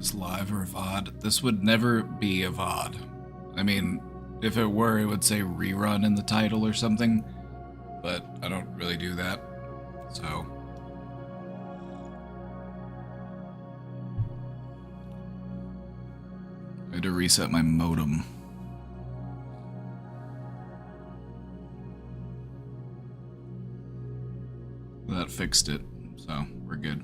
Is this live or a VOD? This would never be a VOD. I mean, if it were, it would say rerun in the title or something, but I don't really do that, so. I had to reset my modem. That fixed it, so we're good.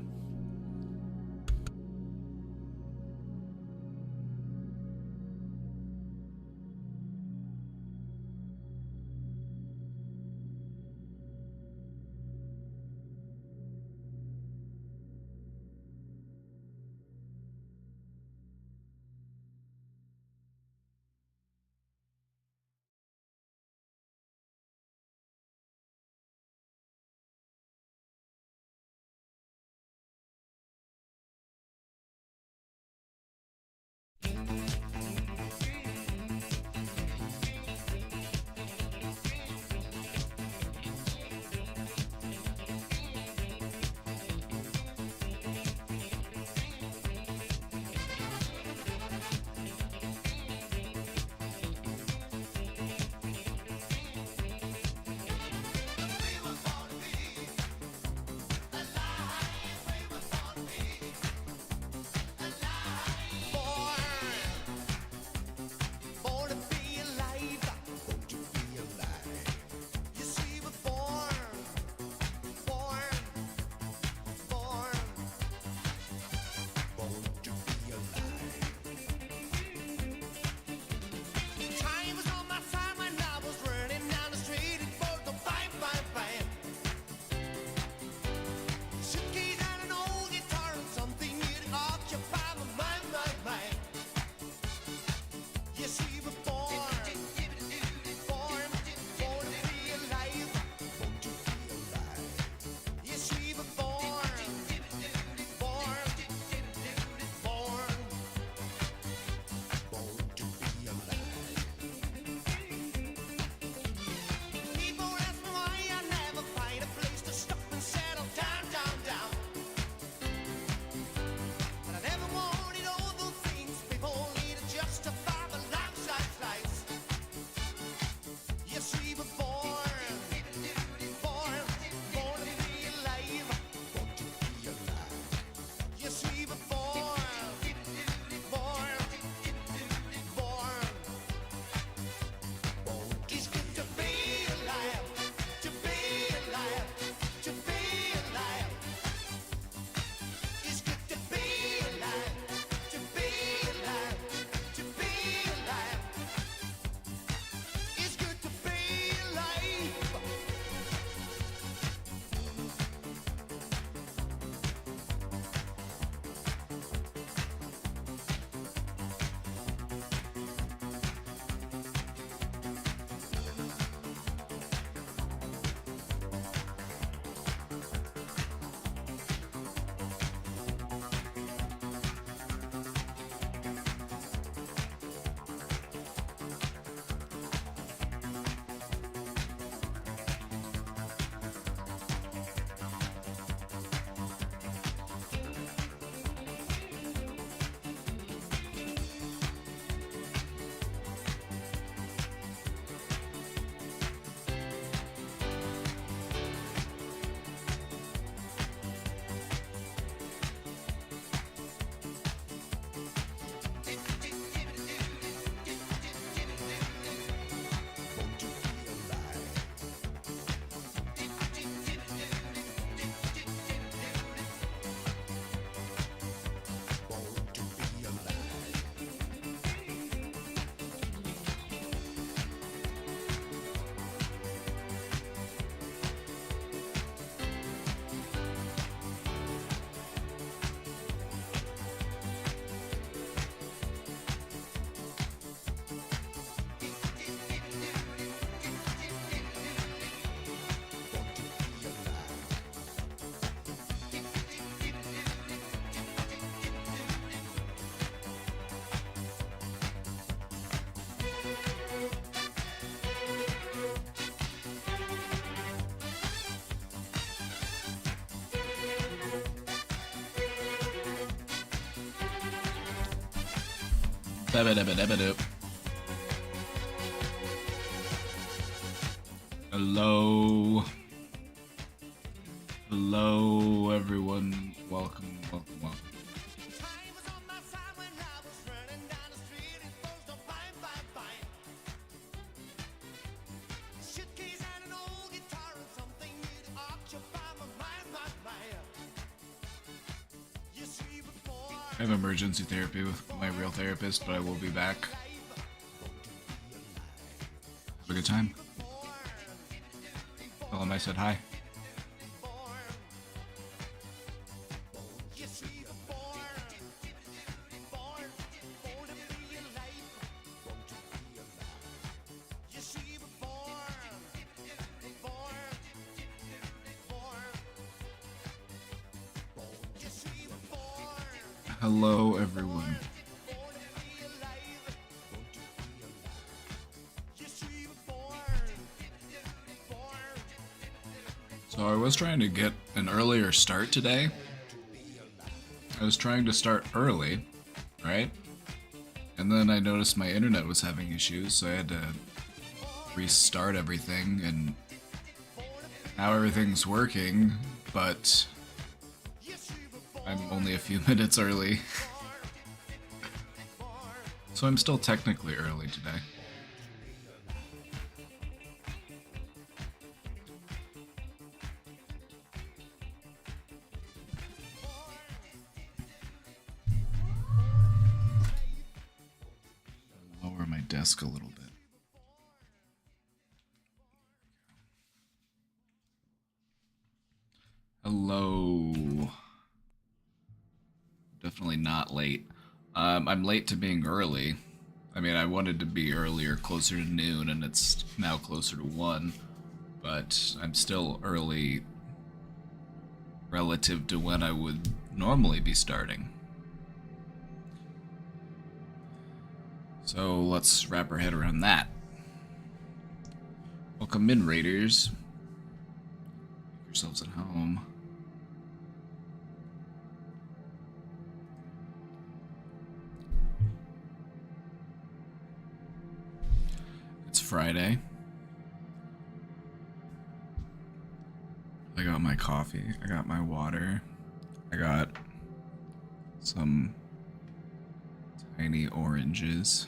Ba-ba-da-ba-da-ba-doop. Hello. Hello, everyone. Welcome, welcome, welcome. I have emergency therapy with my real therapist, but I will be back. Have a good time. Tell him I said hi. Hello, everyone. So I was trying to get an earlier start today. I was trying to start early, right? And then I noticed my internet was having issues, so I had to restart everything, and now everything's working, but I'm only a few minutes early. So I'm still technically early today. Lower my desk a little bit. Hello. Definitely not late. I'm late to being early. I mean, I wanted to be earlier, closer to noon, and it's now closer to 1. But I'm still early relative to when I would normally be starting. So let's wrap our head around that. Welcome in, Raiders. Make yourselves at home. It's Friday. I got my coffee. I got my water. I got some tiny oranges.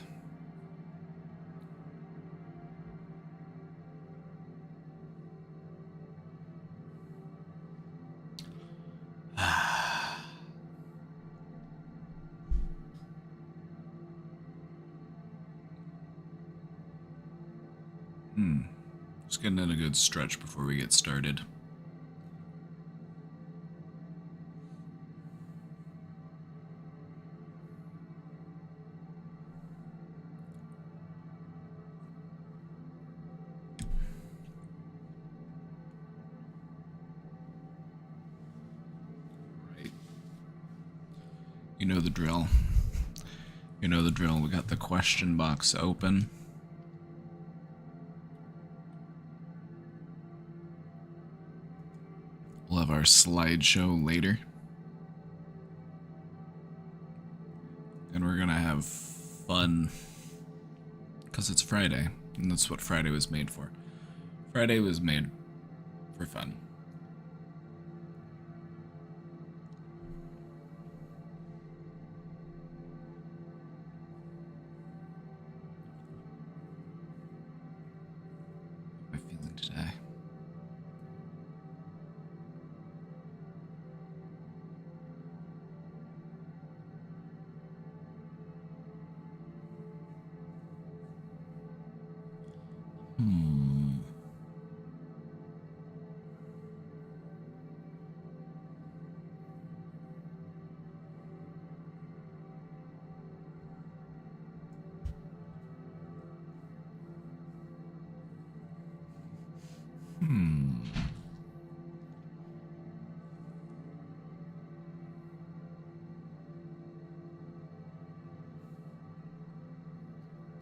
Just getting in a good stretch before we get started. Right. You know the drill. You know the drill. We got the question box open. We'll have our slideshow later. And we're gonna have fun. Because it's Friday. And that's what Friday was made for. Friday was made for fun. How am I feeling today?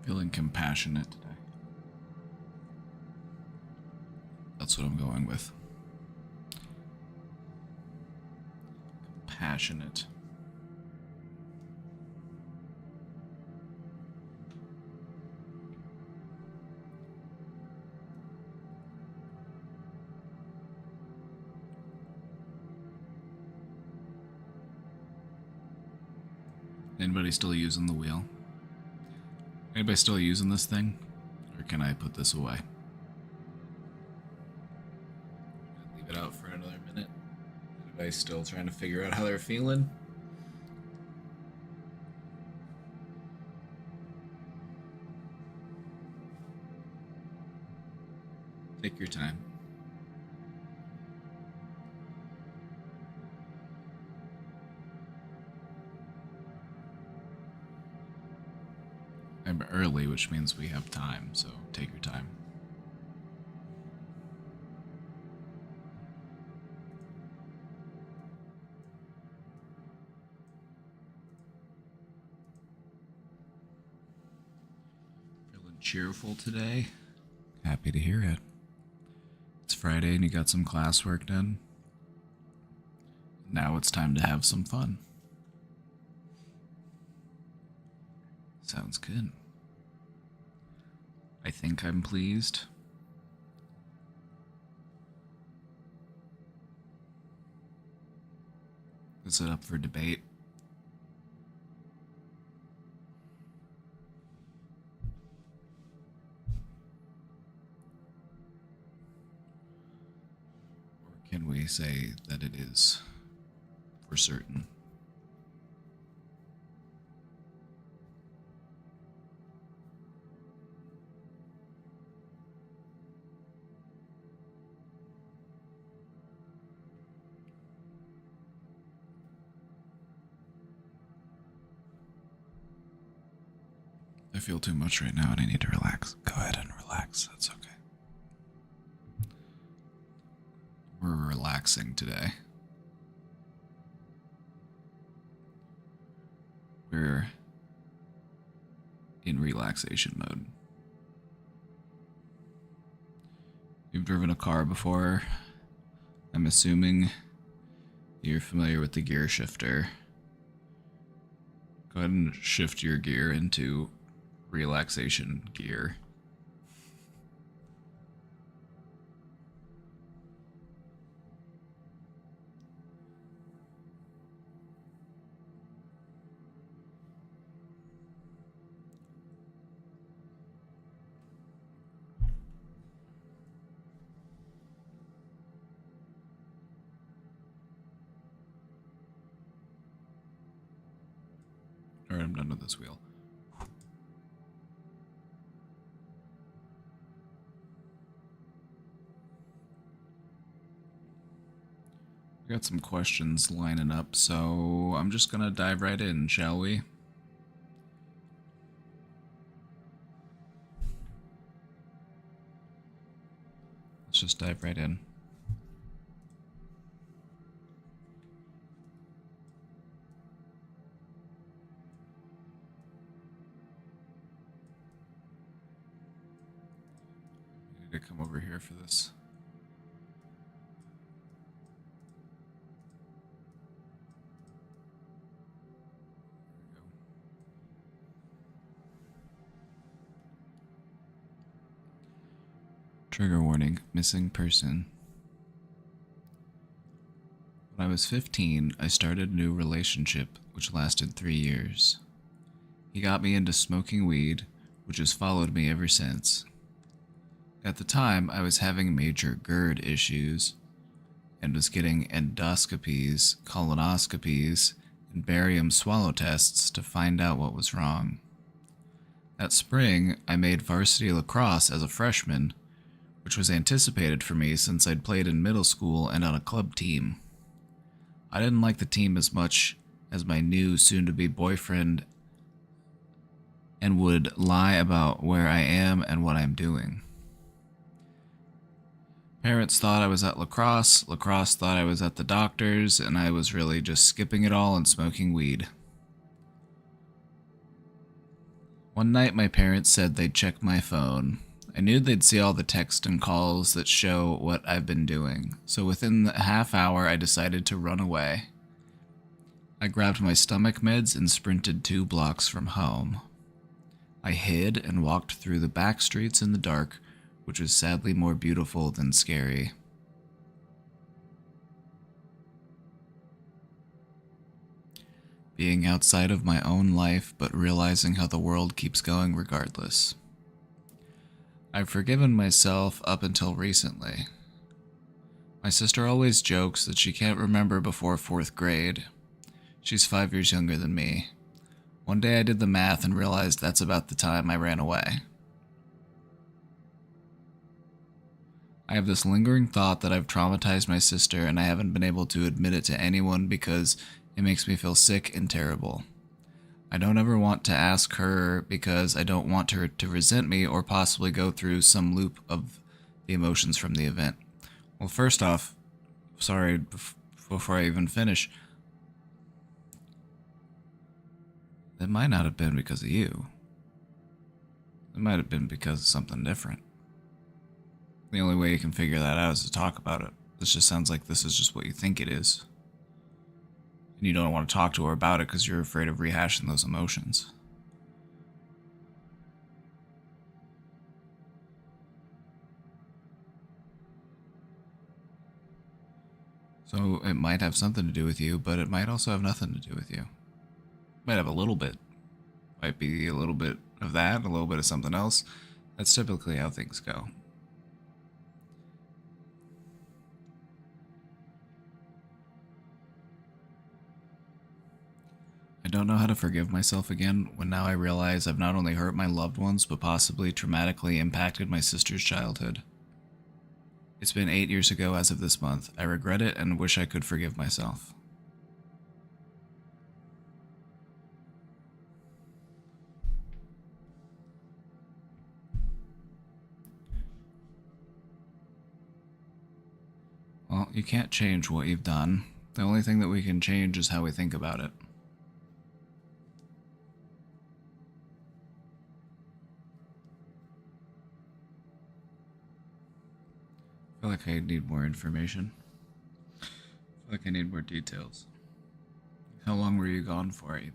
Feeling compassionate today. That's what I'm going with. Compassionate. Anybody still using the wheel? Anybody still using this thing? Or can I put this away? Leave it out for another minute. Anybody still trying to figure out how they're feeling? Take your time. I'm early, which means we have time, so take your time. Feeling cheerful today? Happy to hear it. It's Friday and you got some classwork done. Now it's time to have some fun. Sounds good. I think I'm pleased. Is it up for debate? Or can we say that it is for certain? I feel too much right now and I need to relax. Go ahead and relax. That's okay. We're relaxing today. We're in relaxation mode. You've driven a car before. I'm assuming you're familiar with the gear shifter. Go ahead and shift your gear into relaxation gear. Alright, I'm done with this wheel. We got some questions lining up, so I'm just gonna dive right in, shall we? Let's just dive right in. I need to come over here for this. Trigger warning, missing person. When I was 15, I started a new relationship which lasted 3 years. He got me into smoking weed, which has followed me ever since. At the time, I was having major GERD issues and was getting endoscopies, colonoscopies, and barium swallow tests to find out what was wrong. That spring, I made varsity lacrosse as a freshman, which was anticipated for me since I'd played in middle school and on a club team. I didn't like the team as much as my new soon-to-be boyfriend and would lie about where I am and what I'm doing. Parents thought I was at lacrosse, lacrosse thought I was at the doctor's, and I was really just skipping it all and smoking weed. One night my parents said they'd check my phone. I knew they'd see all the texts and calls that show what I've been doing, so within the half hour I decided to run away. I grabbed my stomach meds and sprinted 2 blocks from home. I hid and walked through the back streets in the dark, which was sadly more beautiful than scary. Being outside of my own life, but realizing how the world keeps going regardless. I've forgiven myself up until recently. My sister always jokes that she can't remember before 4th grade. She's 5 years younger than me. One day I did the math and realized that's about the time I ran away. I have this lingering thought that I've traumatized my sister and I haven't been able to admit it to anyone because it makes me feel sick and terrible. I don't ever want to ask her because I don't want her to resent me or possibly go through some loop of the emotions from the event. Well, first off, sorry, before I even finish, it might not have been because of you. It might have been because of something different. The only way you can figure that out is to talk about it. This just sounds like this is just what you think it is. And you don't want to talk to her about it because you're afraid of rehashing those emotions. So it might have something to do with you, but it might also have nothing to do with you. It might have a little bit. Might be a little bit of that, a little bit of something else. That's typically how things go. I don't know how to forgive myself again when now I realize I've not only hurt my loved ones, but possibly traumatically impacted my sister's childhood. It's been 8 years ago as of this month. I regret it and wish I could forgive myself. Well, you can't change what you've done. The only thing that we can change is how we think about it. I feel like I need more information. I feel like I need more details. How long were you gone for, even?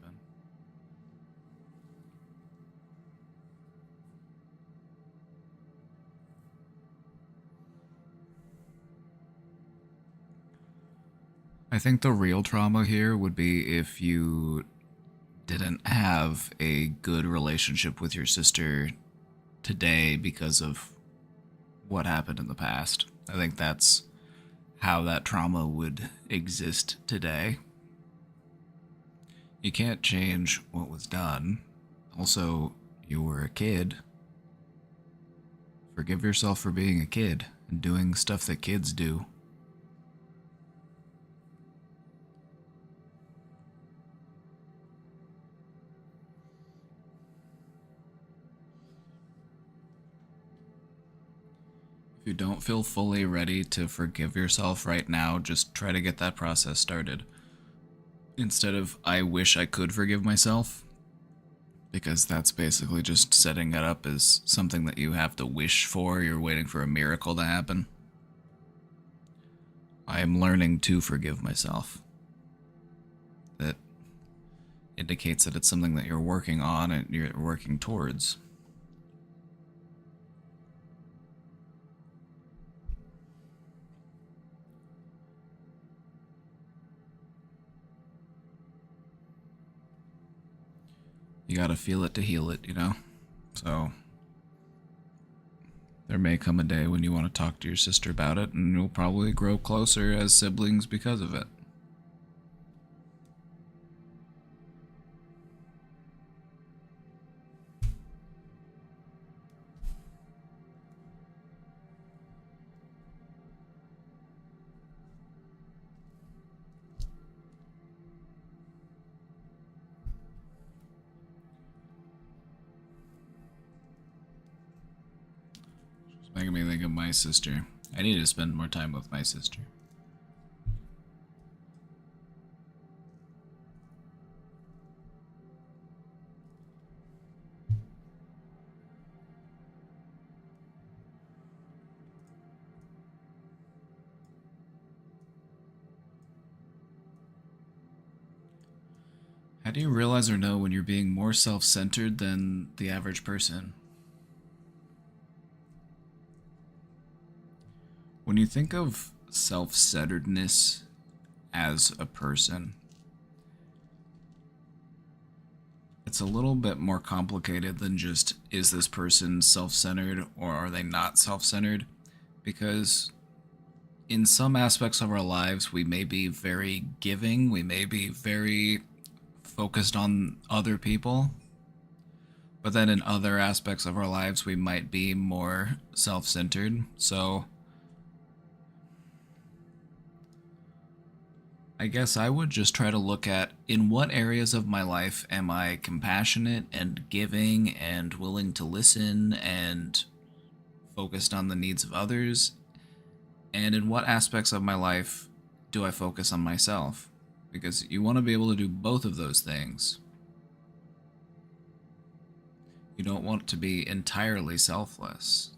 I think the real trauma here would be if you didn't have a good relationship with your sister today because of what happened in the past. I think that's how that trauma would exist today. You can't change what was done. Also, you were a kid. Forgive yourself for being a kid and doing stuff that kids do. If you don't feel fully ready to forgive yourself right now, just try to get that process started. Instead of, I wish I could forgive myself, because that's basically just setting it up as something that you have to wish for. You're waiting for a miracle to happen. I am learning to forgive myself. That indicates that it's something that you're working on and you're working towards. You gotta feel it to heal it, you know? So, there may come a day when you want to talk to your sister about it, and you'll probably grow closer as siblings because of it. It's making me think of my sister. I need to spend more time with my sister. How do you realize or know when you're being more self-centered than the average person? When you think of self-centeredness as a person, it's a little bit more complicated than just, is this person self-centered or are they not self-centered? Because in some aspects of our lives, we may be very giving, we may be very focused on other people, but then in other aspects of our lives, we might be more self-centered. So I guess I would just try to look at, in what areas of my life am I compassionate and giving and willing to listen and focused on the needs of others, and in what aspects of my life do I focus on myself? Because you want to be able to do both of those things. You don't want to be entirely selfless.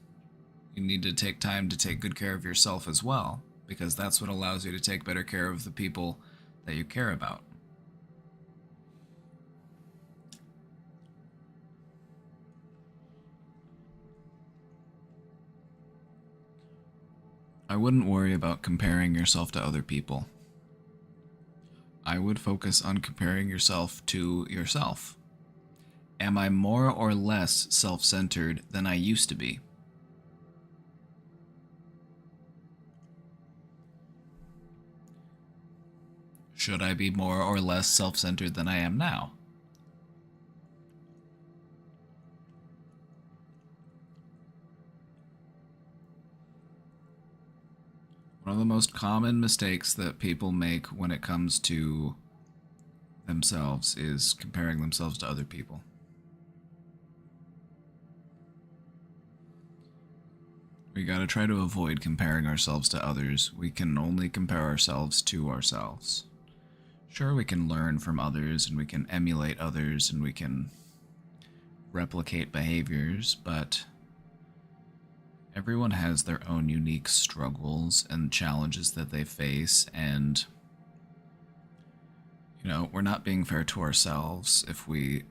You need to take time to take good care of yourself as well, because that's what allows you to take better care of the people that you care about. I wouldn't worry about comparing yourself to other people. I would focus on comparing yourself to yourself. Am I more or less self-centered than I used to be? Should I be more or less self-centered than I am now? One of the most common mistakes that people make when it comes to themselves is comparing themselves to other people. We gotta try to avoid comparing ourselves to others. We can only compare ourselves to ourselves. Sure, we can learn from others and we can emulate others and we can replicate behaviors, but everyone has their own unique struggles and challenges that they face, and we're not being fair to ourselves if we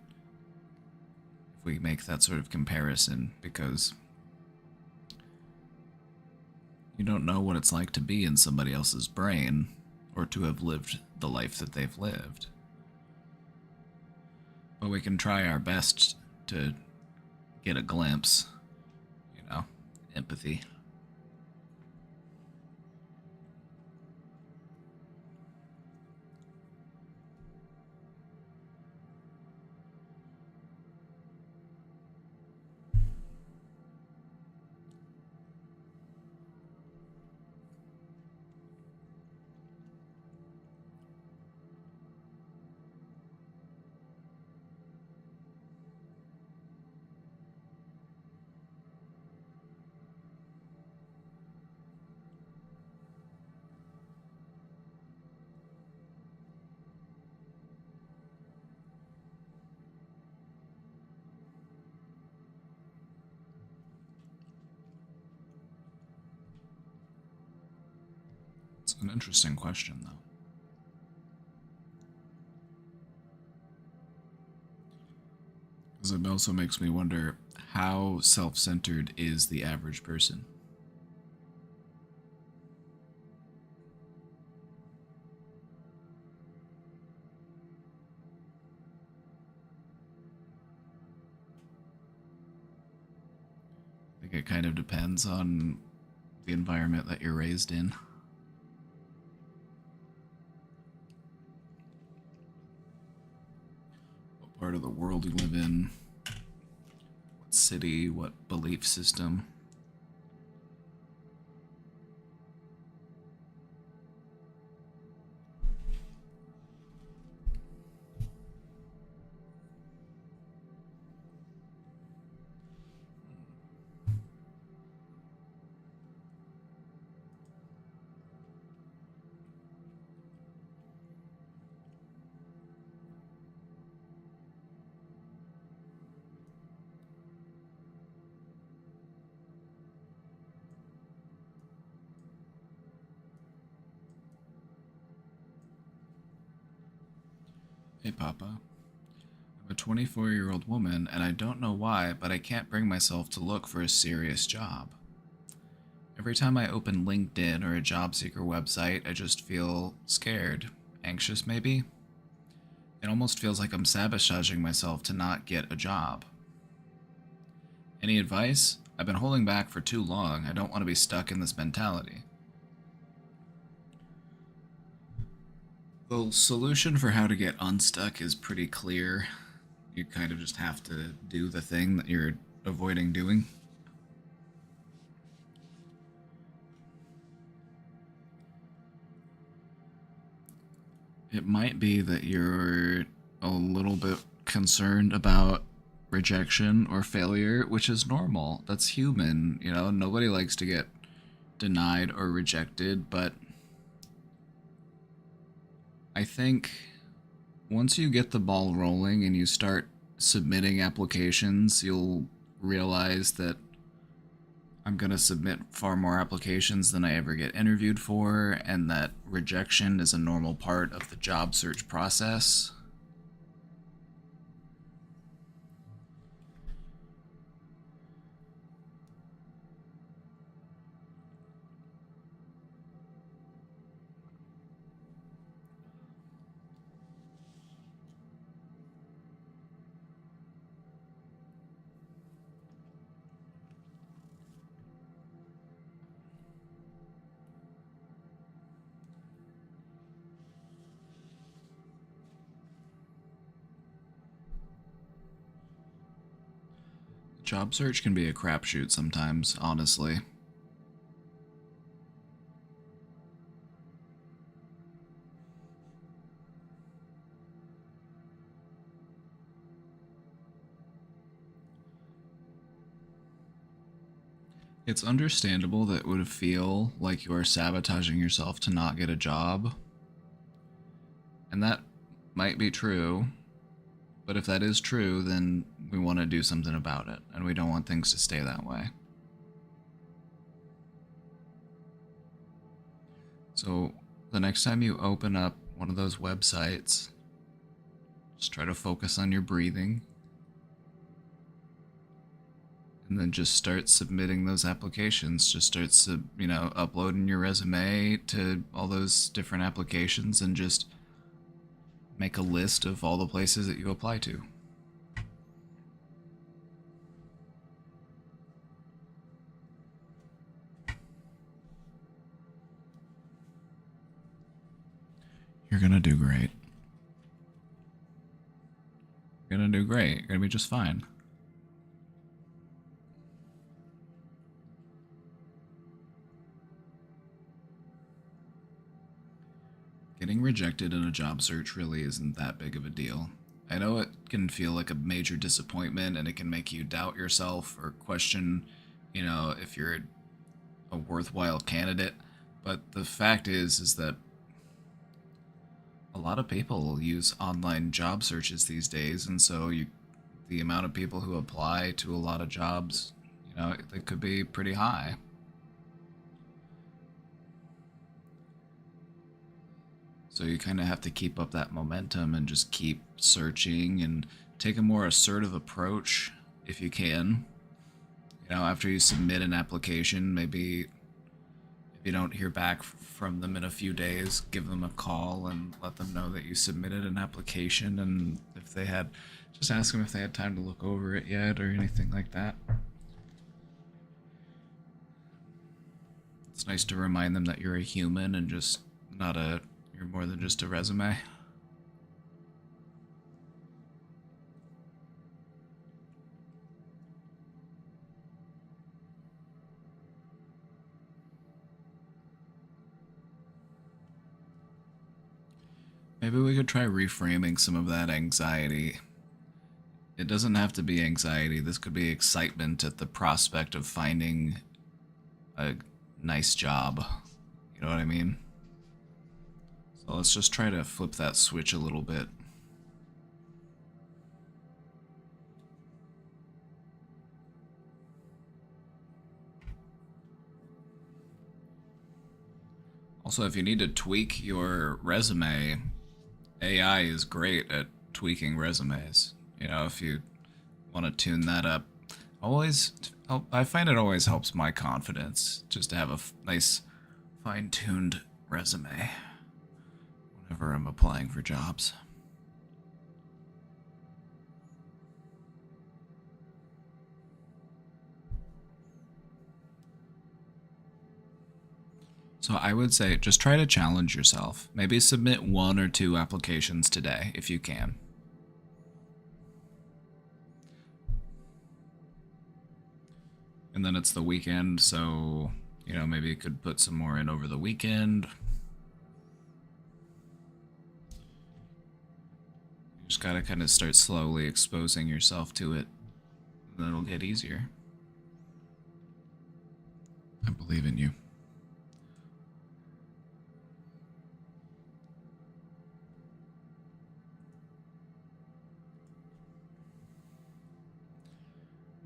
make that sort of comparison, because you don't know what it's like to be in somebody else's brain or to have lived the life that they've lived. But we can try our best to get a glimpse, empathy. It's an interesting question, though. Because it also makes me wonder, how self-centered is the average person? I think it kind of depends on the environment that you're raised in. What part of the world you live in, what city, what belief system. Hey, Papa. I'm a 24-year-old woman, and I don't know why, but I can't bring myself to look for a serious job. Every time I open LinkedIn or a job seeker website, I just feel scared, anxious maybe. It almost feels like I'm sabotaging myself to not get a job. Any advice? I've been holding back for too long. I don't want to be stuck in this mentality. The solution for how to get unstuck is pretty clear. You kind of just have to do the thing that you're avoiding doing. It might be that you're a little bit concerned about rejection or failure, which is normal. That's human, you know, nobody likes to get denied or rejected, but I think once you get the ball rolling and you start submitting applications, you'll realize that I'm going to submit far more applications than I ever get interviewed for, and that rejection is a normal part of the job search process. Job search can be a crapshoot sometimes, honestly. It's understandable that it would feel like you are sabotaging yourself to not get a job. And that might be true. But if that is true, then we want to do something about it. And we don't want things to stay that way. So the next time you open up one of those websites, just try to focus on your breathing. And then just start submitting those applications. Just start, uploading your resume to all those different applications and just make a list of all the places that you apply to. You're gonna do great. You're gonna do great. You're gonna be just fine. Getting rejected in a job search really isn't that big of a deal. I know it can feel like a major disappointment and it can make you doubt yourself or question, if you're a worthwhile candidate, but the fact is that a lot of people use online job searches these days, and so the amount of people who apply to a lot of jobs, it could be pretty high. So you kind of have to keep up that momentum and just keep searching and take a more assertive approach if you can. After you submit an application, maybe if you don't hear back from them in a few days, give them a call and let them know that you submitted an application, and if they had, just ask them if they had time to look over it yet or anything like that. It's nice to remind them that you're a human and just you're more than just a resume. Maybe we could try reframing some of that anxiety. It doesn't have to be anxiety. This could be excitement at the prospect of finding a nice job. You know what I mean? So let's just try to flip that switch a little bit. Also, if you need to tweak your resume, AI is great at tweaking resumes. If you want to tune that up, I find it always helps my confidence just to have a nice, fine-tuned resume whenever I'm applying for jobs. So I would say just try to challenge yourself. Maybe submit 1 or 2 applications today if you can. And then it's the weekend, so, maybe you could put some more in over the weekend. You just gotta kind of start slowly exposing yourself to it, and then it'll get easier. I believe in you.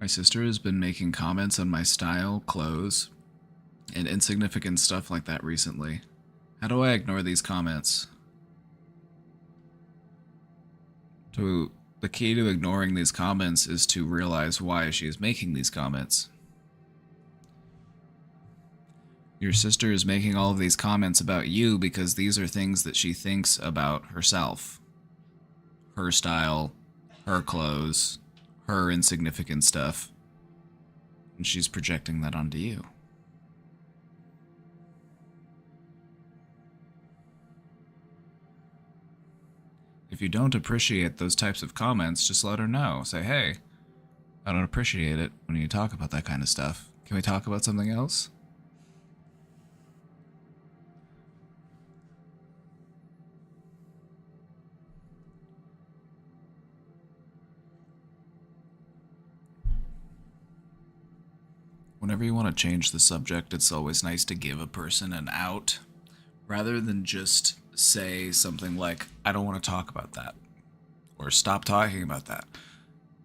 My sister has been making comments on my style, clothes, and insignificant stuff like that recently. How do I ignore these comments? The key to ignoring these comments is to realize why she is making these comments. Your sister is making all of these comments about you because these are things that she thinks about herself. Her style, her clothes, her insignificant stuff. And she's projecting that onto you. If you don't appreciate those types of comments, just let her know. Say, hey, I don't appreciate it when you talk about that kind of stuff. Can we talk about something else? Whenever you want to change the subject, it's always nice to give a person an out rather than just say something like, I don't want to talk about that, or stop talking about that.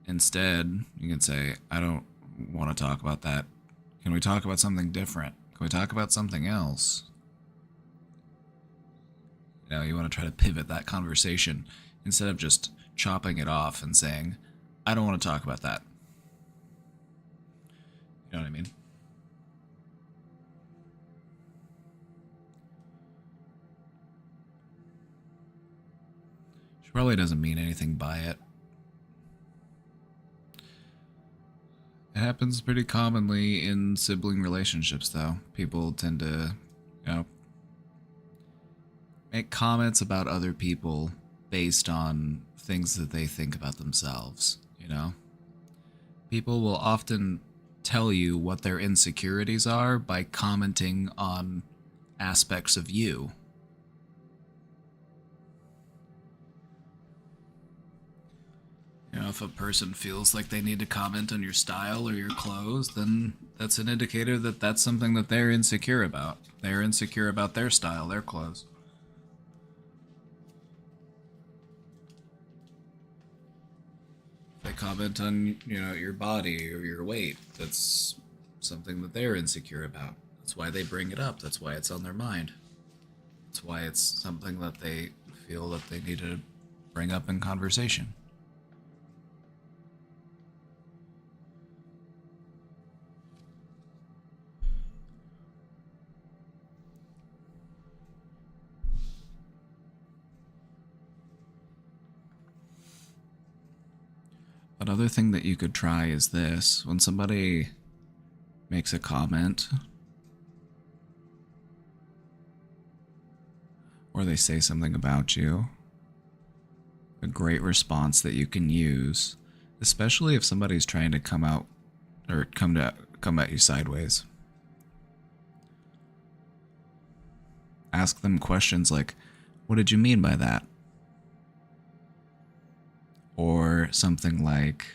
Instead, you can say, I don't want to talk about that. Can we talk about something different? Can we talk about something else? You want to try to pivot that conversation instead of just chopping it off and saying, I don't want to talk about that. You know what I mean? She probably doesn't mean anything by it. It happens pretty commonly in sibling relationships, though. People tend to, make comments about other people based on things that they think about themselves, People will often tell you what their insecurities are by commenting on aspects of you. If a person feels like they need to comment on your style or your clothes, then that's an indicator that that's something that they're insecure about. They're insecure about their style, their clothes. If they comment on, your body or your weight, that's something that they're insecure about. That's why they bring it up. That's why it's on their mind. That's why it's something that they feel that they need to bring up in conversation. Another thing that you could try is this. When somebody makes a comment or they say something about you, a great response that you can use, especially if somebody's trying to come at you sideways. Ask them questions like, what did you mean by that? Or something like,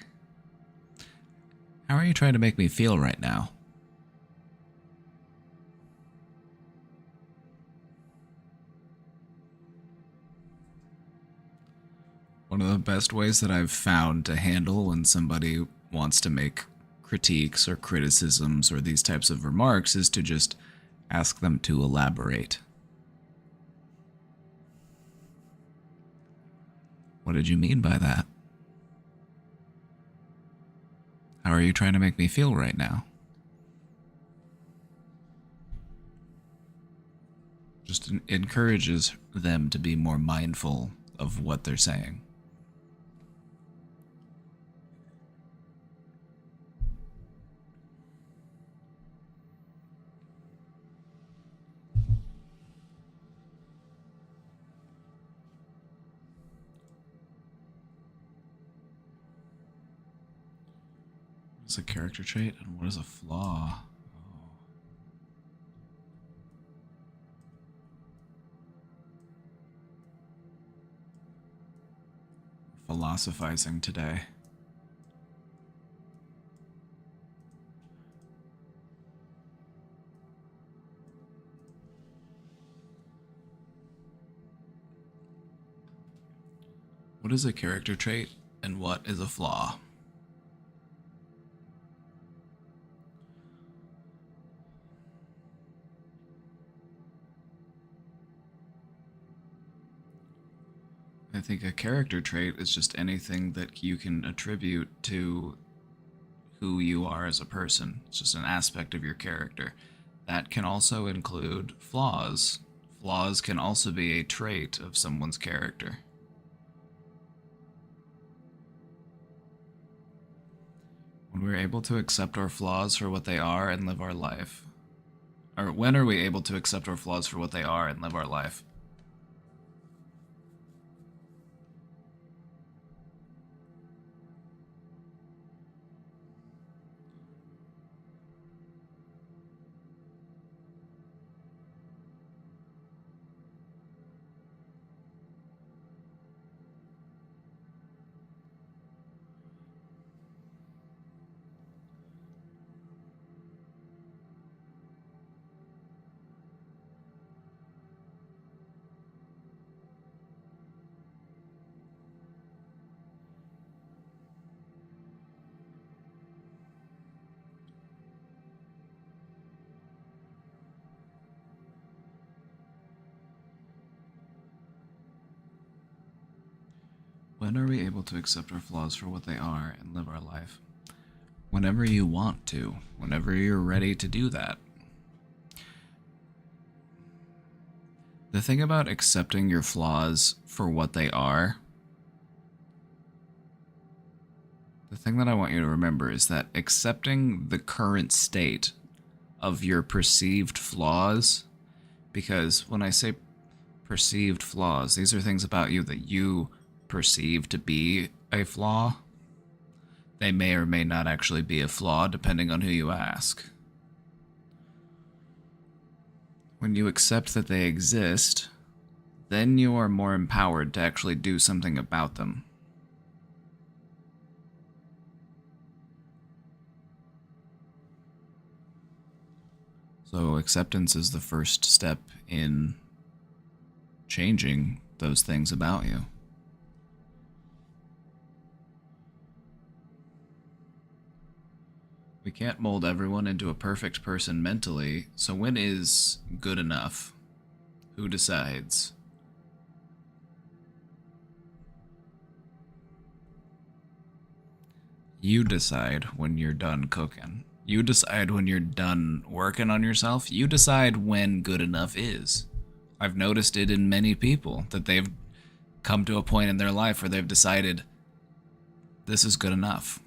how are you trying to make me feel right now? One of the best ways that I've found to handle when somebody wants to make critiques or criticisms or these types of remarks is to just ask them to elaborate. What did you mean by that? How are you trying to make me feel right now? Just encourages them to be more mindful of what they're saying. What's a character trait and what is a flaw? Oh. Philosophizing today. What is a character trait and what is a flaw? I think a character trait is just anything that you can attribute to who you are as a person. It's just an aspect of your character. That can also include flaws. Flaws can also be a trait of someone's character. When we're able to accept our flaws for what they are and live our life. Or when are we able to accept our flaws for what they are and live our life? When are we able to accept our flaws for what they are and live our life? Whenever you want to, whenever you're ready to do that. The thing about accepting your flaws for what they are, the thing that I want you to remember is that accepting the current state of your perceived flaws, because when I say perceived flaws, these are things about you that you perceive to be a flaw. They may or may not actually be a flaw, depending on who you ask. When you accept that they exist, then you are more empowered to actually do something about them. So acceptance is the first step in changing those things about you. We can't mold everyone into a perfect person mentally, so when is good enough? Who decides? You decide when you're done cooking. You decide when you're done working on yourself. You decide when good enough is. I've noticed it in many people that they've come to a point in their life where they've decided, this is good enough.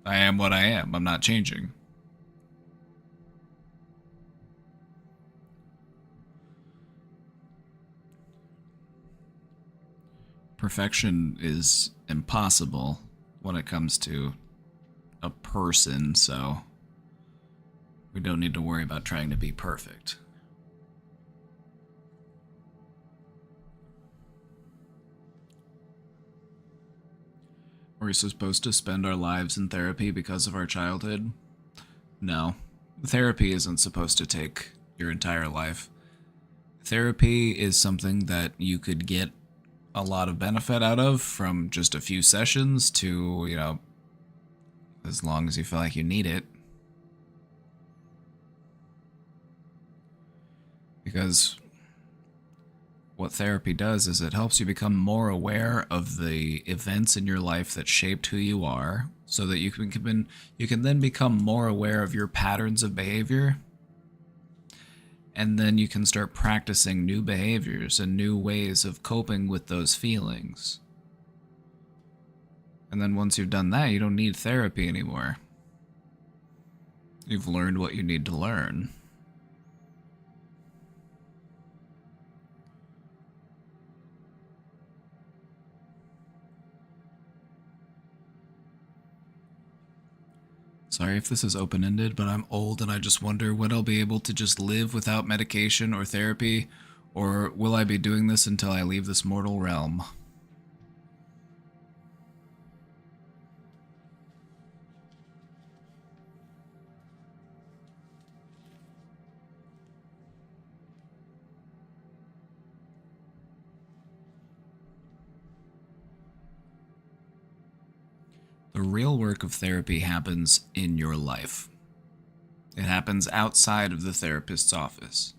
I am what I am. I'm not changing. Perfection is impossible when it comes to a person, so we don't need to worry about trying to be perfect. Are we supposed to spend our lives in therapy because of our childhood? No. Therapy isn't supposed to take your entire life. Therapy is something that you could get a lot of benefit out of from just a few sessions to, as long as you feel like you need it. Because what therapy does is it helps you become more aware of the events in your life that shaped who you are, so that you can then become more aware of your patterns of behavior, and then you can start practicing new behaviors and new ways of coping with those feelings. And then once you've done that, you don't need therapy anymore. You've learned what you need to learn. Sorry if this is open ended, but I'm old and I just wonder when I'll be able to just live without medication or therapy, or will I be doing this until I leave this mortal realm? The real work of therapy happens in your life. It happens outside of the therapist's office.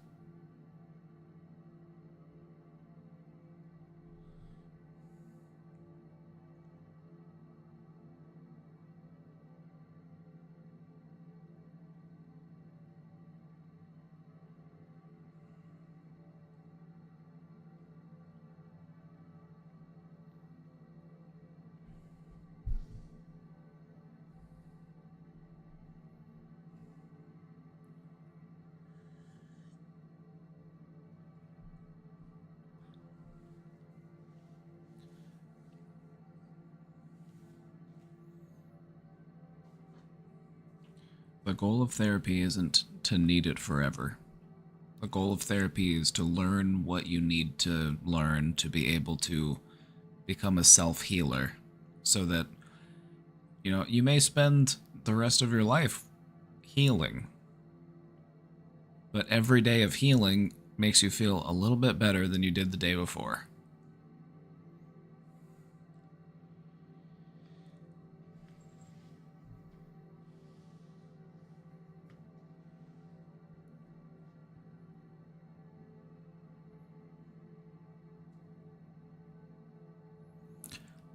The goal of therapy isn't to need it forever. The goal of therapy is to learn what you need to learn to be able to become a self healer so that, you may spend the rest of your life healing, but every day of healing makes you feel a little bit better than you did the day before.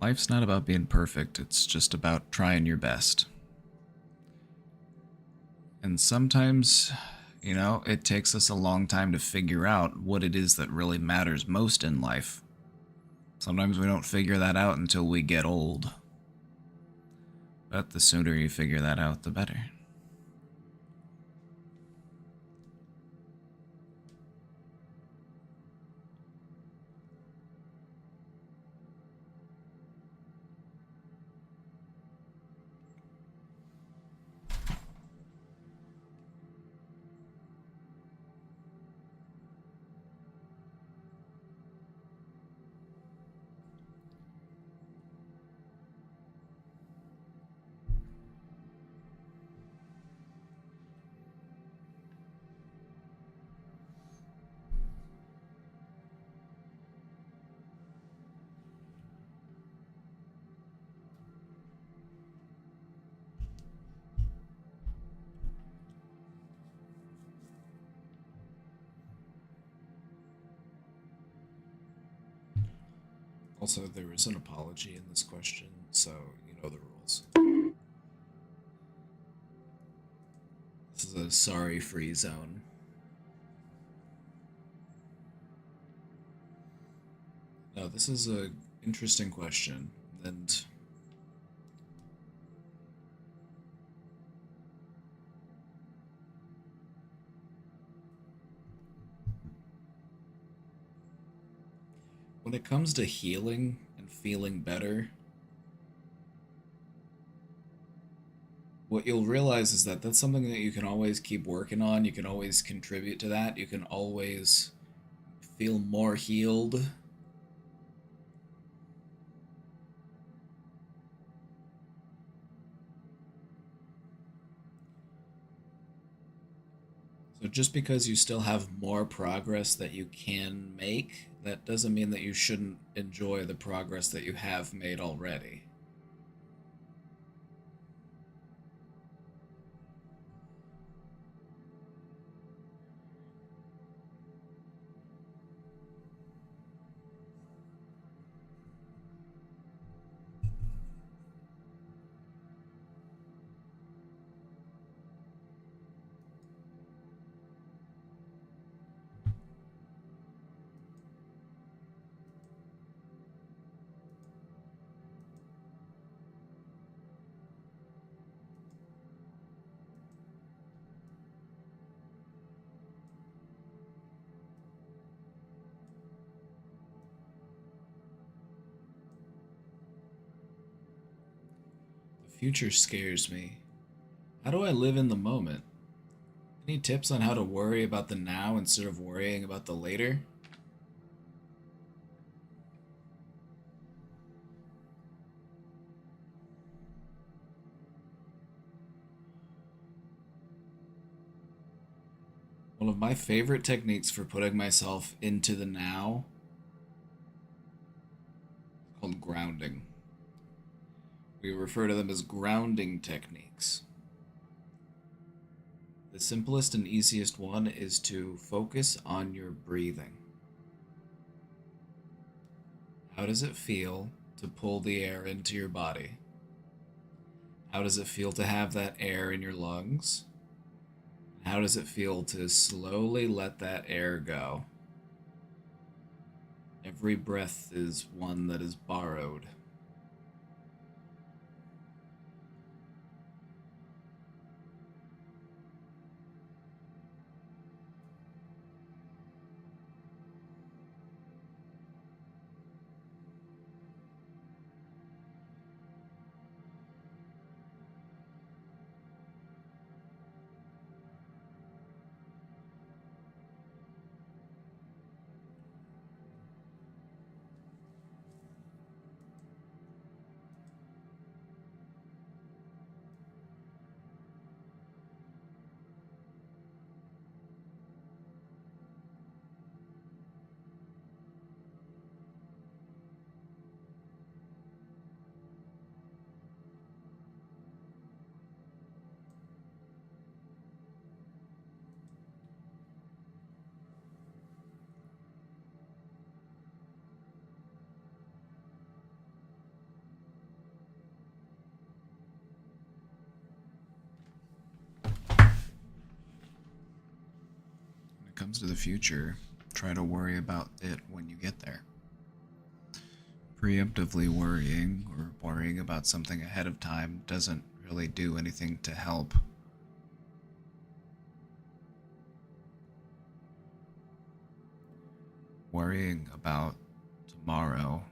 Life's not about being perfect, it's just about trying your best. And sometimes, it takes us a long time to figure out what it is that really matters most in life. Sometimes we don't figure that out until we get old. But the sooner you figure that out, the better. Also, there is an apology in this question, so you know the rules. This is a sorry free zone. No, this is a interesting question, and when it comes to healing and feeling better, what you'll realize is that that's something that you can always keep working on. You can always contribute to that. You can always feel more healed. So just because you still have more progress that you can make, that doesn't mean that you shouldn't enjoy the progress that you have made already. The future scares me How do I live in the moment? Any tips on how to worry about the now instead of worrying about the later? One of my favorite techniques for putting myself into the now is called grounding. We refer to them as grounding techniques. The simplest and easiest one is to focus on your breathing. How does it feel to pull the air into your body? How does it feel to have that air in your lungs? How does it feel to slowly let that air go? Every breath is one that is borrowed. When it comes to the future, try to worry about it when you get there. Preemptively worrying or worrying about something ahead of time doesn't really do anything to help. Worrying about tomorrow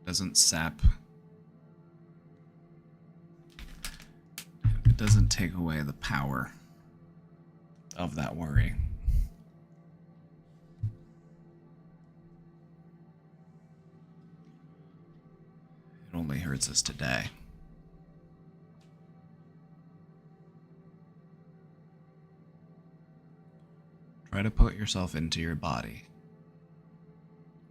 doesn't sap. It doesn't take away the power of that worry. It only hurts us today. Try to put yourself into your body.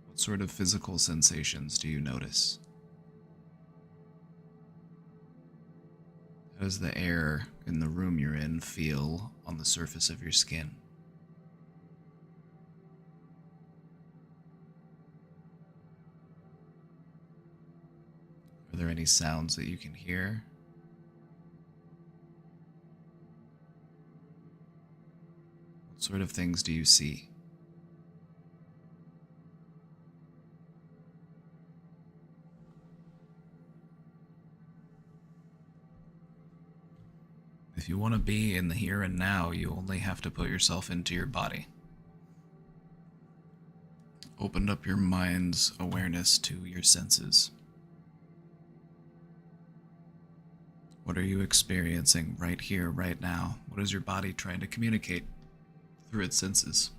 What sort of physical sensations do you notice? How does the air in the room you're in feel on the surface of your skin? Are there any sounds that you can hear? What sort of things do you see? If you want to be in the here and now, you only have to put yourself into your body. Open up your mind's awareness to your senses. What are you experiencing right here, right now? What is your body trying to communicate through its senses?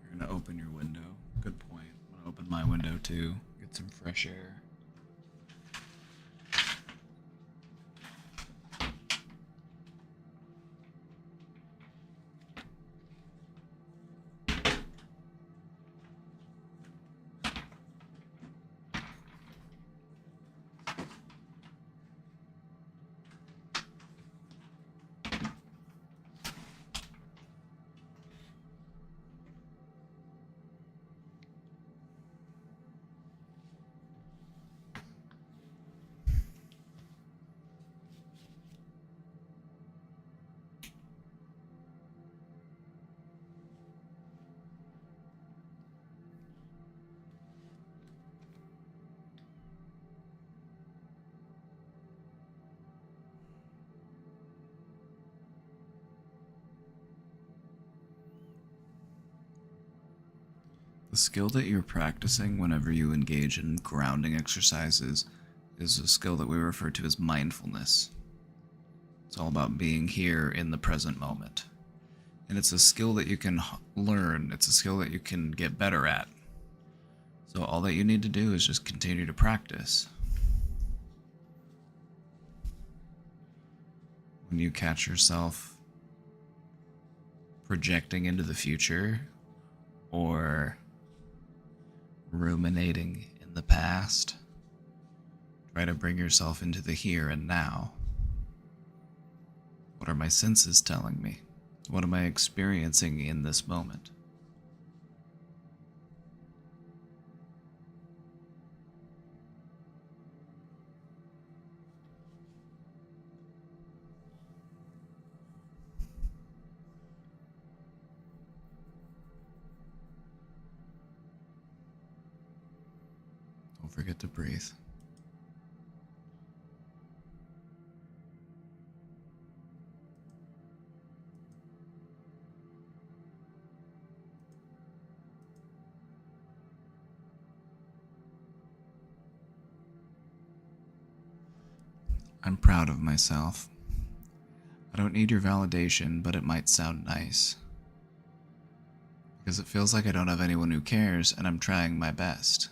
You're going to open your window. Good point. I'm going to open my window too. Get some fresh air. The skill that you're practicing whenever you engage in grounding exercises is a skill that we refer to as mindfulness. It's all about being here in the present moment. And it's a skill that you can learn, it's a skill that you can get better at. So all that you need to do is just continue to practice. When you catch yourself projecting into the future or ruminating in the past, try to bring yourself into the here and now. What are my senses telling me? What am I experiencing in this moment? Don't forget to breathe. I'm proud of myself. I don't need your validation, but it might sound nice. Because it feels like I don't have anyone who cares, and I'm trying my best.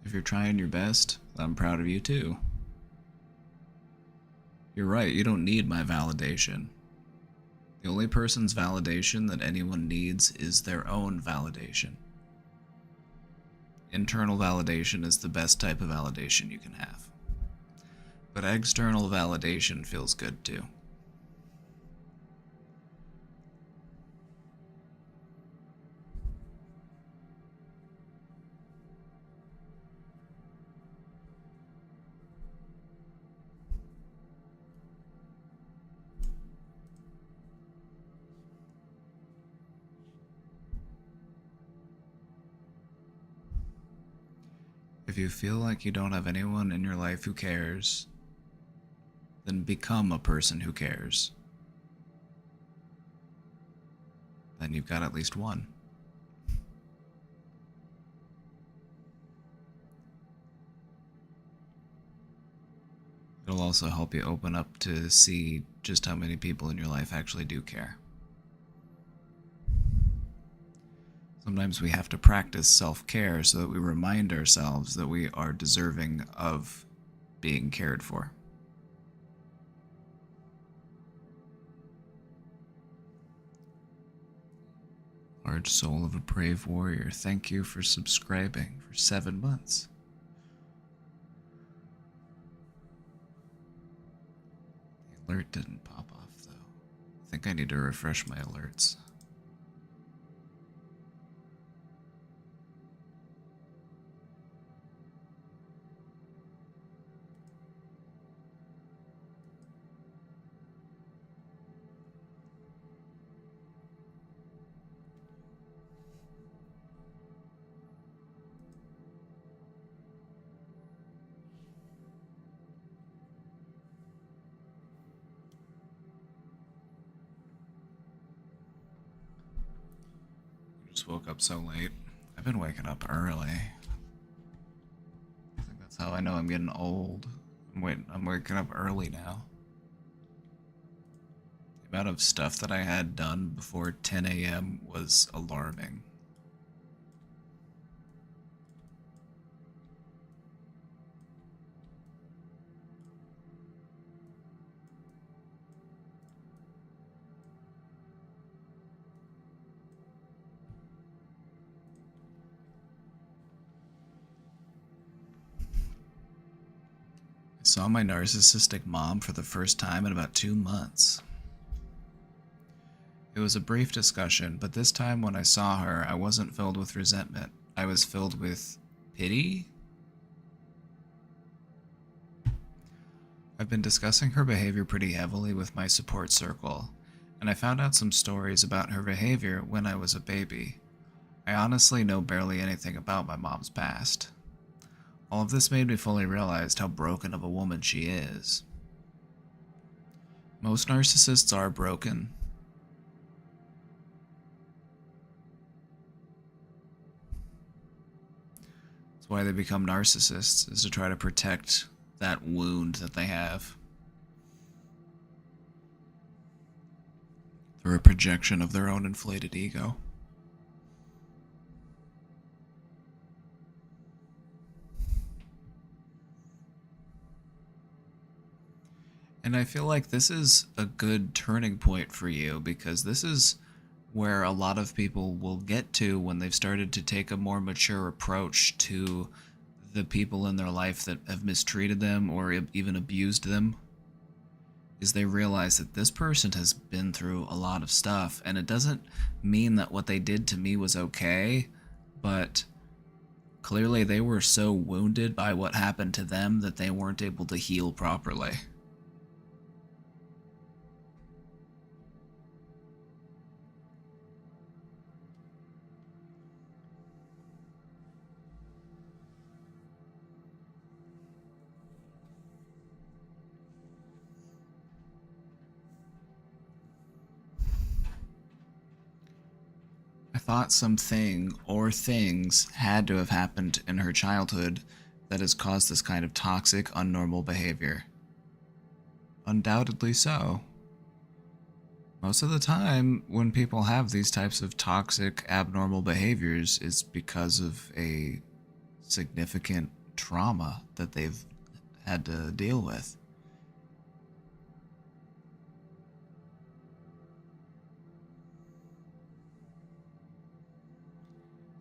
If you're trying your best, I'm proud of you too. You're right, you don't need my validation. The only person's validation that anyone needs is their own validation. Internal validation is the best type of validation you can have. But external validation feels good too. If you feel like you don't have anyone in your life who cares, then become a person who cares. Then you've got at least one. It'll also help you open up to see just how many people in your life actually do care. Sometimes we have to practice self-care so that we remind ourselves that we are deserving of being cared for. Large soul of a brave warrior, thank you for subscribing for 7 months. The alert didn't pop off though. I think I need to refresh my alerts. Woke up so late. I've been waking up early. I think that's how I know I'm getting old. I'm waking up early now. The amount of stuff that I had done before 10 a.m. was alarming. Saw my narcissistic mom for the first time in about 2 months. It was a brief discussion, but this time when I saw her, I wasn't filled with resentment. I was filled with pity? I've been discussing her behavior pretty heavily with my support circle, and I found out some stories about her behavior when I was a baby. I honestly know barely anything about my mom's past. All of this made me fully realize how broken of a woman she is. Most narcissists are broken. That's why they become narcissists, is to try to protect that wound that they have through a projection of their own inflated ego. And I feel like this is a good turning point for you, because this is where a lot of people will get to when they've started to take a more mature approach to the people in their life that have mistreated them or even abused them, is they realize that this person has been through a lot of stuff, and it doesn't mean that what they did to me was okay, but clearly they were so wounded by what happened to them that they weren't able to heal properly. I thought something or things had to have happened in her childhood that has caused this kind of toxic, unnormal behavior. Undoubtedly so. Most of the time, when people have these types of toxic, abnormal behaviors, it's because of a significant trauma that they've had to deal with.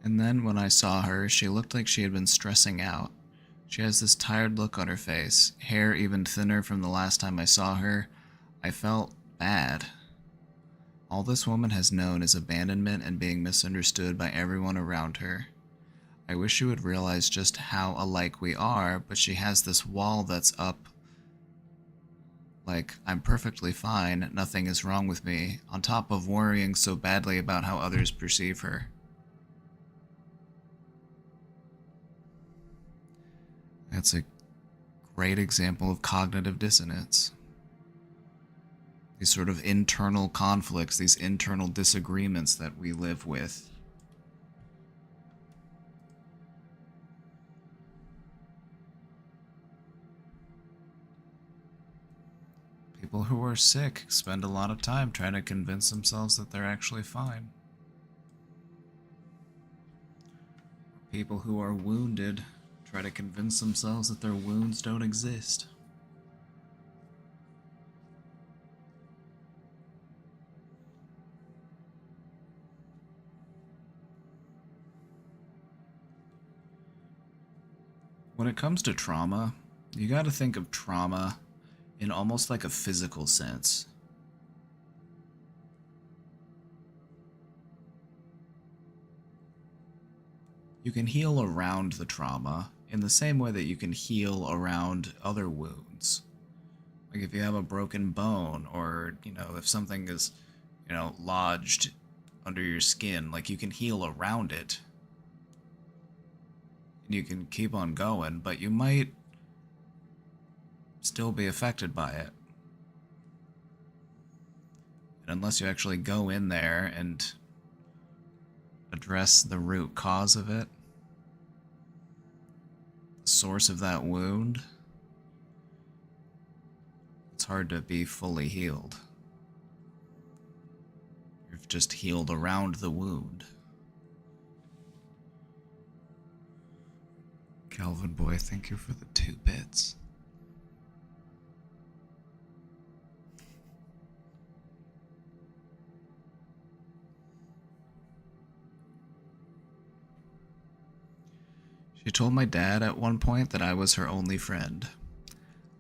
And then when I saw her, she looked like she had been stressing out. She has this tired look on her face, hair even thinner from the last time I saw her. I felt bad. All this woman has known is abandonment and being misunderstood by everyone around her. I wish she would realize just how alike we are, but she has this wall that's up. Like, I'm perfectly fine, nothing is wrong with me, on top of worrying so badly about how others perceive her. That's a great example of cognitive dissonance. These sort of internal conflicts, these internal disagreements that we live with. People who are sick spend a lot of time trying to convince themselves that they're actually fine. People who are wounded try to convince themselves that their wounds don't exist. When it comes to trauma, you gotta think of trauma in almost like a physical sense. You can heal around the trauma in the same way that you can heal around other wounds. Like if you have a broken bone, or, if something is, lodged under your skin, like you can heal around it. And you can keep on going, but you might still be affected by it. And unless you actually go in there and address the root cause of it, the source of that wound, it's hard to be fully healed. You've just healed around the wound. Calvin Boy, thank you for the 2 bits. She told my dad at one point that I was her only friend.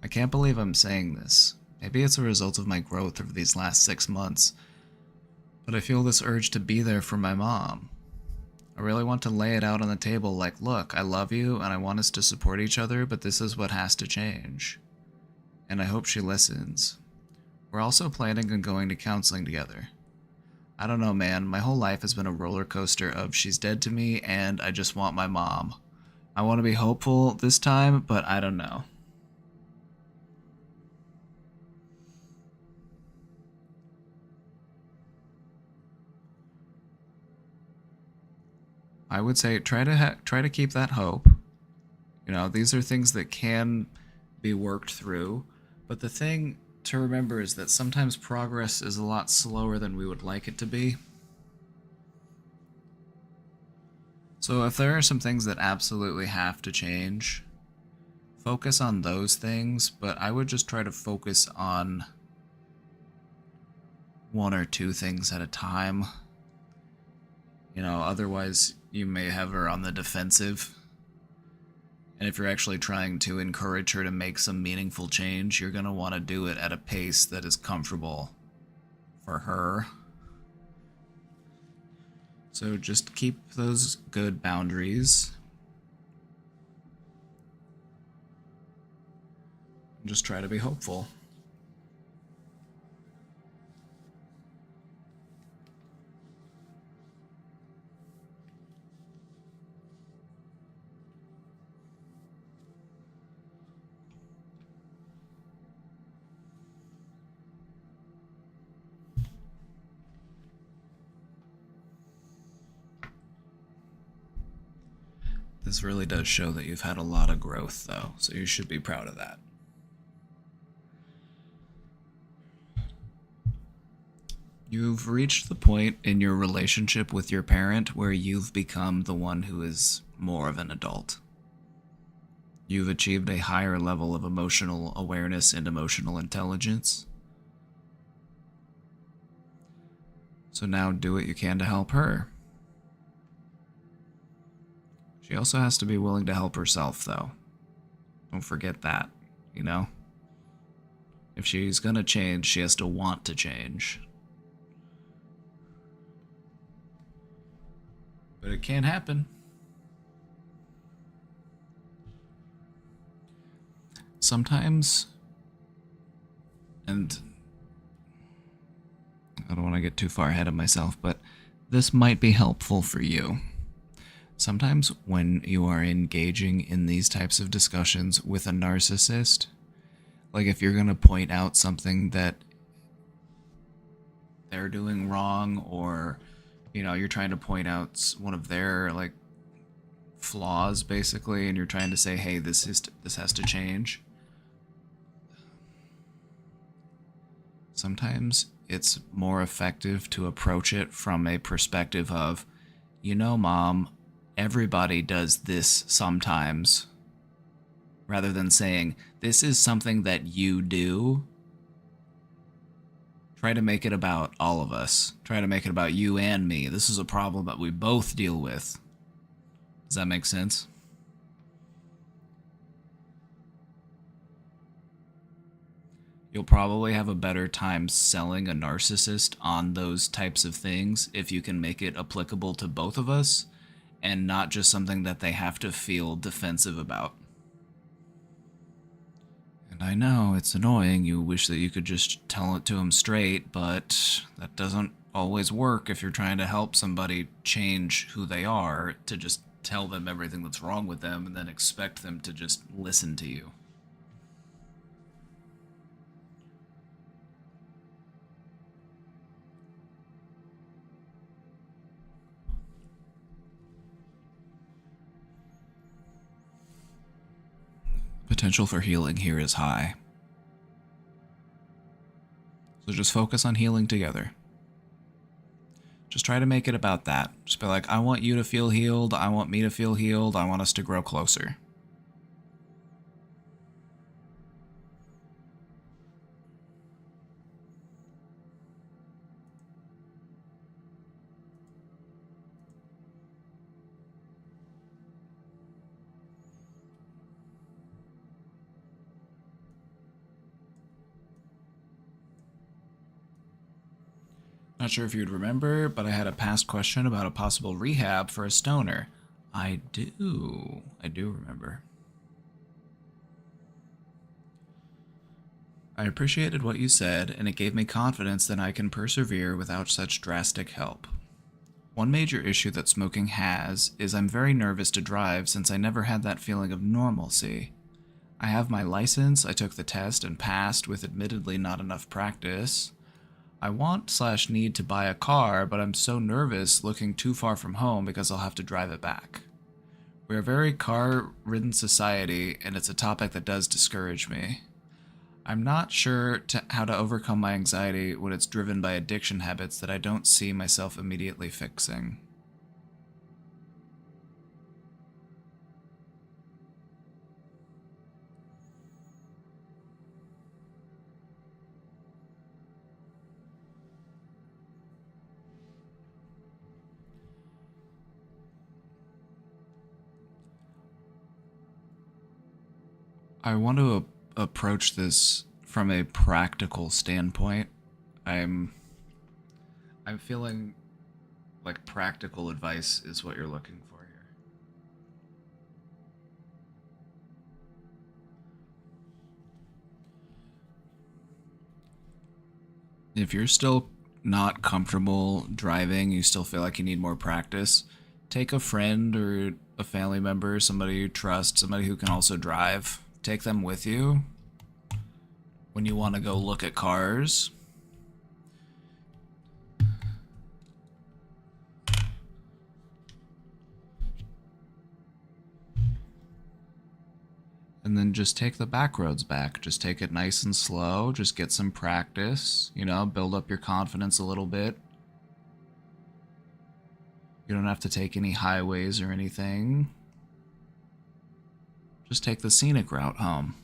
I can't believe I'm saying this. Maybe it's a result of my growth over these last 6 months, but I feel this urge to be there for my mom. I really want to lay it out on the table like, look, I love you and I want us to support each other, but this is what has to change. And I hope she listens. We're also planning on going to counseling together. I don't know, man. My whole life has been a roller coaster of she's dead to me and I just want my mom. I want to be hopeful this time, but I don't know. I would say try to keep that hope. You know, these are things that can be worked through, but the thing to remember is that sometimes progress is a lot slower than we would like it to be. So if there are some things that absolutely have to change, focus on those things, but I would just try to focus on one or two things at a time. You know, otherwise you may have her on the defensive. And if you're actually trying to encourage her to make some meaningful change, you're going to want to do it at a pace that is comfortable for her. So just keep those good boundaries. And just try to be hopeful. This really does show that you've had a lot of growth, though, so you should be proud of that. You've reached the point in your relationship with your parent where you've become the one who is more of an adult. You've achieved a higher level of emotional awareness and emotional intelligence. So now do what you can to help her. She also has to be willing to help herself, though. Don't forget that, you know? If she's gonna change, she has to want to change. But it can happen. Sometimes, and I don't want to get too far ahead of myself, but this might be helpful for you. Sometimes when you are engaging in these types of discussions with a narcissist, like if you're going to point out something that they're doing wrong, or, you know, you're trying to point out one of their, like, flaws, basically, and you're trying to say, hey, this has to change. Sometimes it's more effective to approach it from a perspective of, you know, Mom, everybody does this sometimes, rather than saying, this is something that you do. Try to make it about all of us. Try to make it about you and me. This is a problem that we both deal with. Does that make sense? You'll probably have a better time selling a narcissist on those types of things if you can make it applicable to both of us and not just something that they have to feel defensive about. And I know it's annoying. You wish that you could just tell it to them straight, but that doesn't always work if you're trying to help somebody change who they are, to just tell them everything that's wrong with them and then expect them to just listen to you. Potential for healing here is high. So just focus on healing together. Just try to make it about that. Just be like, I want you to feel healed, I want me to feel healed, I want us to grow closer. Not sure if you'd remember, but I had a past question about a possible rehab for a stoner. I do remember. I appreciated what you said, and it gave me confidence that I can persevere without such drastic help. One major issue that smoking has is I'm very nervous to drive since I never had that feeling of normalcy. I have my license, I took the test and passed with admittedly not enough practice. I want/need to buy a car, but I'm so nervous looking too far from home because I'll have to drive it back. We're a very car-ridden society, and it's a topic that does discourage me. I'm not sure how to overcome my anxiety when it's driven by addiction habits that I don't see myself immediately fixing. I want to approach this from a practical standpoint. I'm I'm feeling like practical advice is what you're looking for here. If you're still not comfortable driving, you still feel like you need more practice, take a friend or a family member, somebody you trust, somebody who can also drive. Take them with you when you want to go look at cars. And then just take the back roads back. Just take it nice and slow. Just get some practice, build up your confidence a little bit. You don't have to take any highways or anything. Just take the scenic route home.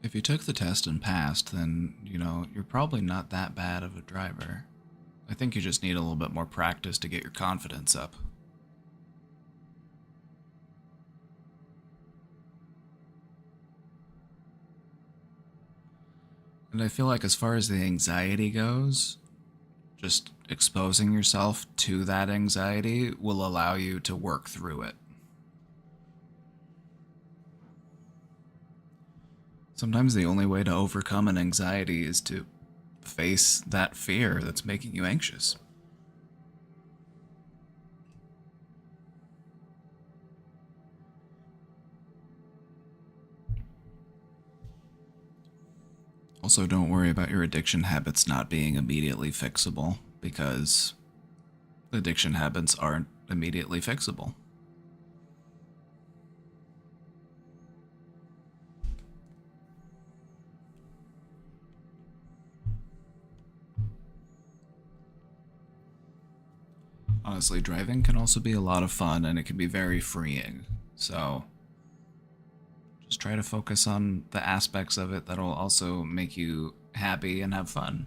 If you took the test and passed, then, you're probably not that bad of a driver. I think you just need a little bit more practice to get your confidence up. And I feel like as far as the anxiety goes, just exposing yourself to that anxiety will allow you to work through it. Sometimes the only way to overcome an anxiety is to face that fear that's making you anxious. Also, don't worry about your addiction habits not being immediately fixable, because addiction habits aren't immediately fixable. Honestly, driving can also be a lot of fun and it can be very freeing. So, just try to focus on the aspects of it that'll also make you happy and have fun.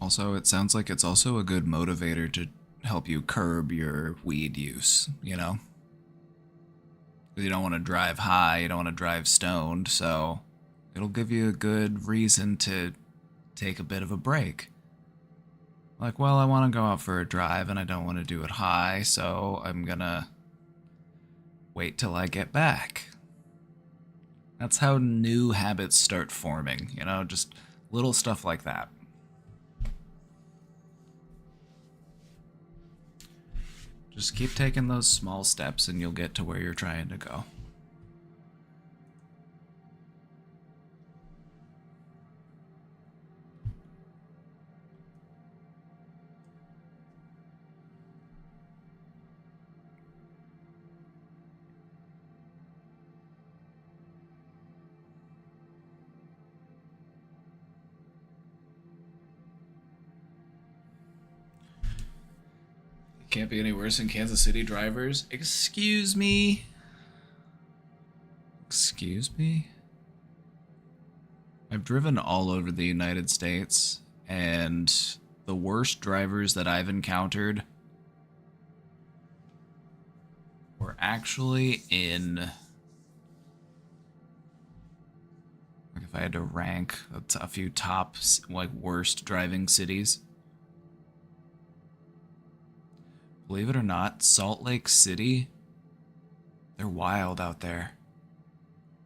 Also, it sounds like it's also a good motivator to help you curb your weed use, you know? You don't want to drive high, you don't want to drive stoned, so it'll give you a good reason to take a bit of a break. Like, well, I want to go out for a drive and I don't want to do it high, so I'm gonna wait till I get back. That's how new habits start forming, just little stuff like that. Just keep taking those small steps and you'll get to where you're trying to go. Can't be any worse than Kansas City drivers. Excuse me? Excuse me? I've driven all over the United States, And the worst drivers that I've encountered were actually in, like, if I had to rank a few top, like, worst driving cities. Believe it or not, Salt Lake City, they're wild out there.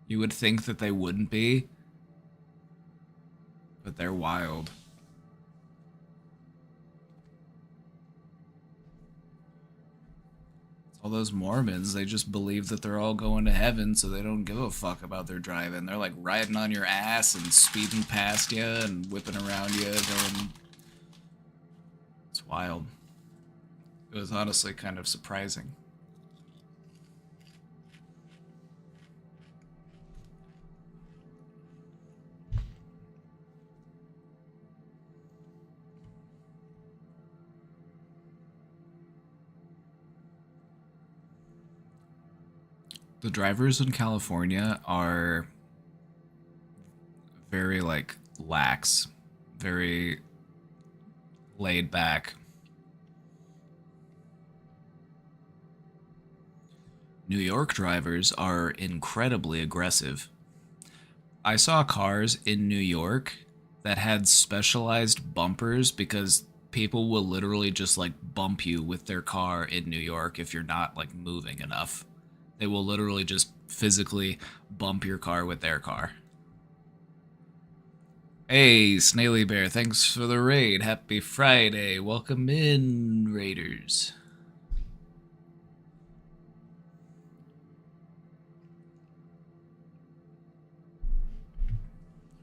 You would think that they wouldn't be, but they're wild. All those Mormons, they just believe that they're all going to heaven, so they don't give a fuck about their driving. They're like riding on your ass and speeding past you and whipping around you. Going... It's wild. It was honestly kind of surprising. The drivers in California are very, like, lax, very laid back. New York drivers are incredibly aggressive. I saw cars in New York that had specialized bumpers because people will literally just, like, bump you with their car in New York if you're not, like, moving enough. They will literally just physically bump your car with their car. Hey, Snaily Bear, thanks for the raid. Happy Friday. Welcome in, Raiders.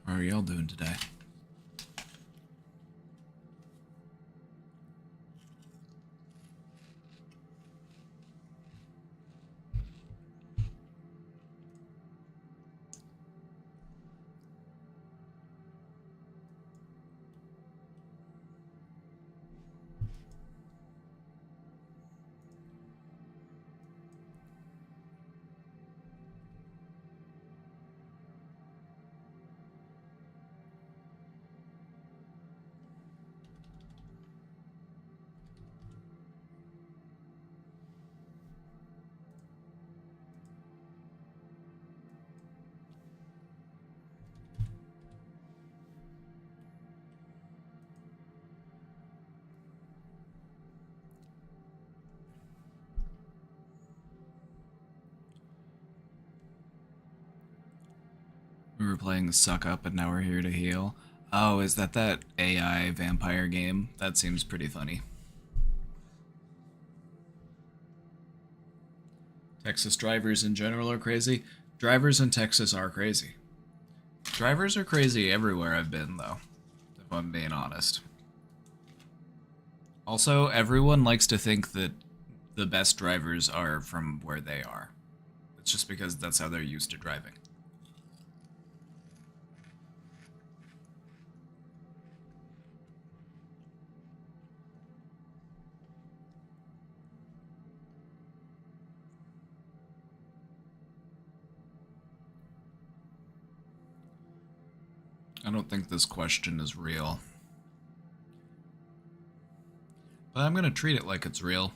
How are y'all doing today? We were playing Suck Up and now we're here to heal. Oh, is that AI vampire game? That seems pretty funny. Texas drivers in general are crazy. Drivers in Texas are crazy. Drivers are crazy everywhere I've been, though, if I'm being honest. Also, everyone likes to think that the best drivers are from where they are. It's just because that's how they're used to driving. I don't think this question is real. But I'm gonna treat it like it's real.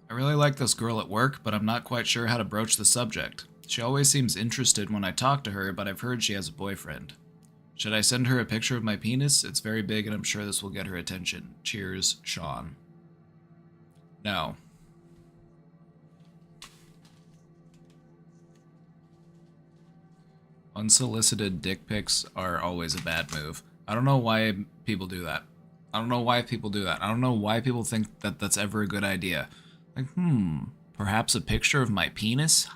I really like this girl at work, but I'm not quite sure how to broach the subject. She always seems interested when I talk to her, but I've heard she has a boyfriend. Should I send her a picture of my penis? It's very big and I'm sure this will get her attention. Cheers, Sean. No. Unsolicited dick pics are always a bad move. I don't know why people do that. I don't know why people do that. I don't know why people think that that's ever a good idea. Like, perhaps a picture of my penis?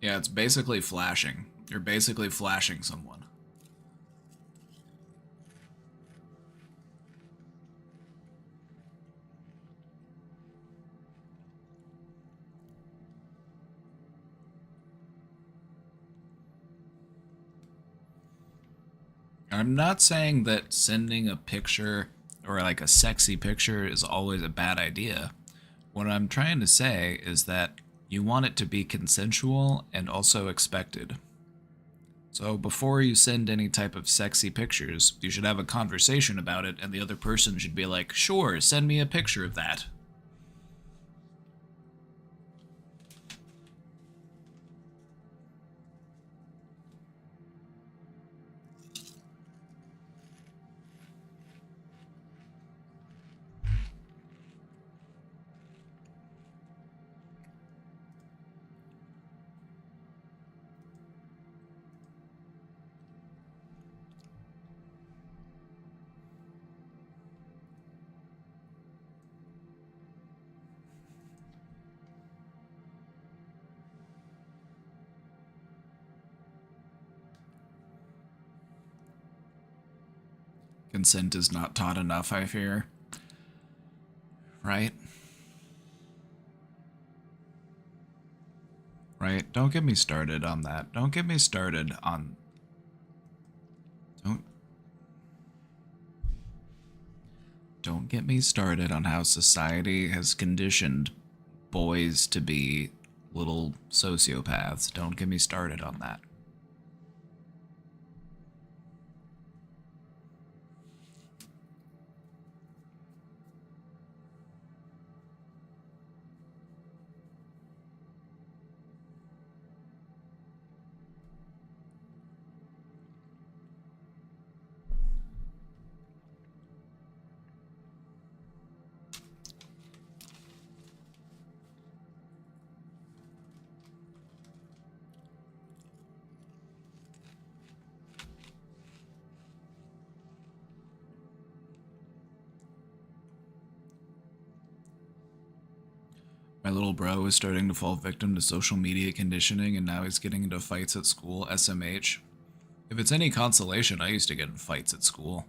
Yeah, it's basically flashing. You're basically flashing someone. I'm not saying that sending a picture or like a sexy picture is always a bad idea. What I'm trying to say is that you want it to be consensual and also expected. So before you send any type of sexy pictures, you should have a conversation about it, and the other person should be like, sure, send me a picture of that. Consent is not taught enough, I fear. Right? Right? Don't get me started on that. Don't get me started on... Don't... Don't get me started on how society has conditioned boys to be little sociopaths. Don't get me started on that. My little bro is starting to fall victim to social media conditioning, and now he's getting into fights at school. SMH. If it's any consolation, I used to get in fights at school.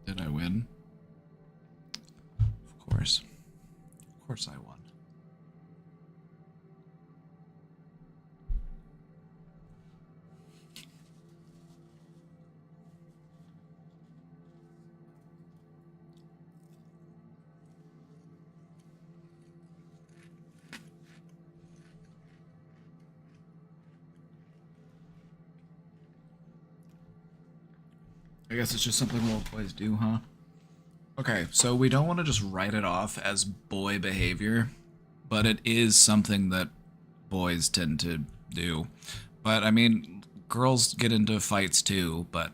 Did I win? Of course. Of course I won. I guess it's just something little boys do, huh? Okay, so we don't want to just write it off as boy behavior, but it is something that boys tend to do. But I mean, girls get into fights too, but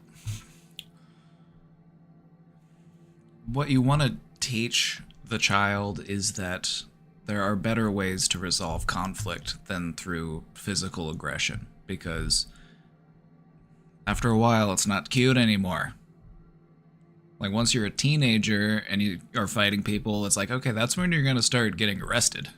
what you want to teach the child is that there are better ways to resolve conflict than through physical aggression, because after a while it's not cute anymore. Like, once you're a teenager and you are fighting people, it's like, okay, that's when you're going to start getting arrested.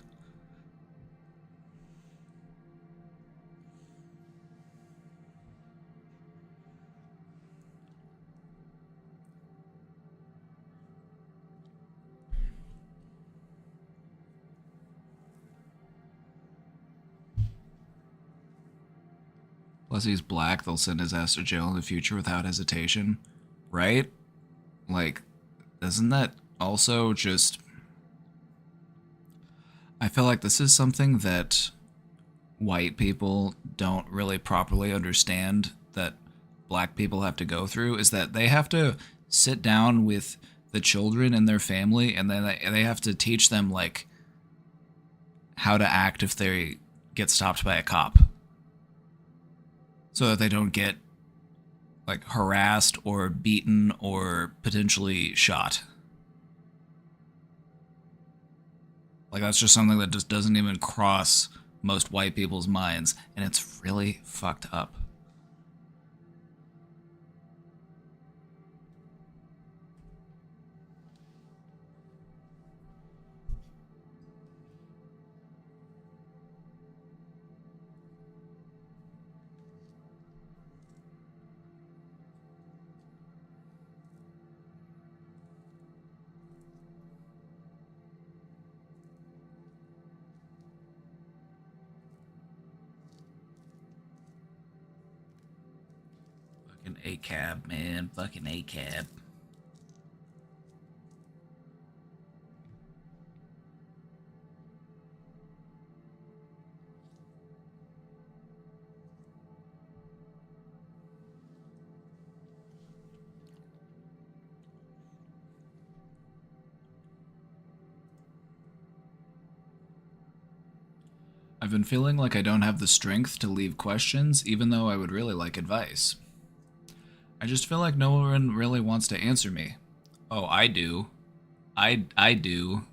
Plus, he's black. They'll send his ass to jail in the future without hesitation. Right? Like, isn't that also just... I feel like this is something that white people don't really properly understand that black people have to go through, is that they have to sit down with the children in their family, and then they have to teach them, like, how to act if they get stopped by a cop, so that they don't get, like, harassed or beaten or potentially shot. Like, that's just something that just doesn't even cross most white people's minds, and it's really fucked up. A-cab, man. Fucking A-cab. I've been feeling like I don't have the strength to leave questions, even though I would really like advice. I just feel like no one really wants to answer me. Oh, I do. I do.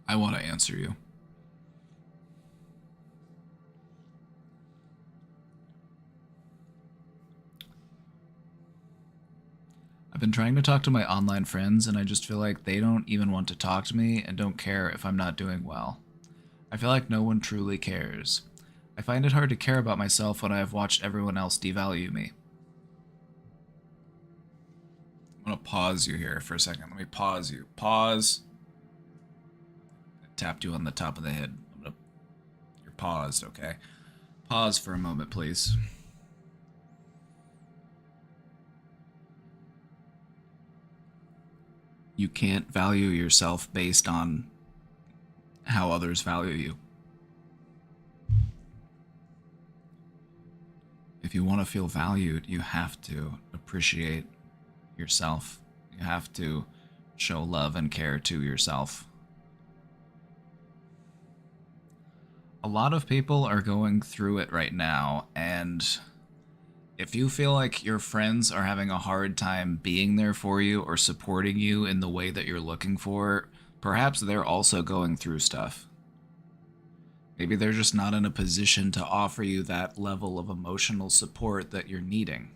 I want to answer you. I've been trying to talk to my online friends, and I just feel like they don't even want to talk to me and don't care if I'm not doing well. I feel like no one truly cares. I find it hard to care about myself when I have watched everyone else devalue me. I'm gonna pause you here for a second. Let me pause you. Pause. I tapped you on the top of the head. You're paused, okay? Pause for a moment, please. You can't value yourself based on how others value you. If you want to feel valued, you have to appreciate yourself. You have to show love and care to yourself. A lot of people are going through it right now, and if you feel like your friends are having a hard time being there for you or supporting you in the way that you're looking for, perhaps they're also going through stuff. Maybe they're just not in a position to offer you that level of emotional support that you're needing.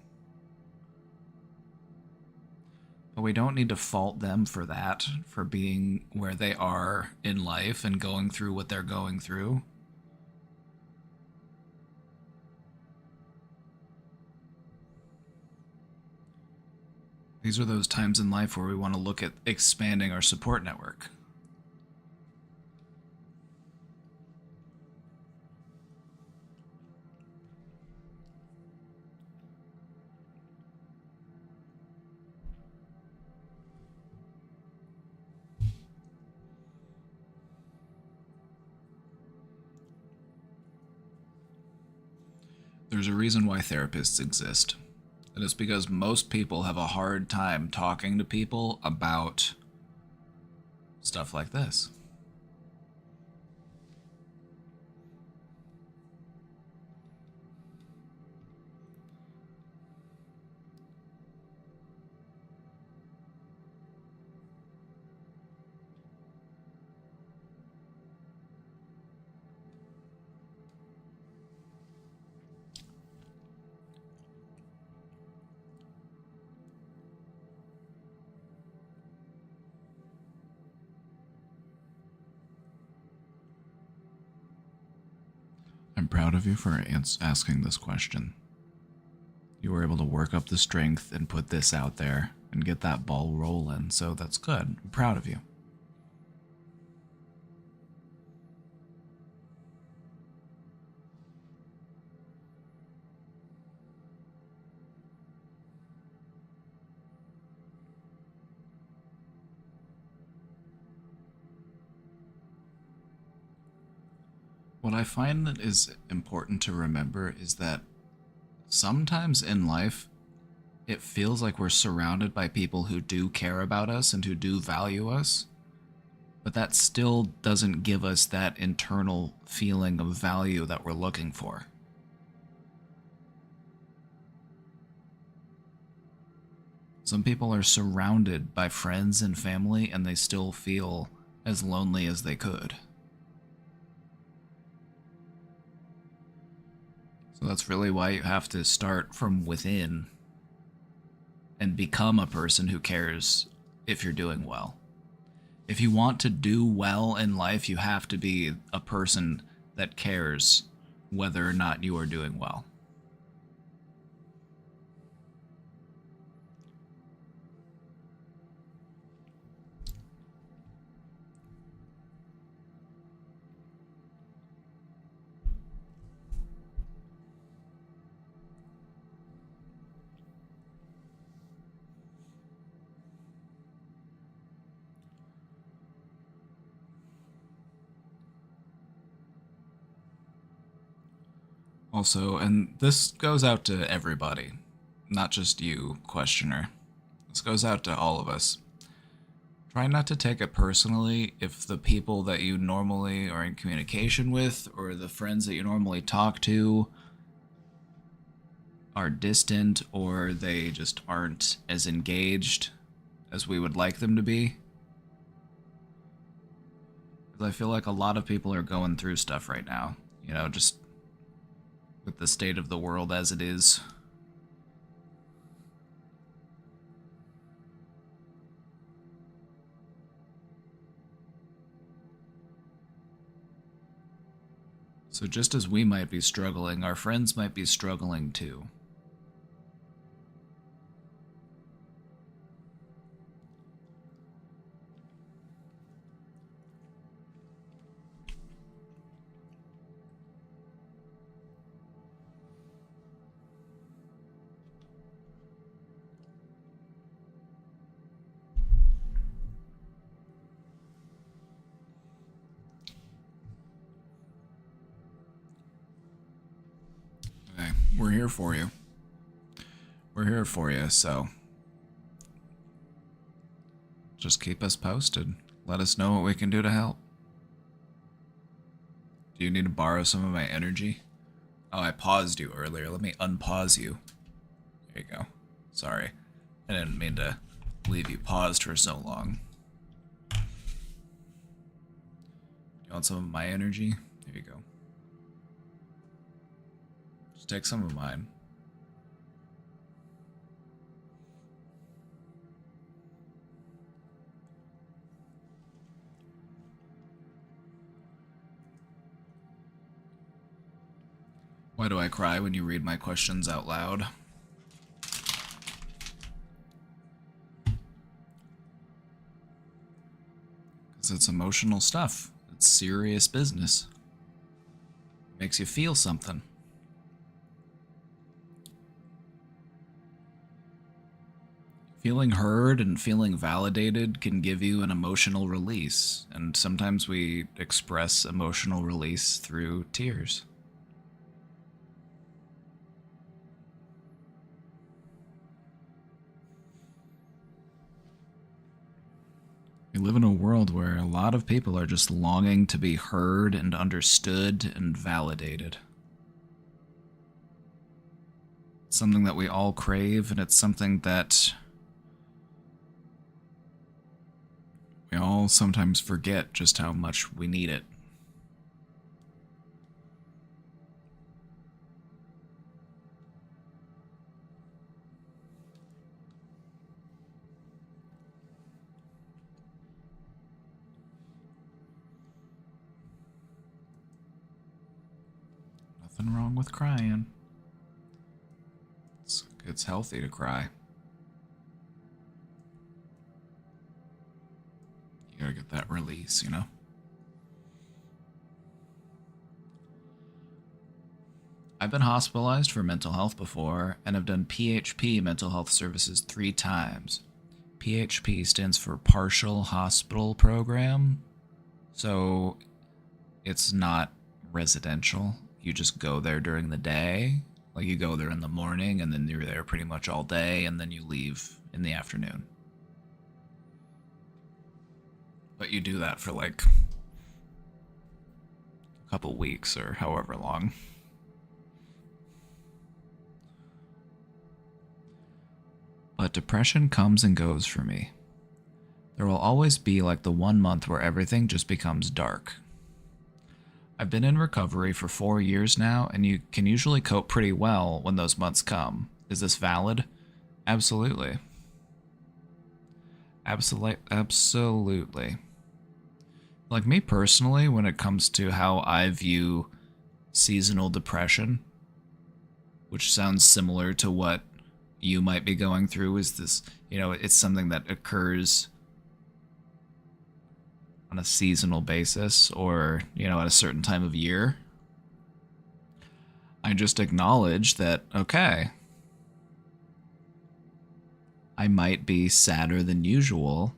But we don't need to fault them for that, for being where they are in life and going through what they're going through. These are those times in life where we want to look at expanding our support network. There's a reason why therapists exist. And it's because most people have a hard time talking to people about stuff like this. I'm proud of you for asking this question. You were able to work up the strength and put this out there and get that ball rolling, so that's good. I'm proud of you. What I find that is important to remember is that sometimes in life, it feels like we're surrounded by people who do care about us and who do value us, but that still doesn't give us that internal feeling of value that we're looking for. Some people are surrounded by friends and family and they still feel as lonely as they could. So that's really why you have to start from within and become a person who cares if you're doing well. If you want to do well in life, you have to be a person that cares whether or not you are doing well. Also, and this goes out to everybody, not just you, questioner. This goes out to all of us. Try not to take it personally if the people that you normally are in communication with or the friends that you normally talk to are distant or they just aren't as engaged as we would like them to be. Because I feel like a lot of people are going through stuff right now, you know, just with the state of the world as it is. So just as we might be struggling, our friends might be struggling too. Okay, we're here for you. We're here for you, so just keep us posted. Let us know what we can do to help. Do you need to borrow some of my energy? Oh, I paused you earlier. Let me unpause you. There you go. Sorry. I didn't mean to leave you paused for so long. You want some of my energy? There you go. Just take some of mine. Why do I cry when you read my questions out loud? Because it's emotional stuff. It's serious business. Makes you feel something. Feeling heard and feeling validated can give you an emotional release, and sometimes we express emotional release through tears. We live in a world where a lot of people are just longing to be heard and understood and validated. It's something that we all crave, and it's something that we all sometimes forget just how much we need it. Nothing wrong with crying. It's healthy to cry. You gotta get that release, you know? I've been hospitalized for mental health before, and have done PHP mental health services 3 times. PHP stands for Partial Hospital Program, so it's not residential. You just go there during the day. Like, you go there in the morning, and then you're there pretty much all day, and then you leave in the afternoon. But you do that for like a couple weeks or however long. But depression comes and goes for me. There will always be like the 1 month where everything just becomes dark. I've been in recovery for 4 years now, and you can usually cope pretty well when those months come. Is this valid? Absolutely. Absolutely. Like, me personally, when it comes to how I view seasonal depression, which sounds similar to what you might be going through, is this, you know, it's something that occurs on a seasonal basis, or, you know, at a certain time of year. I just acknowledge that, okay, I might be sadder than usual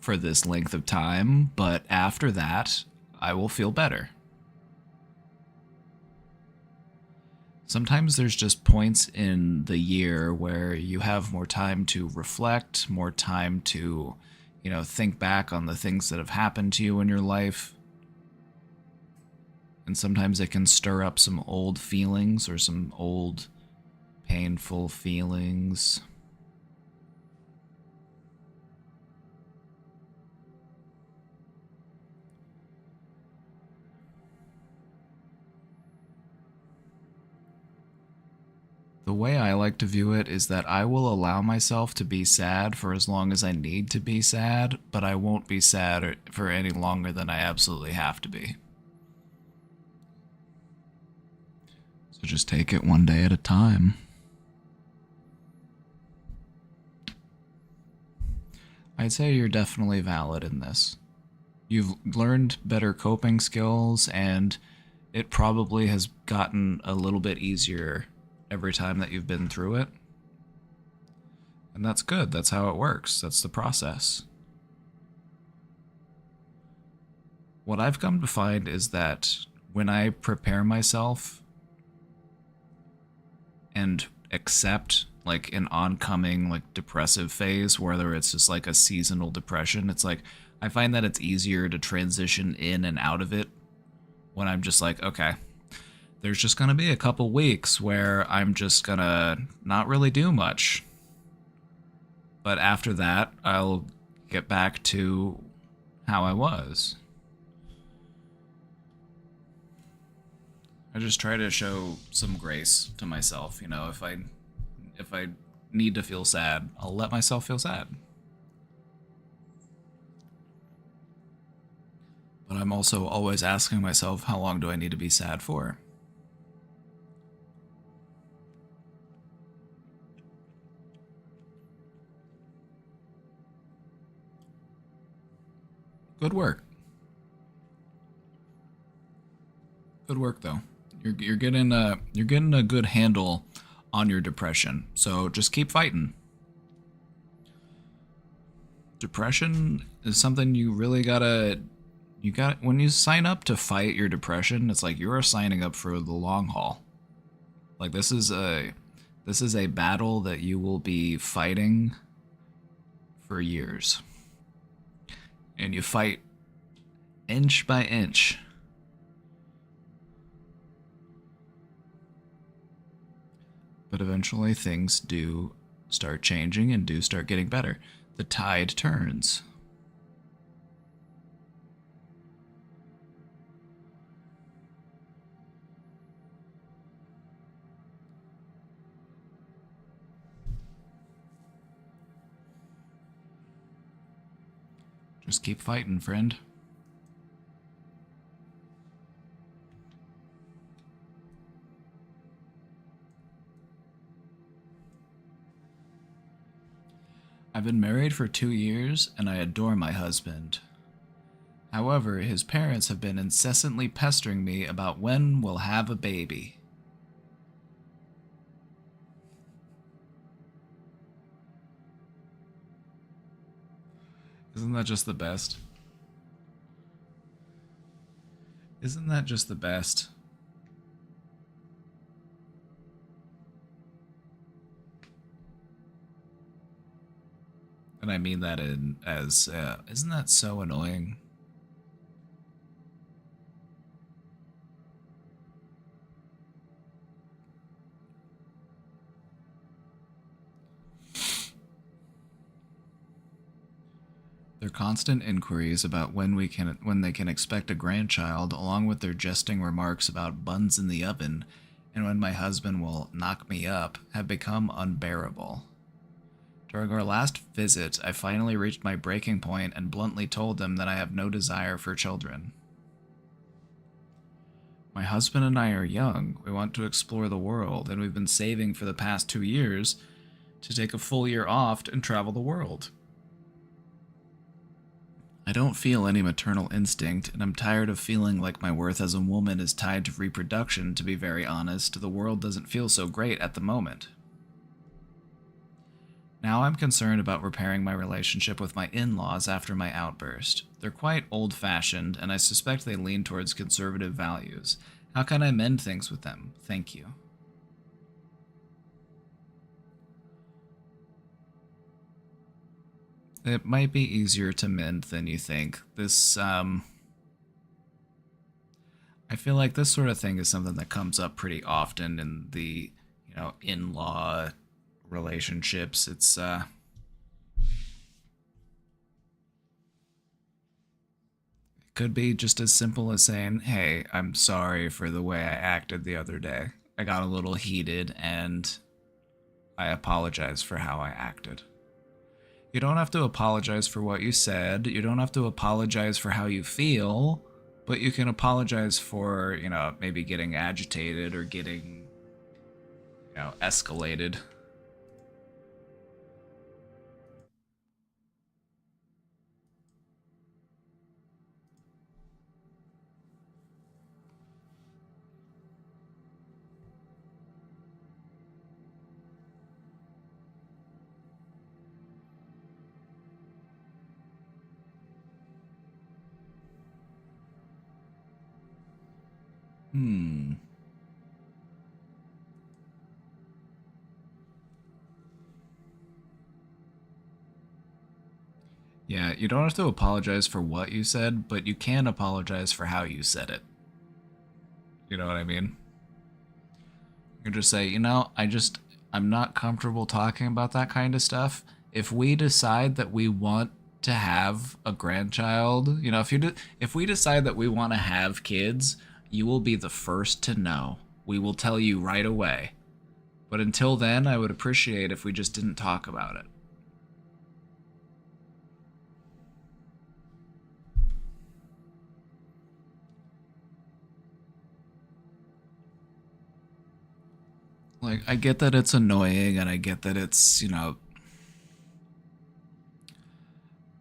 for this length of time, but after that, I will feel better. sometimes there's just points in the year where you have more time to reflect, more time to, think back on the things that have happened to you in your life. And sometimes it can stir up some old feelings or some old painful feelings. The way I like to view it is that I will allow myself to be sad for as long as I need to be sad, but I won't be sad for any longer than I absolutely have to be. So just take it one day at a time. I'd say you're definitely valid in this. You've learned better coping skills, and it probably has gotten a little bit easier every time that you've been through it. And that's good. That's how it works. That's the process. What I've come to find is that when I prepare myself and accept like an oncoming like depressive phase, whether it's just like a seasonal depression, it's like I find that it's easier to transition in and out of it when I'm just like, okay, there's just gonna be a couple weeks where I'm just gonna not really do much. But after that, I'll get back to how I was. I just try to show some grace to myself, if I need to feel sad, I'll let myself feel sad. But I'm also always asking myself, how long do I need to be sad for? Good work. Good work, though. You're getting a good handle on your depression. So just keep fighting. Depression is something you really gotta. When you sign up to fight your depression, it's like you're signing up for the long haul. Like this is a battle that you will be fighting for years. And you fight inch by inch. But eventually things do start changing and do start getting better. The tide turns. Just keep fighting, friend. I've been married for 2 years and I adore my husband. However, his parents have been incessantly pestering me about when we'll have a baby. Isn't that just the best? Isn't that just the best? And I mean that isn't that so annoying? Their constant inquiries about when they can expect a grandchild, along with their jesting remarks about buns in the oven and when my husband will knock me up, have become unbearable. During our last visit, I finally reached my breaking point and bluntly told them that I have no desire for children. My husband and I are young, we want to explore the world, and we've been saving for the past 2 years to take a full year off and travel the world. I don't feel any maternal instinct, and I'm tired of feeling like my worth as a woman is tied to reproduction. To be very honest, the world doesn't feel so great at the moment. Now I'm concerned about repairing my relationship with my in-laws after my outburst. They're quite old-fashioned, and I suspect they lean towards conservative values. How can I mend things with them? Thank you. It might be easier to mend than you think. I feel like this sort of thing is something that comes up pretty often in the, in-law relationships. It could be just as simple as saying, "Hey, I'm sorry for the way I acted the other day. I got a little heated and I apologize for how I acted." You don't have to apologize for what you said. You don't have to apologize for how you feel, but you can apologize for, maybe getting agitated or getting, escalated. Hmm. Yeah, you don't have to apologize for what you said, but you can apologize for how you said it. You know what I mean? You can just say, I'm not comfortable talking about that kind of stuff. If we decide that we want to have a grandchild, if we decide that we want to have kids, you will be the first to know. We will tell you right away. But until then, I would appreciate if we just didn't talk about it. Like, I get that it's annoying and I get that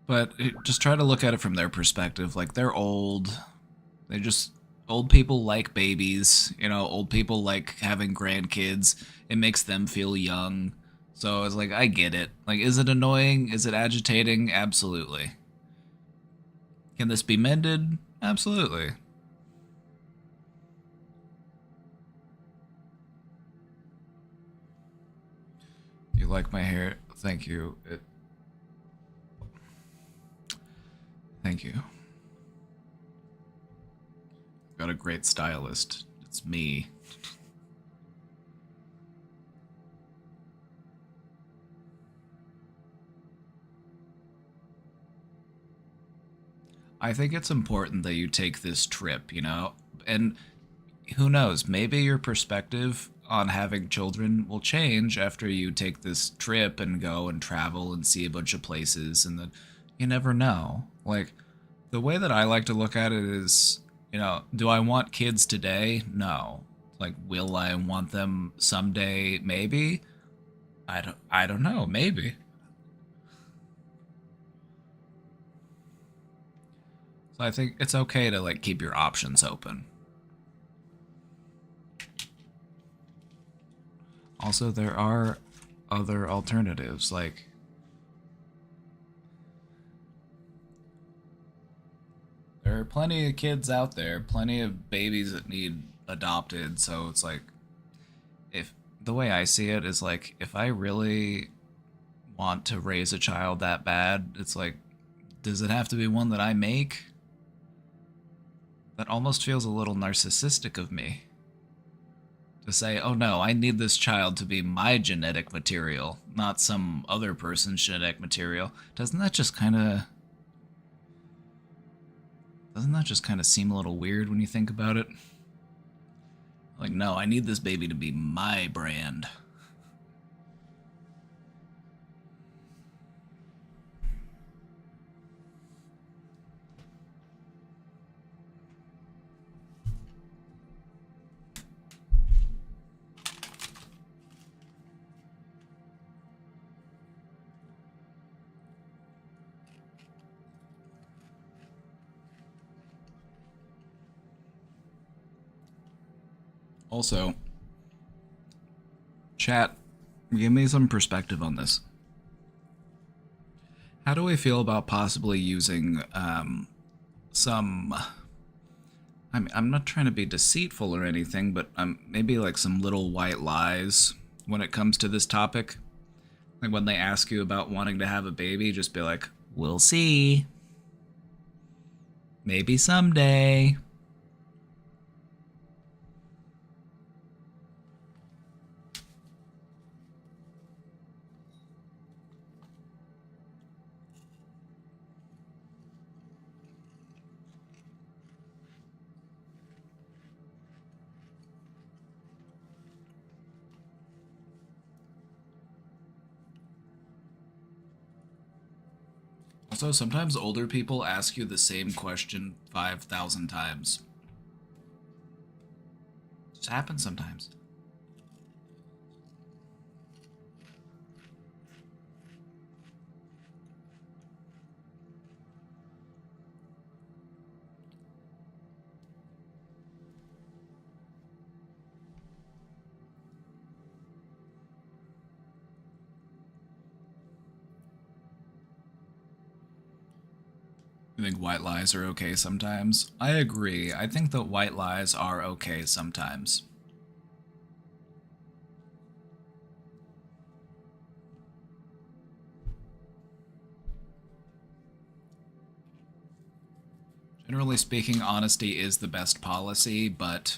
but just try to look at it from their perspective. Like, they're old. They just, old people like babies, old people like having grandkids. It makes them feel young. So it's like, I get it. Like, is it annoying? Is it agitating? Absolutely. Can this be mended? Absolutely. You like my hair? Thank you. Thank you. Got a great stylist. It's me. I think it's important that you take this trip, and who knows, maybe your perspective on having children will change after you take this trip and go and travel and see a bunch of places, and then you never know. Like, the way that I like to look at it is, do I want kids today? No. Like, will I want them someday? Maybe. I don't know, maybe. So I think it's okay to like keep your options open. Also, there are other alternatives. Like, there are plenty of kids out there, plenty of babies that need adopted. So it's like, if the way I see it is like, if I really want to raise a child that bad, it's like, does it have to be one that I make? That almost feels a little narcissistic of me to say, oh no, I need this child to be my genetic material, not some other person's genetic material. Doesn't that just kind of seem a little weird when you think about it? Like, no, I need this baby to be my brand. Also, chat, give me some perspective on this. How do we feel about possibly using some? I'm not trying to be deceitful or anything, but maybe like some little white lies when it comes to this topic. Like when they ask you about wanting to have a baby, just be like, we'll see. Maybe someday. Also, sometimes older people ask you the same question 5,000 times. It just happens sometimes. You think white lies are okay sometimes? I agree. I think that white lies are okay sometimes. Generally speaking, honesty is the best policy, but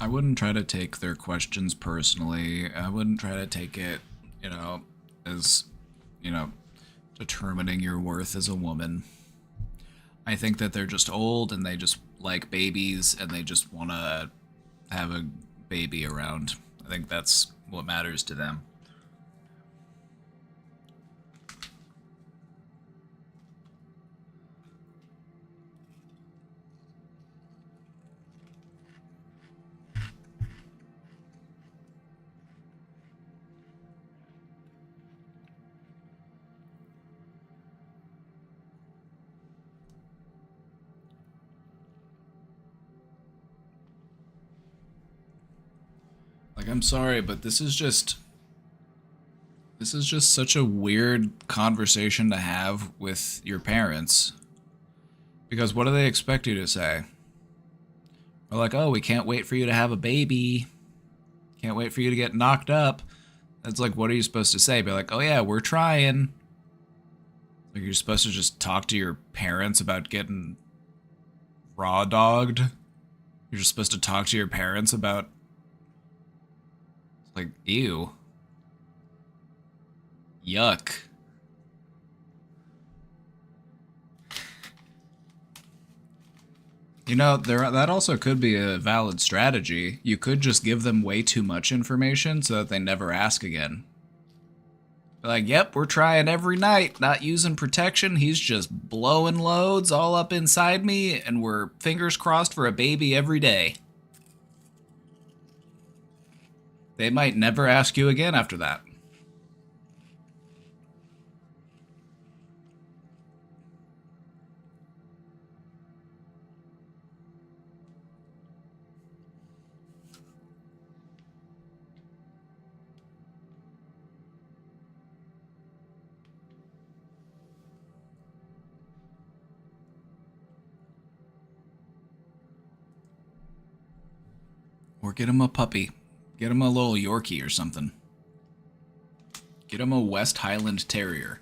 I wouldn't try to take their questions personally. I wouldn't try to take it, as, you know, determining your worth as a woman. I think that they're just old and they just like babies and they just want to have a baby around. I think that's what matters to them. Like, I'm sorry, but this is just such a weird conversation to have with your parents. Because what do they expect you to say? They're like, oh, we can't wait for you to have a baby. Can't wait for you to get knocked up. That's like, what are you supposed to say? Be like, oh yeah, we're trying. Like, you're supposed to just talk to your parents about getting raw dogged. You're just supposed to talk to your parents about, like, ew. Yuck. That also could be a valid strategy. You could just give them way too much information so that they never ask again. Like, yep, we're trying every night, not using protection. He's just blowing loads all up inside me, and we're fingers crossed for a baby every day. They might never ask you again after that. Or get him a puppy. Get him a little Yorkie or something. Get him a West Highland Terrier.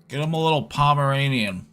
Get him a little Pomeranian.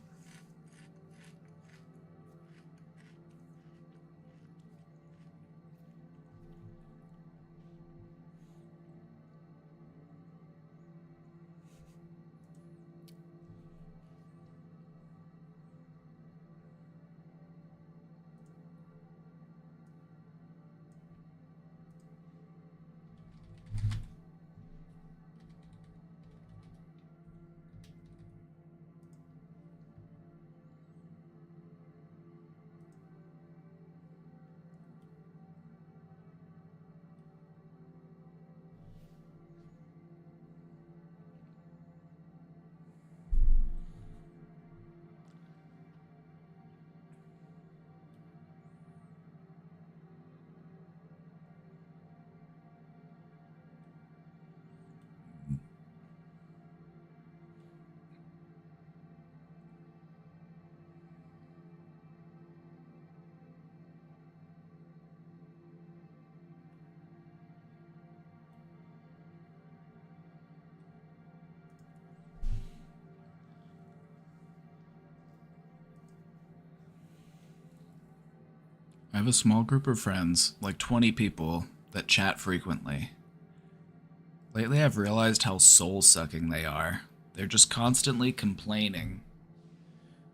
I have a small group of friends, like 20 people, that chat frequently. Lately, I've realized how soul-sucking they are. They're just constantly complaining.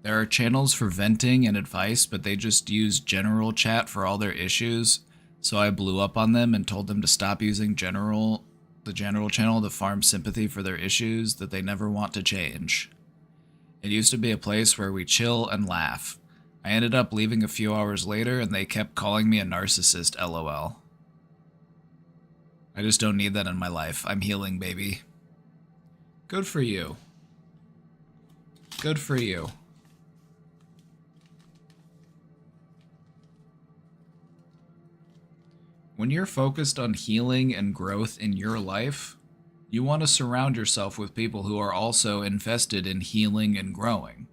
There are channels for venting and advice, but they just use general chat for all their issues, so I blew up on them and told them to stop using the general channel to farm sympathy for their issues that they never want to change. It used to be a place where we chill and laugh. I ended up leaving a few hours later and they kept calling me a narcissist, lol. I just don't need that in my life. I'm healing, baby. Good for you. Good for you. When you're focused on healing and growth in your life, you want to surround yourself with people who are also invested in healing and growing.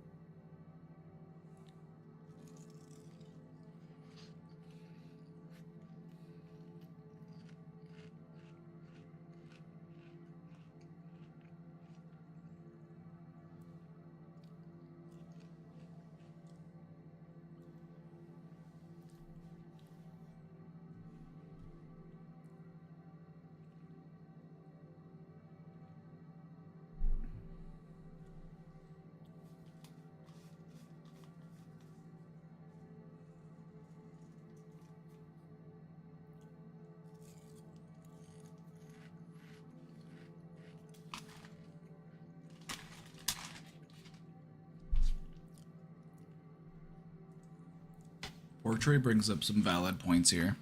Portray brings up some valid points here.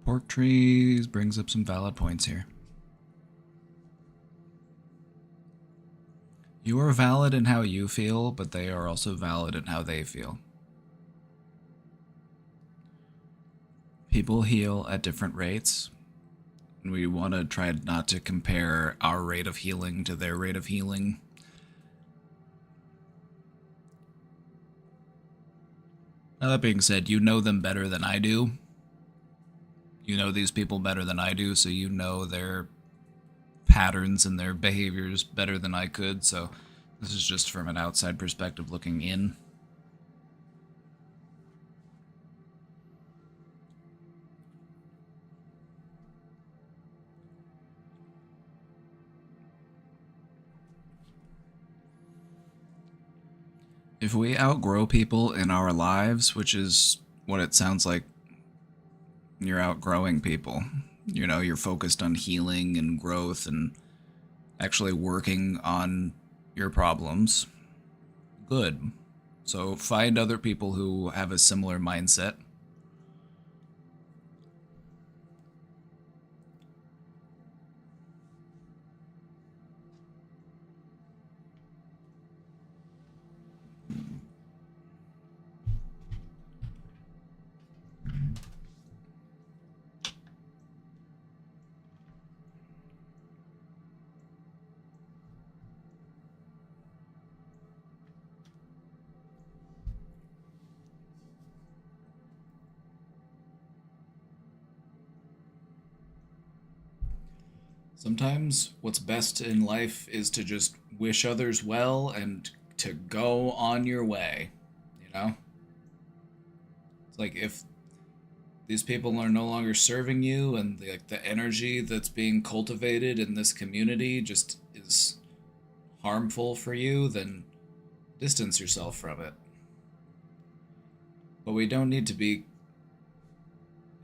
Portray brings up some valid points here. You are valid in how you feel, but they are also valid in how they feel. People heal at different rates, and we want to try not to compare our rate of healing to their rate of healing. Now, that being said, you know them better than I do. You know these people better than I do, so you know their patterns and their behaviors better than I could, so this is just from an outside perspective looking in. If we outgrow people in our lives, which is what it sounds like you're outgrowing people, you know, you're focused on healing and growth and actually working on your problems, good. So find other people who have a similar mindset. Sometimes what's best in life is to just wish others well and to go on your way, you know? It's like if these people are no longer serving you and the energy that's being cultivated in this community just is harmful for you, then distance yourself from it. But we don't need to be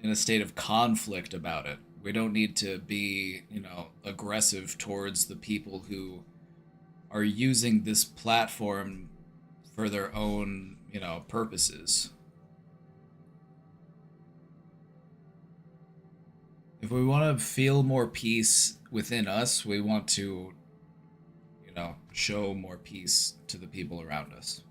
in a state of conflict about it. We don't need to be, you know, aggressive towards the people who are using this platform for their own, you know, purposes. If we want to feel more peace within us, we want to, you know, show more peace to the people around us.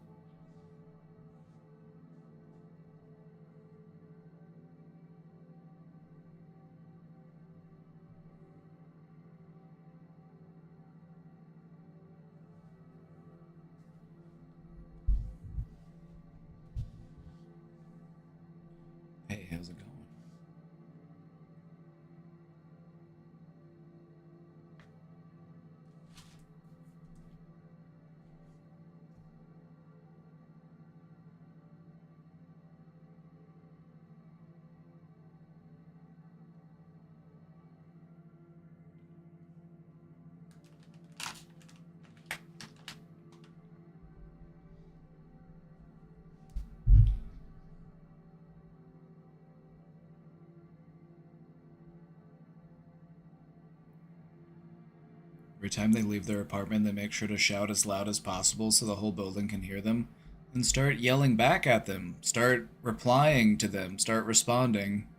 Hey, how's it going? Every time they leave their apartment, they make sure to shout as loud as possible so the whole building can hear them. And start yelling back at them. Start replying to them. Start responding.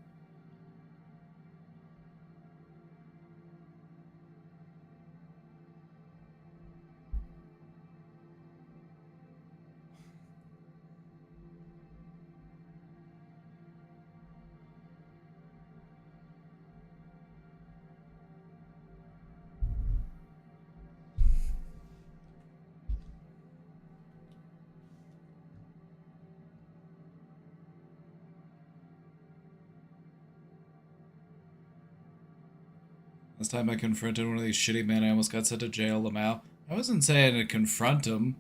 Last time I confronted one of these shitty men, I almost got sent to jail, Lamau. I wasn't saying to confront him.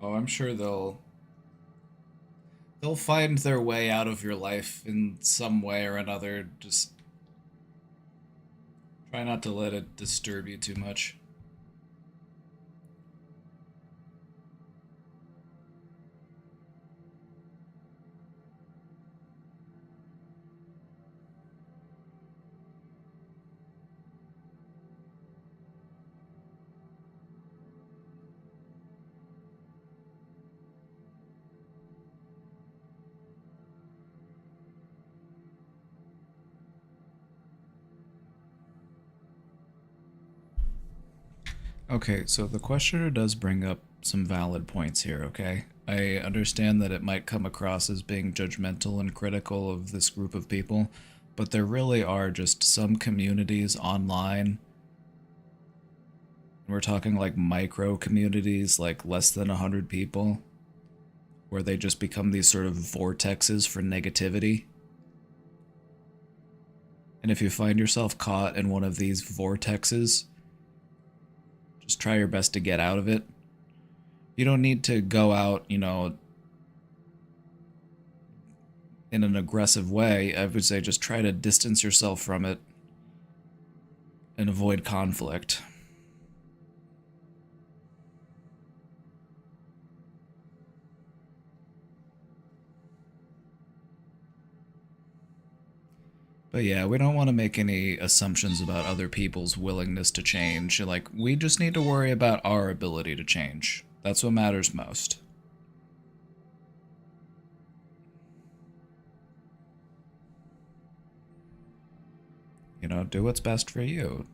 Oh, I'm sure they'll find their way out of your life in some way or another. Just try not to let it disturb you too much. Okay, so the questioner does bring up some valid points here, okay? I understand that it might come across as being judgmental and critical of this group of people, but there really are just some communities online. We're talking like micro communities, like less than 100 people, where they just become these sort of vortexes for negativity. And if you find yourself caught in one of these vortexes, just try your best to get out of it. You don't need to go out, in an aggressive way. I would say just try to distance yourself from it and avoid conflict. But yeah, we don't want to make any assumptions about other people's willingness to change. Like, we just need to worry about our ability to change. That's what matters most. Do what's best for you.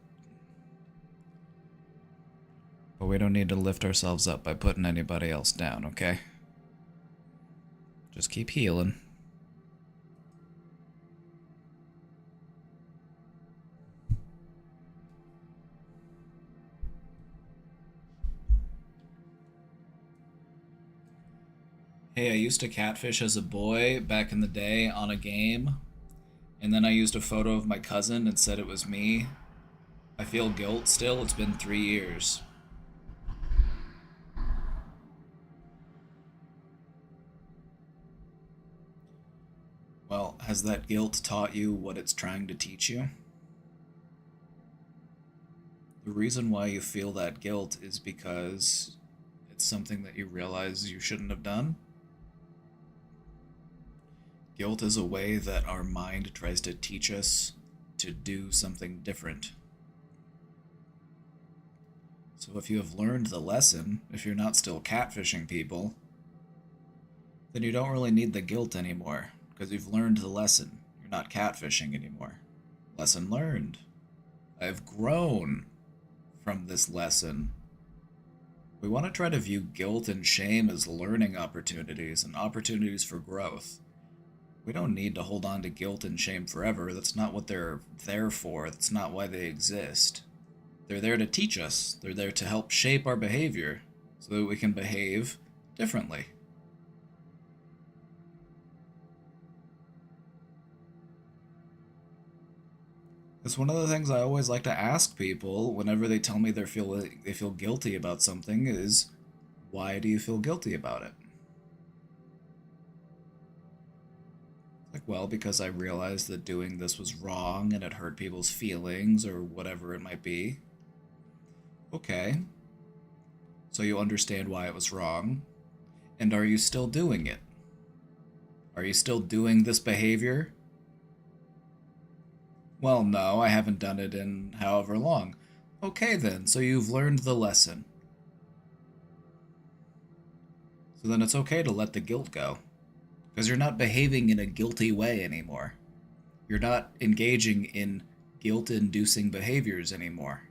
But we don't need to lift ourselves up by putting anybody else down, okay? Just keep healing. Hey, I used to catfish as a boy back in the day on a game, and then I used a photo of my cousin and said it was me. I feel guilt still. It's been 3 years. Well, has that guilt taught you what it's trying to teach you? The reason why you feel that guilt is because it's something that you realize you shouldn't have done. Guilt is a way that our mind tries to teach us to do something different. So if you have learned the lesson, if you're not still catfishing people, then you don't really need the guilt anymore, because you've learned the lesson. You're not catfishing anymore. Lesson learned. I've grown from this lesson. We want to try to view guilt and shame as learning opportunities and opportunities for growth. We don't need to hold on to guilt and shame forever. That's not what they're there for. That's not why they exist. They're there to teach us. They're there to help shape our behavior so that we can behave differently. It's one of the things I always like to ask people whenever they tell me they feel guilty about something is, why do you feel guilty about it? Like, well, because I realized that doing this was wrong and it hurt people's feelings or whatever it might be. Okay. So you understand why it was wrong. And are you still doing it? Are you still doing this behavior? Well, no, I haven't done it in however long. Okay then, so you've learned the lesson. So then it's okay to let the guilt go. Because you're not behaving in a guilty way anymore. You're not engaging in guilt inducing behaviors anymore.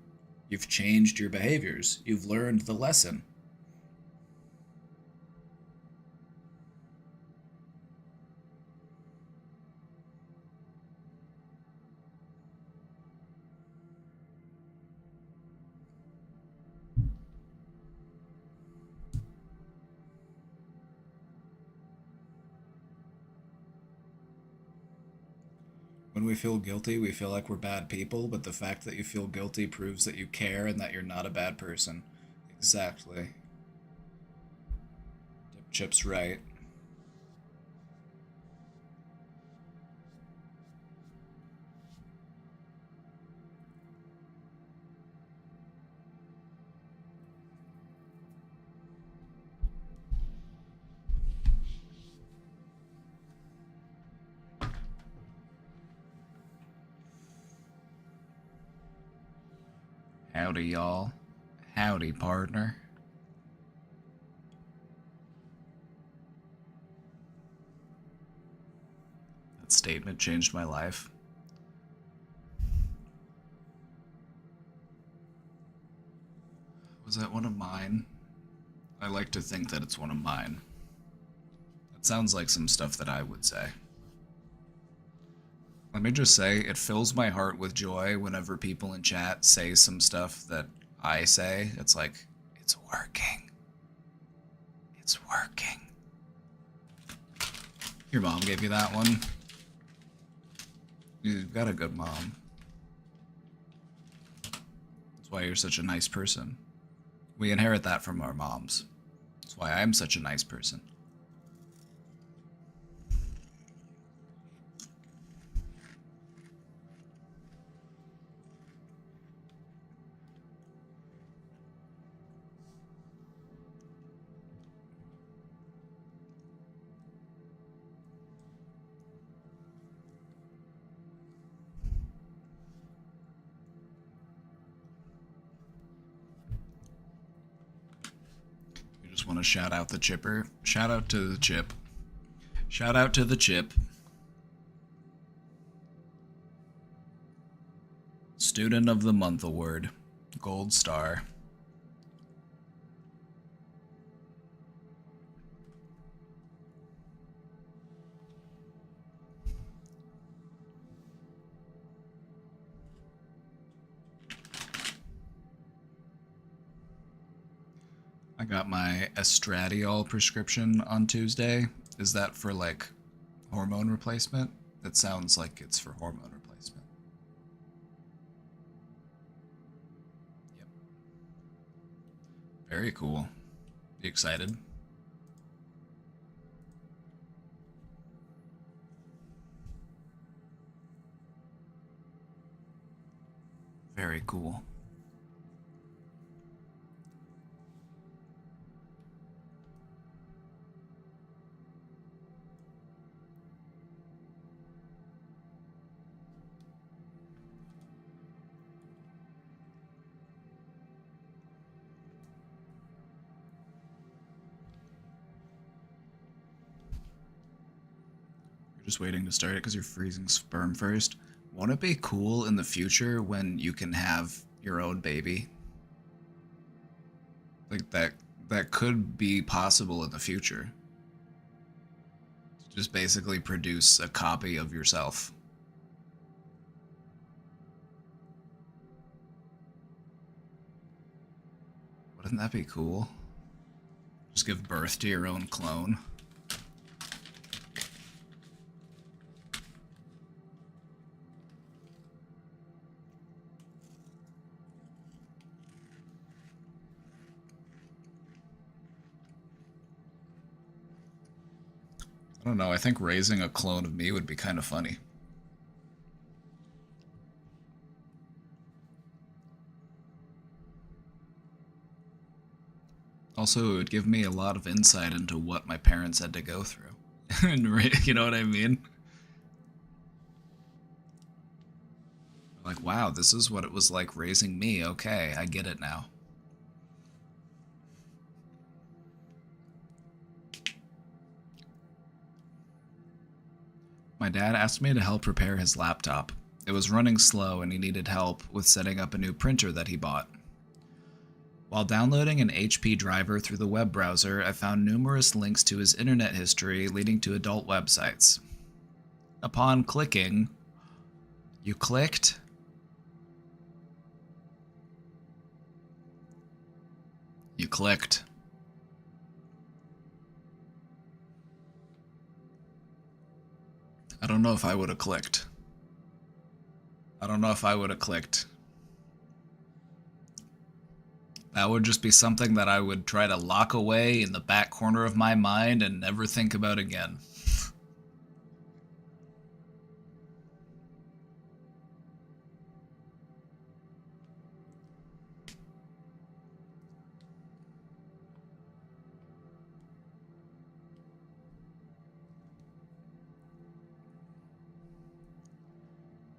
You've changed your behaviors. You've learned the lesson. When we feel guilty, we feel like we're bad people, but the fact that you feel guilty proves that you care and that you're not a bad person. Exactly. Dip Chip's right. Howdy, y'all. Howdy, partner. That statement changed my life. Was that one of mine? I like to think that it's one of mine. That sounds like some stuff that I would say. Let me just say, it fills my heart with joy whenever people in chat say some stuff that I say. It's like, it's working. It's working. Your mom gave you that one? You've got a good mom. That's why you're such a nice person. We inherit that from our moms. That's why I'm such a nice person. You just want to shout out the chipper? Shout out to the chip. Shout out to the chip. Student of the Month Award. Gold star. I got my estradiol prescription on Tuesday. Is that for like hormone replacement? It sounds like it's for hormone replacement. Yep. Very cool. You excited? Very cool. You're just waiting to start it because you're freezing sperm first. Won't it be cool in the future when you can have your own baby? Like that could be possible in the future. Just basically produce a copy of yourself. Wouldn't that be cool? Just give birth to your own clone. I don't know, I think raising a clone of me would be kind of funny. Also, it would give me a lot of insight into what my parents had to go through. You know what I mean? Like, wow, this is what it was like raising me. Okay, I get it now. My dad asked me to help repair his laptop. It was running slow and he needed help with setting up a new printer that he bought. While downloading an HP driver through the web browser, I found numerous links to his internet history leading to adult websites. Upon clicking, you clicked? You clicked. I don't know if I would have clicked. I don't know if I would have clicked. That would just be something that I would try to lock away in the back corner of my mind and never think about again.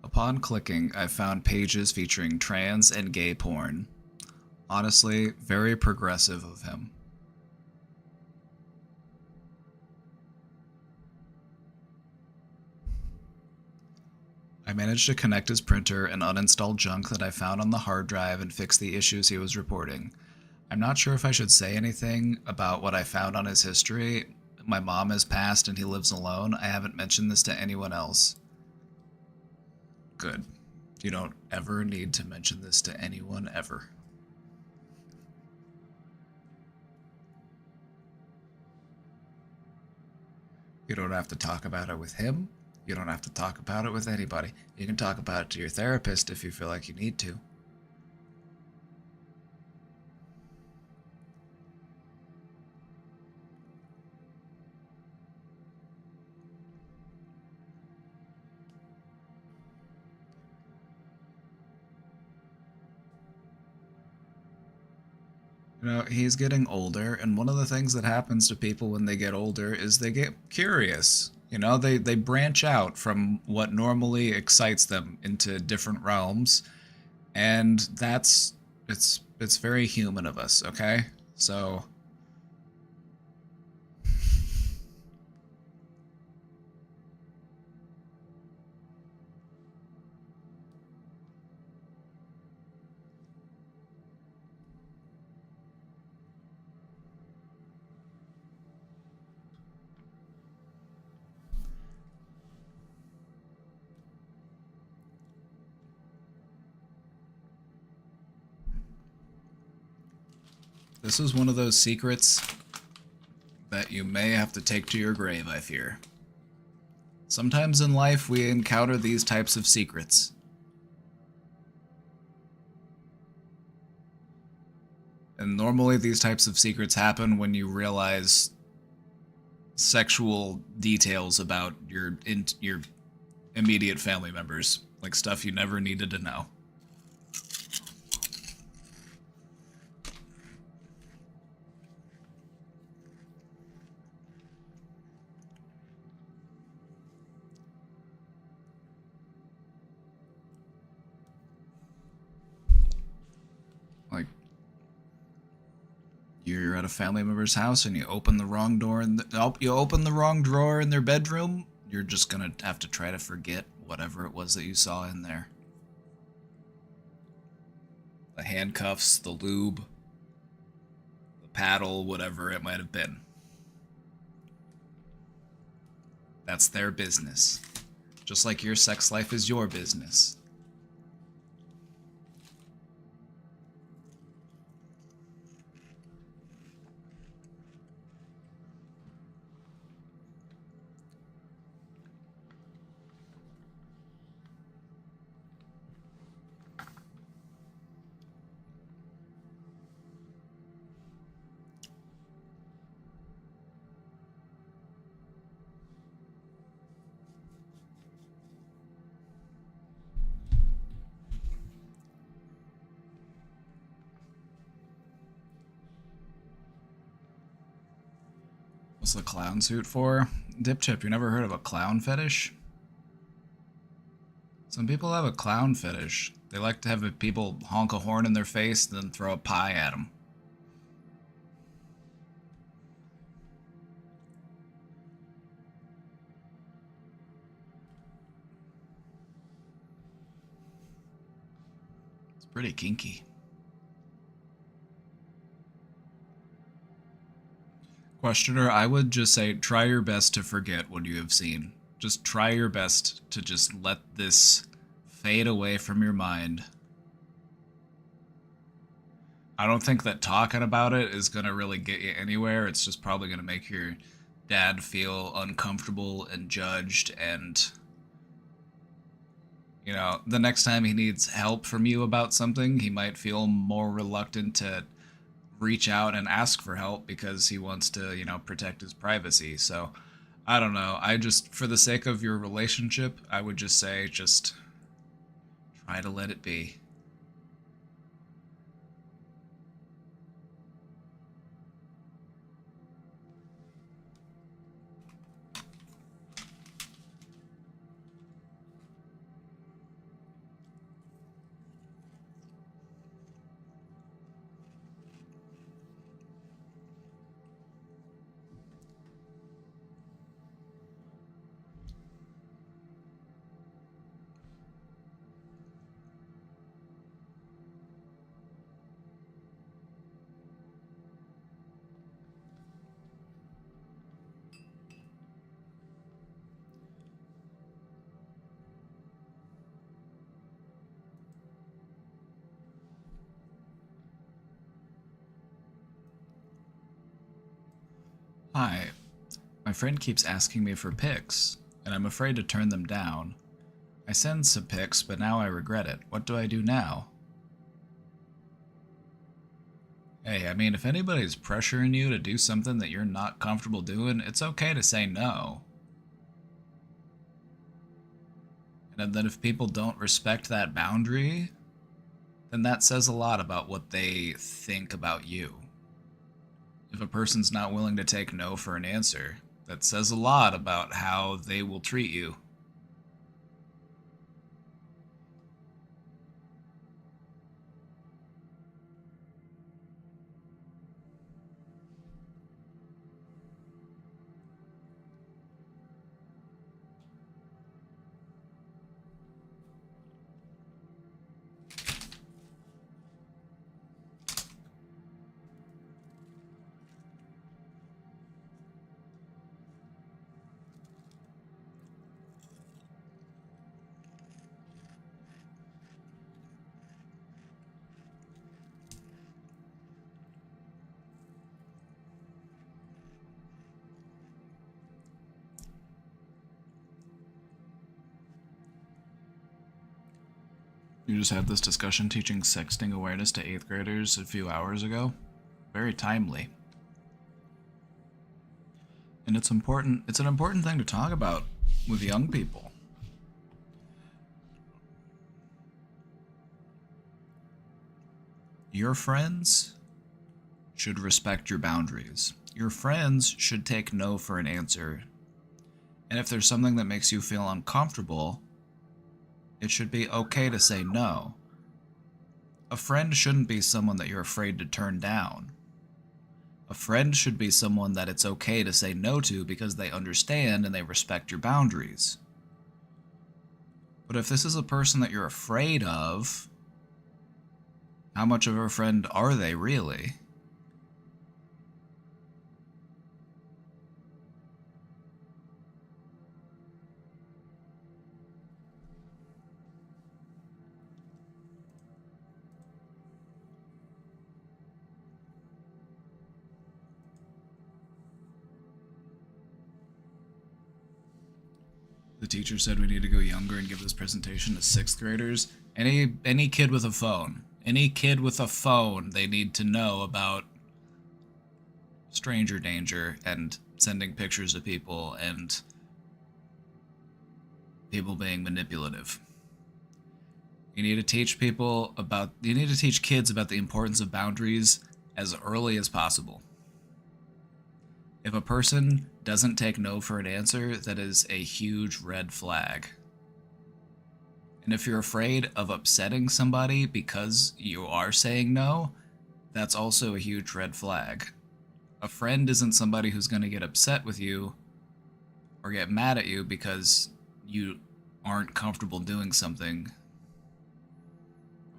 Upon clicking, I found pages featuring trans and gay porn. Honestly, very progressive of him. I managed to connect his printer and uninstall junk that I found on the hard drive and fix the issues he was reporting. I'm not sure if I should say anything about what I found on his history. My mom has passed and he lives alone. I haven't mentioned this to anyone else. Good. You don't ever need to mention this to anyone ever. You don't have to talk about it with him. You don't have to talk about it with anybody. You can talk about it to your therapist if you feel like you need to. You know, he's getting older, and one of the things that happens to people when they get older is they get curious. You know, they branch out from what normally excites them into different realms, and it's very human of us, okay? So this is one of those secrets that you may have to take to your grave, I fear. Sometimes in life we encounter these types of secrets. And normally these types of secrets happen when you realize sexual details about your immediate family members, like stuff you never needed to know. Like, you're at a family member's house and you open the wrong door and you open the wrong drawer in their bedroom, you're just gonna have to try to forget whatever it was that you saw in there. The handcuffs, the lube, the paddle, whatever it might have been. That's their business. Just like your sex life is your business. What's the clown suit for? Dipchip, you never heard of a clown fetish? Some people have a clown fetish. They like to have people honk a horn in their face and then throw a pie at them. It's pretty kinky. Questioner, I would just say try your best to forget what you have seen. Just try your best to just let this fade away from your mind. I don't think that talking about it is going to really get you anywhere. It's just probably going to make your dad feel uncomfortable and judged, and you know, the next time he needs help from you about something, he might feel more reluctant to reach out and ask for help because he wants to, you know, protect his privacy. So, I don't know. I just, for the sake of your relationship, I would just say, just try to let it be. Hi. My friend keeps asking me for pics, and I'm afraid to turn them down. I send some pics, but now I regret it. What do I do now? Hey, I mean, if anybody's pressuring you to do something that you're not comfortable doing, it's okay to say no. And then if people don't respect that boundary, then that says a lot about what they think about you. If a person's not willing to take no for an answer, that says a lot about how they will treat you. You just had this discussion teaching sexting awareness to 8th graders a few hours ago. Very timely. And it's important, it's an important thing to talk about with young people. Your friends should respect your boundaries. Your friends should take no for an answer. And if there's something that makes you feel uncomfortable, it should be okay to say no. A friend shouldn't be someone that you're afraid to turn down. A friend should be someone that it's okay to say no to because they understand and they respect your boundaries. But if this is a person that you're afraid of, how much of a friend are they really? The teacher said we need to go younger and give this presentation to 6th graders. Any kid with a phone. Any kid with a phone, they need to know about stranger danger and sending pictures of people and people being manipulative. You need to teach kids about the importance of boundaries as early as possible. If a person doesn't take no for an answer, that is a huge red flag. And if you're afraid of upsetting somebody because you are saying no, that's also a huge red flag. A friend isn't somebody who's going to get upset with you or get mad at you because you aren't comfortable doing something.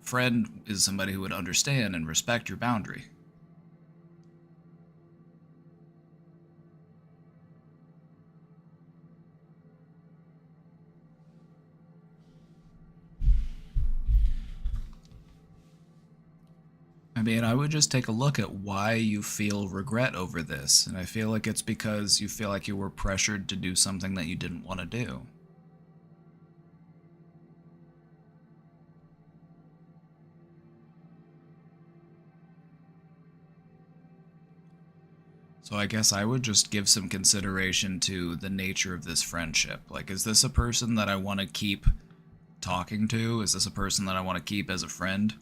A friend is somebody who would understand and respect your boundary. I mean, I would just take a look at why you feel regret over this, and I feel like it's because you feel like you were pressured to do something that you didn't want to do. So I guess I would just give some consideration to the nature of this friendship. Like, is this a person that I want to keep talking to? Is this a person that I want to keep as a friend?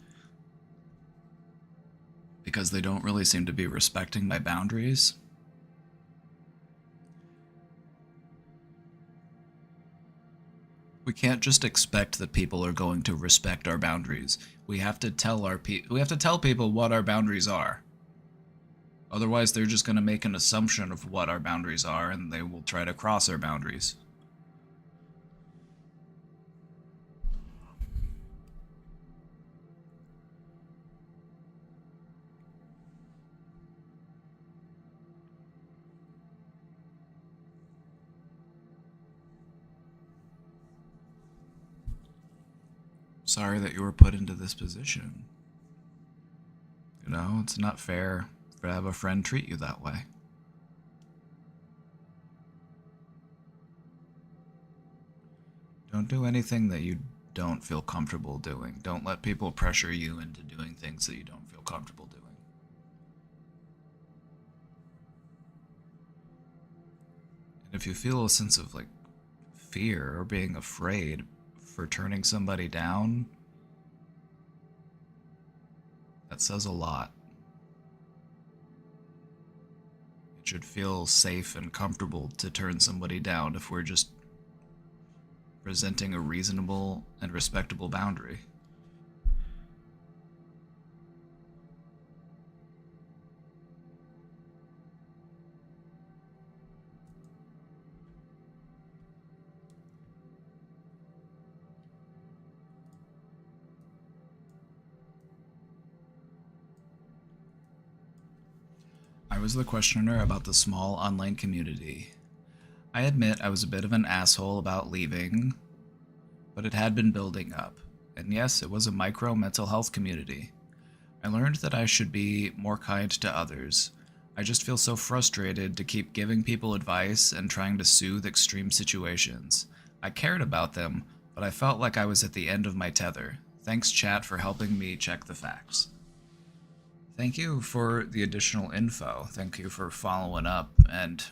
Because they don't really seem to be respecting my boundaries. We can't just expect that people are going to respect our boundaries. We have to tell people what our boundaries are. Otherwise, they're just going to make an assumption of what our boundaries are and they will try to cross our boundaries. Sorry that you were put into this position. You know, it's not fair to have a friend treat you that way. Don't do anything that you don't feel comfortable doing. Don't let people pressure you into doing things that you don't feel comfortable doing. And if you feel a sense of like fear or being afraid for turning somebody down, that says a lot. It should feel safe and comfortable to turn somebody down if we're just presenting a reasonable and respectable boundary. I was the questioner about the small online community. I admit I was a bit of an asshole about leaving, but it had been building up. And yes, it was a micro mental health community. I learned that I should be more kind to others. I just feel so frustrated to keep giving people advice and trying to soothe extreme situations. I cared about them, but I felt like I was at the end of my tether. Thanks, chat, for helping me check the facts. Thank you for the additional info. Thank you for following up, and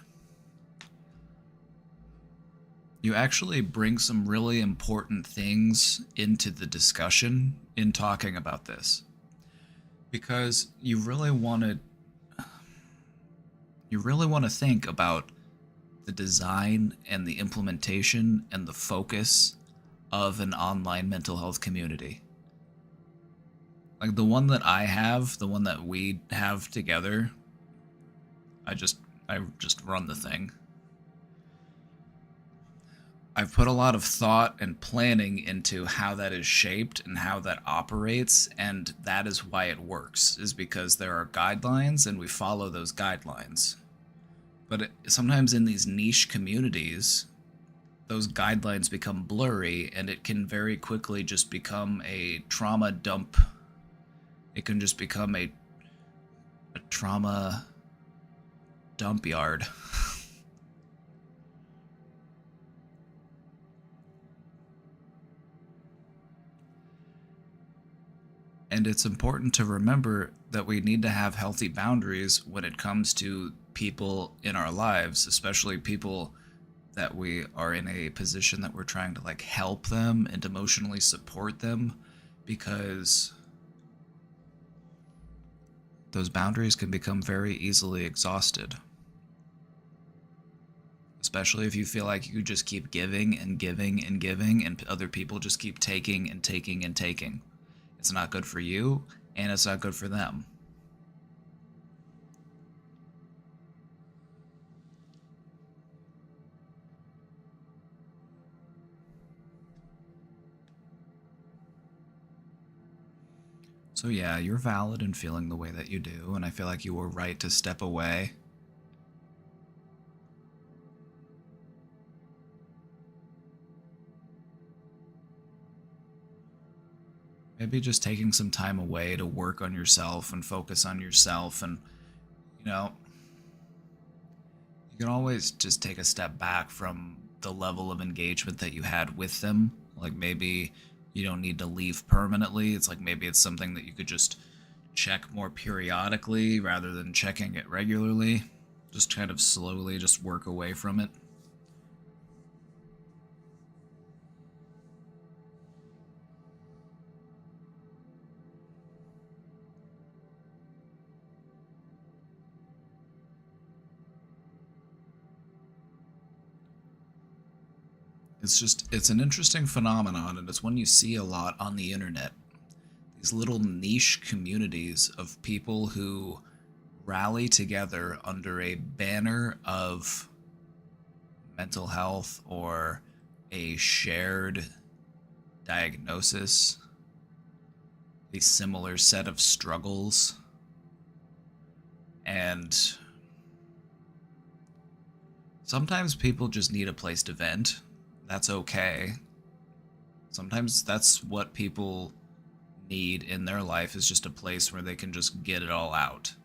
you actually bring some really important things into the discussion in talking about this. Because you really want to think about the design and the implementation and the focus of an online mental health community. Like the one that I have, the one that we have together, I just run the thing. I've put a lot of thought and planning into how that is shaped and how that operates, and that is why it works, is because there are guidelines and we follow those guidelines. But sometimes in these niche communities, those guidelines become blurry and it can very quickly just become a trauma dump. It can just become a trauma dump yard. And it's important to remember that we need to have healthy boundaries when it comes to people in our lives, especially people that we are in a position that we're trying to like help them and emotionally support them, because those boundaries can become very easily exhausted. Especially if you feel like you just keep giving and giving and giving, and other people just keep taking and taking and taking. It's not good for you, and it's not good for them. So yeah, you're valid in feeling the way that you do, and I feel like you were right to step away. Maybe just taking some time away to work on yourself and focus on yourself, and you know, you can always just take a step back from the level of engagement that you had with them. Like maybe you don't need to leave permanently. It's like maybe it's something that you could just check more periodically rather than checking it regularly. Just kind of slowly just work away from it. It's an interesting phenomenon, and it's one you see a lot on the internet. These little niche communities of people who rally together under a banner of mental health or a shared diagnosis, a similar set of struggles, and sometimes people just need a place to vent. That's okay. Sometimes that's what people need in their life, is just a place where they can just get it all out.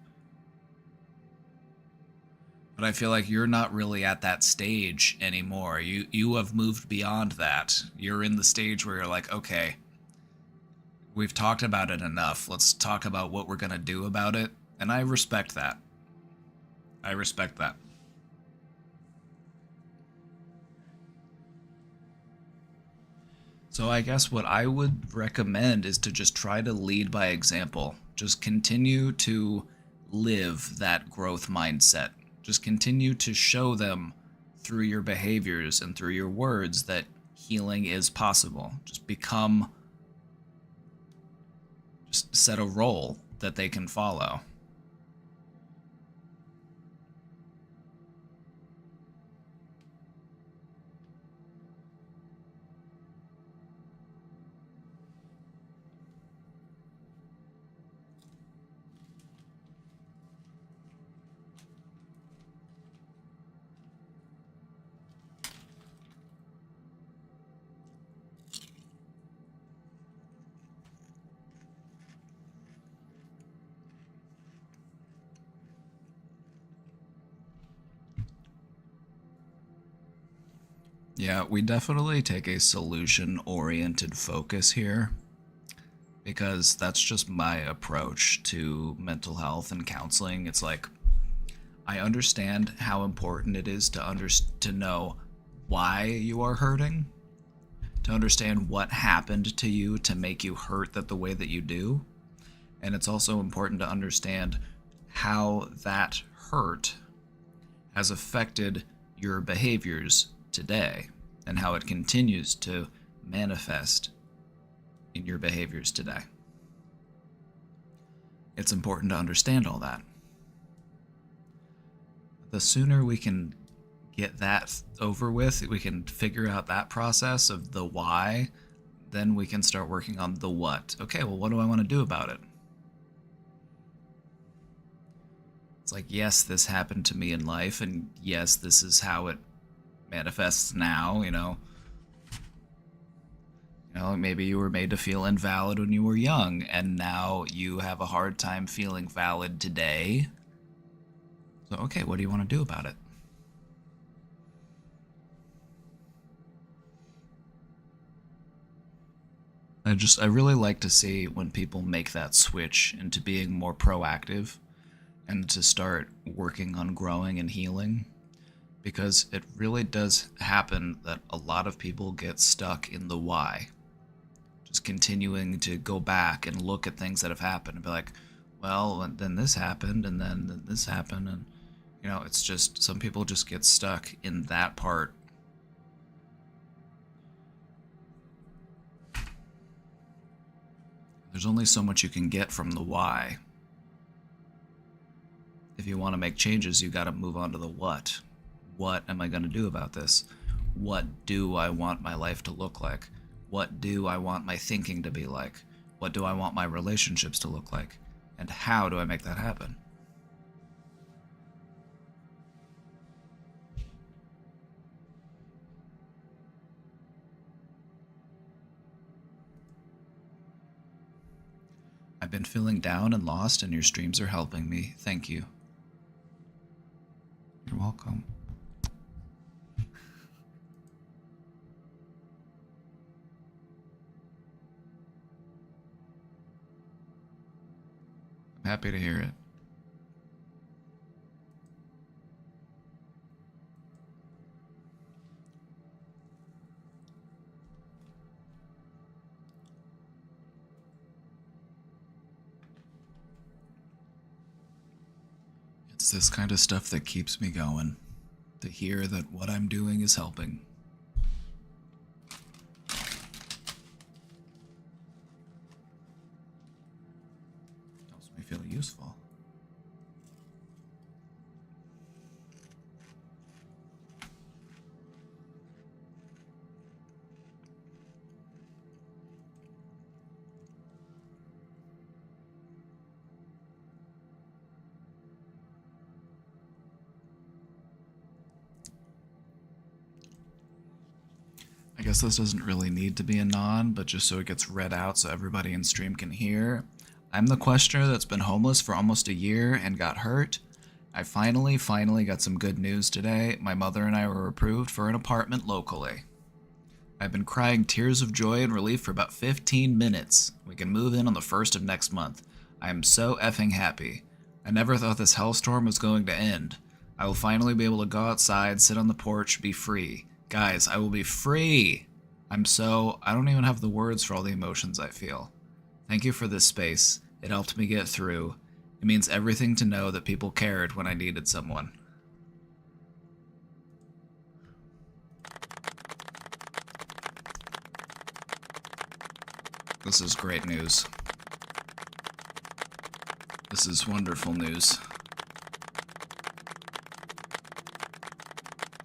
But I feel like you're not really at that stage anymore. You have moved beyond that. You're in the stage where you're like, okay, we've talked about it enough. Let's talk about what we're going to do about it. And I respect that. I respect that. So I guess what I would recommend is to just try to lead by example. Just continue to live that growth mindset. Just continue to show them through your behaviors and through your words that healing is possible. Just set a role that they can follow. Yeah, we definitely take a solution oriented focus here, because that's just my approach to mental health and counseling. It's like I understand how important it is to know why you are hurting, to understand what happened to you to make you hurt that the way that you do. And it's also important to understand how that hurt has affected your behaviors today and how it continues to manifest in your behaviors today. It's important to understand all that. The sooner we can get that over with, we can figure out that process of the why, then we can start working on the what. Okay, well, what do I want to do about it? It's like, yes, this happened to me in life, and yes, this is how it manifests now, you know. Maybe you were made to feel invalid when you were young, and now you have a hard time feeling valid today. So, okay, what do you want to do about it? I really like to see when people make that switch into being more proactive and to start working on growing and healing, because it really does happen that a lot of people get stuck in the why. Just continuing to go back and look at things that have happened and be like, well, then this happened and then this happened, and You know, it's just some people just get stuck in that part. There's only so much you can get from the why. If you want to make changes, you got to move on to the what. What am I going to do about this? What do I want my life to look like? What do I want my thinking to be like? What do I want my relationships to look like? And how do I make that happen? I've been feeling down and lost, and your streams are helping me. Thank you. You're welcome. I'm happy to hear it. It's this kind of stuff that keeps me going. To hear that what I'm doing is helping. Helps me feel useful. I guess this doesn't really need to be a non, but just so it gets read out so everybody in stream can hear. I'm the questioner that's been homeless for almost a year and got hurt. I finally got some good news today. My mother and I were approved for an apartment locally. I've been crying tears of joy and relief for about 15 minutes. We can move in on the 1st of next month. I am so effing happy. I never thought this hellstorm was going to end. I will finally be able to go outside, sit on the porch, be free. Guys, I will be free! I don't even have the words for all the emotions I feel. Thank you for this space. It helped me get through. It means everything to know that people cared when I needed someone. This is great news. This is wonderful news.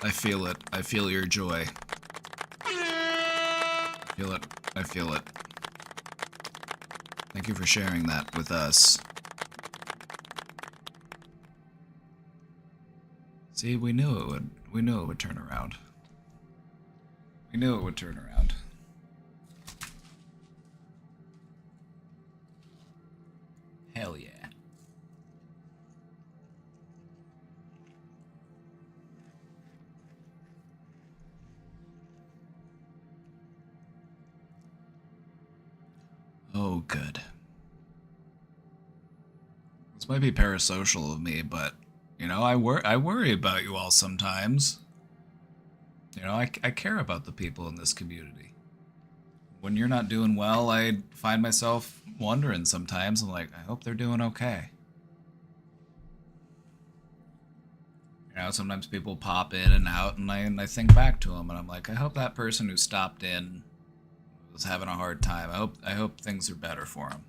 I feel it. I feel your joy. I feel it. I feel it. Thank you for sharing that with us. See, we knew it would. We knew it would turn around. We knew it would turn around. Hell yeah. Oh, good. This might be parasocial of me, but, you know, I worry about you all sometimes. You know, I care about the people in this community. When you're not doing well, I find myself wondering sometimes. I'm like, I hope they're doing okay. You know, sometimes people pop in and out, and I think back to them, and I'm like, I hope that person who stopped in was having a hard time. I hope things are better for him.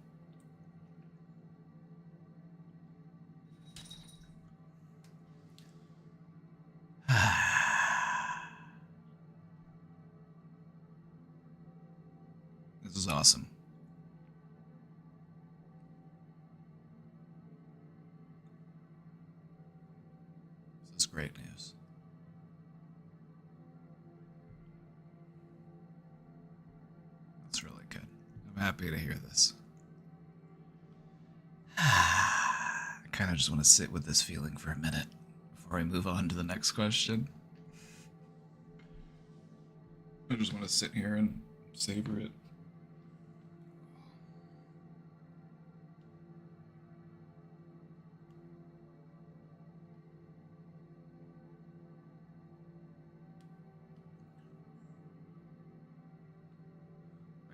This is awesome. This is great news. That's really good. I'm happy to hear this. I kind of just want to sit with this feeling for a minute before I move on to the next question. I just want to sit here and savor it.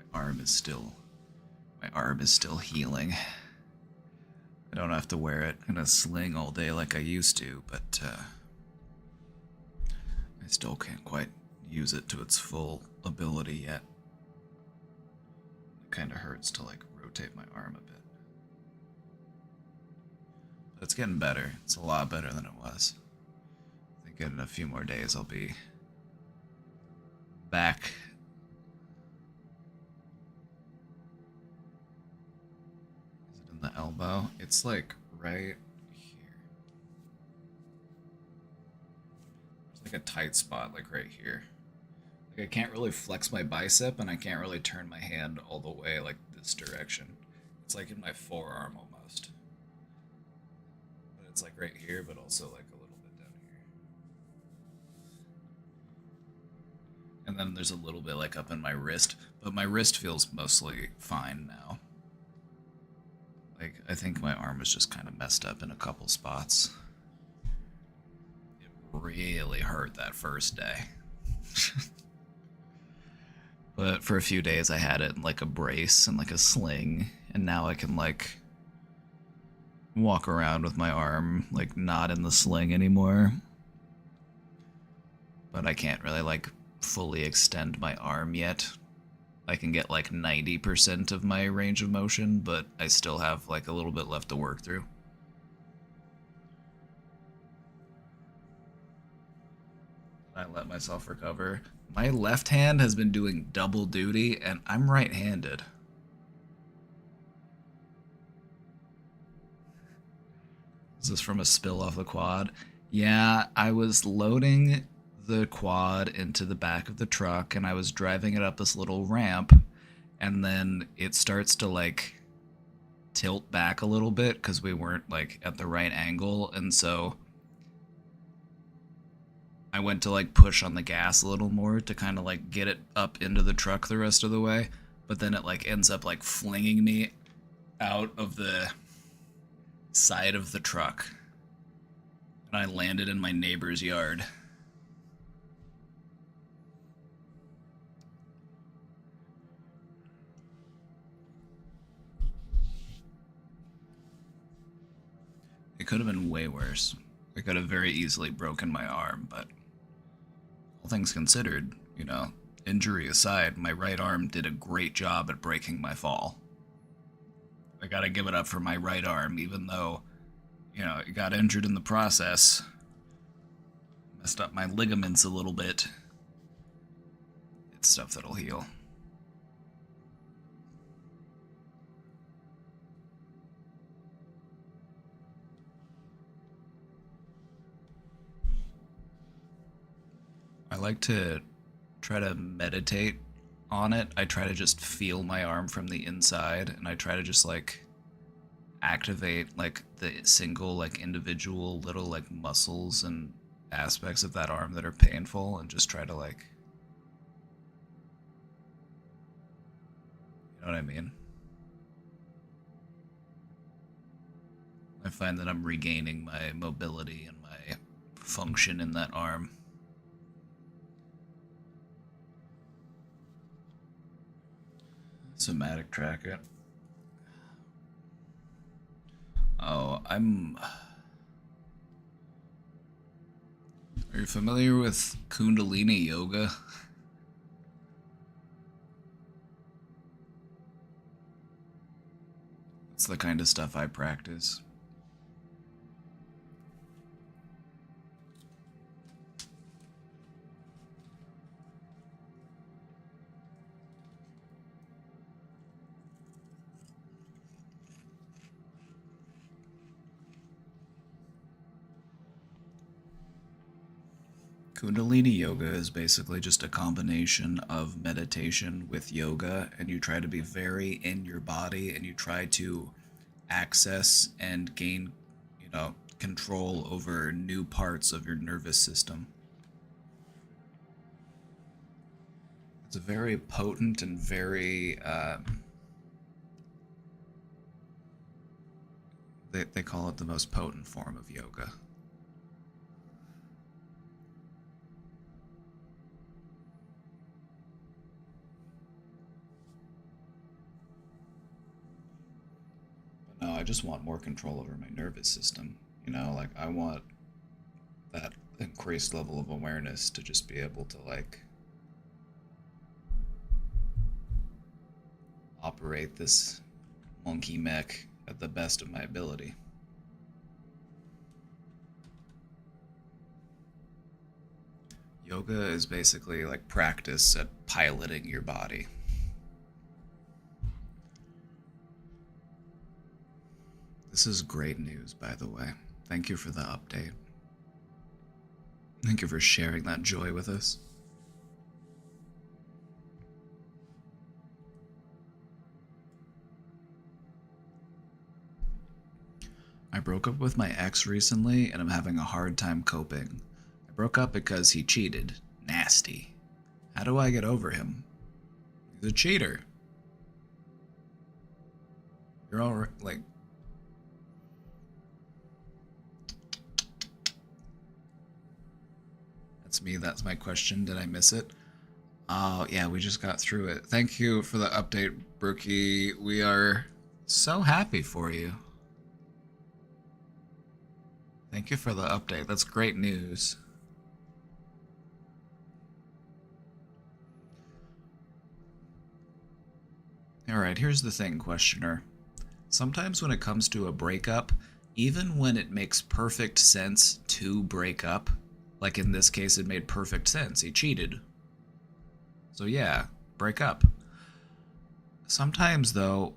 My arm is still healing. I don't have to wear it in a sling all day like I used to, but I still can't quite use it to its full ability yet. It kind of hurts to like rotate my arm a bit. But it's getting better. It's a lot better than it was. I think in a few more days I'll be back. Is it in the elbow? It's like right here. It's like a tight spot, like right here. Like I can't really flex my bicep and I can't really turn my hand all the way like this direction. It's like in my forearm almost. But it's like right here, but also like a little bit down here. And then there's a little bit like up in my wrist, but my wrist feels mostly fine now. Like, I think my arm was just kind of messed up in a couple spots. It really hurt that first day. But for a few days I had it in like a brace and like a sling, and now I can like walk around with my arm like not in the sling anymore. But I can't really like fully extend my arm yet. I can get like 90% of my range of motion, but I still have like a little bit left to work through. I let myself recover. My left hand has been doing double duty, and I'm right-handed. Is this from a spill off the quad? Yeah, I was loading the quad into the back of the truck, and I was driving it up this little ramp, and then it starts to like tilt back a little bit because we weren't like at the right angle, and so I went to like push on the gas a little more to kind of like get it up into the truck the rest of the way, but then it like ends up like flinging me out of the side of the truck, and I landed in my neighbor's yard. It could have been way worse. I could have very easily broken my arm, but all things considered, you know, injury aside, my right arm did a great job at breaking my fall. I gotta give it up for my right arm, even though, you know, it got injured in the process. Messed up my ligaments a little bit. It's stuff that'll heal. I like to try to meditate on it. I try to just feel my arm from the inside, and I try to just like activate like the single like individual little like muscles and aspects of that arm that are painful, and just try to like, you know what I mean? I find that I'm regaining my mobility and my function in that arm. Somatic tracker. Oh, I'm. Are you familiar with Kundalini yoga? It's the kind of stuff I practice. Kundalini yoga is basically just a combination of meditation with yoga, and you try to be very in your body, and you try to access and gain, you know, control over new parts of your nervous system. It's a very potent and very, they call it the most potent form of yoga. But no, just want more control over my nervous system. You know, like I want that increased level of awareness to just be able to like operate this monkey mech at the best of my ability. Yoga is basically like practice at piloting your body. This is great news, by the way. Thank you for the update. Thank you for sharing that joy with us. I broke up with my ex recently and I'm having a hard time coping. I broke up because he cheated. Nasty. How do I get over him? He's a cheater. You're all right, like... That's me, that's my question. Did I miss it? Oh, yeah, we just got through it. Thank you for the update, Brookie. We are so happy for you. Thank you for the update. That's great news. Alright, here's the thing, questioner. Sometimes when it comes to a breakup, even when it makes perfect sense to break up, like in this case it made perfect sense, he cheated. So yeah, break up. Sometimes though,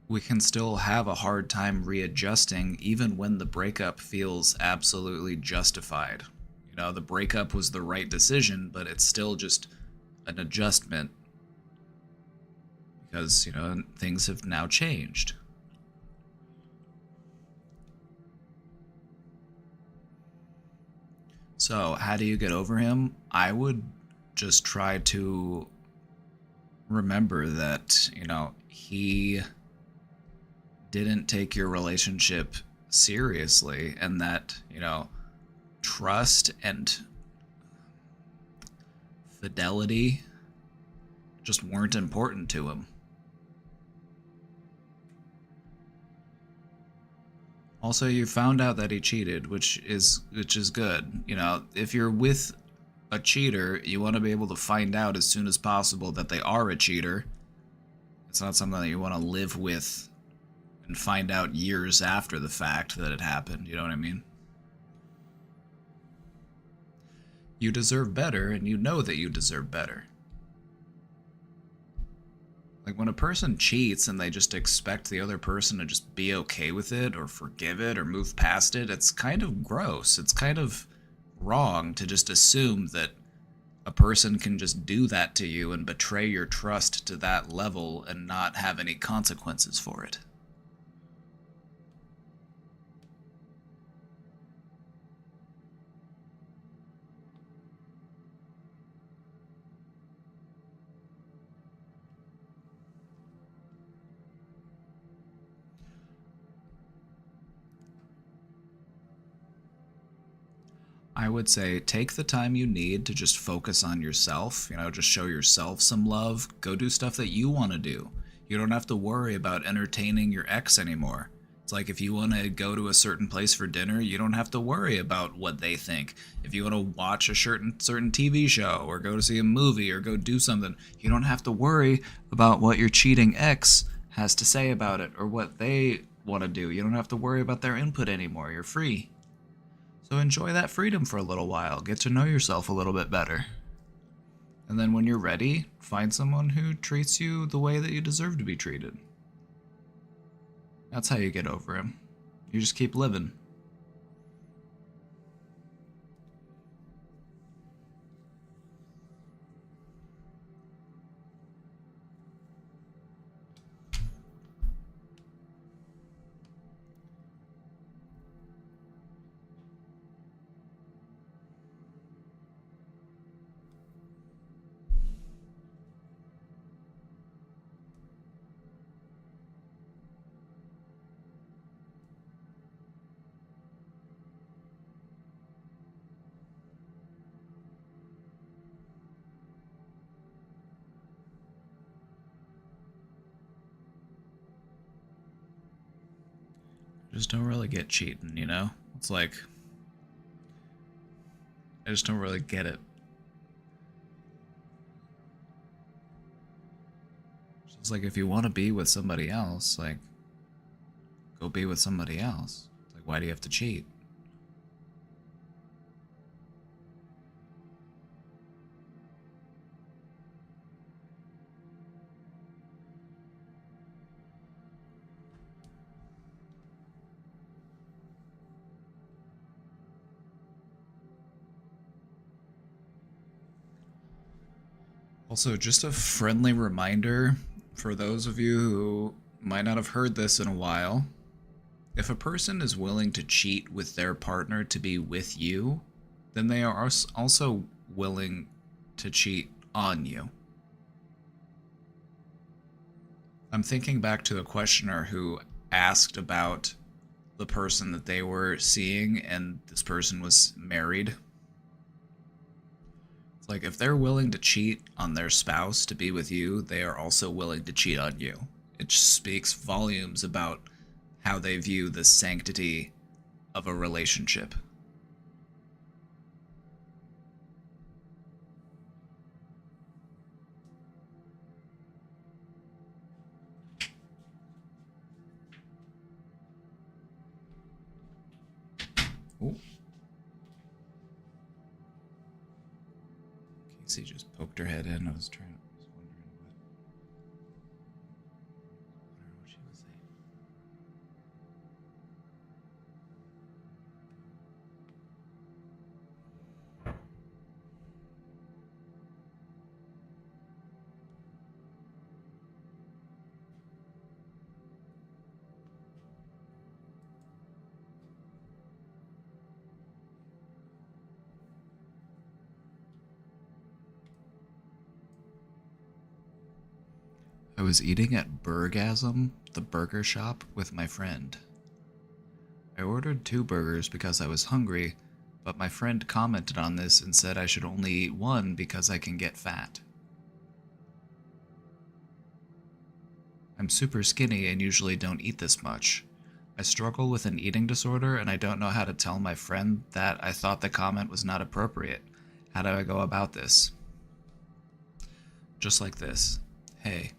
we can still have a hard time readjusting even when the breakup feels absolutely justified. You know, the breakup was the right decision, but it's still just an adjustment because, you know, things have now changed. So, how do you get over him? I would just try to remember that, you know, he didn't take your relationship seriously and that, you know, trust and fidelity just weren't important to him. Also, you found out that he cheated, which is good. You know, if you're with a cheater, you want to be able to find out as soon as possible that they are a cheater. It's not something that you want to live with and find out years after the fact that it happened. You know what I mean? You deserve better, and you know that you deserve better. Like, when a person cheats and they just expect the other person to just be okay with it or forgive it or move past it, it's kind of gross. It's kind of wrong to just assume that a person can just do that to you and betray your trust to that level and not have any consequences for it. I would say take the time you need to just focus on yourself, you know, just show yourself some love, go do stuff that you want to do. You don't have to worry about entertaining your ex anymore. It's like if you want to go to a certain place for dinner, you don't have to worry about what they think. If you want to watch a certain TV show or go to see a movie or go do something, you don't have to worry about what your cheating ex has to say about it or what they want to do. You don't have to worry about their input anymore. You're free. So enjoy that freedom for a little while. Get to know yourself a little bit better. And then when you're ready, find someone who treats you the way that you deserve to be treated. That's how you get over him. You just keep living. just don't really get cheating, you know? It's like, I just don't really get it. It's like, if you want to be with somebody else, like, go be with somebody else. It's like, why do you have to cheat? Also, just a friendly reminder for those of you who might not have heard this in a while. If a person is willing to cheat with their partner to be with you, then they are also willing to cheat on you. I'm thinking back to the questioner who asked about the person that they were seeing, and this person was married. It's like, if they're willing to cheat on their spouse to be with you, they are also willing to cheat on you. It just speaks volumes about how they view the sanctity of a relationship. Oh. Casey just poked her head in. I was wondering what she was saying. I was eating at Burgasm, the burger shop, with my friend. I ordered 2 burgers because I was hungry, but my friend commented on this and said I should only eat 1 because I can get fat. I'm super skinny and usually don't eat this much. I struggle with an eating disorder and I don't know how to tell my friend that I thought the comment was not appropriate. How do I go about this? Just like this. Hey,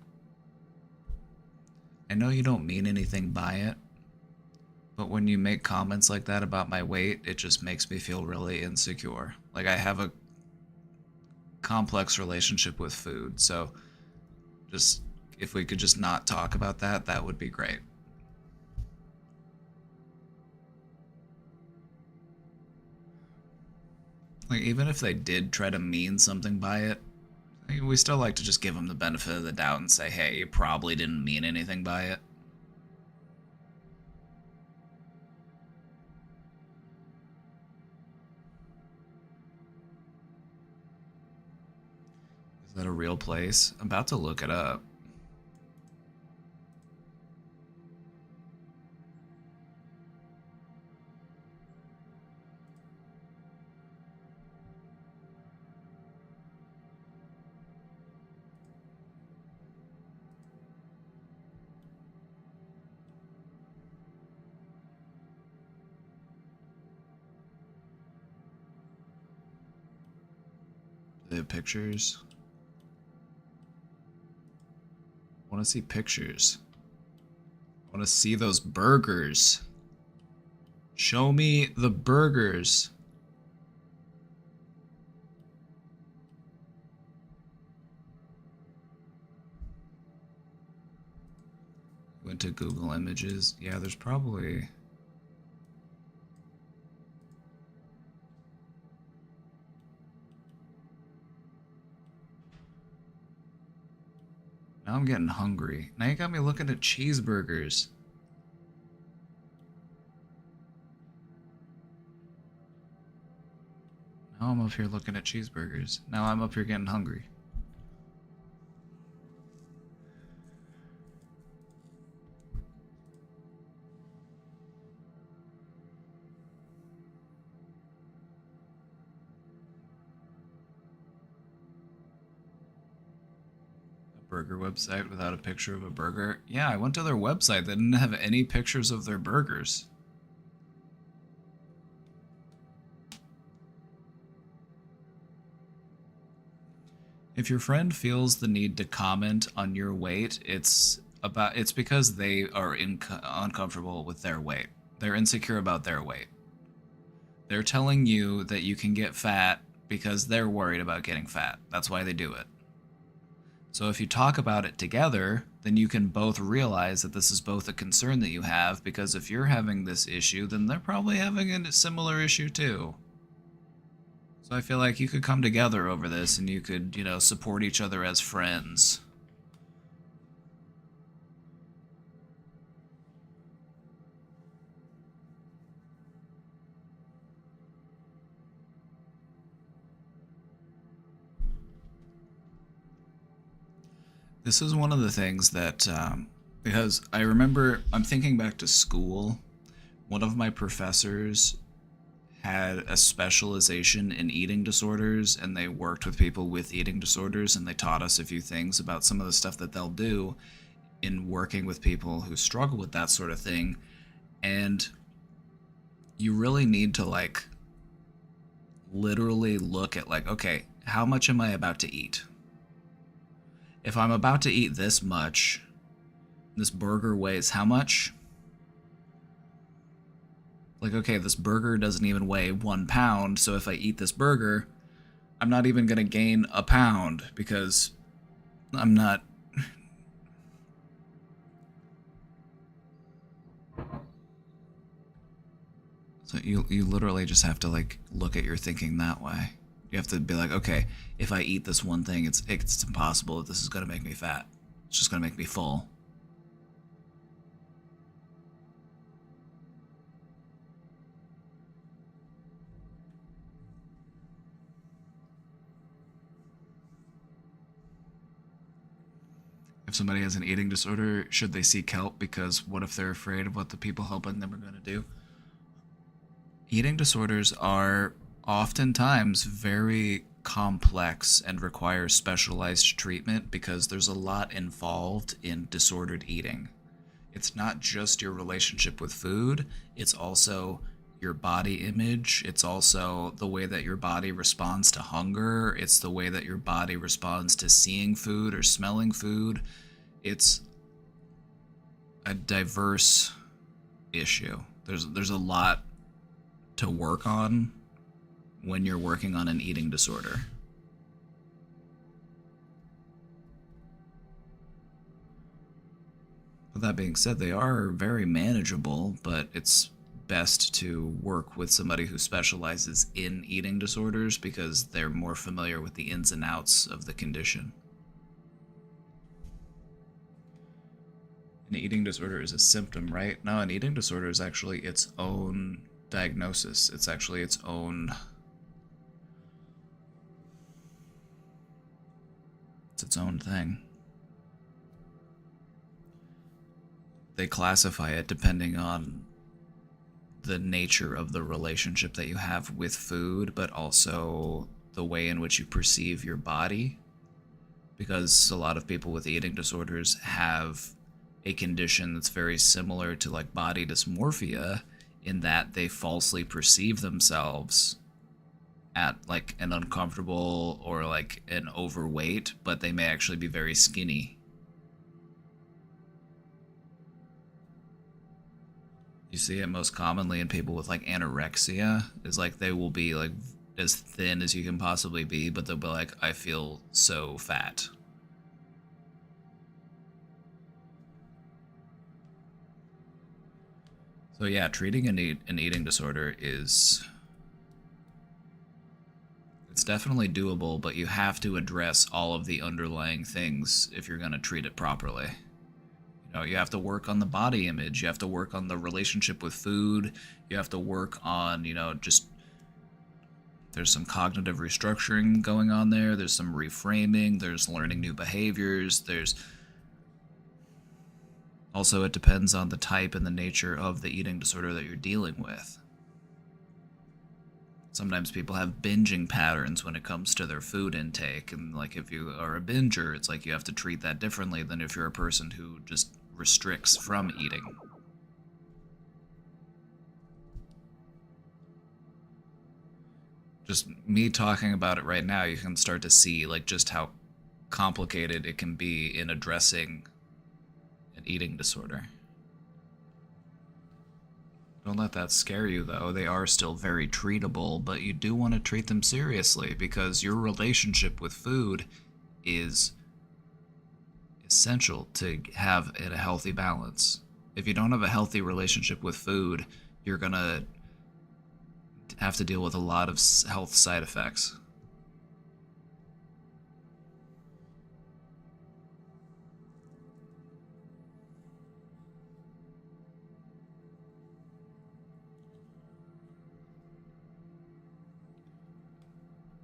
I know you don't mean anything by it, but when you make comments like that about my weight, it just makes me feel really insecure. Like, I have a complex relationship with food, so just if we could just not talk about that, that would be great. Like, even if they did try to mean something by it, we still like to just give them the benefit of the doubt and say, hey, you probably didn't mean anything by it. Is that a real place? I'm about to look it up. Do they have pictures? I want to see pictures. I want to see those burgers. Show me the burgers. Went to Google Images. Yeah, there's probably... Now I'm getting hungry. Now you got me looking at cheeseburgers. Now I'm up here looking at cheeseburgers. Now I'm up here getting hungry. Burger website without a picture of a burger? Yeah, I went to their website. They didn't have any pictures of their burgers. If your friend feels the need to comment on your weight, it's because they are uncomfortable with their weight. They're insecure about their weight. They're telling you that you can get fat because they're worried about getting fat. That's why they do it. So if you talk about it together, then you can both realize that this is both a concern that you have, because if you're having this issue, then they're probably having a similar issue too. So I feel like you could come together over this and you could, support each other as friends. This is one of the things that, because I remember, I'm thinking back to school, one of my professors had a specialization in eating disorders, and they worked with people with eating disorders, and they taught us a few things about some of the stuff that they'll do in working with people who struggle with that sort of thing. And you really need to literally look at okay, how much am I about to eat? If I'm about to eat this much, this burger weighs how much? Okay, this burger doesn't even weigh 1 pound, so if I eat this burger, I'm not even gonna gain a pound because I'm not. So you literally just have to look at your thinking that way. You have to be like, okay, if I eat this one thing, it's impossible that this is gonna make me fat. It's just gonna make me full. If somebody has an eating disorder, should they seek help? Because what if they're afraid of what the people helping them are going to do? Eating disorders are oftentimes very complex and require specialized treatment because there's a lot involved in disordered eating. It's not just your relationship with food, it's also your body image. It's also the way that your body responds to hunger. It's the way that your body responds to seeing food or smelling food. It's a diverse issue. There's a lot to work on when you're working on an eating disorder. With that being said, they are very manageable, but it's best to work with somebody who specializes in eating disorders because they're more familiar with the ins and outs of the condition. An eating disorder is a symptom, right? No, an eating disorder is actually its own diagnosis. It's actually its own... It's its own thing. They classify it depending on the nature of the relationship that you have with food, but also the way in which you perceive your body. Because a lot of people with eating disorders have a condition that's very similar to body dysmorphia, in that they falsely perceive themselves at an uncomfortable or an overweight, but they may actually be very skinny. You see it most commonly in people with anorexia, is they will be as thin as you can possibly be, but they'll be I feel so fat. So yeah, treating an eating disorder it's definitely doable, but you have to address all of the underlying things if you're going to treat it properly. You have to work on the body image, you have to work on the relationship with food, you have to work on, just there's some cognitive restructuring going on there, there's some reframing, there's learning new behaviors, there's also, it depends on the type and the nature of the eating disorder that you're dealing with. Sometimes people have binging patterns when it comes to their food intake, and like if you are a binger, it's like you have to treat that differently than if you're a person who just restricts from eating. Just me talking about it right now, you can start to see like just how complicated it can be in addressing an eating disorder. Don't let that scare you, though. They are still very treatable, but you do want to treat them seriously because your relationship with food is essential to have a healthy balance. If you don't have a healthy relationship with food, you're going to have to deal with a lot of health side effects.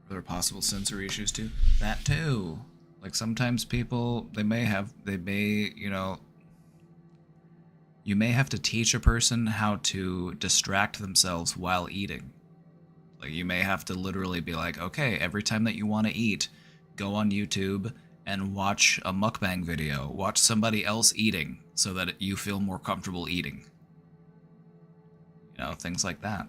Are there possible sensory issues too? That too. Like sometimes people, you may have to teach a person how to distract themselves while eating. Like you may have to literally be like, okay, every time that you want to eat, go on YouTube and watch a mukbang video. Watch somebody else eating so that you feel more comfortable eating. Things like that.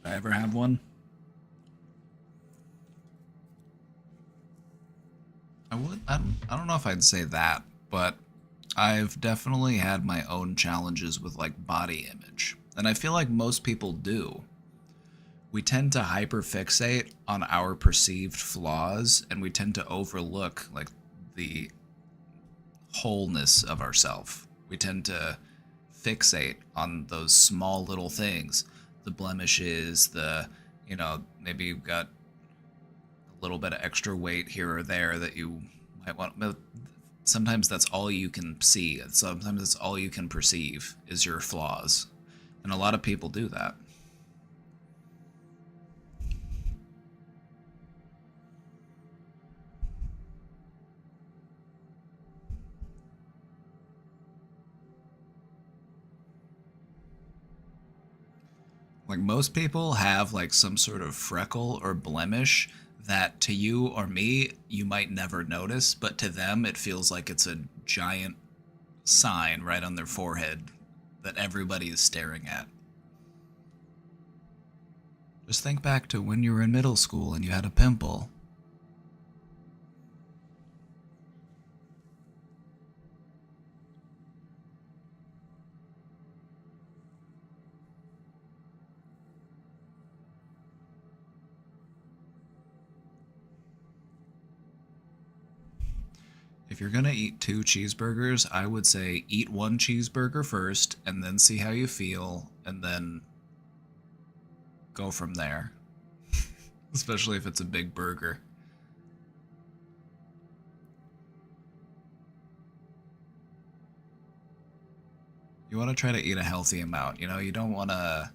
Did I ever have one? I don't know if I'd say that, but I've definitely had my own challenges with like body image. And I feel like most people do. We tend to hyperfixate on our perceived flaws and we tend to overlook like the wholeness of ourself. We tend to fixate on those small little things, the blemishes, maybe you've got a little bit of extra weight here or there that you might want. But sometimes that's all you can see. Sometimes that's all you can perceive is your flaws. And a lot of people do that. Like most people have like some sort of freckle or blemish that to you or me you might never notice, but to them it feels like it's a giant sign right on their forehead that everybody is staring at. Just think back to when you were in middle school and you had a pimple. If you're gonna eat 2 cheeseburgers, I would say eat 1 cheeseburger first and then see how you feel and then go from there. Especially if it's a big burger. You want to try to eat a healthy amount. You don't want to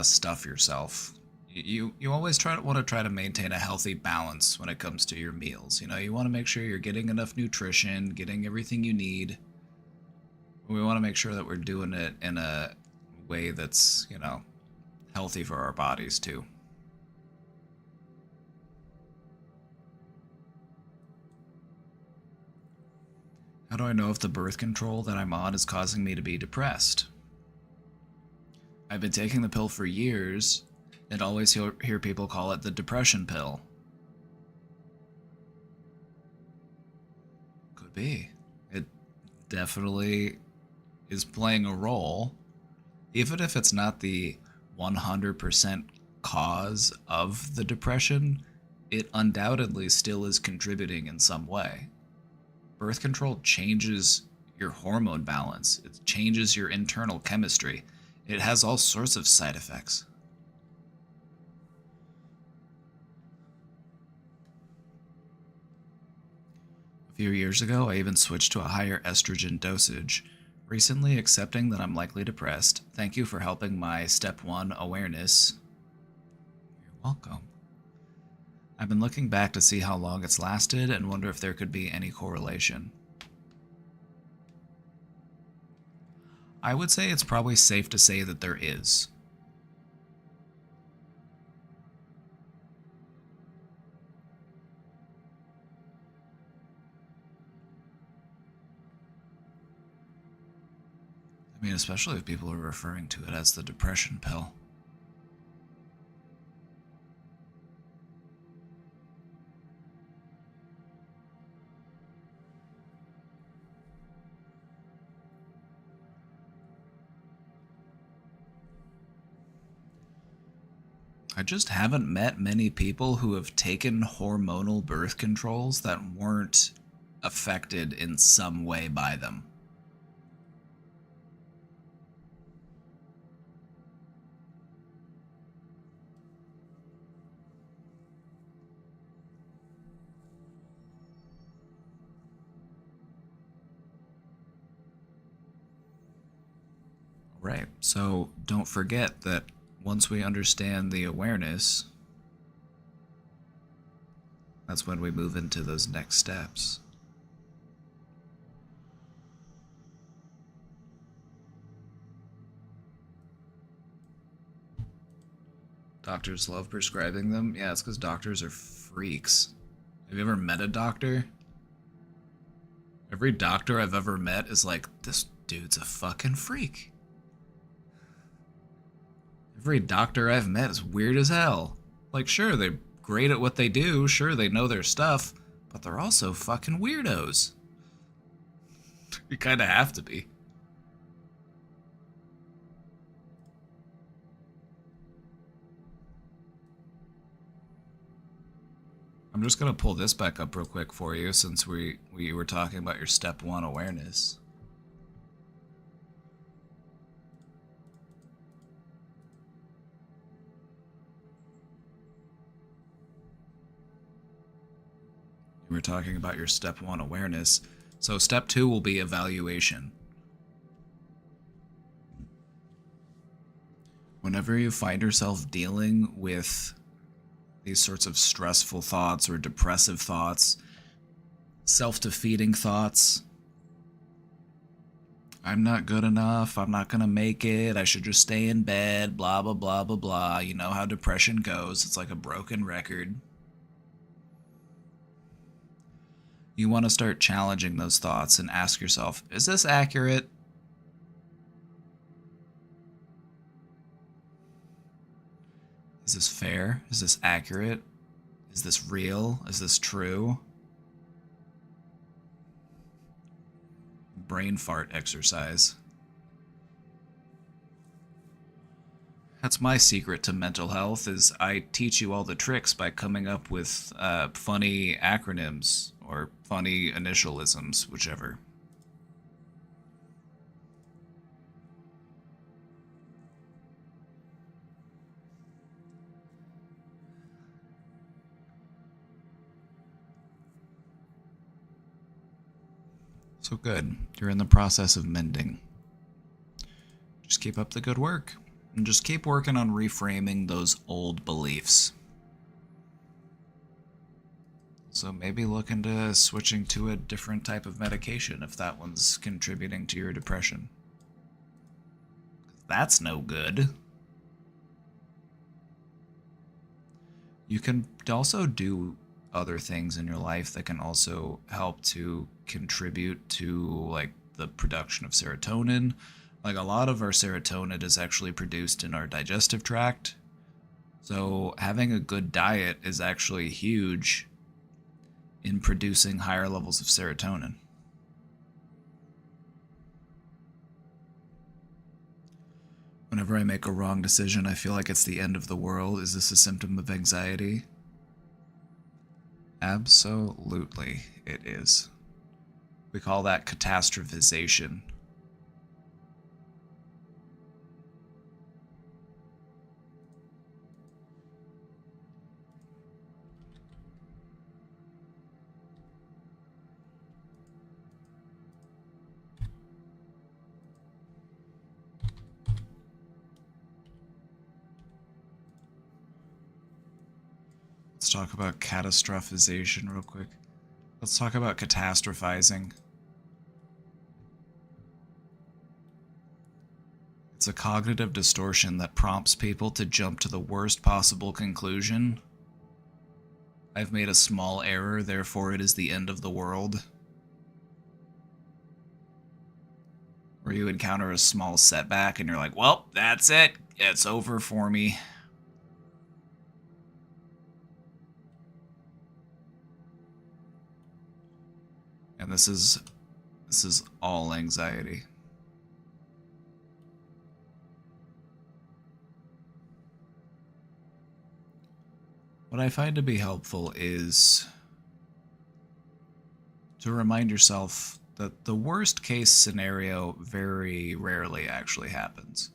stuff yourself. You always want to try to maintain a healthy balance when it comes to your meals. You want to make sure you're getting enough nutrition, getting everything you need. We want to make sure that we're doing it in a way that's, healthy for our bodies too. How do I know if the birth control that I'm on is causing me to be depressed? I've been taking the pill for years and always hear people call it the depression pill. Could be. It definitely is playing a role, even if it's not the 100% cause of the depression, it undoubtedly still is contributing in some way. Birth control changes your hormone balance. It changes your internal chemistry. It has all sorts of side effects. If few years ago, I even switched to a higher estrogen dosage. Recently, accepting that I'm likely depressed. Thank you for helping my step 1 awareness. You're welcome. I've been looking back to see how long it's lasted and wonder if there could be any correlation. I would say it's probably safe to say that there is. I mean, especially if people are referring to it as the depression pill. I just haven't met many people who have taken hormonal birth controls that weren't affected in some way by them. Right. So don't forget that once we understand the awareness, that's when we move into those next steps. Doctors love prescribing them. Yeah, it's because doctors are freaks. Have you ever met a doctor? Every doctor I've ever met is like, this dude's a fucking freak. Every doctor I've met is weird as hell. Like, sure, they're great at what they do. Sure, they know their stuff. But they're also fucking weirdos. You kind of have to be. I'm just going to pull this back up real quick for you since we were talking about your step 1 awareness. We were talking about your step 1 awareness. So step 2 will be evaluation. Whenever you find yourself dealing with these sorts of stressful thoughts or depressive thoughts, self-defeating thoughts, I'm not good enough, I'm not gonna make it, I should just stay in bed, blah, blah, blah, blah, blah. You know how depression goes. It's like a broken record. You want to start challenging those thoughts and ask yourself, is this accurate? Is this fair? Is this accurate? Is this real? Is this true? Brain fart exercise. That's my secret to mental health, is I teach you all the tricks by coming up with funny acronyms or funny initialisms, whichever. So good. You're in the process of mending. Just keep up the good work. And just keep working on reframing those old beliefs. So maybe look into switching to a different type of medication if that one's contributing to your depression. That's no good. You can also do other things in your life that can also help to contribute to like the production of serotonin. Like a lot of our serotonin is actually produced in our digestive tract. So having a good diet is actually huge in producing higher levels of serotonin. Whenever I make a wrong decision, I feel like it's the end of the world. Is this a symptom of anxiety? Absolutely, it is. We call that catastrophization. talk about catastrophization real quick. Let's talk about catastrophizing. It's a cognitive distortion that prompts people to jump to the worst possible conclusion. I've made a small error, therefore it is the end of the world. Or you encounter a small setback and you're like, well, that's it. It's over for me. And this is all anxiety. What I find to be helpful is to remind yourself that the worst case scenario very rarely actually happens.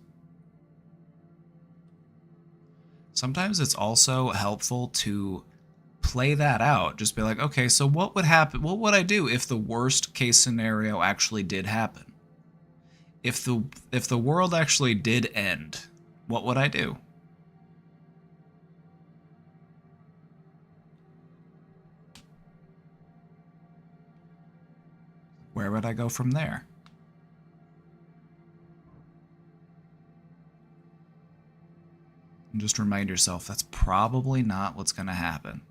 Sometimes it's also helpful to play that out. Just be like, okay, so what would happen? What would I do if the worst case scenario actually did happen? If the world actually did end, what would I do? Where would I go from there? And just remind yourself that's probably not what's going to happen.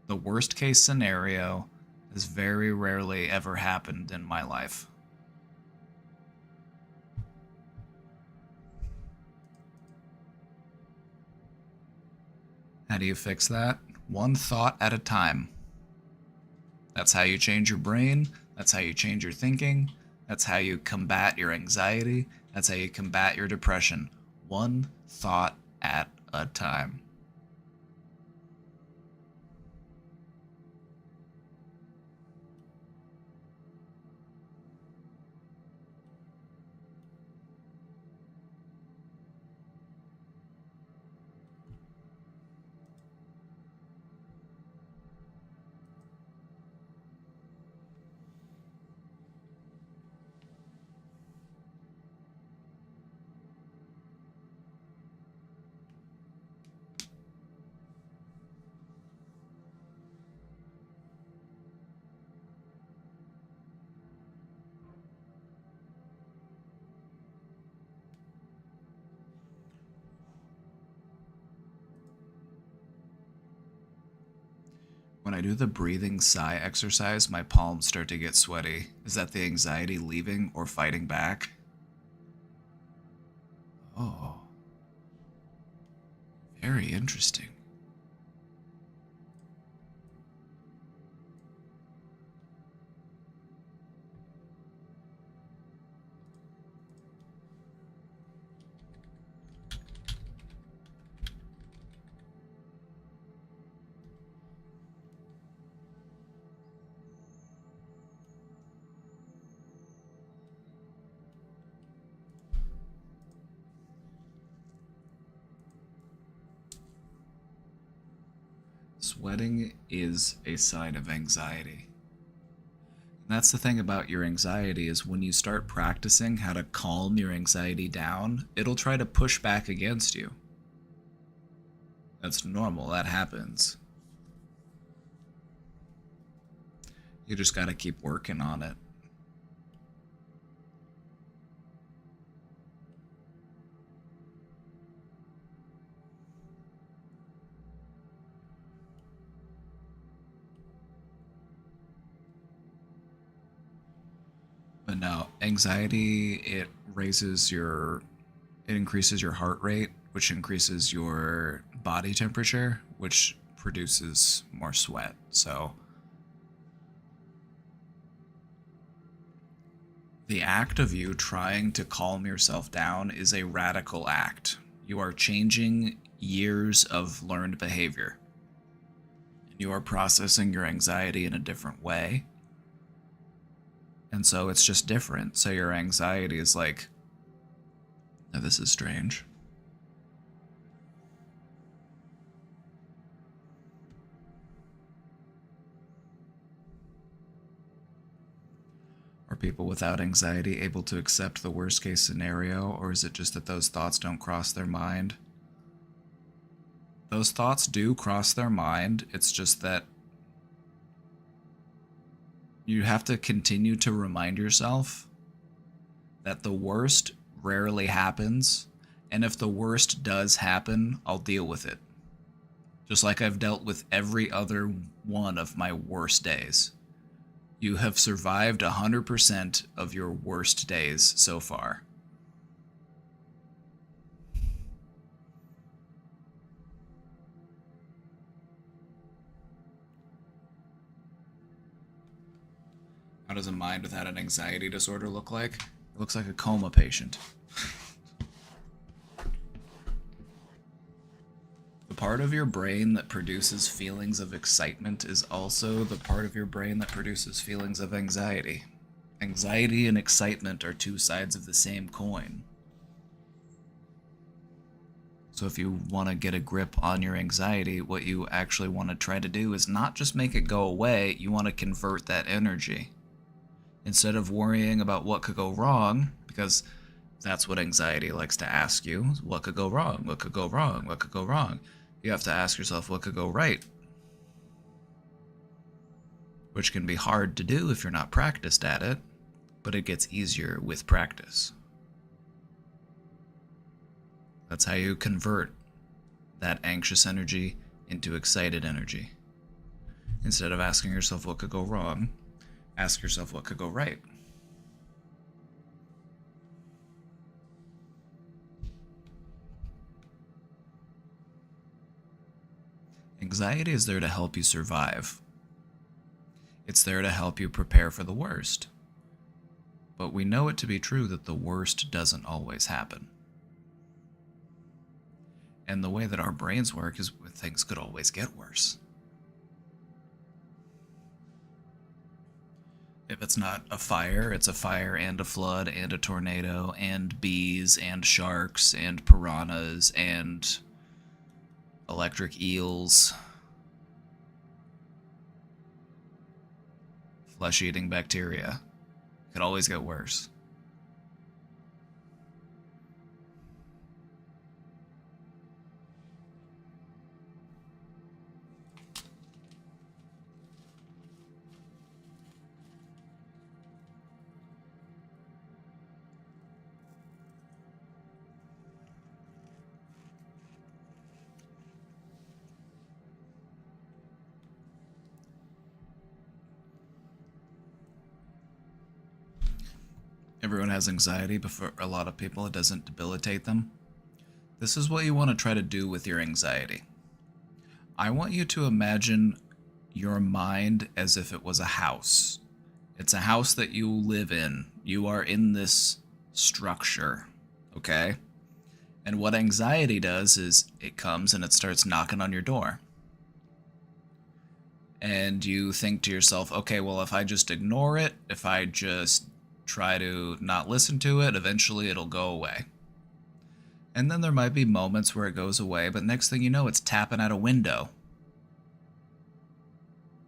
The worst case scenario has very rarely ever happened in my life. How do you fix that? One thought at a time. That's how you change your brain. That's how you change your thinking. That's how you combat your anxiety. That's how you combat your depression. One thought at a time. When I do the breathing sigh exercise, my palms start to get sweaty. Is that the anxiety leaving or fighting back? Oh. Very interesting. Sweating is a sign of anxiety. And that's the thing about your anxiety is when you start practicing how to calm your anxiety down, it'll try to push back against you. That's normal, that happens. You just gotta keep working on it. But no, anxiety, it increases your heart rate, which increases your body temperature, which produces more sweat. So the act of you trying to calm yourself down is a radical act. You are changing years of learned behavior. You are processing your anxiety in a different way. And so it's just different. So your anxiety is like, oh, this is strange. Are people without anxiety able to accept the worst case scenario, or is it just that those thoughts don't cross their mind? those thoughts do cross their mind. It's just that you have to continue to remind yourself that the worst rarely happens, and if the worst does happen, I'll deal with it. Just like I've dealt with every other one of my worst days. You have survived 100% of your worst days so far. How does a mind without an anxiety disorder look like? It looks like a coma patient. The part of your brain that produces feelings of excitement is also the part of your brain that produces feelings of anxiety. Anxiety and excitement are two sides of the same coin. So if you want to get a grip on your anxiety, what you actually want to try to do is not just make it go away, you want to convert that energy. Instead of worrying about what could go wrong, because that's what anxiety likes to ask you, what could go wrong, what could go wrong, what could go wrong? You have to ask yourself what could go right. Which can be hard to do if you're not practiced at it, but it gets easier with practice. That's how you convert that anxious energy into excited energy. Instead of asking yourself what could go wrong, ask yourself what could go right. Anxiety is there to help you survive. It's there to help you prepare for the worst. But we know it to be true that the worst doesn't always happen. And the way that our brains work is things could always get worse. If it's not a fire, it's a fire and a flood and a tornado and bees and sharks and piranhas and electric eels, flesh-eating bacteria. It could always get worse. Everyone has anxiety, but for a lot of people it doesn't debilitate them. This is what you want to try to do with your anxiety. I want you to imagine your mind as if it was a house. It's a house that you live in. You are in this structure, okay? And what anxiety does is it comes and it starts knocking on your door. And you think to yourself, okay, well, if I just ignore it, if I just try to not listen to it, eventually it'll go away. And then there might be moments where it goes away, but next thing you know, it's tapping at a window.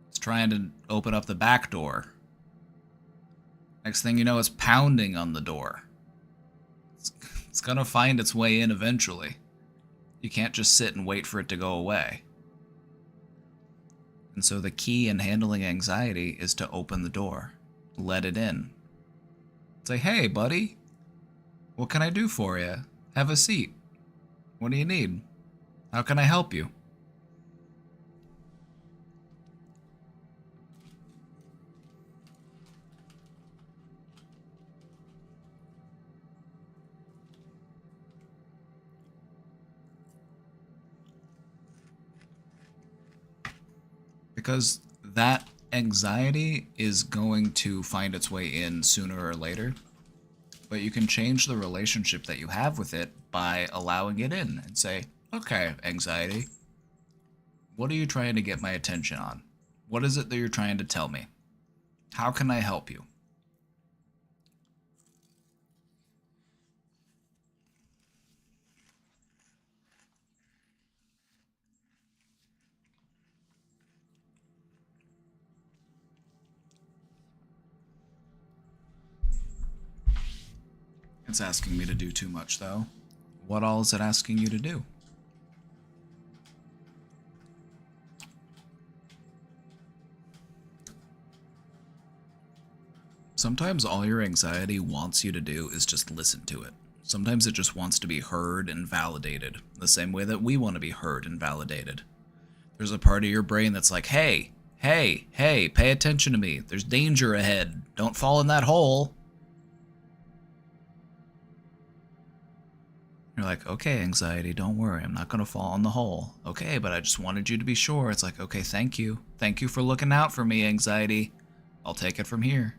It's trying to open up the back door. Next thing you know, it's pounding on the door. It's gonna find its way in eventually. You can't just sit and wait for it to go away. And so the key in handling anxiety is to open the door. Let it in. Say, hey, buddy, what can I do for you? Have a seat. What do you need? How can I help you? Because that anxiety is going to find its way in sooner or later, but you can change the relationship that you have with it by allowing it in and say, okay, anxiety, what are you trying to get my attention on? What is it that you're trying to tell me? How can I help you? It's asking me to do too much, though. What all is it asking you to do? Sometimes all your anxiety wants you to do is just listen to it. Sometimes it just wants to be heard and validated, the same way that we want to be heard and validated. There's a part of your brain that's like, hey, hey, hey, pay attention to me. There's danger ahead. Don't fall in that hole. You're like, okay, anxiety, don't worry. I'm not going to fall in the hole. Okay, but I just wanted you to be sure. It's like, okay, thank you. Thank you for looking out for me, anxiety. I'll take it from here.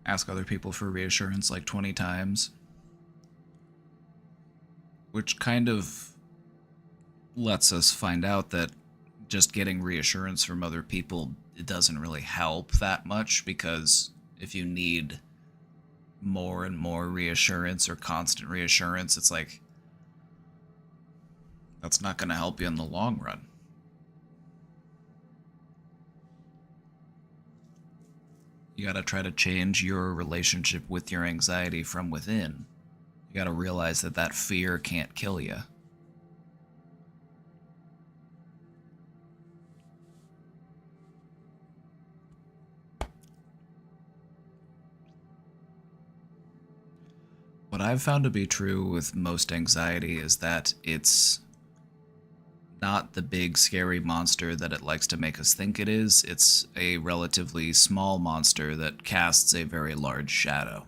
Ask other people for reassurance like 20 times. Which kind of lets us find out that just getting reassurance from other people, it doesn't really help that much, because if you need more and more reassurance or constant reassurance, it's like that's not going to help you in the long run. You got to try to change your relationship with your anxiety from within. You got to realize that that fear can't kill you. What I've found to be true with most anxiety is that it's not the big scary monster that it likes to make us think it is. It's a relatively small monster that casts a very large shadow.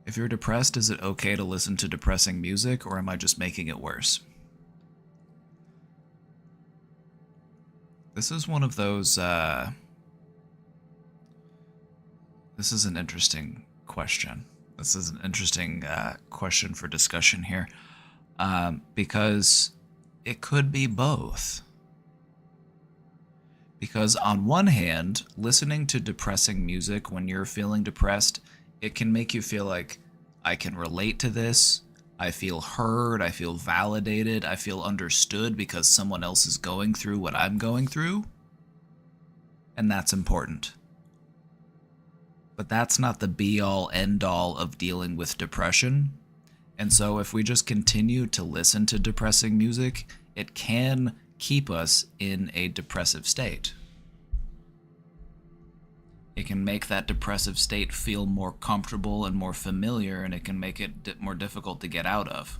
If you're depressed, is it okay to listen to depressing music, or am I just making it worse? This is one of those, this is an interesting question. This is an interesting question for discussion here, because it could be both. Because on one hand, listening to depressing music when you're feeling depressed, it can make you feel like, I can relate to this, I feel heard, I feel validated, I feel understood because someone else is going through what I'm going through. And that's important. But that's not the be-all, end-all of dealing with depression. And so if we just continue to listen to depressing music, it can keep us in a depressive state. It can make that depressive state feel more comfortable and more familiar, and it can make it more difficult to get out of.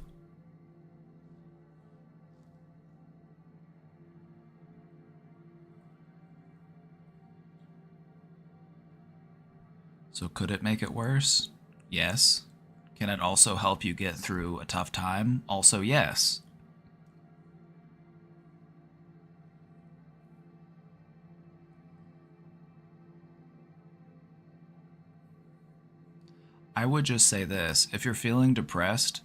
So could it make it worse? Yes. Can it also help you get through a tough time? Also, yes. I would just say this: if you're feeling depressed,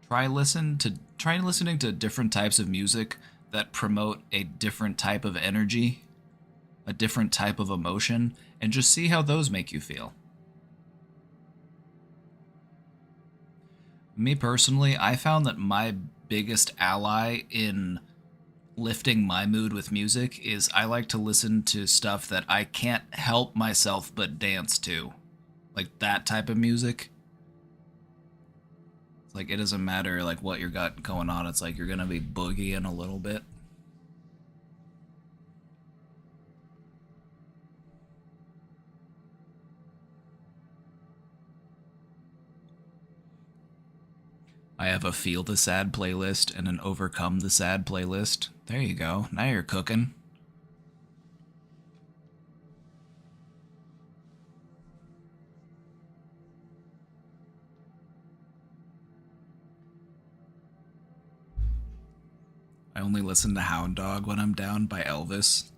try listening to different types of music that promote a different type of energy, a different type of emotion, and just see how those make you feel. Me personally, I found that my biggest ally in lifting my mood with music is I like to listen to stuff that I can't help myself but dance to. Like that type of music. It's like it doesn't matter like what you got going on, it's like you're gonna be boogieing a little bit. I have a Feel the Sad playlist and an Overcome the Sad playlist. There you go. Now you're cooking. I only listen to Hound Dog when I'm down by Elvis.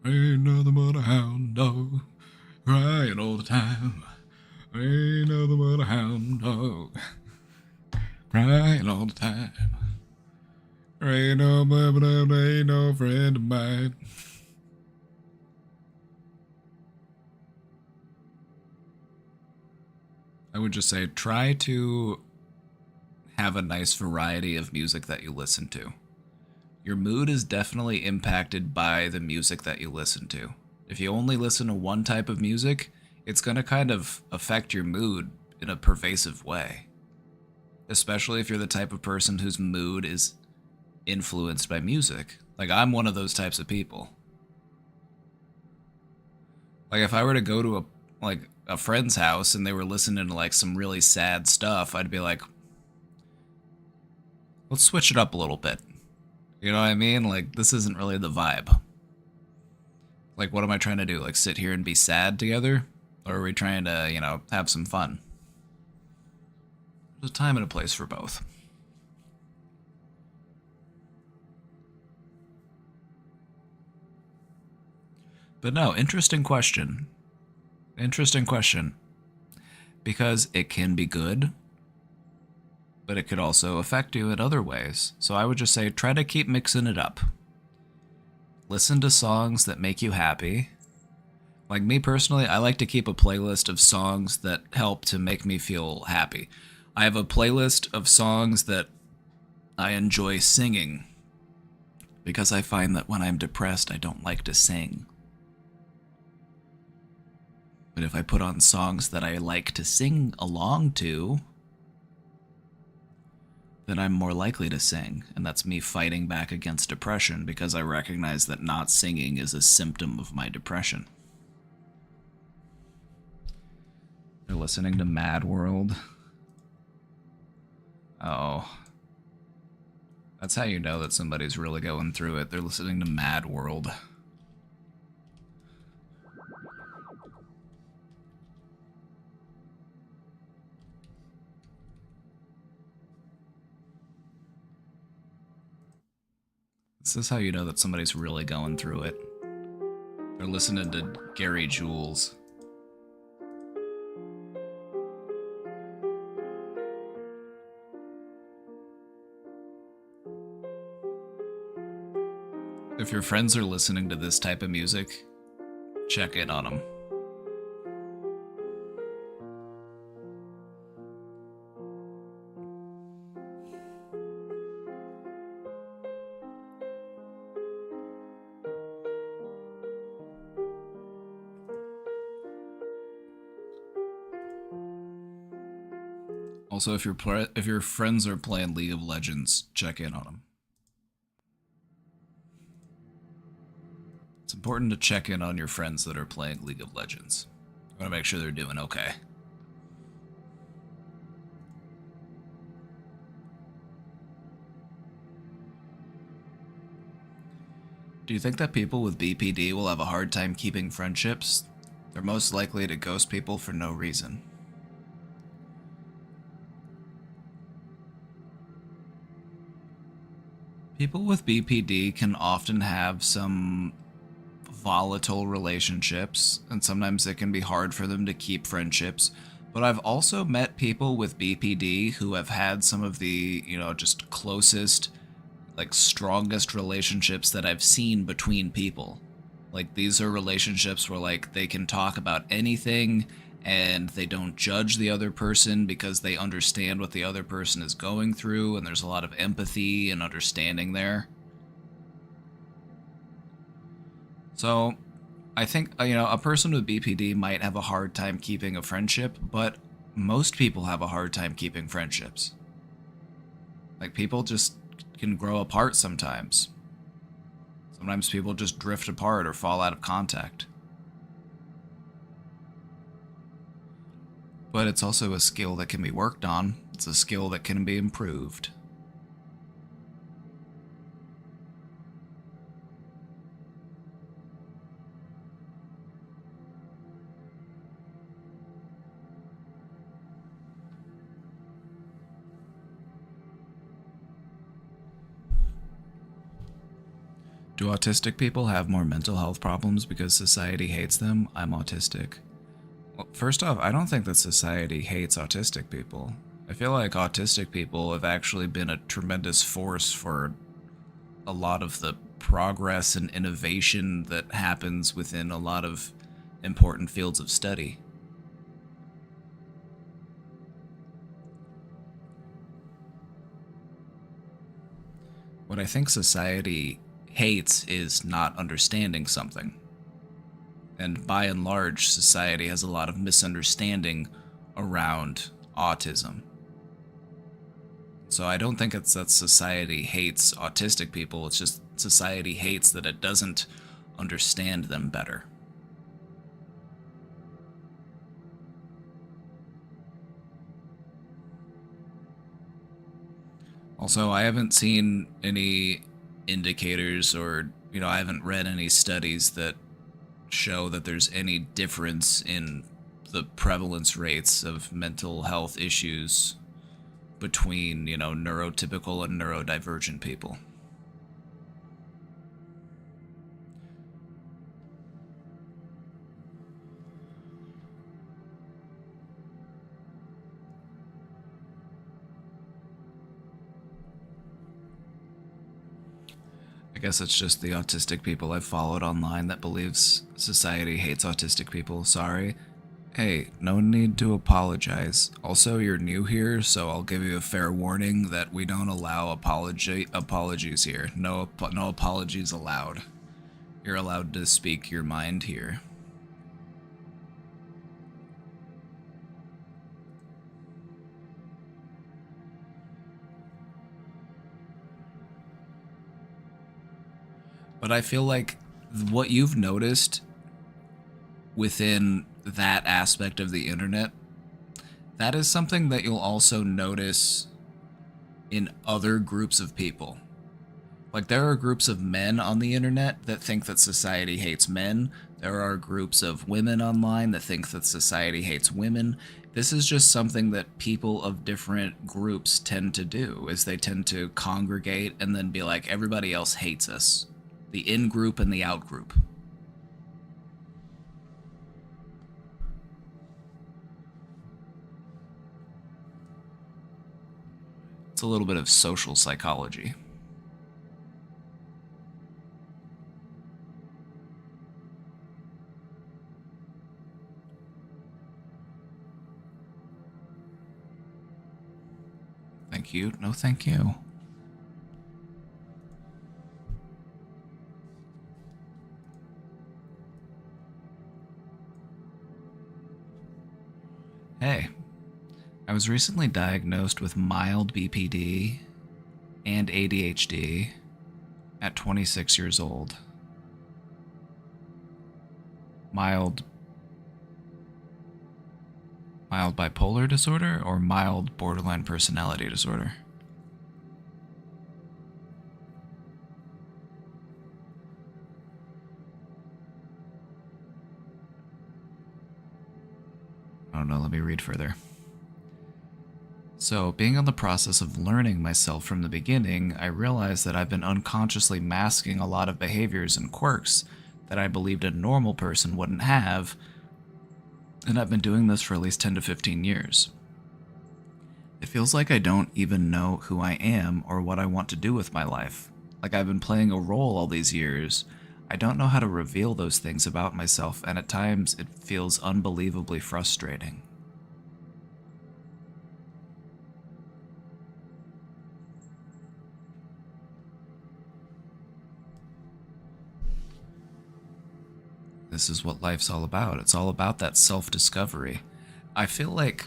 Ain't nothing but a hound dog crying all the time. Ain't nothing but a hound dog crying all the time. Ain't no friend of mine. I would just say try to have a nice variety of music that you listen to. Your mood is definitely impacted by the music that you listen to. If you only listen to one type of music, it's going to kind of affect your mood in a pervasive way. Especially if you're the type of person whose mood is influenced by music. Like, I'm one of those types of people. Like, if I were to go to a friend's house and they were listening to like some really sad stuff, I'd be like, let's switch it up a little bit. You know what I mean? Like, this isn't really the vibe. Like, what am I trying to do? Like, sit here and be sad together? Or are we trying to, have some fun? There's a time and a place for both. But no, interesting question. Interesting question. Because it can be good, but it could also affect you in other ways. So I would just say try to keep mixing it up. Listen to songs that make you happy. Like me personally, I like to keep a playlist of songs that help to make me feel happy. I have a playlist of songs that I enjoy singing because I find that when I'm depressed, I don't like to sing. But if I put on songs that I like to sing along to, then I'm more likely to sing. And that's me fighting back against depression because I recognize that not singing is a symptom of my depression. They're listening to Mad World. Oh. That's how you know that somebody's really going through it. They're listening to Mad World. This is how you know that somebody's really going through it. They're listening to Gary Jules. If your friends are listening to this type of music, check in on them. Also, if your friends are playing League of Legends, check in on them. It's important to check in on your friends that are playing League of Legends. You want to make sure they're doing okay. Do you think that people with BPD will have a hard time keeping friendships? They're most likely to ghost people for no reason. People with BPD can often have some volatile relationships, and sometimes it can be hard for them to keep friendships. But I've also met people with BPD who have had some of the, just closest, like strongest relationships that I've seen between people. Like these are relationships where like they can talk about anything and they don't judge the other person because they understand what the other person is going through, and there's a lot of empathy and understanding there. So I think, a person with BPD might have a hard time keeping a friendship, but most people have a hard time keeping friendships. Like people just can grow apart sometimes. Sometimes people just drift apart or fall out of contact. But it's also a skill that can be worked on. It's a skill that can be improved. Do autistic people have more mental health problems because society hates them? I'm autistic. Well, first off, I don't think that society hates autistic people. I feel like autistic people have actually been a tremendous force for a lot of the progress and innovation that happens within a lot of important fields of study. What I think society hates is not understanding something. And by and large, society has a lot of misunderstanding around autism. So I don't think it's that society hates autistic people, it's just society hates that it doesn't understand them better. Also, I haven't seen any indicators or, I haven't read any studies that show that there's any difference in the prevalence rates of mental health issues between, neurotypical and neurodivergent people. I guess it's just the autistic people I've followed online that believes society hates autistic people. Sorry. Hey, no need to apologize. Also, you're new here, so I'll give you a fair warning that we don't allow apologies here. No apologies allowed. You're allowed to speak your mind here. But I feel like what you've noticed within that aspect of the internet, that is something that you'll also notice in other groups of people. Like, there are groups of men on the internet that think that society hates men. There are groups of women online that think that society hates women. This is just something that people of different groups tend to do, is they tend to congregate and then be like, everybody else hates us. The in-group and the out-group. It's a little bit of social psychology. Thank you. No, thank you. Hey, I was recently diagnosed with mild BPD and ADHD at 26 years old. Mild bipolar disorder or mild borderline personality disorder? I don't know, let me read further. So, being in the process of learning myself from the beginning, I realized that I've been unconsciously masking a lot of behaviors and quirks that I believed a normal person wouldn't have, and I've been doing this for at least 10 to 15 years. It feels like I don't even know who I am or what I want to do with my life. Like I've been playing a role all these years. I don't know how to reveal those things about myself, and at times it feels unbelievably frustrating. This is what life's all about. It's all about that self-discovery. I feel like,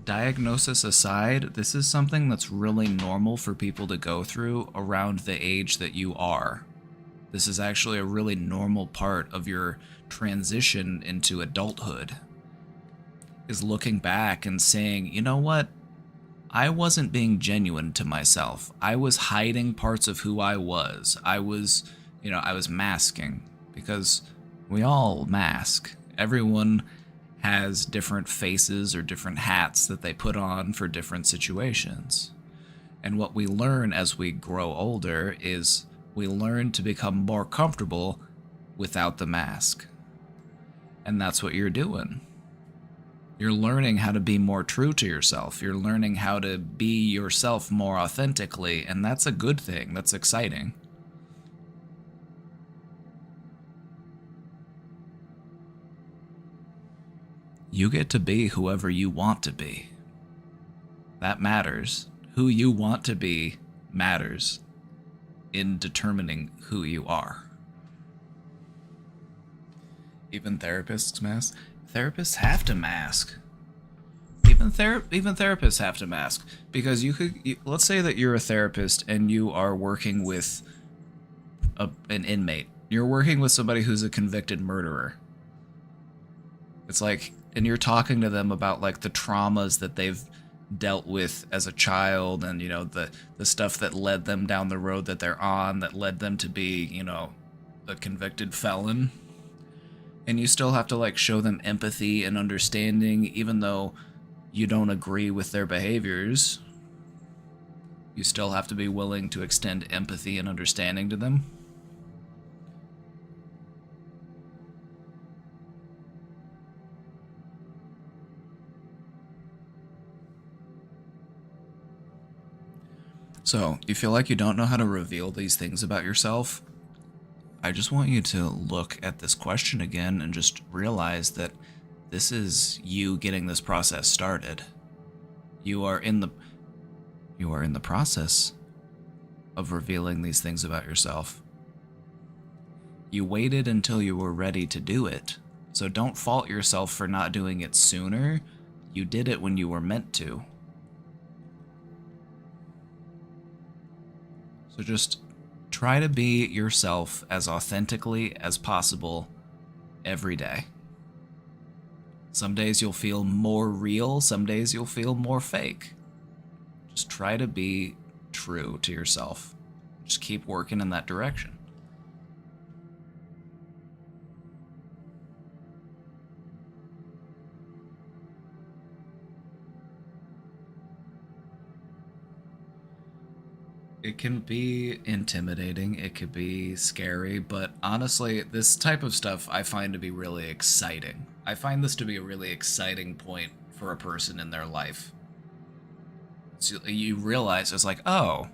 diagnosis aside, this is something that's really normal for people to go through around the age that you are. This is actually a really normal part of your transition into adulthood, is looking back and saying, you know what? I wasn't being genuine to myself. I was hiding parts of who I was. I was masking, because we all mask. Everyone has different faces or different hats that they put on for different situations. And what we learn as we grow older is we learn to become more comfortable without the mask. And that's what you're doing. You're learning how to be more true to yourself. You're learning how to be yourself more authentically, and that's a good thing. That's exciting. You get to be whoever you want to be. That matters. Who you want to be matters. in determining who you are. Even therapists mask. Therapists have to mask. Even therapists have to mask, because let's say that you're a therapist and you are working with an inmate. You're working with somebody who's a convicted murderer. It's like, and you're talking to them about like the traumas that they've dealt with as a child, and you know the stuff that led them down the road that they're on, that led them to be, you know, a convicted felon. And you still have to like show them empathy and understanding, even though you don't agree with their behaviors. You still have to be willing to extend empathy and understanding to them. So, you feel like you don't know how to reveal these things about yourself? I just want you to look at this question again and just realize that this is you getting this process started. You are in the process of revealing these things about yourself. You waited until you were ready to do it. So don't fault yourself for not doing it sooner. You did it when you were meant to. So just try to be yourself as authentically as possible every day. Some days you'll feel more real, some days you'll feel more fake. Just try to be true to yourself. Just keep working in that direction. It can be intimidating, it could be scary, but honestly, this type of stuff I find to be really exciting. I find this to be a really exciting point for a person in their life. So you realize it's like, oh,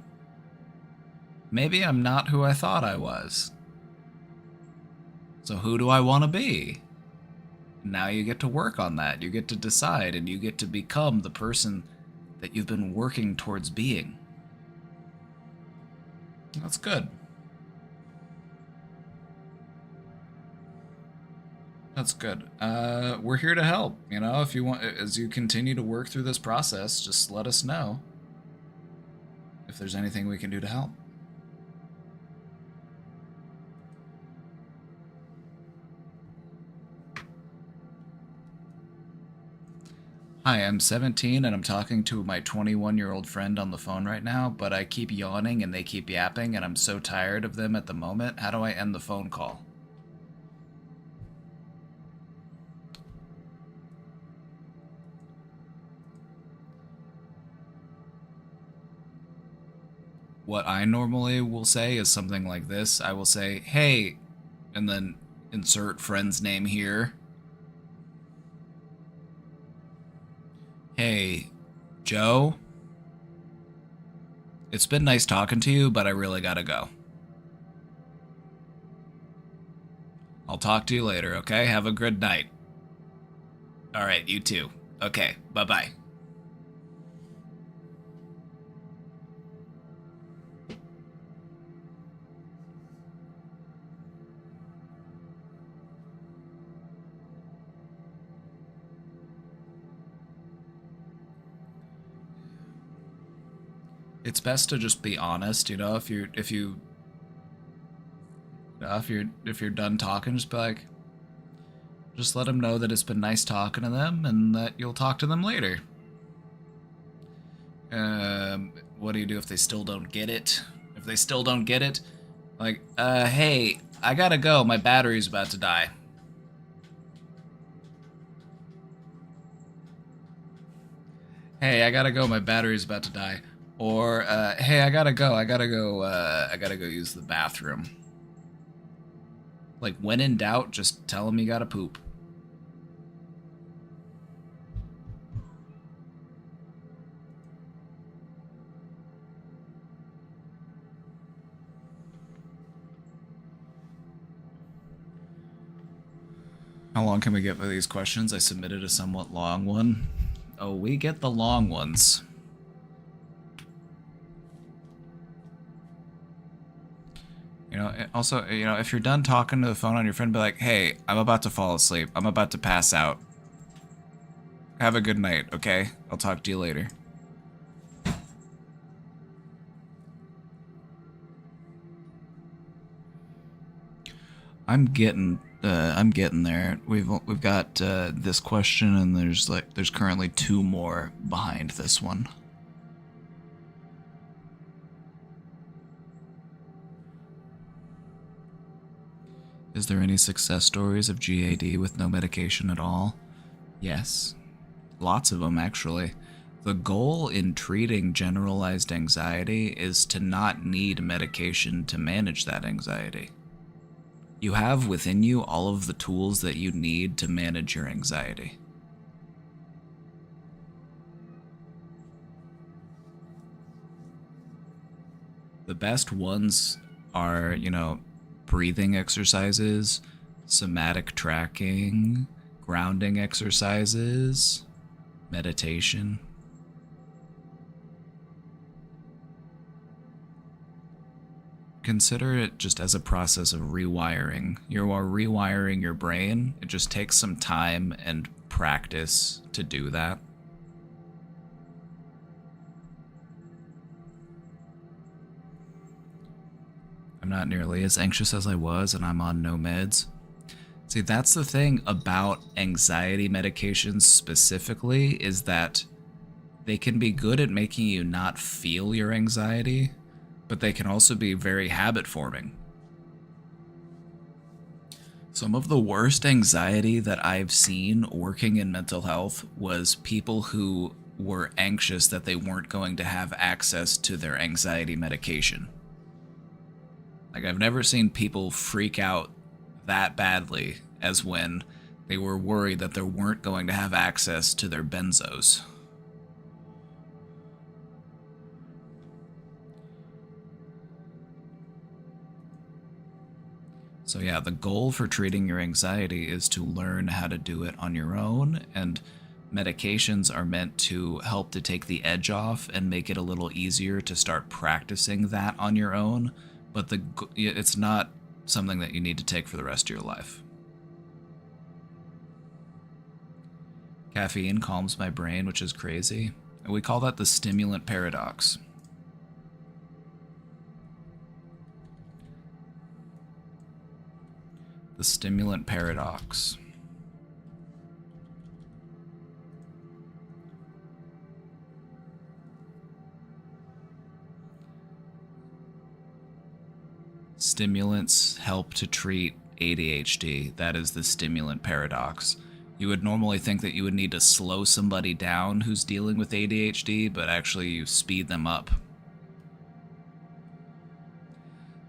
maybe I'm not who I thought I was. So who do I want to be? Now you get to work on that. You get to decide, and you get to become the person that you've been working towards being. That's good. That's good. We're here to help. You know, if you want, as you continue to work through this process, just let us know if there's anything we can do to help. Hi, I'm 17 and I'm talking to my 21-year-old friend on the phone right now, but I keep yawning and they keep yapping and I'm so tired of them at the moment. How do I end the phone call? What I normally will say is something like this. I will say, hey, and then insert friend's name here. Hey, Joe? It's been nice talking to you, but I really gotta go. I'll talk to you later, okay? Have a good night. Alright, you too. Okay, bye-bye. It's best to just be honest, you know, if you're done talking, just be like, just let them know that it's been nice talking to them and that you'll talk to them later. What do you do if they still don't get it? If they still don't get it, like, hey, I gotta go, my battery's about to die. Hey, I gotta go, my battery's about to die. Or, hey, I gotta go use the bathroom. Like, when in doubt, just tell them you gotta poop. How long can we get with these questions? I submitted a somewhat long one. Oh, we get the long ones. Also, if you're done talking to the phone on your friend, be like, hey, I'm about to fall asleep. I'm about to pass out. Have a good night, okay? I'll talk to you later. I'm getting there. We've got this question, and there's currently 2 more behind this one. Is there any success stories of GAD with no medication at all? Yes. Lots of them, actually. The goal in treating generalized anxiety is to not need medication to manage that anxiety. You have within you all of the tools that you need to manage your anxiety. The best ones are, breathing exercises, somatic tracking, grounding exercises, meditation. Consider it just as a process of rewiring. You are rewiring your brain. It just takes some time and practice to do that. I'm not nearly as anxious as I was, and I'm on no meds. See, that's the thing about anxiety medications specifically, is that they can be good at making you not feel your anxiety, but they can also be very habit forming. Some of the worst anxiety that I've seen working in mental health was people who were anxious that they weren't going to have access to their anxiety medication. Like, I've never seen people freak out that badly as when they were worried that they weren't going to have access to their benzos. So yeah, the goal for treating your anxiety is to learn how to do it on your own, and medications are meant to help to take the edge off and make it a little easier to start practicing that on your own, but it's not something that you need to take for the rest of your life. Caffeine calms my brain, which is crazy. We call that the stimulant paradox. The stimulant paradox. Stimulants help to treat ADHD. That is the stimulant paradox. You would normally think that you would need to slow somebody down who's dealing with ADHD, but actually you speed them up.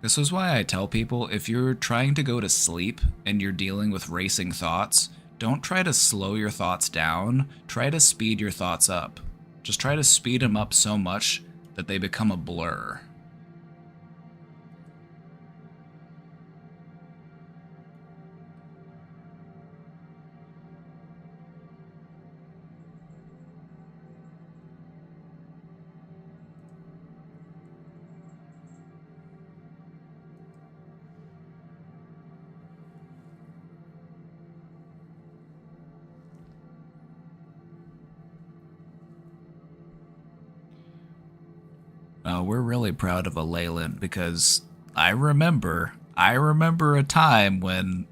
This is why I tell people, if you're trying to go to sleep and you're dealing with racing thoughts, don't try to slow your thoughts down, try to speed your thoughts up. Just try to speed them up so much that they become a blur. We're really proud of a Leyland because I remember a time when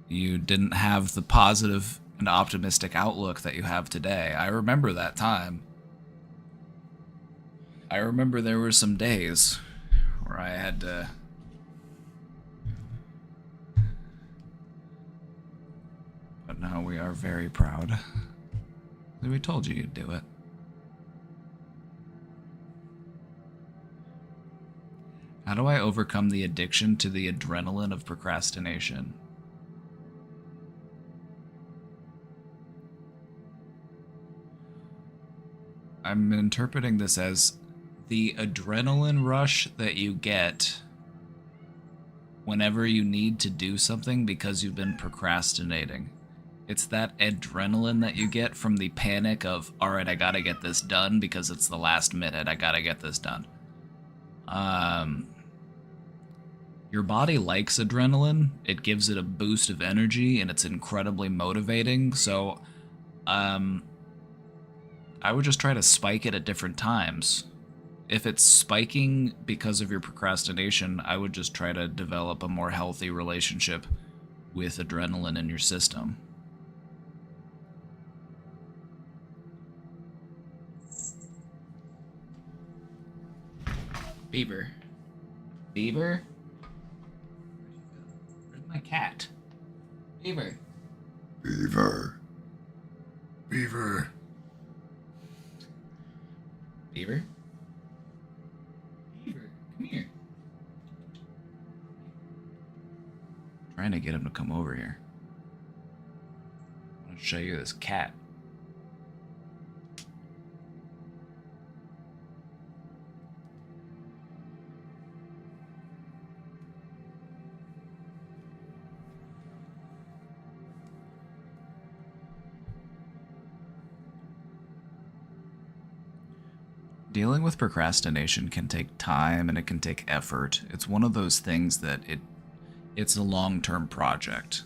you didn't have the positive and optimistic outlook that you have today. I remember that time. I remember there were some days where I had to but now we are very proud. We told you you'd do it. How do I overcome the addiction to the adrenaline of procrastination? I'm interpreting this as the adrenaline rush that you get whenever you need to do something because you've been procrastinating. It's that adrenaline that you get from the panic of, all right, I gotta get this done because it's the last minute. I gotta get this done. Your body likes adrenaline. It gives it a boost of energy, and it's incredibly motivating. So, I would just try to spike it at different times. If it's spiking because of your procrastination, I would just try to develop a more healthy relationship with adrenaline in your system. Beaver. Beaver? Where's my cat? Beaver. Beaver. Beaver. Beaver? Beaver, come here. I'm trying to get him to come over here. I want to show you this cat. Dealing with procrastination can take time and it can take effort. It's one of those things that it's a long-term project.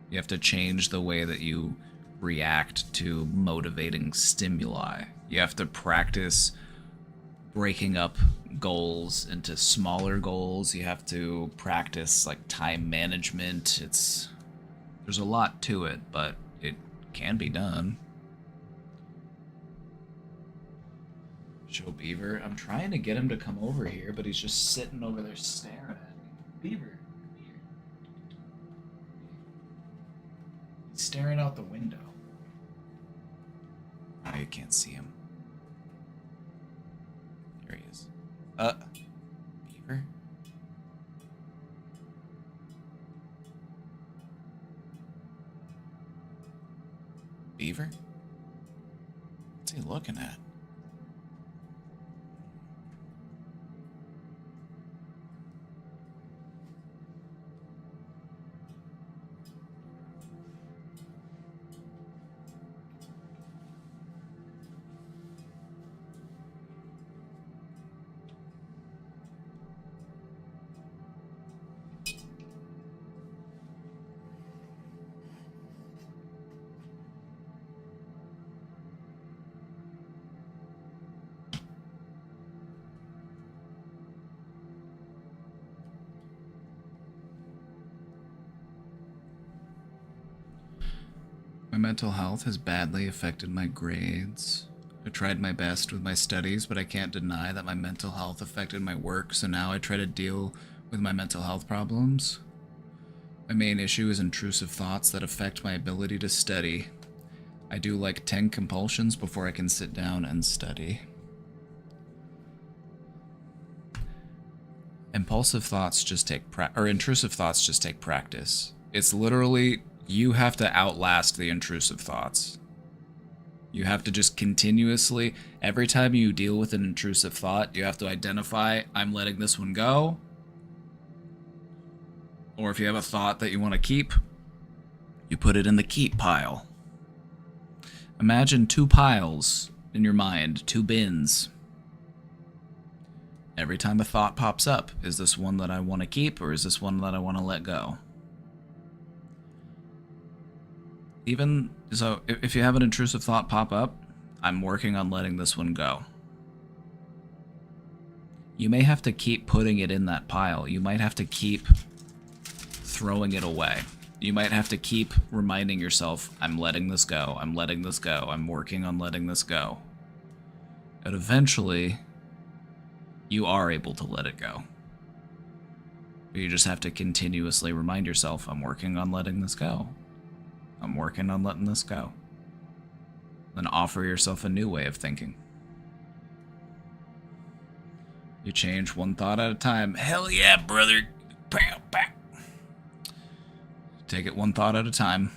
You have to change the way that you react to motivating stimuli. You have to practice breaking up goals into smaller goals. You have to practice like time management. There's a lot to it, but it can be done. Show Beaver. I'm trying to get him to come over here, but he's just sitting over there staring at me. Beaver, come here. He's staring out the window. Oh, you can't see him. There he is. Beaver? Beaver? What's he looking at? My mental health has badly affected my grades. I tried my best with my studies, but I can't deny that my mental health affected my work, so now I try to deal with my mental health problems. My main issue is intrusive thoughts that affect my ability to study. I do like 10 compulsions before I can sit down and study. Impulsive thoughts just take intrusive thoughts just take practice. It's literally, you have to outlast the intrusive thoughts. You have to just continuously, every time you deal with an intrusive thought, you have to identify, I'm letting this one go. Or if you have a thought that you want to keep, you put it in the keep pile. Imagine 2 piles in your mind, 2 bins. Every time a thought pops up, is this one that I want to keep or is this one that I want to let go? Even so, if you have an intrusive thought pop up, I'm working on letting this one go. You may have to keep putting it in that pile. You might have to keep throwing it away. You might have to keep reminding yourself, I'm letting this go, I'm letting this go, I'm working on letting this go. And eventually, you are able to let it go. But you just have to continuously remind yourself, I'm working on letting this go. I'm working on letting this go. Then offer yourself a new way of thinking. You change one thought at a time. Hell yeah, brother. Pow, pow. Take it one thought at a time.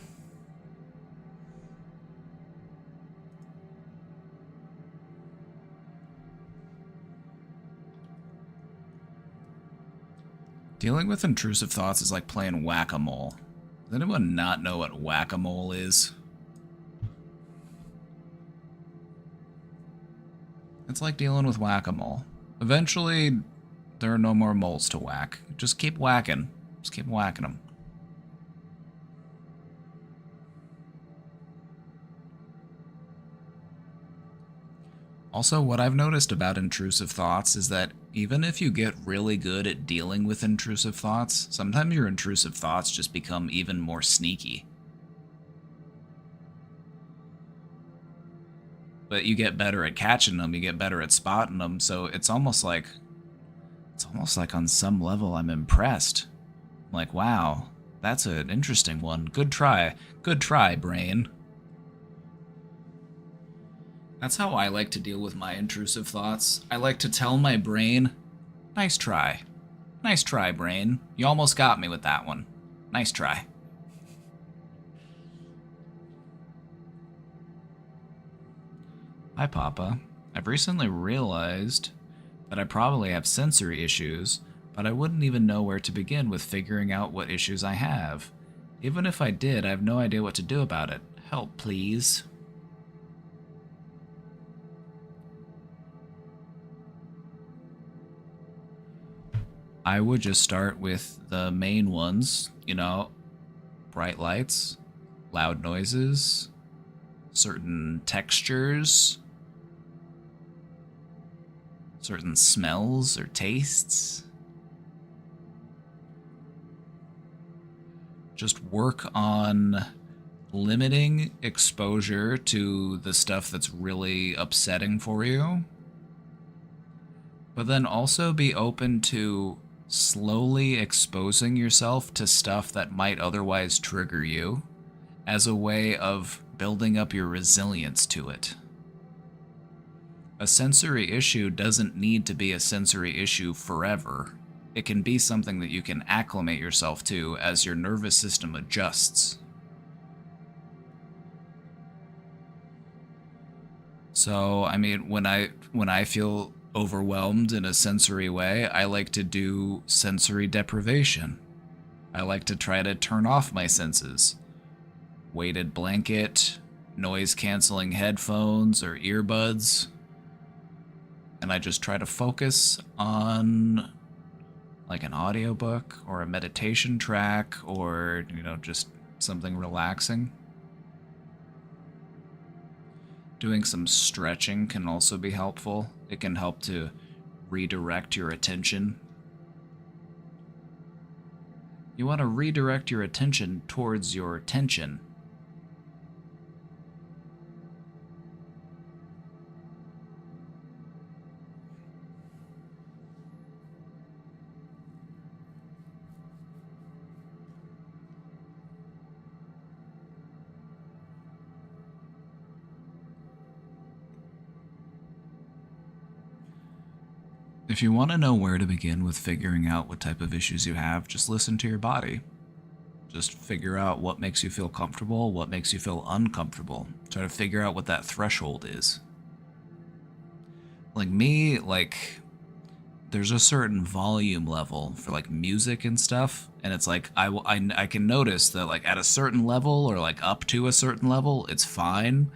Dealing with intrusive thoughts is like playing whack-a-mole. Does anyone not know what whack-a-mole is? It's like dealing with whack-a-mole. Eventually, there are no more moles to whack. Just keep whacking. Just keep whacking them. Also, what I've noticed about intrusive thoughts is that even if you get really good at dealing with intrusive thoughts, sometimes your intrusive thoughts just become even more sneaky. But you get better at catching them, you get better at spotting them, so it's almost like on some level I'm impressed. Like, wow, that's an interesting one. Good try, brain. That's how I like to deal with my intrusive thoughts. I like to tell my brain, nice try. Nice try, brain. You almost got me with that one. Nice try. Hi, Papa. I've recently realized that I probably have sensory issues, but I wouldn't even know where to begin with figuring out what issues I have. Even if I did, I have no idea what to do about it. Help, please. I would just start with the main ones, you know, bright lights, loud noises, certain textures, certain smells or tastes. Just work on limiting exposure to the stuff that's really upsetting for you. But then also be open to slowly exposing yourself to stuff that might otherwise trigger you as a way of building up your resilience to it. A sensory issue doesn't need to be a sensory issue forever. It can be something that you can acclimate yourself to as your nervous system adjusts. So, I mean, when I feel overwhelmed in a sensory way, I like to do sensory deprivation. I like to try to turn off my senses. Weighted blanket, noise-canceling headphones or earbuds. And I just try to focus on like an audiobook or a meditation track or, you know, just something relaxing. Doing some stretching can also be helpful. It can help to redirect your attention. You want to redirect your attention towards your tension. If you want to know where to begin with figuring out what type of issues you have, just listen to your body. Just figure out what makes you feel comfortable, what makes you feel uncomfortable. Try to figure out what that threshold is. Like me, there's a certain volume level for like music and stuff, and it's like I can notice that like at a certain level or like up to a certain level, it's fine.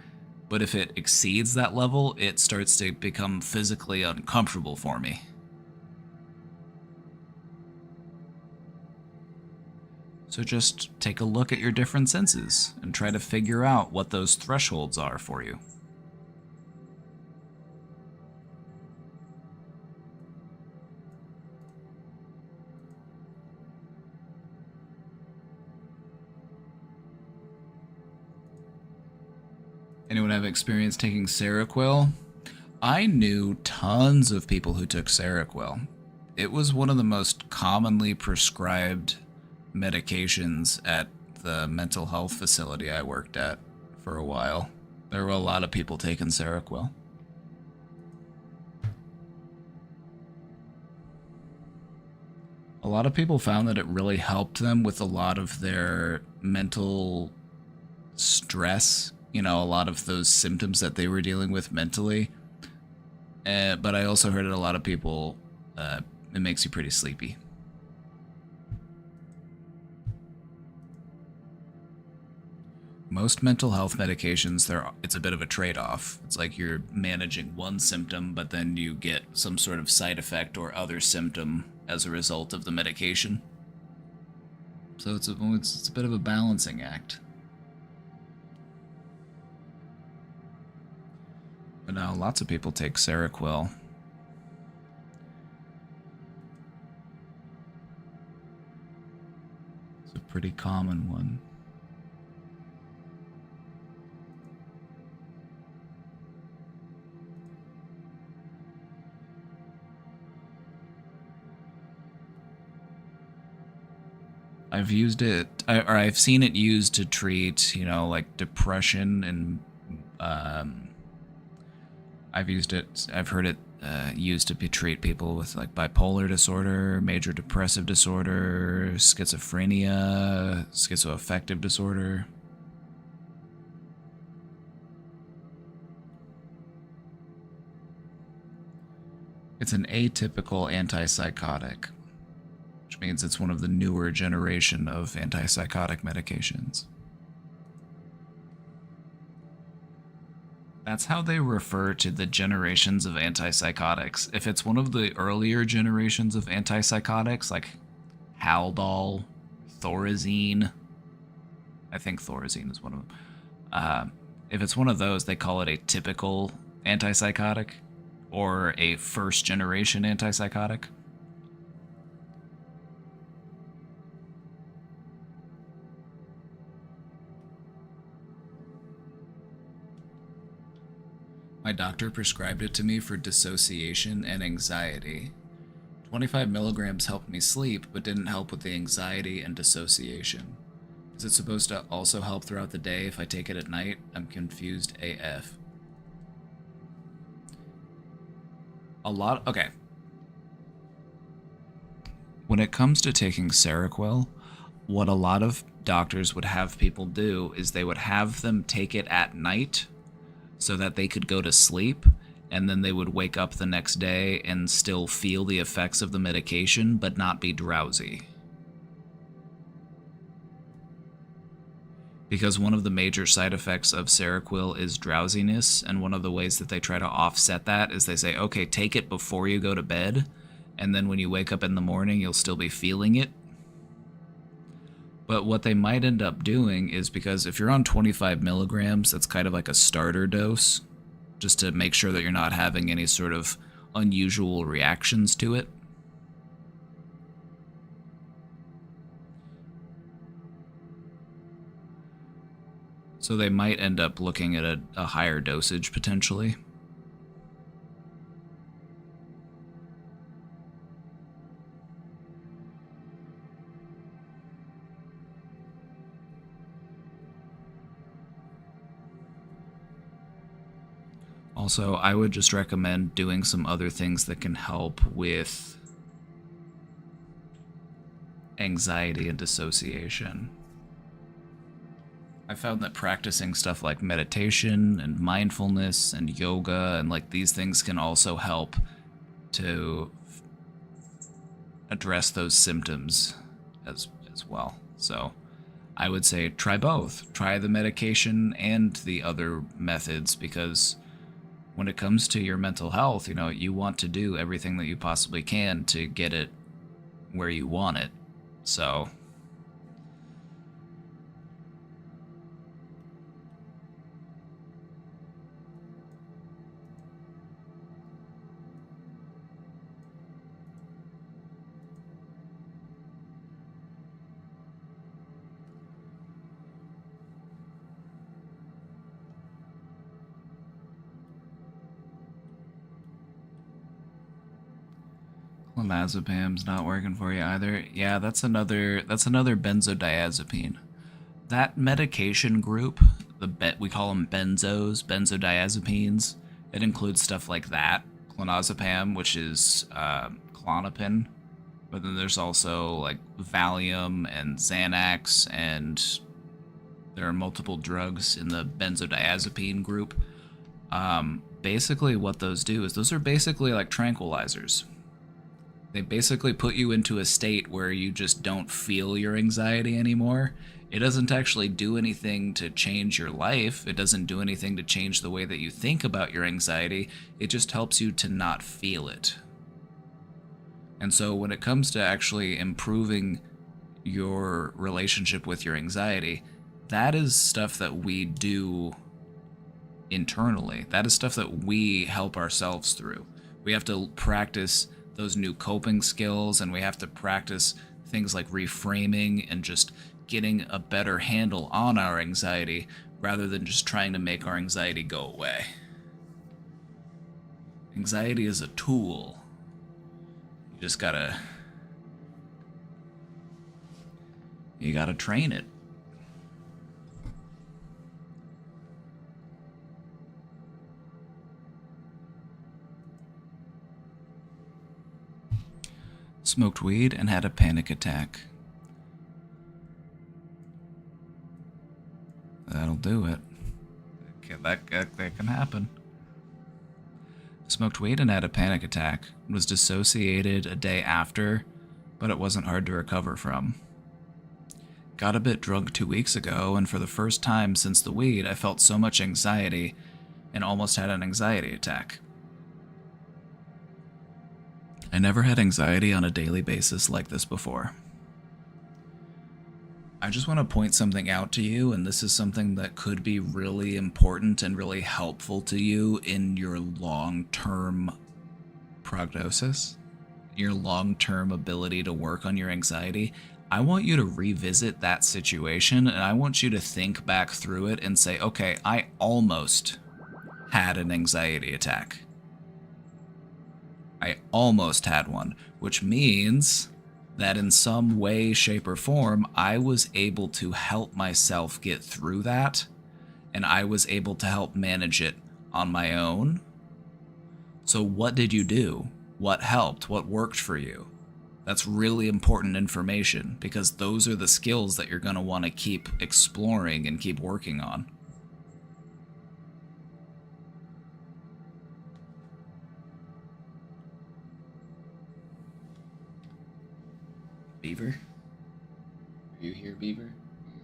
But if it exceeds that level, it starts to become physically uncomfortable for me. So just take a look at your different senses and try to figure out what those thresholds are for you. Anyone have experience taking Seroquel? I knew tons of people who took Seroquel. It was one of the most commonly prescribed medications at the mental health facility I worked at for a while. There were a lot of people taking Seroquel. A lot of people found that it really helped them with a lot of their mental stress, you know, a lot of those symptoms that they were dealing with mentally. But I also heard that a lot of people, it makes you pretty sleepy. Most mental health medications, it's a bit of a trade-off. It's like you're managing one symptom, but then you get some sort of side effect or other symptom as a result of the medication. So it's a bit of a balancing act. But now lots of people take Seroquel. It's a pretty common one. I've used it, or I've seen it used to treat, like depression, and I've heard it used to treat people with like bipolar disorder, major depressive disorder, schizophrenia, schizoaffective disorder. It's an atypical antipsychotic, which means it's one of the newer generation of antipsychotic medications. That's how they refer to the generations of antipsychotics. If it's one of the earlier generations of antipsychotics, like Haldol, Thorazine, I think Thorazine is one of them. If it's one of those, they call it a typical antipsychotic or a first generation antipsychotic. My doctor prescribed it to me for dissociation and anxiety. 25 milligrams helped me sleep, but didn't help with the anxiety and dissociation. Is it supposed to also help throughout the day if I take it at night? I'm confused AF. Okay. When it comes to taking Seroquel, what a lot of doctors would have people do is they would have them take it at night so that they could go to sleep, and then they would wake up the next day and still feel the effects of the medication but not be drowsy. Because one of the major side effects of Seroquel is drowsiness, and one of the ways that they try to offset that is they say, okay, take it before you go to bed, and then when you wake up in the morning, you'll still be feeling it. But what they might end up doing is, because if you're on 25 milligrams, that's kind of like a starter dose, just to make sure that you're not having any sort of unusual reactions to it. So they might end up looking at a higher dosage potentially. Also, I would just recommend doing some other things that can help with anxiety and dissociation. I found that practicing stuff like meditation and mindfulness and yoga and like these things can also help to address those symptoms as well. So I would say try both. Try the medication and the other methods, because when it comes to your mental health, you want to do everything that you possibly can to get it where you want it. So clonazepam's not working for you either. Yeah, that's another benzodiazepine. That medication group, we call them benzodiazepines. It includes stuff like that, clonazepam, which is Klonopin, but then there's also like Valium and Xanax, and there are multiple drugs in the benzodiazepine group. Basically what those do is those are basically like tranquilizers. They basically put you into a state where you just don't feel your anxiety anymore. It doesn't actually do anything to change your life. It doesn't do anything to change the way that you think about your anxiety. It just helps you to not feel it. And so when it comes to actually improving your relationship with your anxiety, that is stuff that we do internally. That is stuff that we help ourselves through. We have to practice those new coping skills, and we have to practice things like reframing and just getting a better handle on our anxiety rather than just trying to make our anxiety go away. Anxiety is a tool. You just gotta train it. Smoked weed and had a panic attack. That'll do it. That can happen. Smoked weed and had a panic attack. Was dissociated a day after, but it wasn't hard to recover from. Got a bit drunk 2 weeks ago, and for the first time since the weed, I felt so much anxiety and almost had an anxiety attack. I never had anxiety on a daily basis like this before. I just want to point something out to you, and this is something that could be really important and really helpful to you in your long-term prognosis, your long-term ability to work on your anxiety. I want you to revisit that situation, and I want you to think back through it and say, okay, I almost had an anxiety attack. I almost had one, which means that in some way, shape, or form, I was able to help myself get through that, and I was able to help manage it on my own. So what did you do? What helped? What worked for you? That's really important information, because those are the skills that you're going to want to keep exploring and keep working on. Beaver? Are you here, Beaver? Are you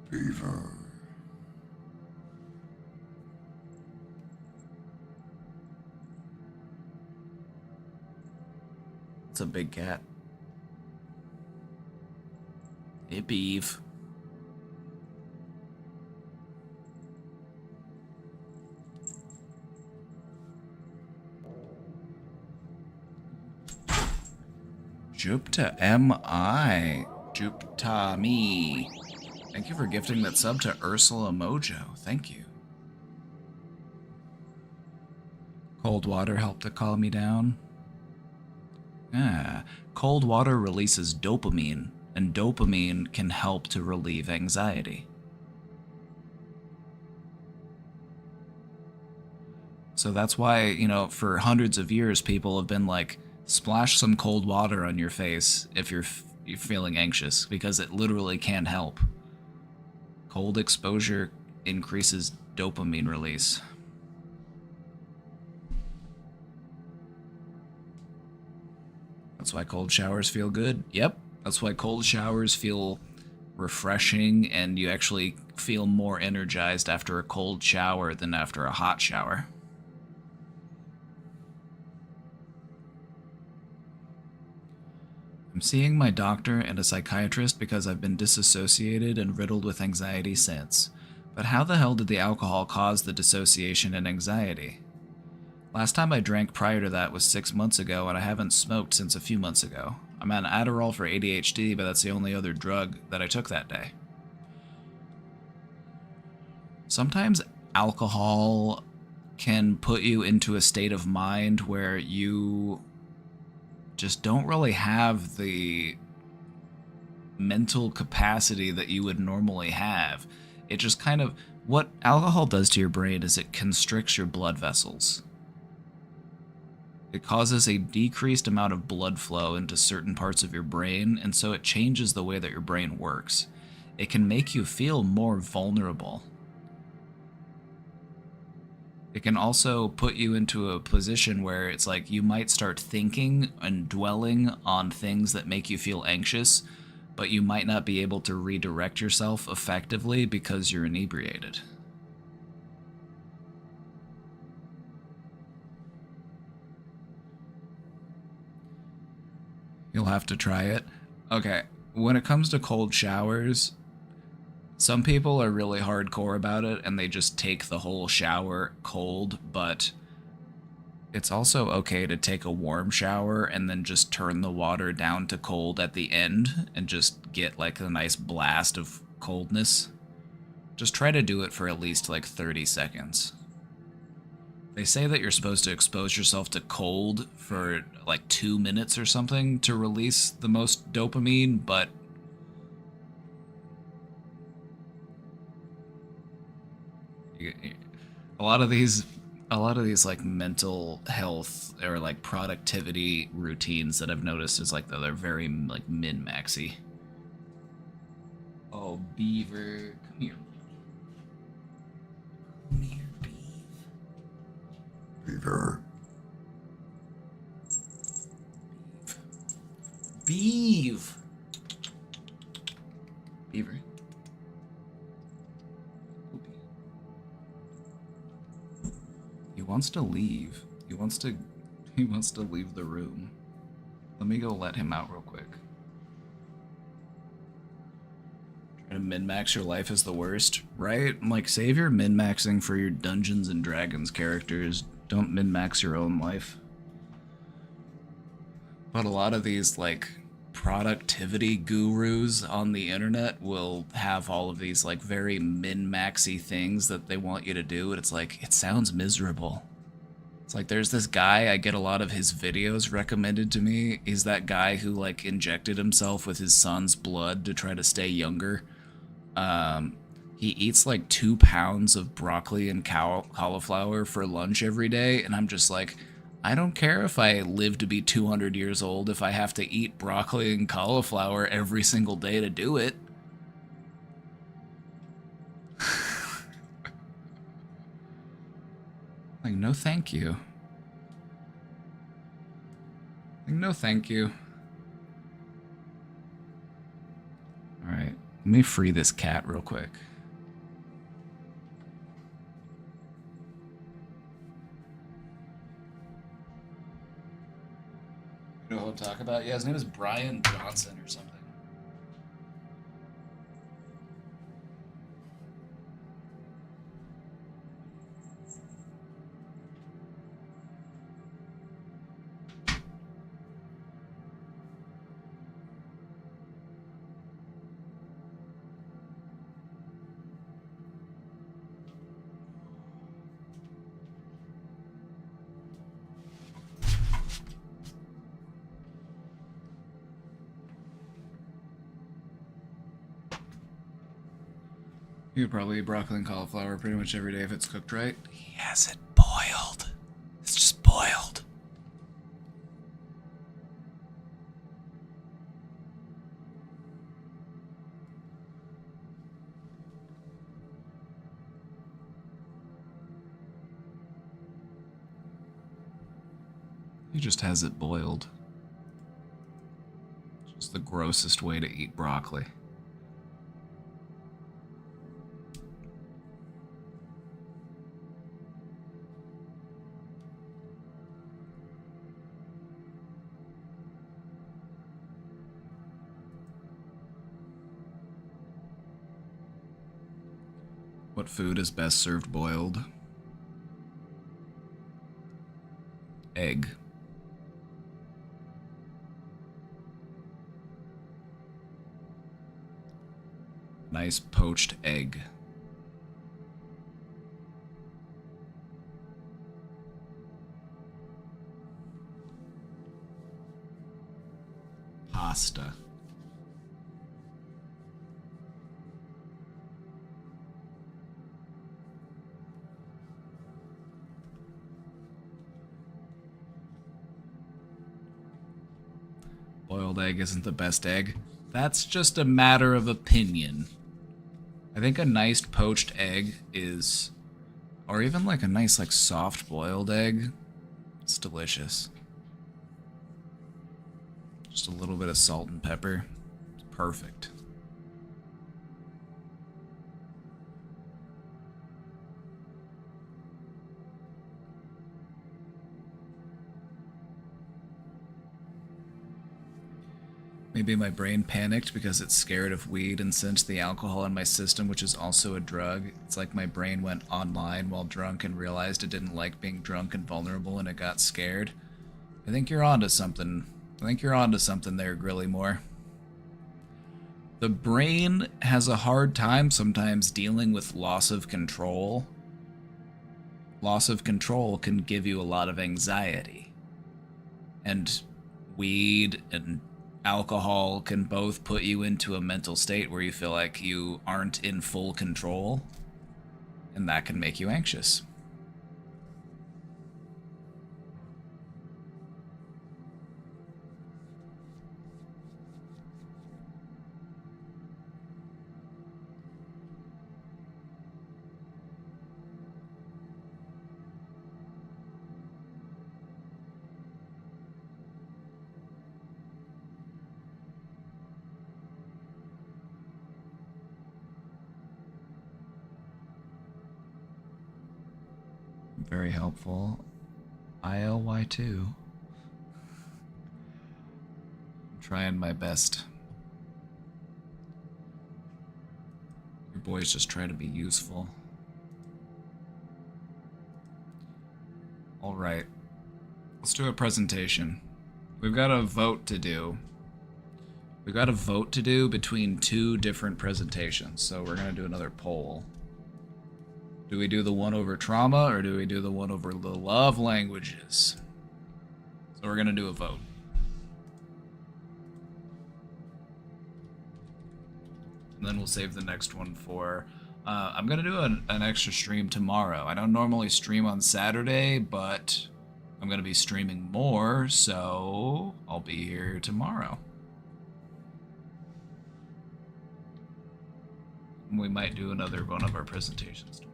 ready? Beaver. It's a big cat. Hey, Beav. Jupta M.I. Jupta me. Thank you for gifting that sub to Ursula Mojo. Thank you. Cold water helped to calm me down. Cold water releases dopamine, and dopamine can help to relieve anxiety. So that's why, for hundreds of years, people have been like, splash some cold water on your face if you're feeling anxious, because it literally can help. Cold exposure increases dopamine release. That's why cold showers feel good. Yep, that's why cold showers feel refreshing, and you actually feel more energized after a cold shower than after a hot shower. I'm seeing my doctor and a psychiatrist because I've been disassociated and riddled with anxiety since. But how the hell did the alcohol cause the dissociation and anxiety? Last time I drank prior to that was 6 months ago, and I haven't smoked since a few months ago. I'm on Adderall for ADHD, but that's the only other drug that I took that day. Sometimes alcohol can put you into a state of mind where you just don't really have the mental capacity that you would normally have. It just kind of, what alcohol does to your brain is it constricts your blood vessels. It causes a decreased amount of blood flow into certain parts of your brain, and so it changes the way that your brain works. It can make you feel more vulnerable. It can also put you into a position where it's like you might start thinking and dwelling on things that make you feel anxious, but you might not be able to redirect yourself effectively because you're inebriated. You'll have to try it. Okay, when it comes to cold showers, some people are really hardcore about it and they just take the whole shower cold, but it's also okay to take a warm shower and then just turn the water down to cold at the end and just get like a nice blast of coldness. Just try to do it for at least like 30 seconds. They say that you're supposed to expose yourself to cold for like 2 minutes or something to release the most dopamine, but a lot of these like mental health or like productivity routines that I've noticed is like they're very like min-maxy. Oh, Beaver, come here. Come here, Beaver. Beav. Beaver. He wants to leave. He wants to leave the room. Let me go let him out real quick. Trying to min-max your life is the worst, right? Like, save your min-maxing for your Dungeons and Dragons characters. Don't min-max your own life. But a lot of these, like, productivity gurus on the internet will have all of these, like, very min-maxy things that they want you to do, and it's like, it sounds miserable. It's like, there's this guy, I get a lot of his videos recommended to me. He's that guy who, like, injected himself with his son's blood to try to stay younger. He eats, like, 2 pounds of broccoli and cauliflower for lunch every day, and I'm just like, I don't care if I live to be 200 years old if I have to eat broccoli and cauliflower every single day to do it. Like, no thank you. Like, no thank you. Alright, let me free this cat real quick. You know who I'm talking about? Yeah, his name is Brian Johnson or something. You could probably eat broccoli and cauliflower pretty much every day if it's cooked right. He has it boiled. It's just boiled. He just has it boiled. It's just the grossest way to eat broccoli. What food is best served boiled? Egg. Nice poached egg. Pasta. Boiled egg isn't the best egg. That's just a matter of opinion. I think a nice poached egg is Or even like a nice like soft boiled egg. It's delicious. Just a little bit of salt and pepper. It's perfect. Maybe my brain panicked because it's scared of weed and sensed the alcohol in my system, which is also a drug. It's like my brain went online while drunk and realized it didn't like being drunk and vulnerable and it got scared. I think you're onto something. I think you're onto something there, Grillymore. The brain has a hard time sometimes dealing with loss of control. Loss of control can give you a lot of anxiety. And weed and alcohol can both put you into a mental state where you feel like you aren't in full control, and that can make you anxious. Very helpful. ILY2. I'm trying my best. Your boy's just trying to be useful. Alright. Let's do a presentation. We've got a vote to do. We've got a vote to do between two different presentations, so we're gonna do another poll. Do we do the one over trauma, or do we do the one over the love languages? So we're gonna do a vote. And then we'll save the next one for... I'm gonna do an extra stream tomorrow. I don't normally stream on Saturday, but I'm gonna be streaming more, so I'll be here tomorrow. We might do another one of our presentations tomorrow.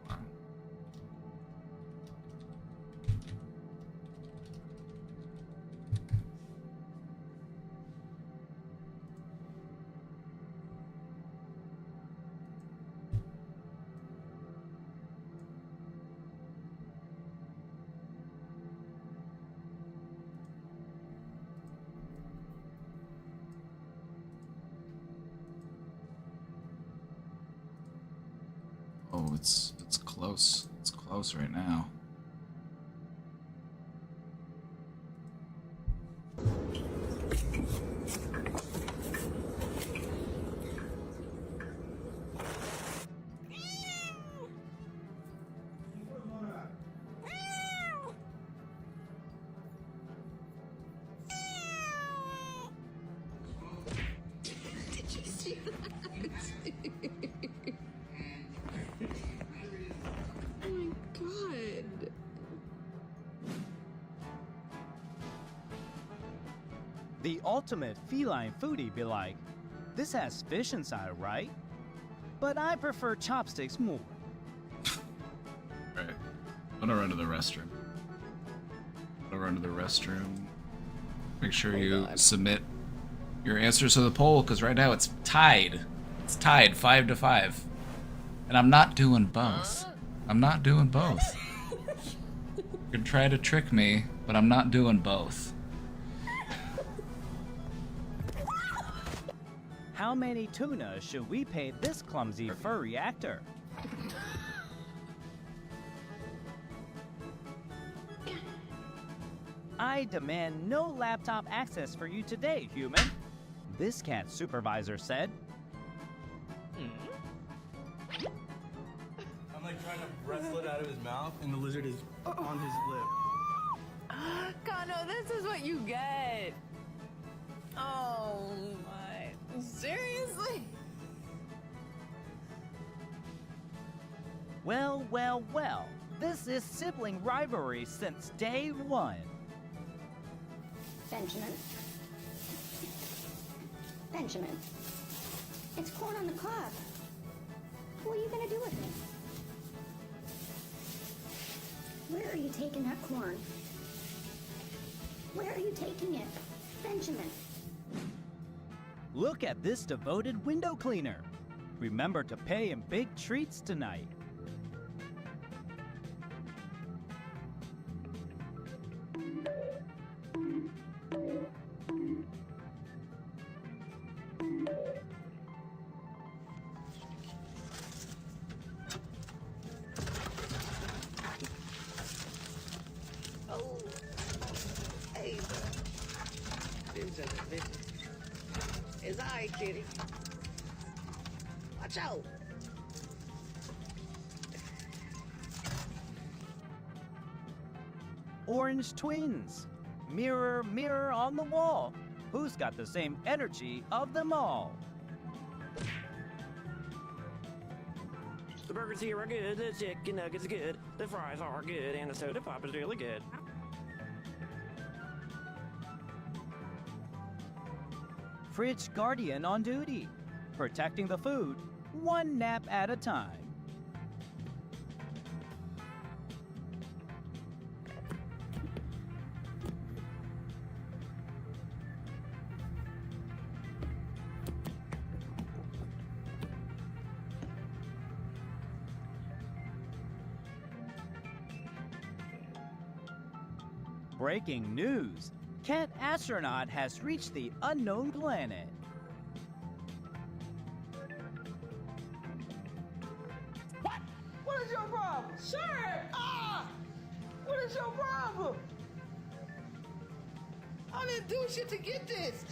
Oh, it's close. It's close right now. Did you see that? Oh my god. The ultimate feline foodie be like, this has fish inside, right? But I prefer chopsticks more. Right. I'm gonna run to the restroom. Make sure you submit your answers to the poll, because right now it's tied. It's tied 5-5. And I'm not doing both. I'm not doing both. You can try to trick me, but I'm not doing both. How many tuna should we pay this clumsy furry actor? I demand no laptop access for you today, human. This cat supervisor said. I'm like trying to wrestle it out of his mouth, and the lizard is on his lip. Kano, this is what you get. Oh my. Seriously? Well, well, well. This is sibling rivalry since day one. Benjamin. Benjamin. It's corn on the cob. What are you gonna do with it? Where are you taking that corn? Where are you taking it? Benjamin. Look at this devoted window cleaner. Remember to pay him big treats tonight. Oh, hey, Benjamin. It's all right, kitty. Watch out. Orange twins. Mirror, mirror on the wall. Who's got the same energy of them all? The burgers here are good, the chicken nuggets are good, the fries are good, and the soda pop is really good. Fridge guardian on duty. Protecting the food, one nap at a time. Breaking news! Cat astronaut has reached the unknown planet. What? What is your problem? Sir! What is your problem? I didn't do shit to get this.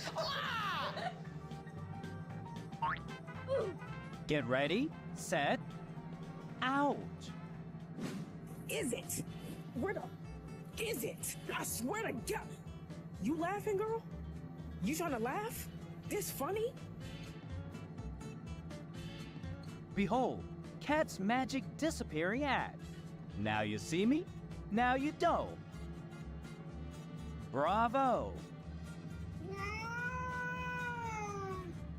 Get ready, set, out. Is it? Where the is it? I swear to God. You laughing, girl? You trying to laugh? This funny? Behold, Cat's magic disappearing act. Now you see me, now you don't. Bravo!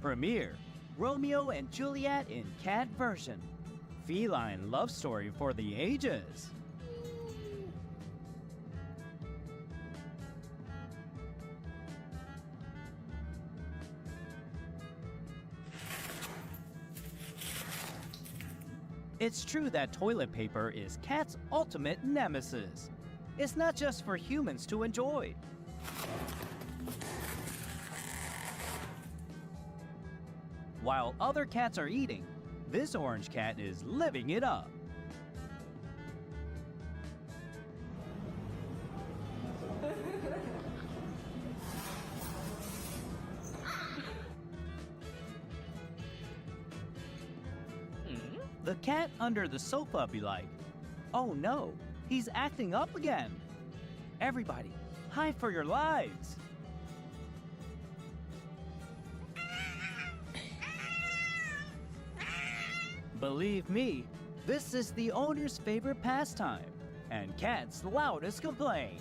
Premiere, Romeo and Juliet in cat version. Feline love story for the ages. It's true that toilet paper is Cat's ultimate nemesis. It's not just for humans to enjoy. While other cats are eating, this orange cat is living it up. The cat under the sofa be like, oh no, he's acting up again. Everybody, hide for your lives. Believe me, this is the owner's favorite pastime and Cat's loudest complaint.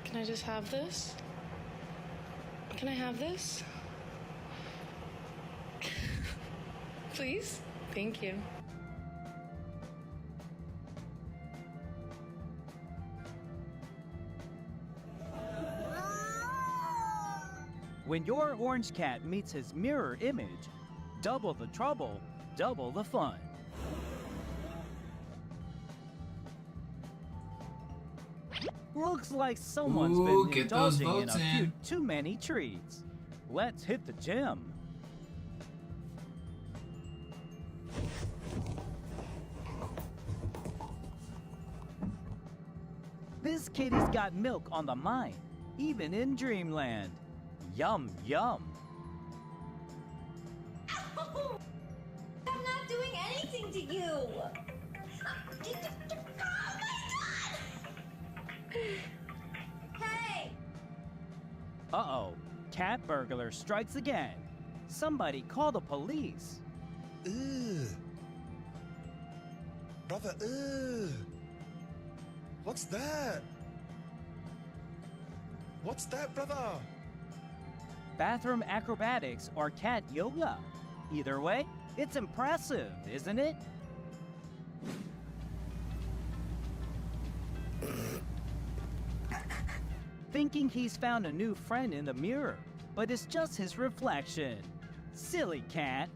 Can I just have this? Can I have this? Please? Thank you. When your orange cat meets his mirror image, double the trouble, double the fun. Looks like someone's Ooh, been get those indulging in a votes few in. too many treats. Let's hit the gym. This kitty's got milk on the mind, even in dreamland. Yum, yum. Ow! I'm not doing anything to you. Oh my God! Hey! Uh-oh, cat burglar strikes again. Somebody call the police. Ugh. Brother, ugh. What's that? What's that, brother? Bathroom acrobatics or cat yoga. Either way, it's impressive, isn't it? thinking he's found a new friend in the mirror, but it's just his reflection. Silly cat.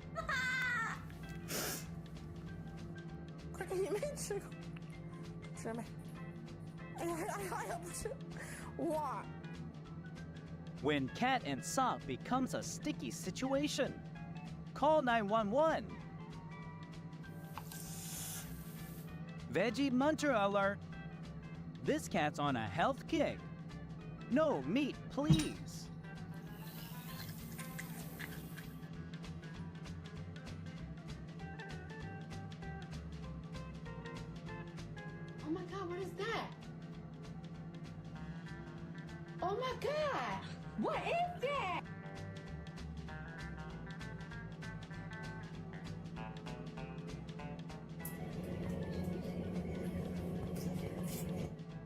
When cat and sock becomes a sticky situation, call 911. Veggie muncher alert. This cat's on a health kick. No meat, please. Oh my god, what is that? Oh my god! What is that?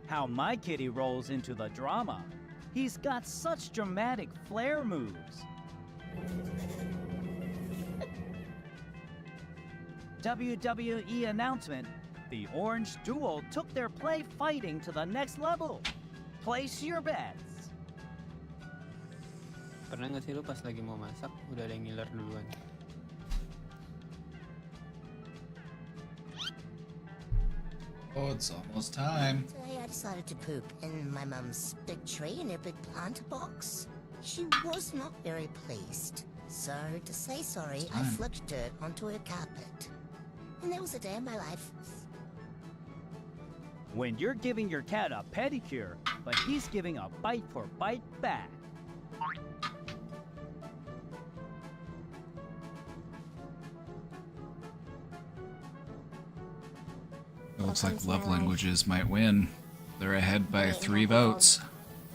How my kitty rolls into the drama. He's got such dramatic flair moves. WWE announcement. The Orange Duo took their play fighting to the next level. Place your bets. Pernah nggak sih lu pas lagi mau masak udah ada yang ngiler duluan? Oh, it's almost time. Today I decided to poop in my mum's big tree in her big plant box. She was not very pleased. So, to say sorry, I flipped dirt onto her carpet. And there was a day in my life. When you're giving your cat a pedicure, but he's giving a bite for bite back. It looks like love languages might win. They're ahead by 3 votes.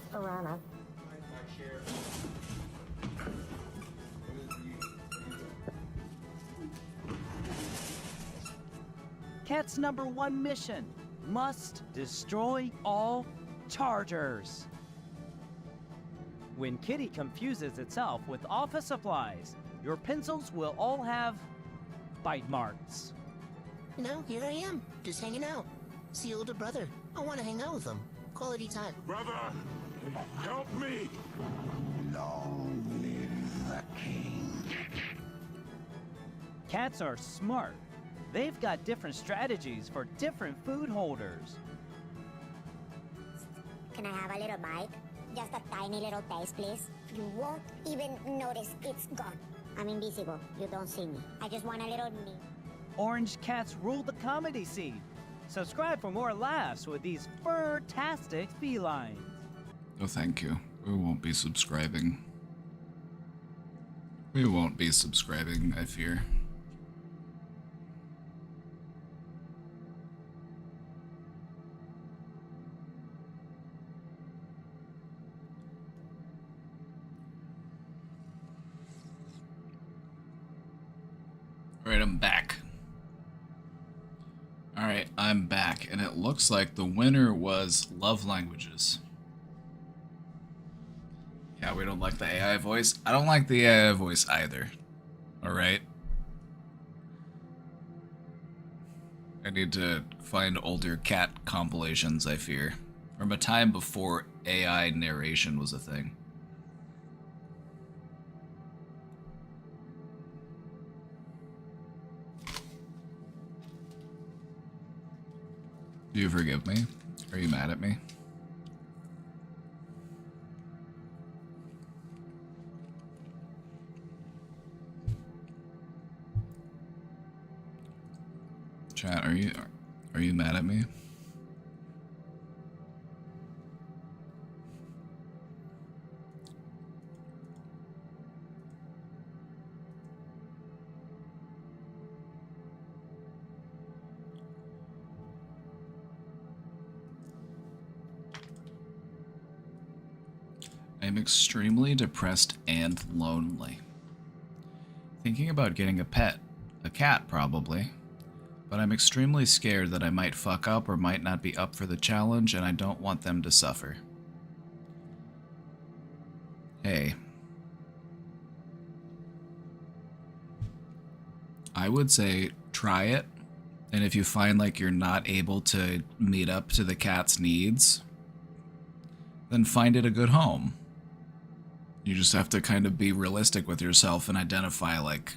Piranha. Cat's #1 mission must destroy all chargers. When Kitty confuses itself with office supplies, your pencils will all have bite marks. You know, here I am, just hanging out. See older brother. I want to hang out with him. Quality time. Brother, help me! Long live the king. Cats are smart. They've got different strategies for different food holders. Can I have a little bite? Just a tiny little taste, please. You won't even notice it's gone. I'm invisible. You don't see me. I just want a little meat. Orange cats rule the comedy scene. Subscribe for more laughs with these fur-tastic felines. Oh, thank you. We won't be subscribing. We won't be subscribing, I fear. Alright, I'm back. Alright, I'm back, and it looks like the winner was Love Languages. Yeah, we don't like the AI voice. I don't like the AI voice either. Alright? I need to find older cat compilations, I fear. From a time before AI narration was a thing. Do you forgive me? Are you mad at me? Chat, are you mad at me? I'm extremely depressed and lonely. Thinking about getting a pet. A cat, probably. But I'm extremely scared that I might fuck up or might not be up for the challenge, and I don't want them to suffer. Hey. I would say try it, and if you find like you're not able to meet up to the cat's needs, then find it a good home. You just have to kind of be realistic with yourself and identify, like,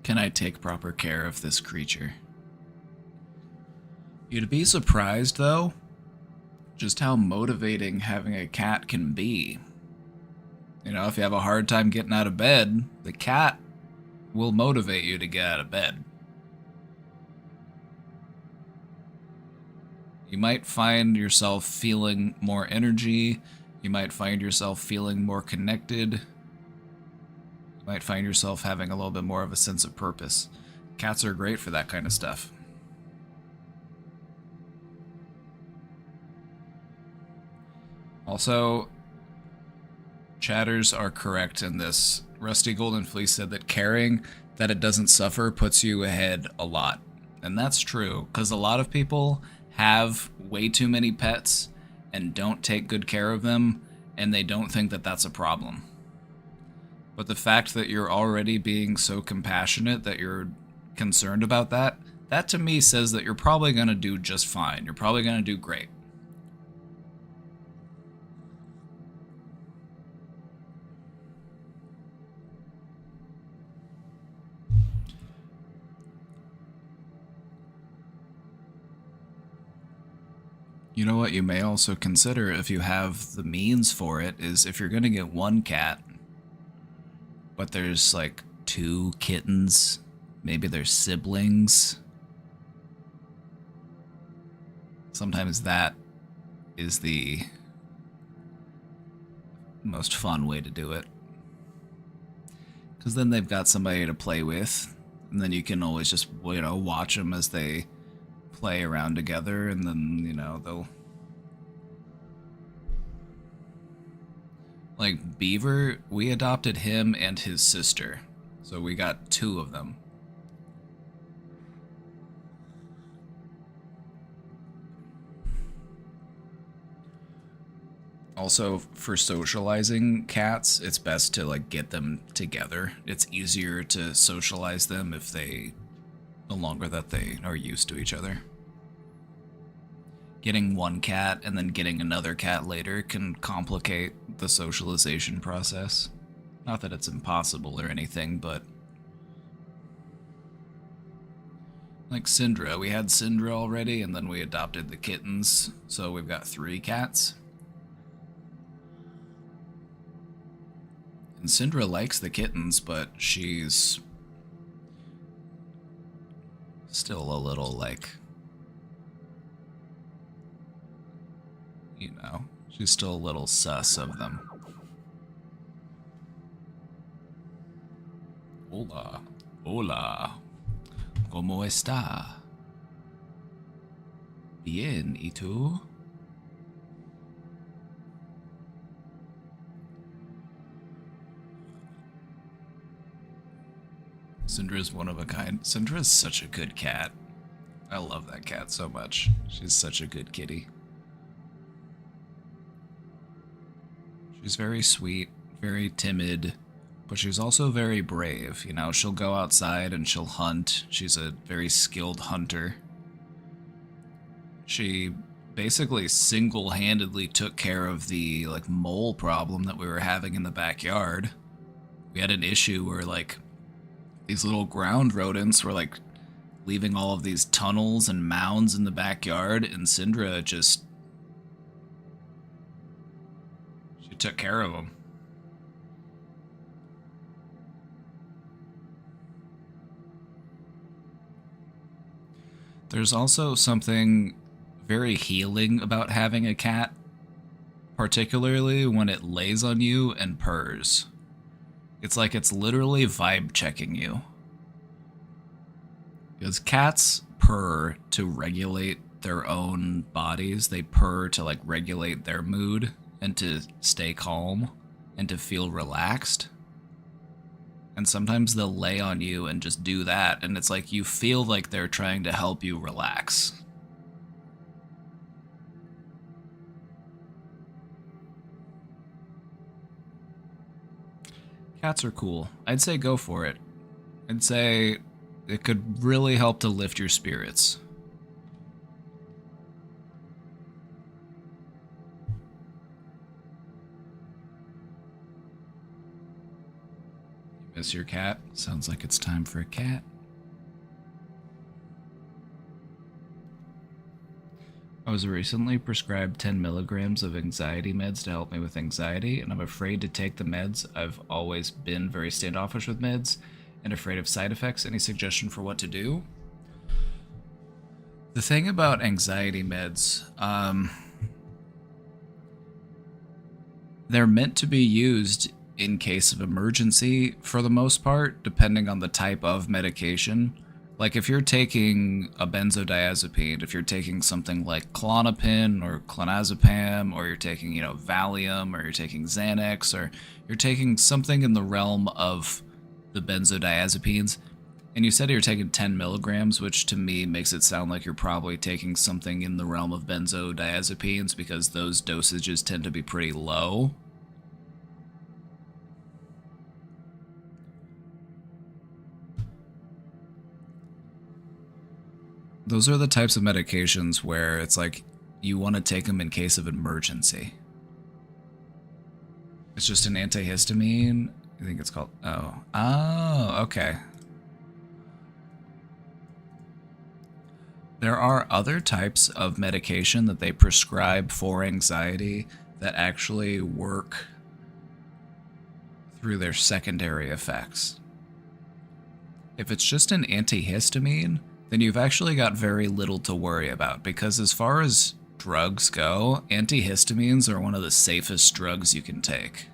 can I take proper care of this creature? You'd be surprised, though, just how motivating having a cat can be. You know, if you have a hard time getting out of bed, the cat will motivate you to get out of bed. You might find yourself feeling more energy. You might find yourself feeling more connected. You might find yourself having a little bit more of a sense of purpose. Cats are great for that kind of stuff. Also, chatters are correct in this. Rusty Golden Fleece said that caring that it doesn't suffer puts you ahead a lot. And that's true, because a lot of people have way too many pets and don't take good care of them, and they don't think that that's a problem. But the fact that you're already being so compassionate that you're concerned about that, that to me says that you're probably going to do just fine. You're probably going to do great. You know what you may also consider if you have the means for it is if you're going to get one cat, but there's like 2 kittens, maybe they're siblings. Sometimes that is the most fun way to do it. Because then they've got somebody to play with, and then you can always just, you know, watch them as they play around together, and then, you know, they'll... Like, Beaver, we adopted him and his sister, so we got 2 of them. Also, for socializing cats, it's best to, like, get them together. It's easier to socialize them if they... the longer that they are used to each other. Getting one cat and then getting another cat later can complicate the socialization process. Not that it's impossible or anything, but... like Syndra, we had Syndra already, and then we adopted the kittens, so we've got 3 cats. And Syndra likes the kittens, but she's still a little, like, you know, she's still a little sus of them. Hola. Hola. ¿Cómo está? Bien, ¿y tú? Syndra's one of a kind. Syndra's such a good cat. I love that cat so much. She's such a good kitty. She's very sweet, very timid, but she's also very brave. You know, she'll go outside and she'll hunt. She's a very skilled hunter. She basically single-handedly took care of the, like, mole problem that we were having in the backyard. We had an issue where, like, these little ground rodents were, like, leaving all of these tunnels and mounds in the backyard, and Syndra just... she took care of them. There's also something very healing about having a cat, particularly when it lays on you and purrs. It's like it's literally vibe checking you. Because cats purr to regulate their own bodies. They purr to, like, regulate their mood and to stay calm and to feel relaxed. And sometimes they'll lay on you and just do that, and it's like you feel like they're trying to help you relax. Cats are cool. I'd say go for it. I'd say it could really help to lift your spirits. Miss your cat? Sounds like it's time for a cat. I was recently prescribed 10 milligrams of anxiety meds to help me with anxiety, and I'm afraid to take the meds. I've always been very standoffish with meds and afraid of side effects. Any suggestion for what to do? The thing about anxiety meds, they're meant to be used in case of emergency for the most part, depending on the type of medication. Like if you're taking a benzodiazepine, if you're taking something like Klonopin or clonazepam, or you're taking, Valium, or you're taking Xanax, or you're taking something in the realm of the benzodiazepines, and you said you're taking 10 milligrams, which to me makes it sound like you're probably taking something in the realm of benzodiazepines because those dosages tend to be pretty low. Those are the types of medications where it's like you want to take them in case of emergency. It's just an antihistamine. I think it's called... Oh, okay. There are other types of medication that they prescribe for anxiety that actually work through their secondary effects. If it's just an antihistamine, then you've actually got very little to worry about, because as far as drugs go, antihistamines are one of the safest drugs you can take.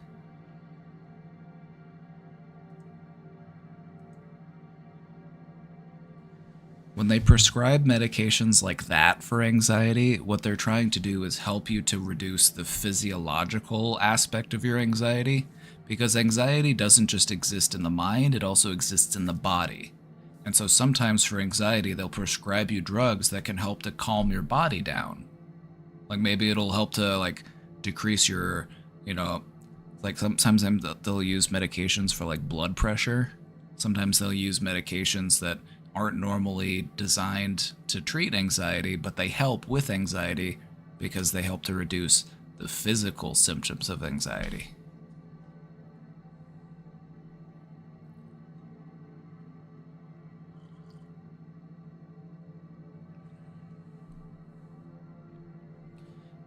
When they prescribe medications like that for anxiety, what they're trying to do is help you to reduce the physiological aspect of your anxiety, because anxiety doesn't just exist in the mind, it also exists in the body. And so sometimes for anxiety, they'll prescribe you drugs that can help to calm your body down. Like maybe it'll help to decrease your, sometimes they'll use medications for blood pressure. Sometimes they'll use medications that aren't normally designed to treat anxiety, but they help with anxiety because they help to reduce the physical symptoms of anxiety.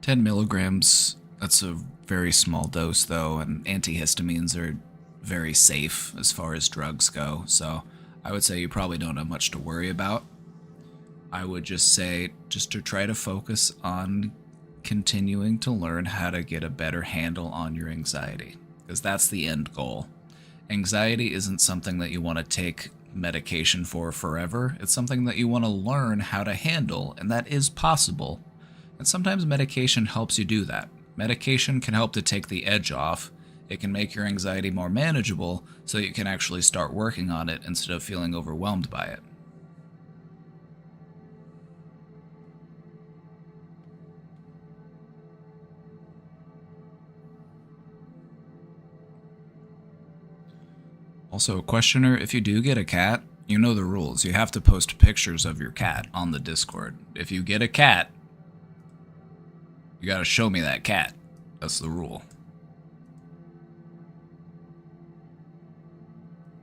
$10 milligrams, that's a very small dose though, and antihistamines are very safe as far as drugs go, so I would say you probably don't have much to worry about. I would just say just to try to focus on continuing to learn how to get a better handle on your anxiety, because that's the end goal. Anxiety isn't something that you want to take medication for forever. It's something that you want to learn how to handle, and that is possible. And sometimes medication helps you do that. Medication can help to take the edge off. It can make your anxiety more manageable so you can actually start working on it instead of feeling overwhelmed by it. Also, questioner, if you do get a cat, you know the rules. You have to post pictures of your cat on the Discord. If you get a cat, you gotta show me that cat. That's the rule.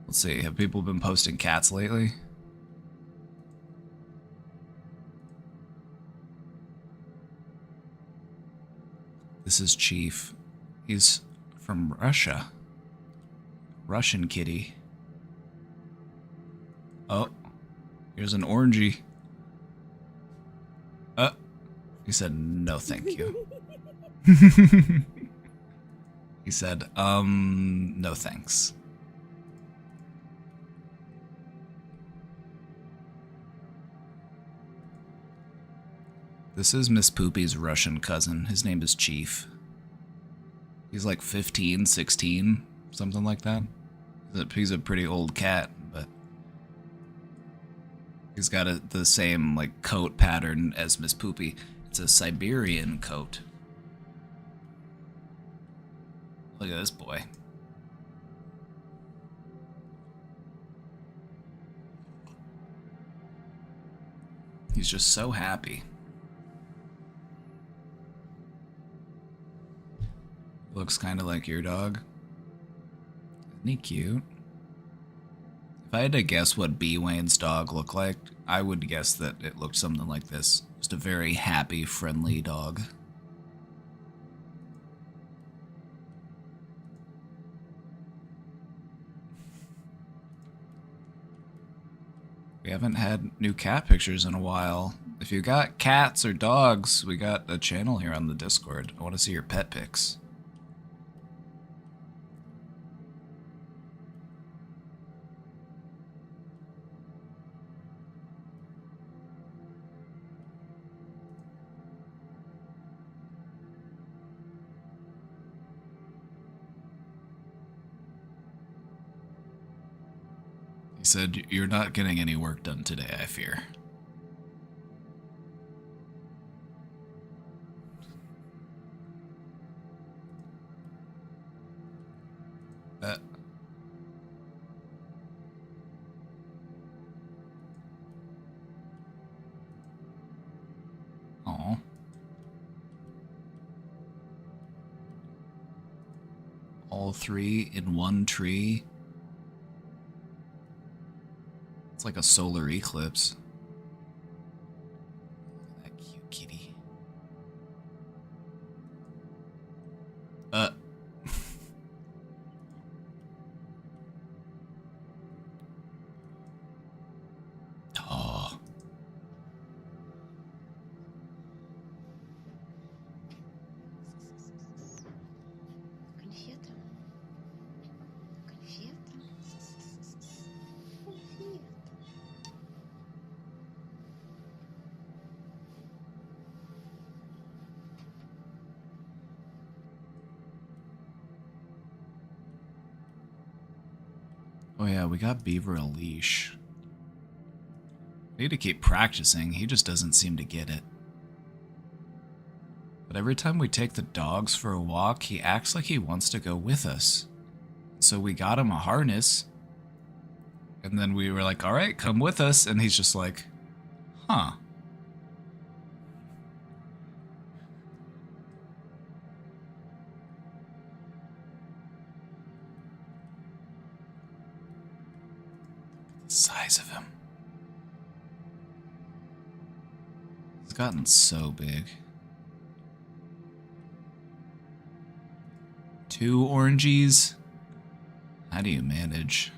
Let's see, have people been posting cats lately? This is Chief. He's from Russia. Russian kitty. Oh, here's an orangey. He said, no thank you. He said, no thanks. This is Miss Poopy's Russian cousin. His name is Chief. He's like 15, 16, something like that. He's a pretty old cat, but he's got the same coat pattern as Miss Poopy. It's a Siberian coat. Look at this boy. He's just so happy. Looks kind of like your dog. Isn't he cute? If I had to guess what B. Wayne's dog looked like, I would guess that it looked something like this. Just a very happy, friendly dog. We haven't had new cat pictures in a while. If you got cats or dogs, we got a channel here on the Discord. I want to see your pet pics. He said, "You're not getting any work done today, I fear." Aw. All three in one tree. It's like a solar eclipse. That cute kitty. Oh. Конфета. Конфета. Конфета. Oh yeah, we got Beaver a leash. We need to keep practicing, he just doesn't seem to get it. But every time we take the dogs for a walk, he acts like he wants to go with us. So we got him a harness. And then we were like, alright, come with us. And he's just like, huh. The size of him. He's gotten so big. 2 orangies? How do you manage?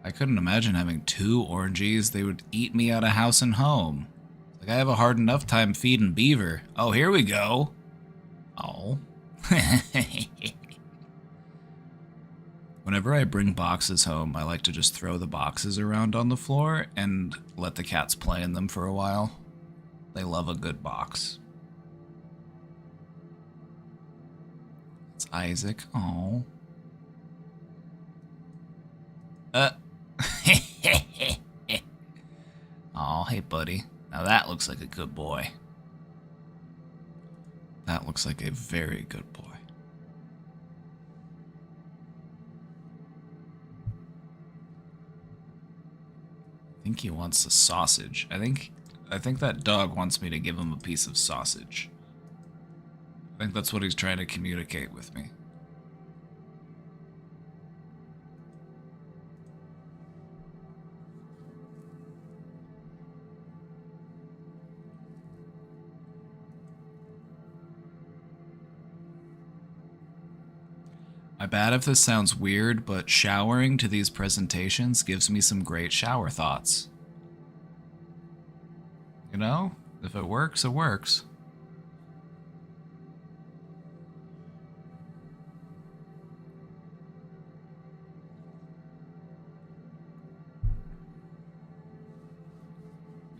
I couldn't imagine having 2 orangies. They would eat me out of house and home. Like, I have a hard enough time feeding Beaver. Oh, here we go. Oh. Whenever I bring boxes home, I like to just throw the boxes around on the floor and let the cats play in them for a while. They love a good box. It's Isaac. Oh. Oh, hey, buddy. Now that looks like a good boy. That looks like a very good boy. I think he wants a sausage. I think that dog wants me to give him a piece of sausage. I think that's what he's trying to communicate with me. I bet if this sounds weird, but showering to these presentations gives me some great shower thoughts. You know? If it works, it works.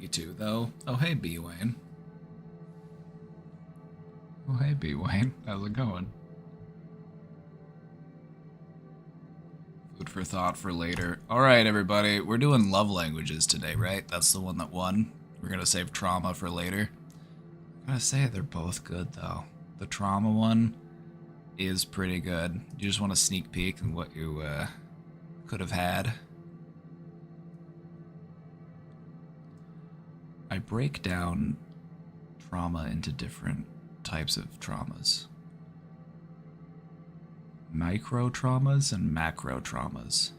Me too, though. Oh, hey, B. Wayne. Oh, hey, B. Wayne. How's it going? Food for thought for later. Alright, everybody. We're doing love languages today, right? That's the one that won. We're gonna save trauma for later. I gotta say, they're both good, though. The trauma one is pretty good. You just want a sneak peek at what you could have had. I break down trauma into different types of traumas. Micro traumas and macro traumas.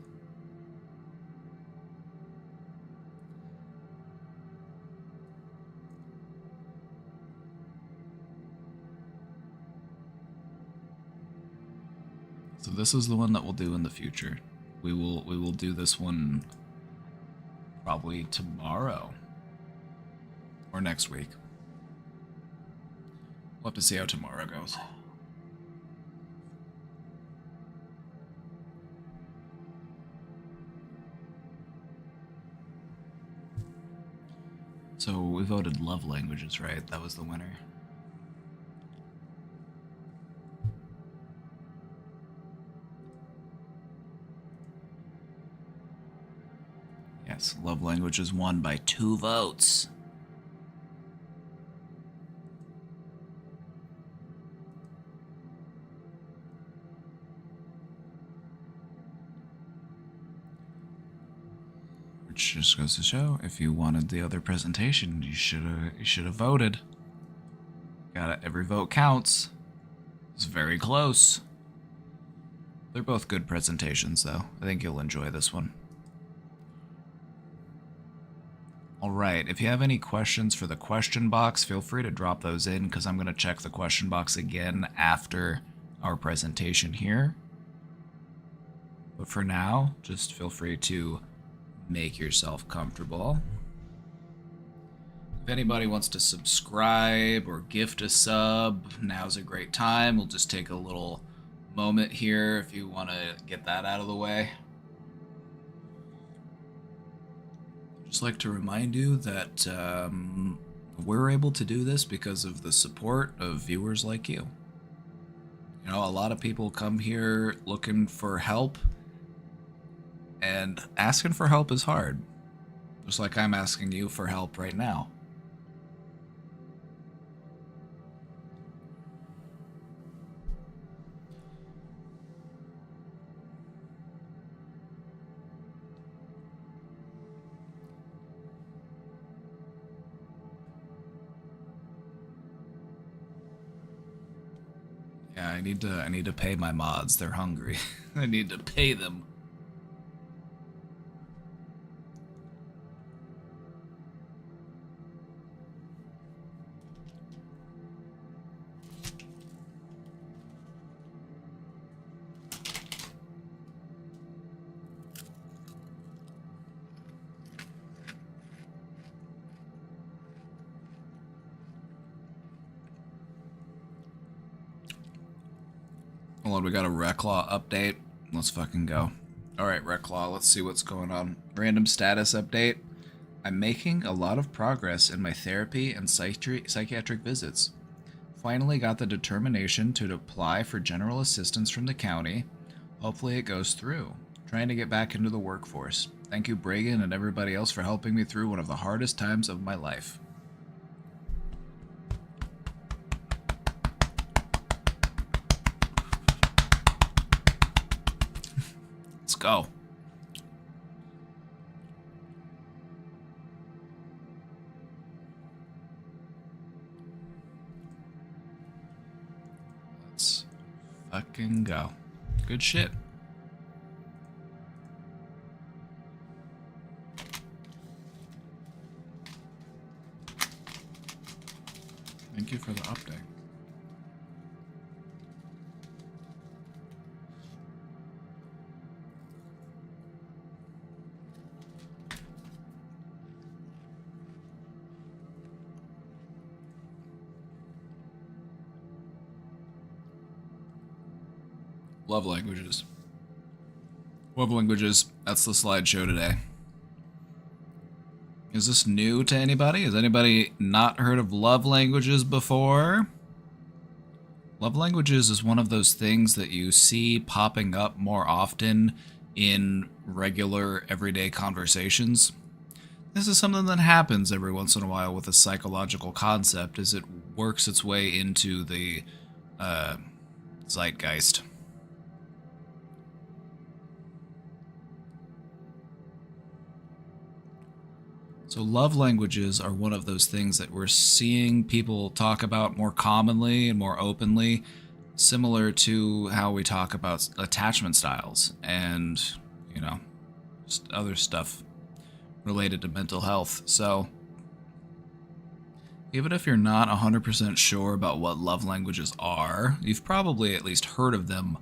So this is the one that we'll do in the future. We will do this one probably tomorrow or next week. We'll have to see how tomorrow goes. So we voted love languages, right? That was the winner. Yes, love languages won by 2 votes. Which just goes to show, if you wanted the other presentation, you should have voted. Got it. Every vote counts. It's very close. They're both good presentations, though. I think you'll enjoy this one. Alright, if you have any questions for the question box, feel free to drop those in, because I'm going to check the question box again after our presentation here. But for now, just feel free to make yourself comfortable. If anybody wants to subscribe or gift a sub, now's a great time. We'll just take a little moment here if you want to get that out of the way. Just like to remind you that we're able to do this because of the support of viewers like you. You know, a lot of people come here looking for help, and asking for help is hard. Just like I'm asking you for help right now. Yeah, I need to pay my mods. They're hungry. I need to pay them. Hold on, we got a Reclaw update. Let's fucking go. Alright, Reclaw, let's see what's going on. Random status update. I'm making a lot of progress in my therapy and psychiatric visits. Finally got the determination to apply for general assistance from the county. Hopefully it goes through. Trying to get back into the workforce. Thank you, Bragan, and everybody else for helping me through one of the hardest times of my life. Let's go. Let's fucking go. Good shit. Thank you for the update. Love languages. Love languages. That's the slideshow today. Is this new to anybody? Has anybody not heard of love languages before? Love languages is one of those things that you see popping up more often in regular everyday conversations. This is something that happens every once in a while with a psychological concept as it works its way into the zeitgeist. So love languages are one of those things that we're seeing people talk about more commonly and more openly. similar to how we talk about attachment styles and, you know, just other stuff related to mental health. So, even if you're not 100% sure about what love languages are, you've probably at least heard of them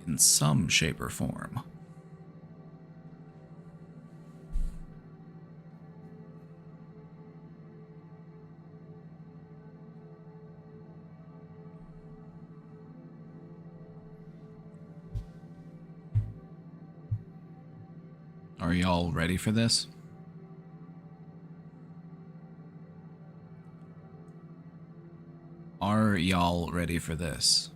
in some shape or form. Are y'all ready for this? Are y'all ready for this?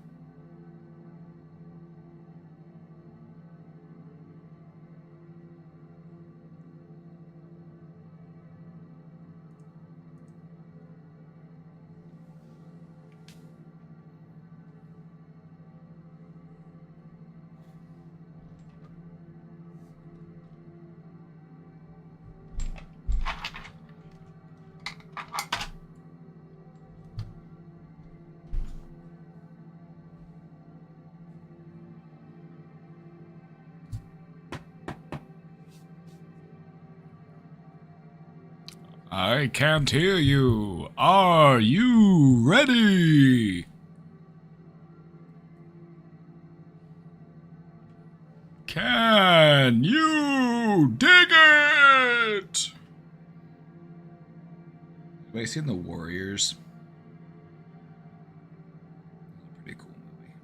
I can't hear you. Are you ready? Can you dig it? Have I seen The Warriors? Pretty cool movie.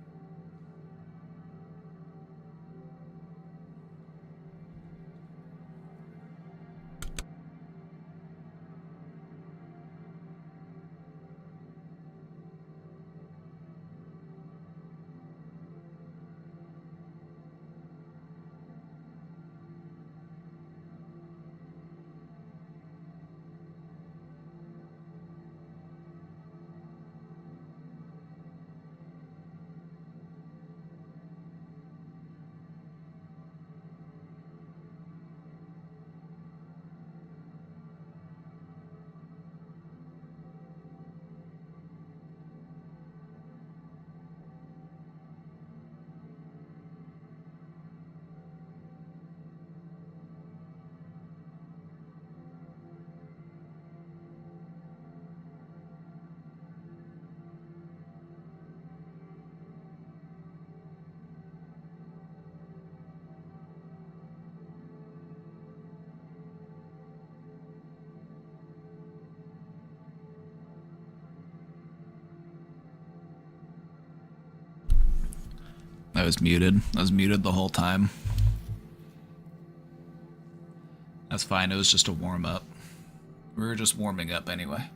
I was muted. I was muted the whole time. That's fine. It was just a warm-up. We were just warming up anyway.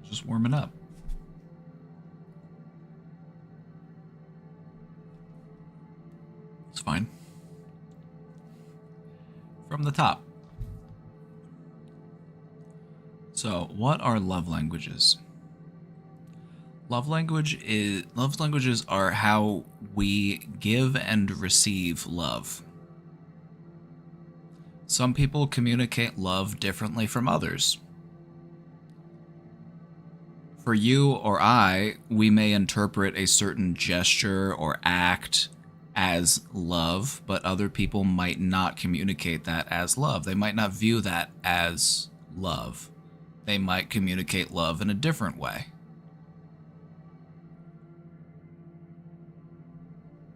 Just warming up. It's fine. From the top. So, what are love languages? Love languages are how we give and receive love. Some people communicate love differently from others. For you or I, we may interpret a certain gesture or act as love, but other people might not communicate that as love. They might not view that as love. They might communicate love in a different way.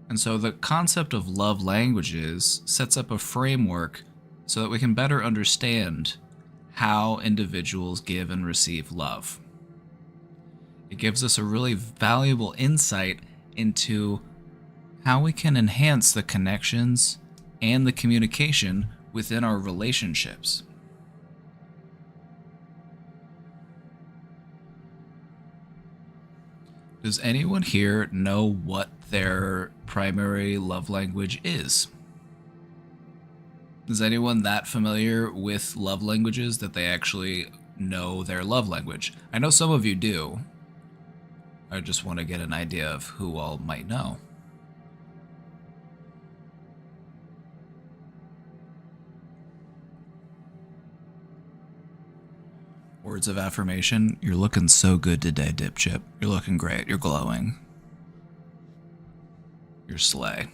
And so the concept of love languages sets up a framework so that we can better understand how individuals give and receive love. It gives us a really valuable insight into how we can enhance the connections and the communication within our relationships. Does anyone here know what their primary love language is? Is anyone that familiar with love languages that they actually know their love language? I know some of you do. I just want to get an idea of who all might know. Words of affirmation. You're looking so good today, Dipchip. You're looking great. You're glowing. You're slay.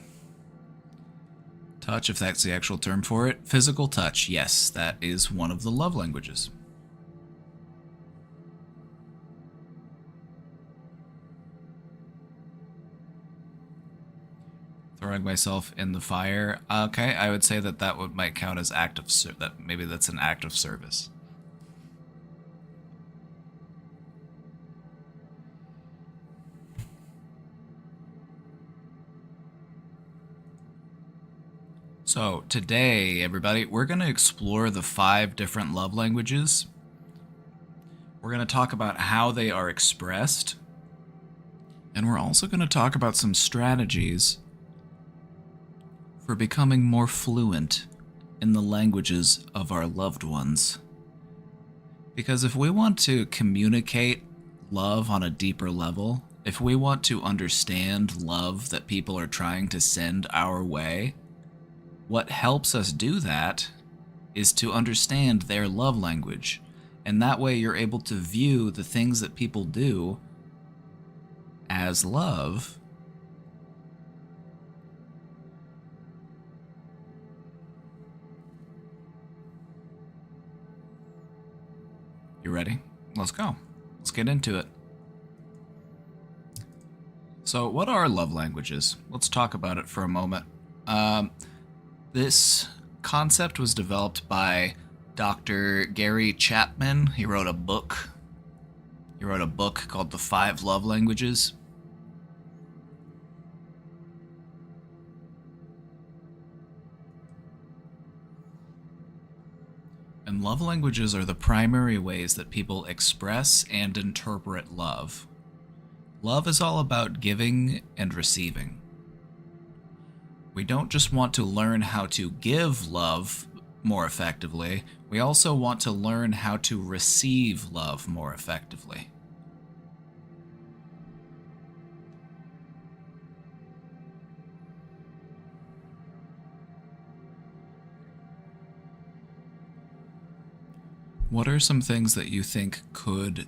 Touch, if that's the actual term for it. Physical touch. Yes, that is one of the love languages. Throwing myself in the fire. Okay, I would say that might count as act of maybe that's an act of service. So today, everybody, we're going to explore the 5 different love languages. We're going to talk about how they are expressed. And we're also going to talk about some strategies for becoming more fluent in the languages of our loved ones. Because if we want to communicate love on a deeper level, if we want to understand love that people are trying to send our way, what helps us do that is to understand their love language. And that way you're able to view the things that people do as love. You ready? Let's go. Let's get into it. So, what are love languages? Let's talk about it for a moment. This concept was developed by Dr. Gary Chapman. He wrote a book. He wrote a book called The 5 Love Languages. And love languages are the primary ways that people express and interpret love. Love is all about giving and receiving. We don't just want to learn how to give love more effectively, we also want to learn how to receive love more effectively. What are some things that you think could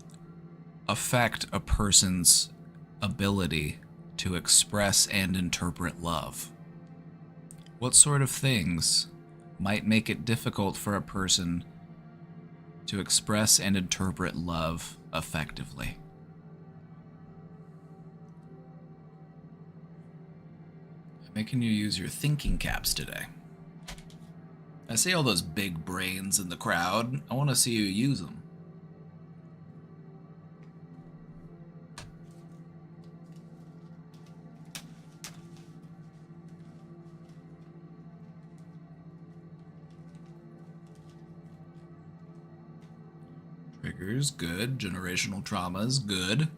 affect a person's ability to express and interpret love? What sort of things might make it difficult for a person to express and interpret love effectively? I'm making you use your thinking caps today. I see all those big brains in the crowd. I want to see you use them. Triggers, good. Generational traumas, good.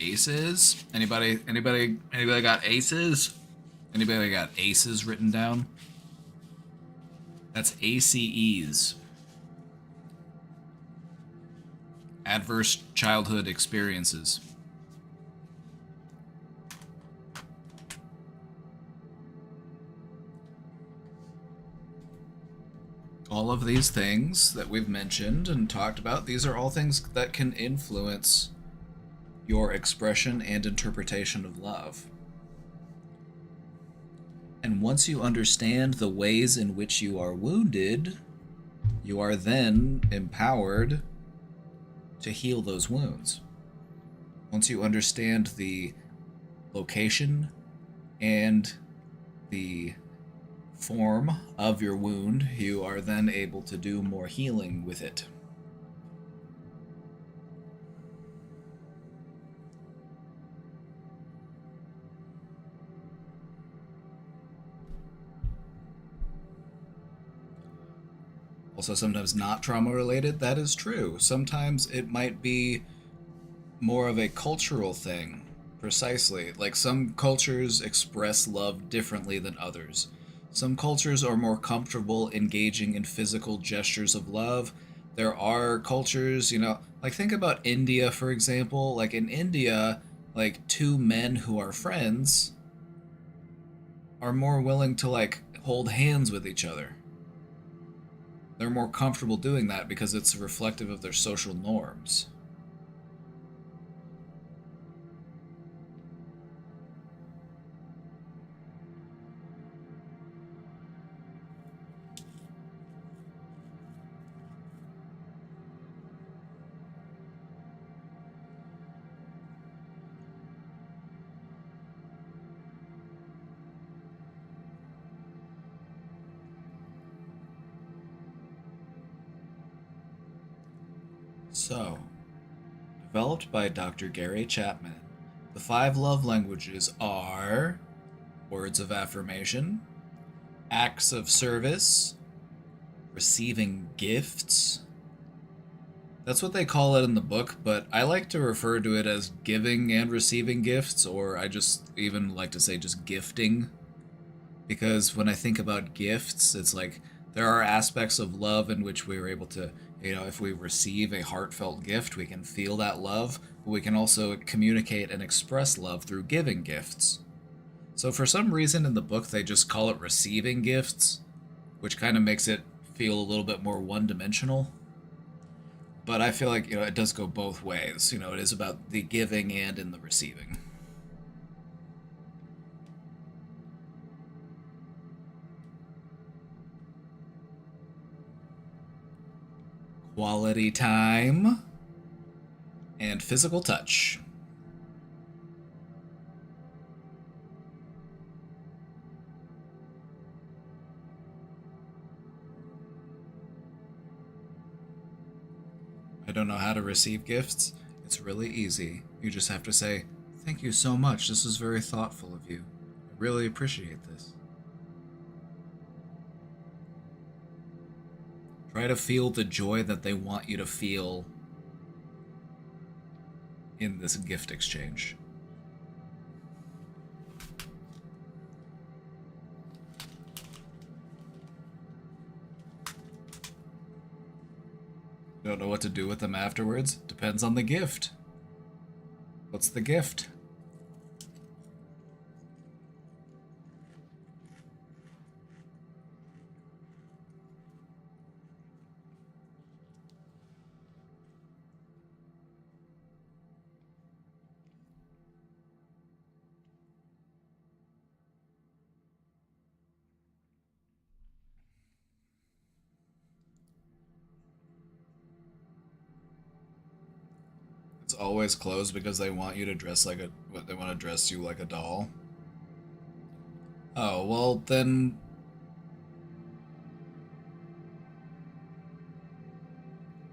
Aces? Anybody got aces? Anybody got aces written down? That's ACEs. Adverse childhood experiences. All of these things that we've mentioned and talked about, these are all things that can influence your expression and interpretation of love. And once you understand the ways in which you are wounded, you are then empowered to heal those wounds. Once you understand the location and the form of your wound, you are then able to do more healing with it. Also, sometimes not trauma related, that is true. Sometimes it might be more of a cultural thing, precisely. Like some cultures express love differently than others. Some cultures are more comfortable engaging in physical gestures of love. There are cultures, Like, think about India, for example. Like, in India, like, two men who are friends are more willing to, like, hold hands with each other. They're more comfortable doing that because it's reflective of their social norms. So, developed by Dr. Gary Chapman, the 5 love languages are words of affirmation, acts of service, receiving gifts. That's what they call it in the book, but I like to refer to it as giving and receiving gifts, or I just even like to say just gifting. Because when I think about gifts, it's like there are aspects of love in which we are able to, if we receive a heartfelt gift, we can feel that love, but we can also communicate and express love through giving gifts. So for some reason in the book, they just call it receiving gifts, which kind of makes it feel a little bit more one-dimensional. But I feel like, it does go both ways. It is about the giving and in the receiving. Quality time and physical touch. I don't know how to receive gifts. It's really easy. You just have to say, "Thank you so much. This is very thoughtful of you. I really appreciate this." Try to feel the joy that they want you to feel in this gift exchange. Don't know what to do with them afterwards? Depends on the gift. What's the gift? It's always closed because they want you to dress like they want to dress you like a doll. Oh, well then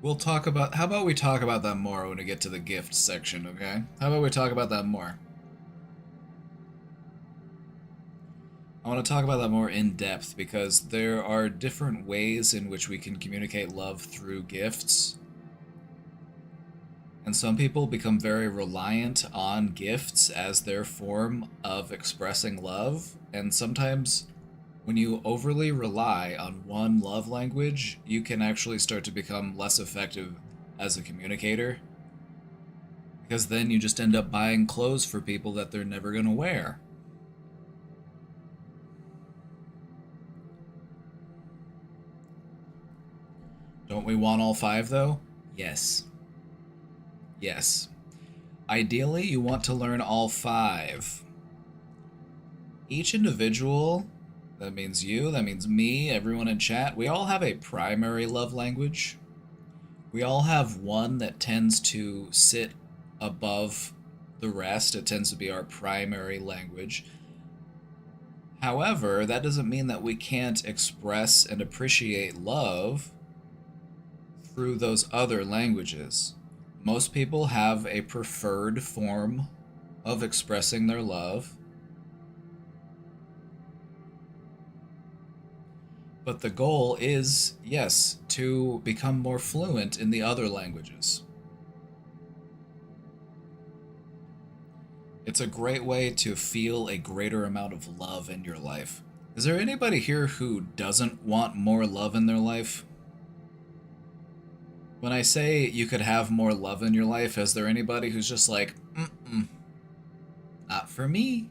we'll talk about, how about we talk about that more when we get to the gift section, okay? How about we talk about that more? I want to talk about that more in depth because there are different ways in which we can communicate love through gifts. And some people become very reliant on gifts as their form of expressing love. And sometimes when you overly rely on one love language, you can actually start to become less effective as a communicator. Because then you just end up buying clothes for people that they're never going to wear. Don't we want all 5 though? Yes. Yes. Ideally, you want to learn all 5. Each individual, that means you, that means me, everyone in chat, we all have a primary love language. We all have one that tends to sit above the rest. It tends to be our primary language. However, that doesn't mean that we can't express and appreciate love through those other languages. Most people have a preferred form of expressing their love. But the goal is, yes, to become more fluent in the other languages. It's a great way to feel a greater amount of love in your life. Is there anybody here who doesn't want more love in their life? When I say you could have more love in your life, is there anybody who's just like, not for me?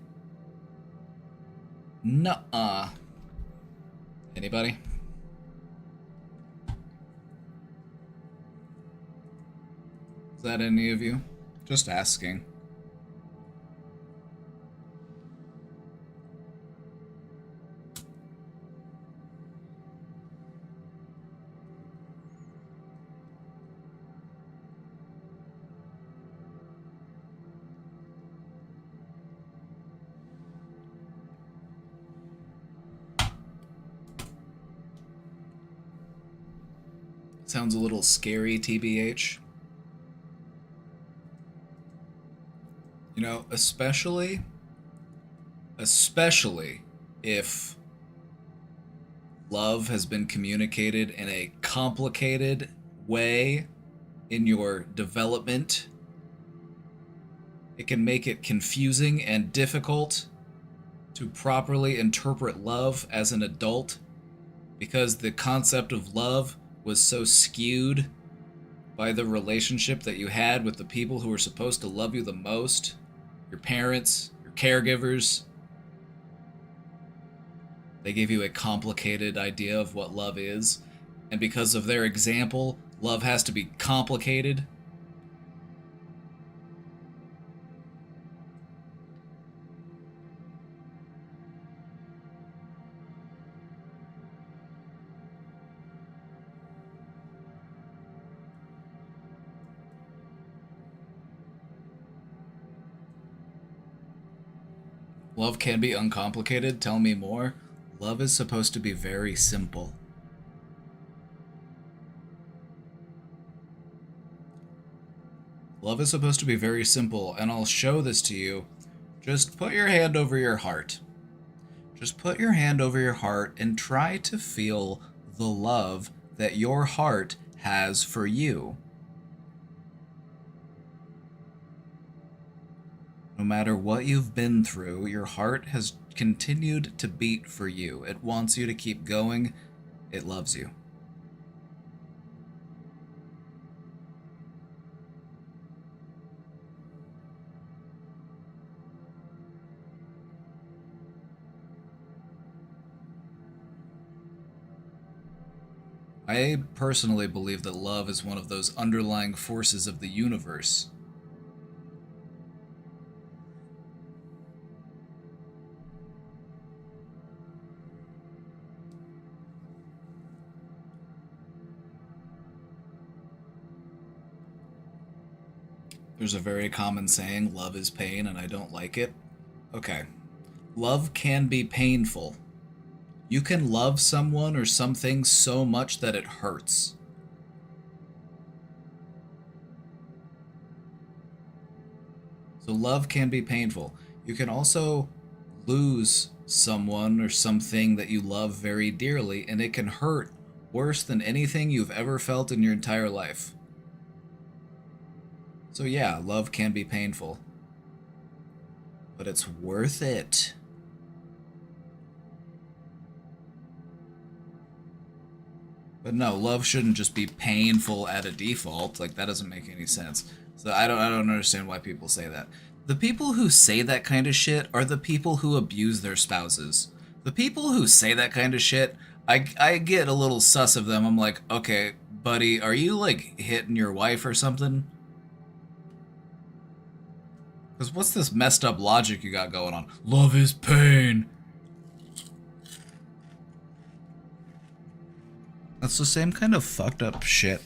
Nuh-uh. Anybody? Is that any of you? Just asking. Sounds a little scary, TBH. You know, especially if love has been communicated in a complicated way in your development. It can make it confusing and difficult to properly interpret love as an adult because the concept of love was so skewed by the relationship that you had with the people who were supposed to love you the most, your parents, your caregivers. They gave you a complicated idea of what love is, and because of their example, love has to be complicated. Love can be uncomplicated. Tell me more. Love is supposed to be very simple. Love is supposed to be very simple, and I'll show this to you. Just put your hand over your heart. Just put your hand over your heart and try to feel the love that your heart has for you. No matter what you've been through, your heart has continued to beat for you. It wants you to keep going. It loves you. I personally believe that love is one of those underlying forces of the universe. There's a very common saying, love is pain, and I don't like it. Okay. Love can be painful. You can love someone or something so much that it hurts. So love can be painful. You can also lose someone or something that you love very dearly, and it can hurt worse than anything you've ever felt in your entire life. So yeah, love can be painful. But it's worth it. But no, love shouldn't just be painful at a default. Like, that doesn't make any sense. So I don't understand why people say that. The people who say that kind of shit are the people who abuse their spouses. The people who say that kind of shit, I get a little sus of them. I'm like, okay, buddy, are you like hitting your wife or something? Because what's this messed up logic you got going on? Love is pain. That's the same kind of fucked up shit.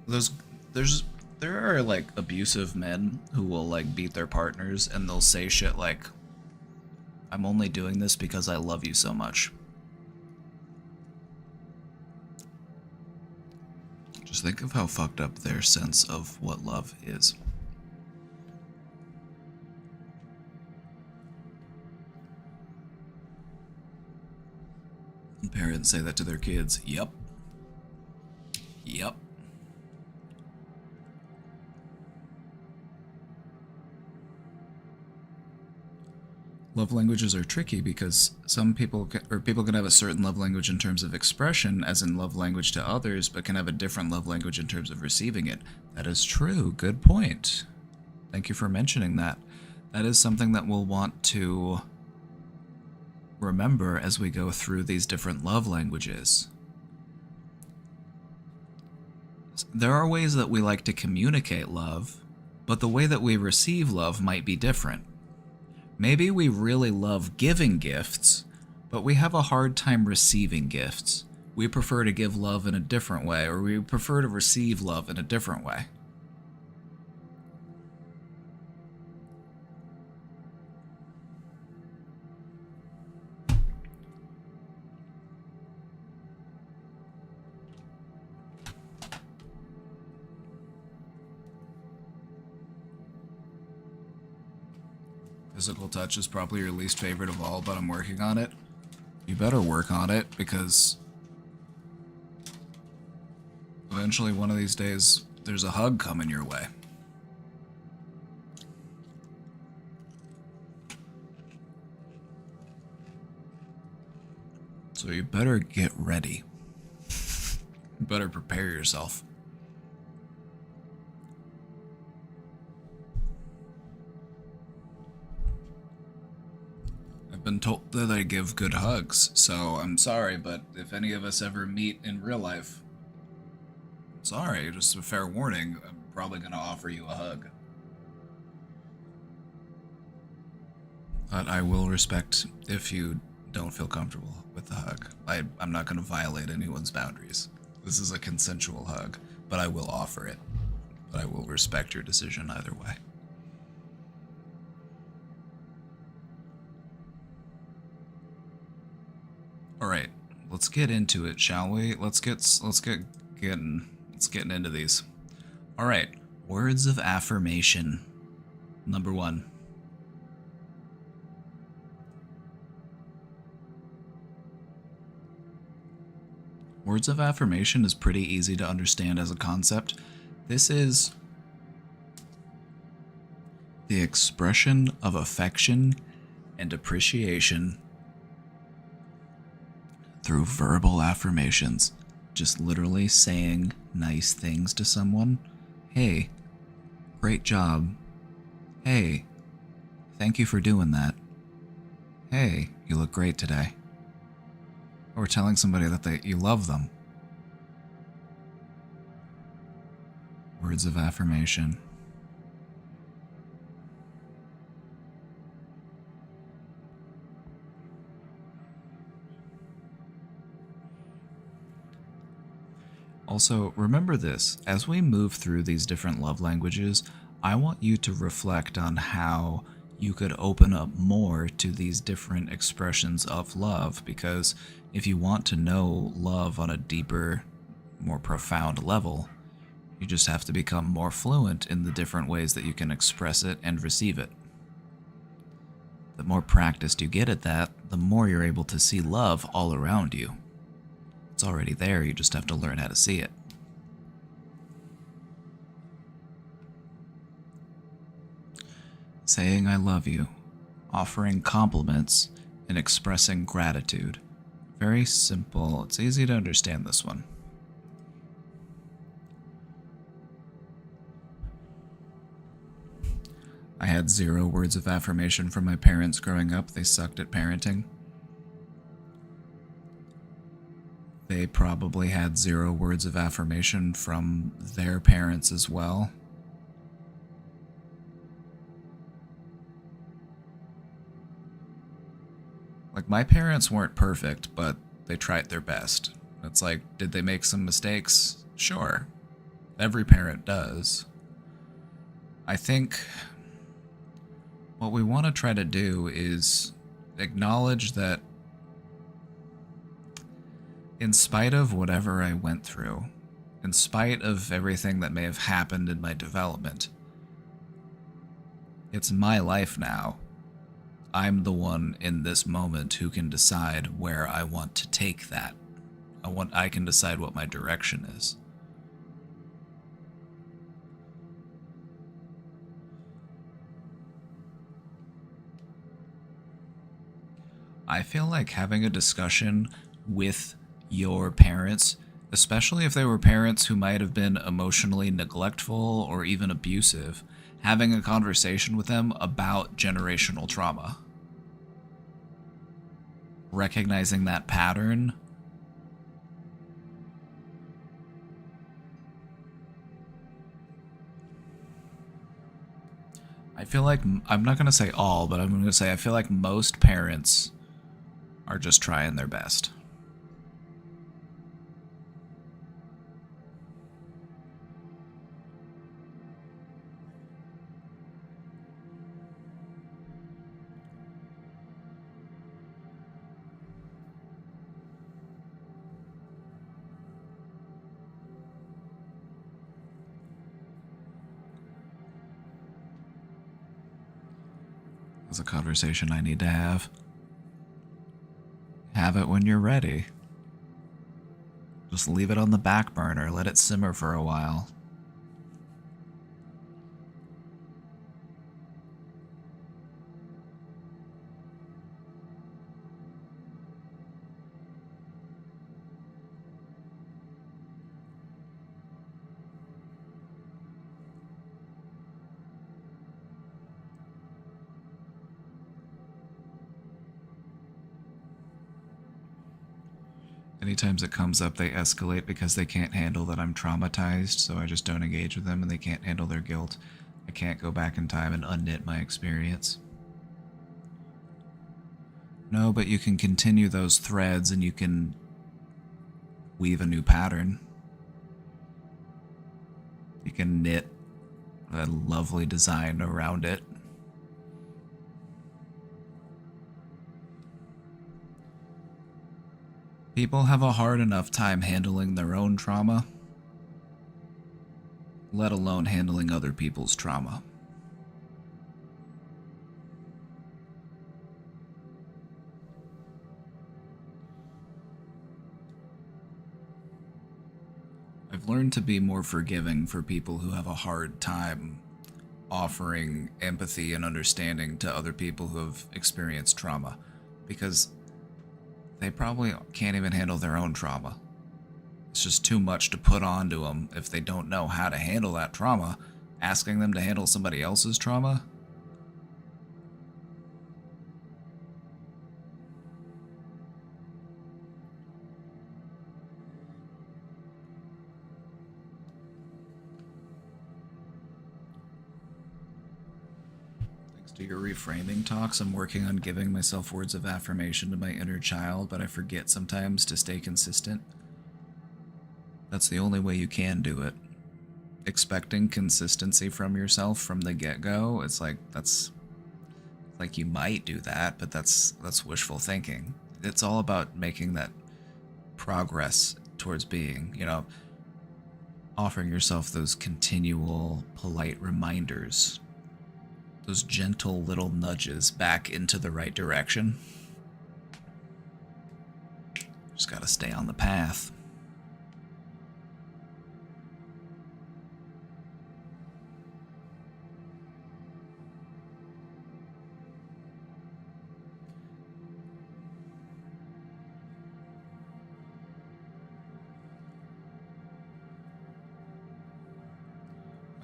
There are like abusive men who will like beat their partners and they'll say shit like, I'm only doing this because I love you so much. Just think of how fucked up their sense of what love is. Parents say that to their kids. Yep. Yep. love languages are tricky because some people people can have a certain love language in terms of expression, as in love language to others, but can have a different love language in terms of receiving it. That is true. Good point. Thank you for mentioning that. That is something that we'll want to remember as we go through these different love languages. There are ways that we like to communicate love, but the way that we receive love might be different. Maybe we really love giving gifts, but we have a hard time receiving gifts. We prefer to give love in a different way, or we prefer to receive love in a different way. Physical touch is probably your least favorite of all, but I'm working on it. You better work on it, because eventually one of these days there's a hug coming your way. So you better get ready. You better prepare yourself. Been told that I give good hugs, so I'm sorry, but if any of us ever meet in real life, sorry, just a fair warning, I'm probably gonna offer you a hug. But I will respect if you don't feel comfortable with the hug. I'm not gonna violate anyone's boundaries. This is a consensual hug, but I will offer it. But I will respect your decision either way. All right, let's get into it, shall we? Let's get getting into these. All right, words of affirmation. Number 1. Words of affirmation is pretty easy to understand as a concept. This is the expression of affection and appreciation through verbal affirmations. Just literally saying nice things to someone. Hey, great job. Hey, thank you for doing that. Hey, you look great today. Or telling somebody that you love them. Words of affirmation. Also, remember this, as we move through these different love languages, I want you to reflect on how you could open up more to these different expressions of love, because if you want to know love on a deeper, more profound level, you just have to become more fluent in the different ways that you can express it and receive it. The more practiced you get at that, the more you're able to see love all around you. It's already there, you just have to learn how to see it. Saying I love you, offering compliments, and expressing gratitude. Very simple. It's easy to understand this one. I had 0 words of affirmation from my parents growing up. They sucked at parenting. They probably had 0 words of affirmation from their parents as well. Like, my parents weren't perfect, but they tried their best. It's like, did they make some mistakes? Sure. Every parent does. I think what we want to try to do is acknowledge that in spite of whatever I went through, in spite of everything that may have happened in my development, it's my life now. I'm the one in this moment who can decide where I want to take that. I can decide what my direction is. I feel like having a discussion with your parents, especially if they were parents who might have been emotionally neglectful or even abusive, having a conversation with them about generational trauma. Recognizing that pattern. I feel like, I'm not going to say all, but I'm going to say I feel like most parents are just trying their best. That's a conversation I need to have. Have it when you're ready. Just leave it on the back burner, let it simmer for a while. Anytime it comes up, they escalate because they can't handle that I'm traumatized, so I just don't engage with them, and they can't handle their guilt. I can't go back in time and unknit my experience. No, but you can continue those threads and you can weave a new pattern. You can knit a lovely design around it. People have a hard enough time handling their own trauma, let alone handling other people's trauma. I've learned to be more forgiving for people who have a hard time offering empathy and understanding to other people who have experienced trauma, because they probably can't even handle their own trauma. It's just too much to put onto them if they don't know how to handle that trauma. Asking them to handle somebody else's trauma? To your reframing talks, I'm working on giving myself words of affirmation to my inner child, but I forget sometimes to stay consistent. That's the only way you can do it. Expecting consistency from yourself from the get-go, it's like, that's like you might do that, but that's wishful thinking. It's all about making that progress towards being, you know, offering yourself those continual polite reminders. Those gentle little nudges back into the right direction. Just gotta stay on the path.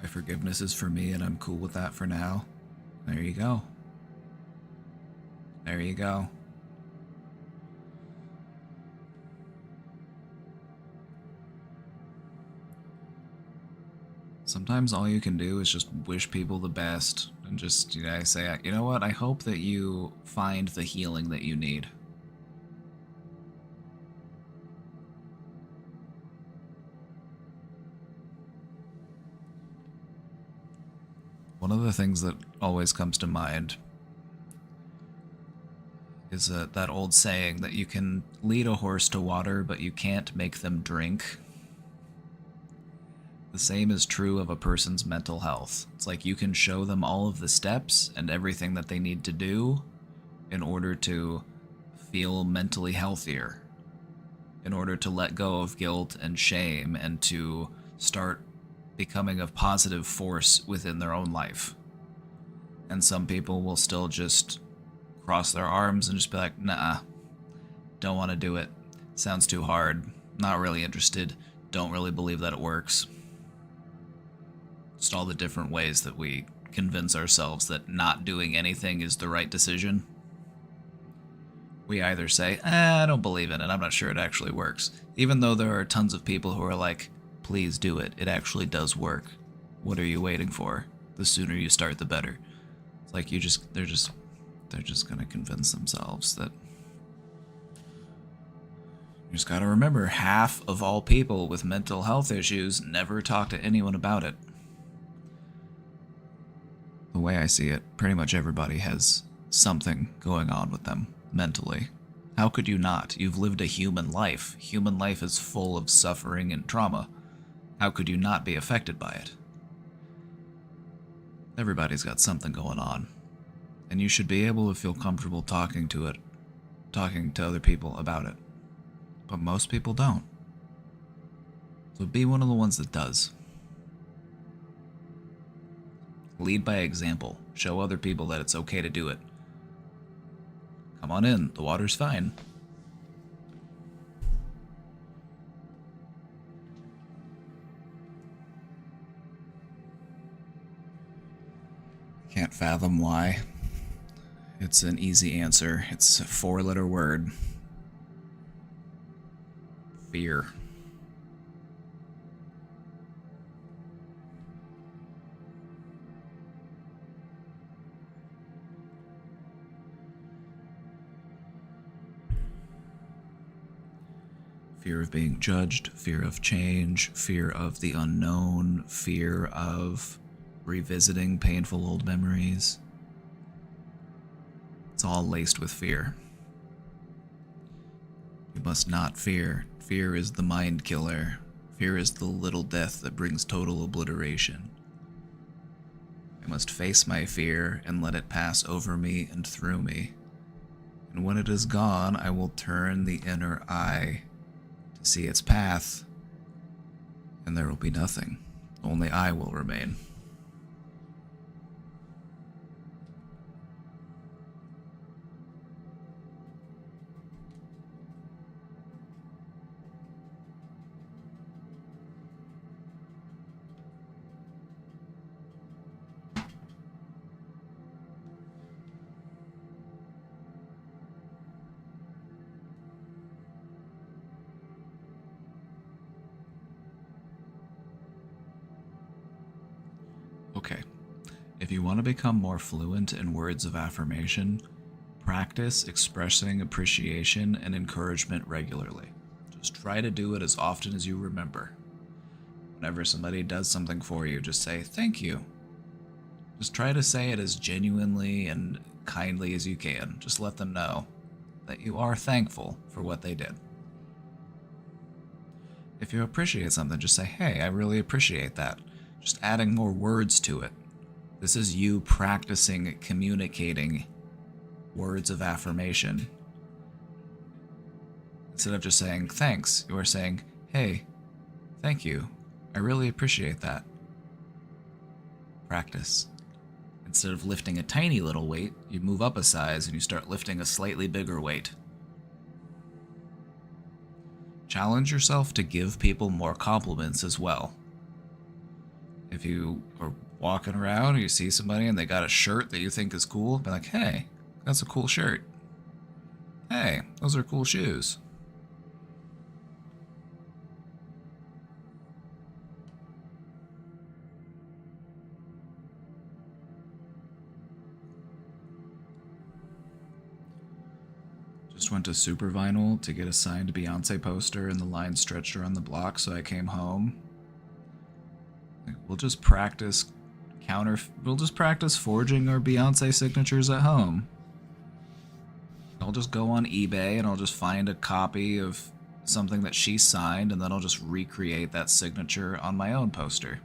My forgiveness is for me, and I'm cool with that for now. There you go. There you go. Sometimes all you can do is just wish people the best and just, you know, say, you know what, I hope that you find the healing that you need. One of the things that always comes to mind is that old saying that you can lead a horse to water, but you can't make them drink. The same is true of a person's mental health. It's like you can show them all of the steps and everything that they need to do in order to feel mentally healthier, in order to let go of guilt and shame and to start becoming a positive force within their own life. And some people will still just cross their arms and just be like, nah, don't want to do it. Sounds too hard. Not really interested. Don't really believe that it works. Just all the different ways that we convince ourselves that not doing anything is the right decision. We either say, I don't believe in it, I'm not sure it actually works. Even though there are tons of people who are like, please do it, it actually does work. What are you waiting for? The sooner you start, the better. It's like they're just gonna convince themselves that. You just gotta remember, half of all people with mental health issues never talk to anyone about it. The way I see it, pretty much everybody has something going on with them mentally. How could you not? You've lived a human life. Human life is full of suffering and trauma. How could you not be affected by it? Everybody's got something going on. And you should be able to feel comfortable talking to other people about it. But most people don't. So be one of the ones that does. Lead by example. Show other people that it's okay to do it. Come on in, the water's fine. Can't fathom why. It's an easy answer. It's a 4-letter word. Fear. Fear of being judged, fear of change, fear of the unknown, fear of revisiting painful old memories. It's all laced with fear. You must not fear. Fear is the mind killer. Fear is the little death that brings total obliteration. I must face my fear and let it pass over me and through me. And when it is gone, I will turn the inner eye to see its path, and there will be nothing. Only I will remain. Okay, if you want to become more fluent in words of affirmation, practice expressing appreciation and encouragement regularly. Just try to do it as often as you remember. Whenever somebody does something for you, just say, thank you. Just try to say it as genuinely and kindly as you can. Just let them know that you are thankful for what they did. If you appreciate something, just say, hey, I really appreciate that. Just adding more words to it. This is you practicing communicating words of affirmation. Instead of just saying thanks, you are saying, hey, thank you. I really appreciate that. Practice. Instead of lifting a tiny little weight, you move up a size and you start lifting a slightly bigger weight. Challenge yourself to give people more compliments as well. If you are walking around and you see somebody and they got a shirt that you think is cool, be like, hey, that's a cool shirt. Hey, those are cool shoes. Just went to Super Vinyl to get a signed Beyonce poster and the line stretched around the block, so I came home. We'll just practice forging our Beyonce signatures at home. I'll just go on eBay and I'll just find a copy of something that she signed, and then I'll just recreate that signature on my own poster.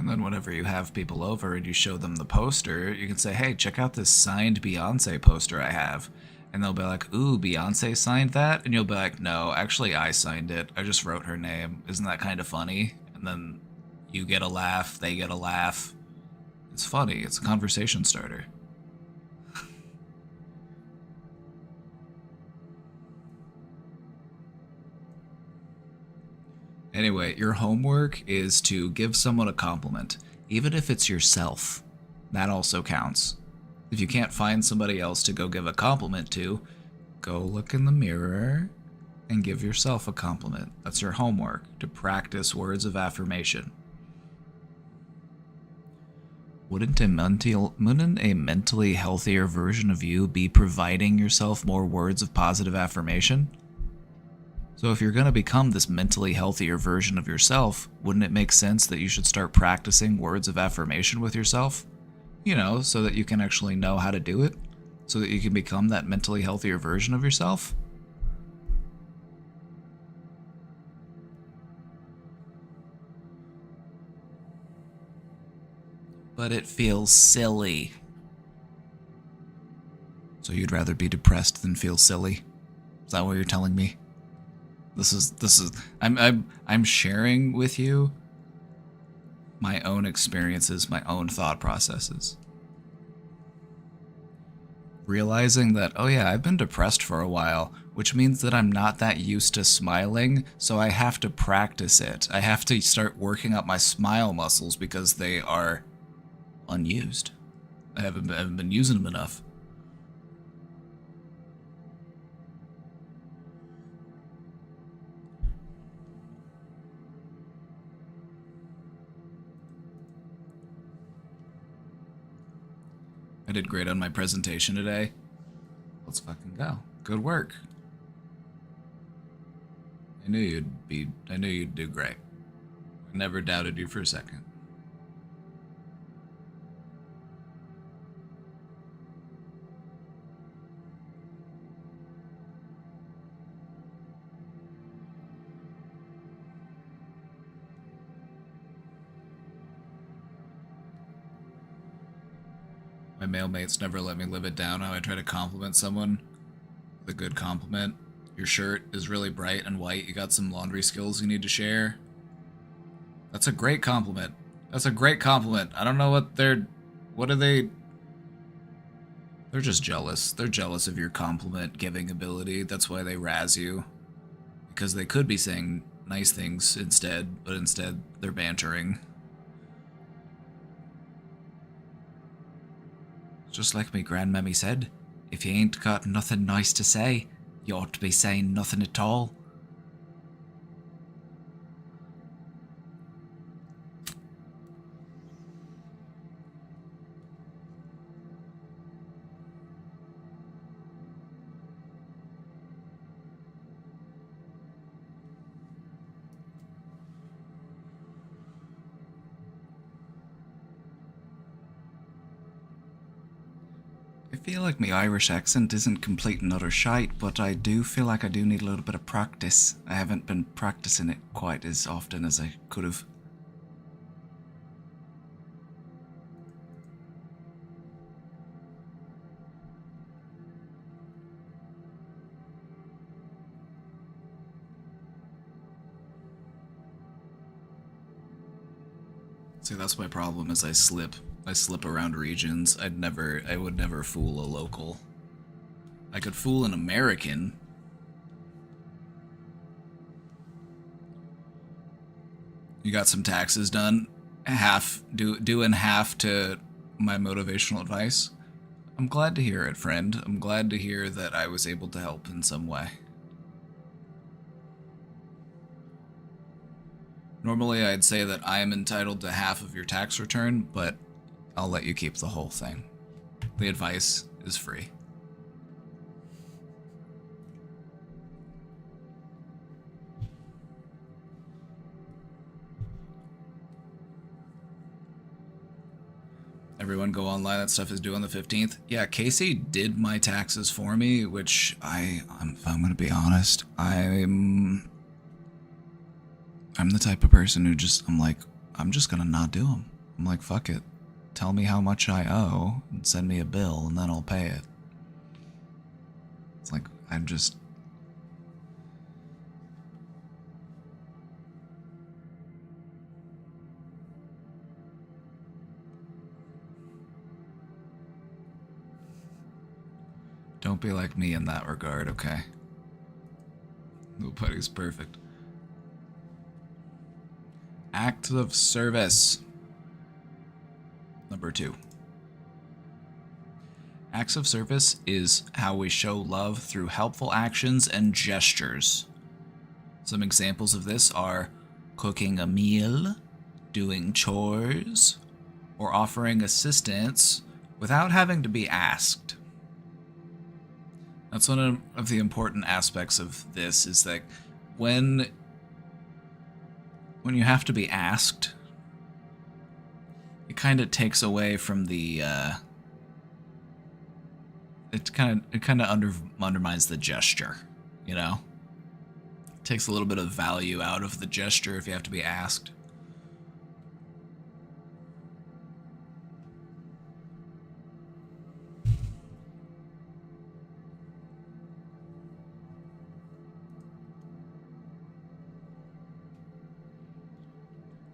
And then whenever you have people over and you show them the poster, you can say, hey, check out this signed Beyonce poster I have. And they'll be like, ooh, Beyonce signed that? And you'll be like, no, actually I signed it. I just wrote her name. Isn't that kind of funny? And then you get a laugh, they get a laugh. It's funny. It's a conversation starter. Anyway, your homework is to give someone a compliment, even if it's yourself. That also counts. If you can't find somebody else to go give a compliment to, go look in the mirror and give yourself a compliment. That's your homework, to practice words of affirmation. Wouldn't a mentally healthier version of you be providing yourself more words of positive affirmation? So if you're going to become this mentally healthier version of yourself, wouldn't it make sense that you should start practicing words of affirmation with yourself? You know, so that you can actually know how to do it? So that you can become that mentally healthier version of yourself? But it feels silly. So you'd rather be depressed than feel silly? Is that what you're telling me? This is I'm sharing with you my own experiences, my own thought processes. Realizing that, oh yeah, I've been depressed for a while, which means that I'm not that used to smiling, so I have to practice it. I have to start working up my smile muscles because they are unused. I haven't been using them enough. I did great on my presentation today. Let's fucking go. Good work. I knew you'd do great. I never doubted you for a second. My male mates never let me live it down how I try to compliment someone with a good compliment. Your shirt is really bright and white. You got some laundry skills you need to share. That's a great compliment. That's a great compliment. I don't know what are they? They're just jealous. They're jealous of your compliment giving ability. That's why they razz you. Because they could be saying nice things instead, but instead they're bantering. Just like me grandmammy said, if you ain't got nothing nice to say, you ought to be saying nothing at all. I feel like my Irish accent isn't complete and utter shite, but I do feel like I do need a little bit of practice. I haven't been practicing it quite as often as I could have. See, that's my problem, is I slip around regions. I would never fool a local. I could fool an American. You got some taxes done? Doing half to my motivational advice? I'm glad to hear it, friend. I'm glad to hear that I was able to help in some way. Normally I'd say that I am entitled to half of your tax return, but I'll let you keep the whole thing. The advice is free. Everyone go online, that stuff is due on the 15th. Yeah, Casey did my taxes for me, which if I'm gonna be honest, I'm the type of person who I'm like, I'm just gonna not do them. I'm like, fuck it. Tell me how much I owe and send me a bill and then I'll pay it. It's like, I'm just... Don't be like me in that regard, okay? Nobody's perfect. Acts of service. Number 2. Acts of service is how we show love through helpful actions and gestures. Some examples of this are cooking a meal, doing chores, or offering assistance without having to be asked. That's one of the important aspects of this, is that when you have to be asked, it kind of takes away from the it kind of undermines the gesture, you know? It takes a little bit of value out of the gesture if you have to be asked.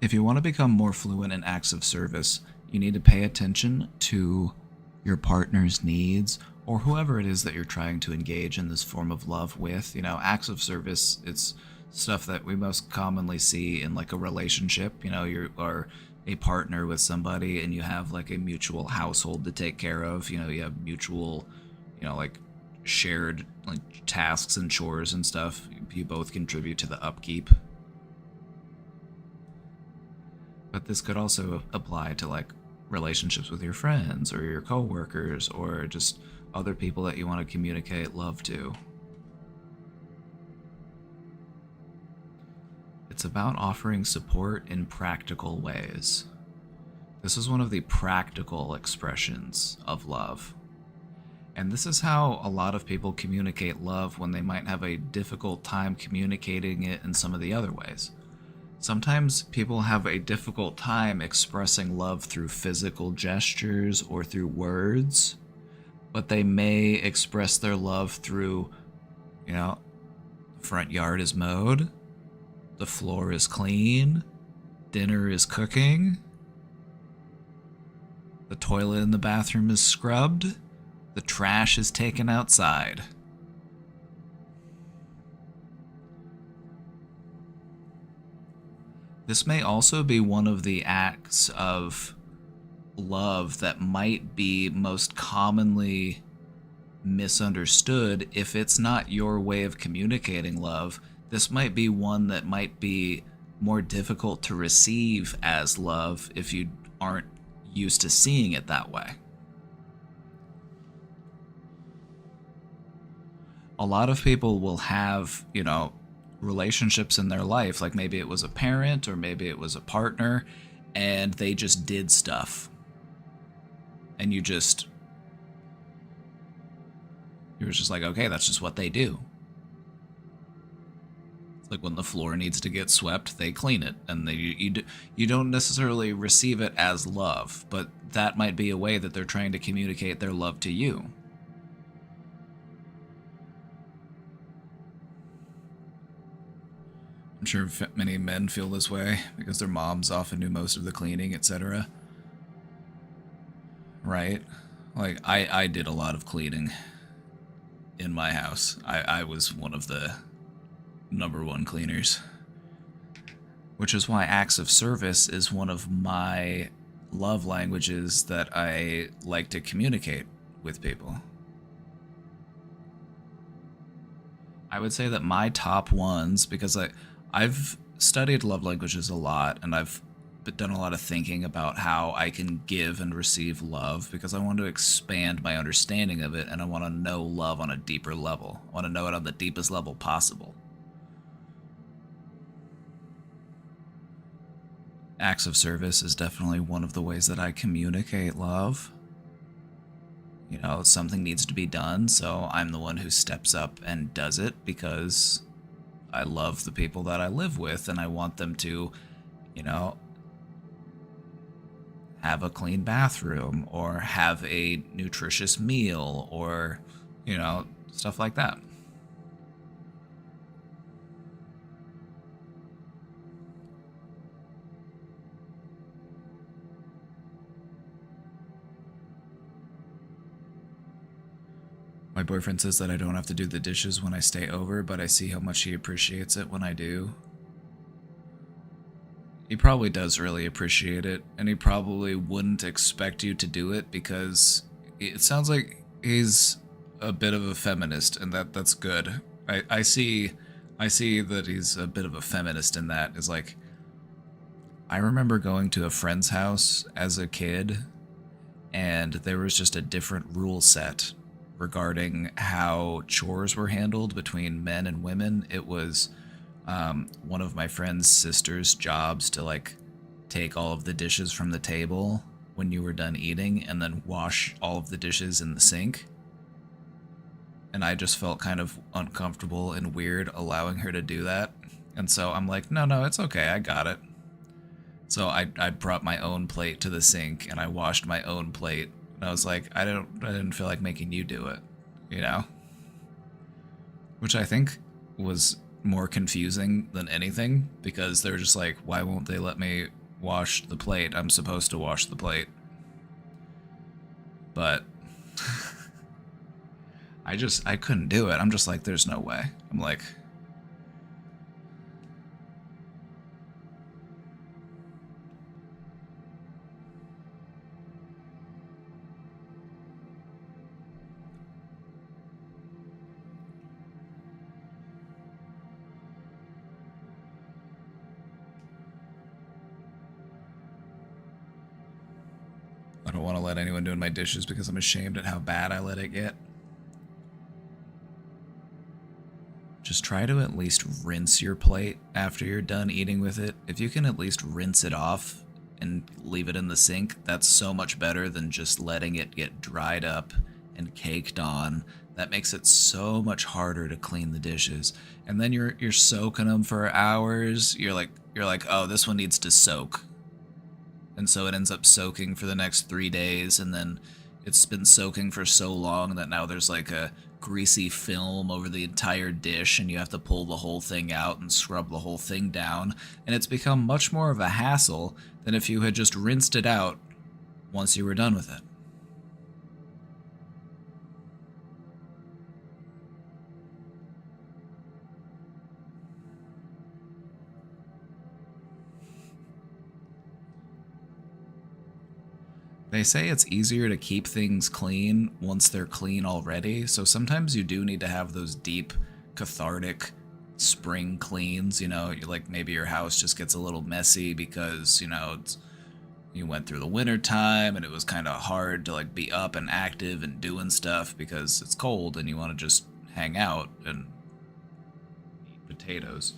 If you want to become more fluent in acts of service, you need to pay attention to your partner's needs, or whoever it is that you're trying to engage in this form of love with. You know, acts of service, it's stuff that we most commonly see in like a relationship. You know, you are a partner with somebody and you have like a mutual household to take care of. You know, you have mutual, you know, like shared like tasks and chores and stuff. You both contribute to the upkeep. But this could also apply to like relationships with your friends or your coworkers or just other people that you want to communicate love to. It's about offering support in practical ways. This is one of the practical expressions of love. And this is how a lot of people communicate love when they might have a difficult time communicating it in some of the other ways. Sometimes people have a difficult time expressing love through physical gestures or through words, but they may express their love through, you know, the front yard is mowed, the floor is clean, dinner is cooking, the toilet in the bathroom is scrubbed, the trash is taken outside. This may also be one of the acts of love that might be most commonly misunderstood. If it's not your way of communicating love, this might be one that might be more difficult to receive as love if you aren't used to seeing it that way. A lot of people will have, you know, relationships in their life, like maybe it was a parent or maybe it was a partner, and they just did stuff. And you were just like, okay, that's just what they do. It's like when the floor needs to get swept, they clean it, and you don't necessarily receive it as love, but that might be a way that they're trying to communicate their love to you. I'm sure many men feel this way because their moms often do most of the cleaning, etc. Right? Like, I did a lot of cleaning in my house. I was one of the #1 cleaners. Which is why acts of service is one of my love languages that I like to communicate with people. I would say that my top ones, because I've studied love languages a lot, and I've done a lot of thinking about how I can give and receive love, because I want to expand my understanding of it, and I want to know love on a deeper level. I want to know it on the deepest level possible. Acts of service is definitely one of the ways that I communicate love. You know, something needs to be done, so I'm the one who steps up and does it because I love the people that I live with, and I want them to, you know, have a clean bathroom or have a nutritious meal or, you know, stuff like that. My boyfriend says that I don't have to do the dishes when I stay over, but I see how much he appreciates it when I do. He probably does really appreciate it, and he probably wouldn't expect you to do it because it sounds like he's a bit of a feminist, and that's good. I see that he's a bit of a feminist in that. Is like, I remember going to a friend's house as a kid, and there was just a different rule set regarding how chores were handled between men and women. It was one of my friend's sister's jobs to like take all of the dishes from the table when you were done eating and then wash all of the dishes in the sink. And I just felt kind of uncomfortable and weird allowing her to do that. And so I'm like, no, it's okay, I got it. So I brought my own plate to the sink and I washed my own plate. And I was like, I didn't feel like making you do it, you know? Which I think was more confusing than anything, because they're just like, why won't they let me wash the plate? I'm supposed to wash the plate. But I couldn't do it. I'm just like, there's no way. I'm like, I don't want to let anyone doing my dishes because I'm ashamed at how bad I let it get. Just try to at least rinse your plate after you're done eating with it. If you can at least rinse it off and leave it in the sink, that's so much better than just letting it get dried up and caked on. That makes it so much harder to clean the dishes. And then you're soaking them for hours. You're like, oh, this one needs to soak. And so it ends up soaking for the next 3 days, and then it's been soaking for so long that now there's like a greasy film over the entire dish, and you have to pull the whole thing out and scrub the whole thing down, and it's become much more of a hassle than if you had just rinsed it out once you were done with it. They say it's easier to keep things clean once they're clean already, so sometimes you do need to have those deep, cathartic spring cleans, you know, like maybe your house just gets a little messy because, you know, you went through the winter time and it was kind of hard to like be up and active and doing stuff because it's cold and you want to just hang out and eat potatoes.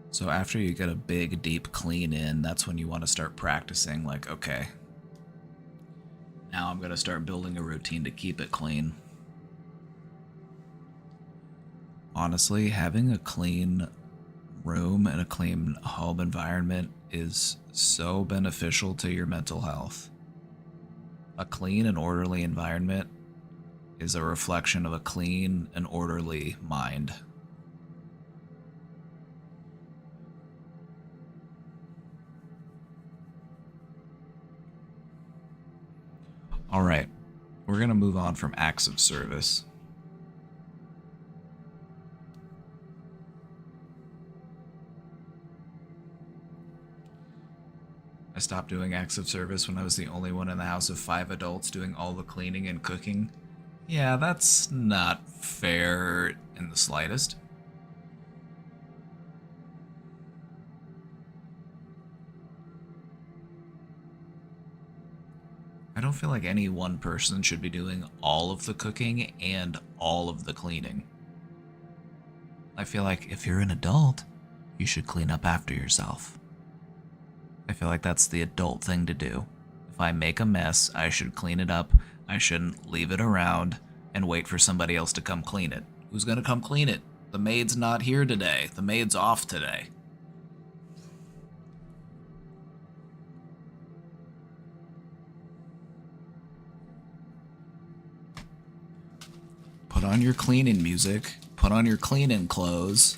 So after you get a big, deep clean in, that's when you want to start practicing, like, okay, now I'm going to start building a routine to keep it clean. Honestly, having a clean room and a clean home environment is so beneficial to your mental health. A clean and orderly environment is a reflection of a clean and orderly mind. Alright, we're going to move on from acts of service. I stopped doing acts of service when I was the only one in the house of 5 adults doing all the cleaning and cooking. Yeah, that's not fair in the slightest. I don't feel like any one person should be doing all of the cooking and all of the cleaning. I feel like if you're an adult, you should clean up after yourself. I feel like that's the adult thing to do. If I make a mess, I should clean it up. I shouldn't leave it around and wait for somebody else to come clean it. Who's gonna come clean it? The maid's not here today. The maid's off today. Put on your cleaning music. Put on your cleaning clothes.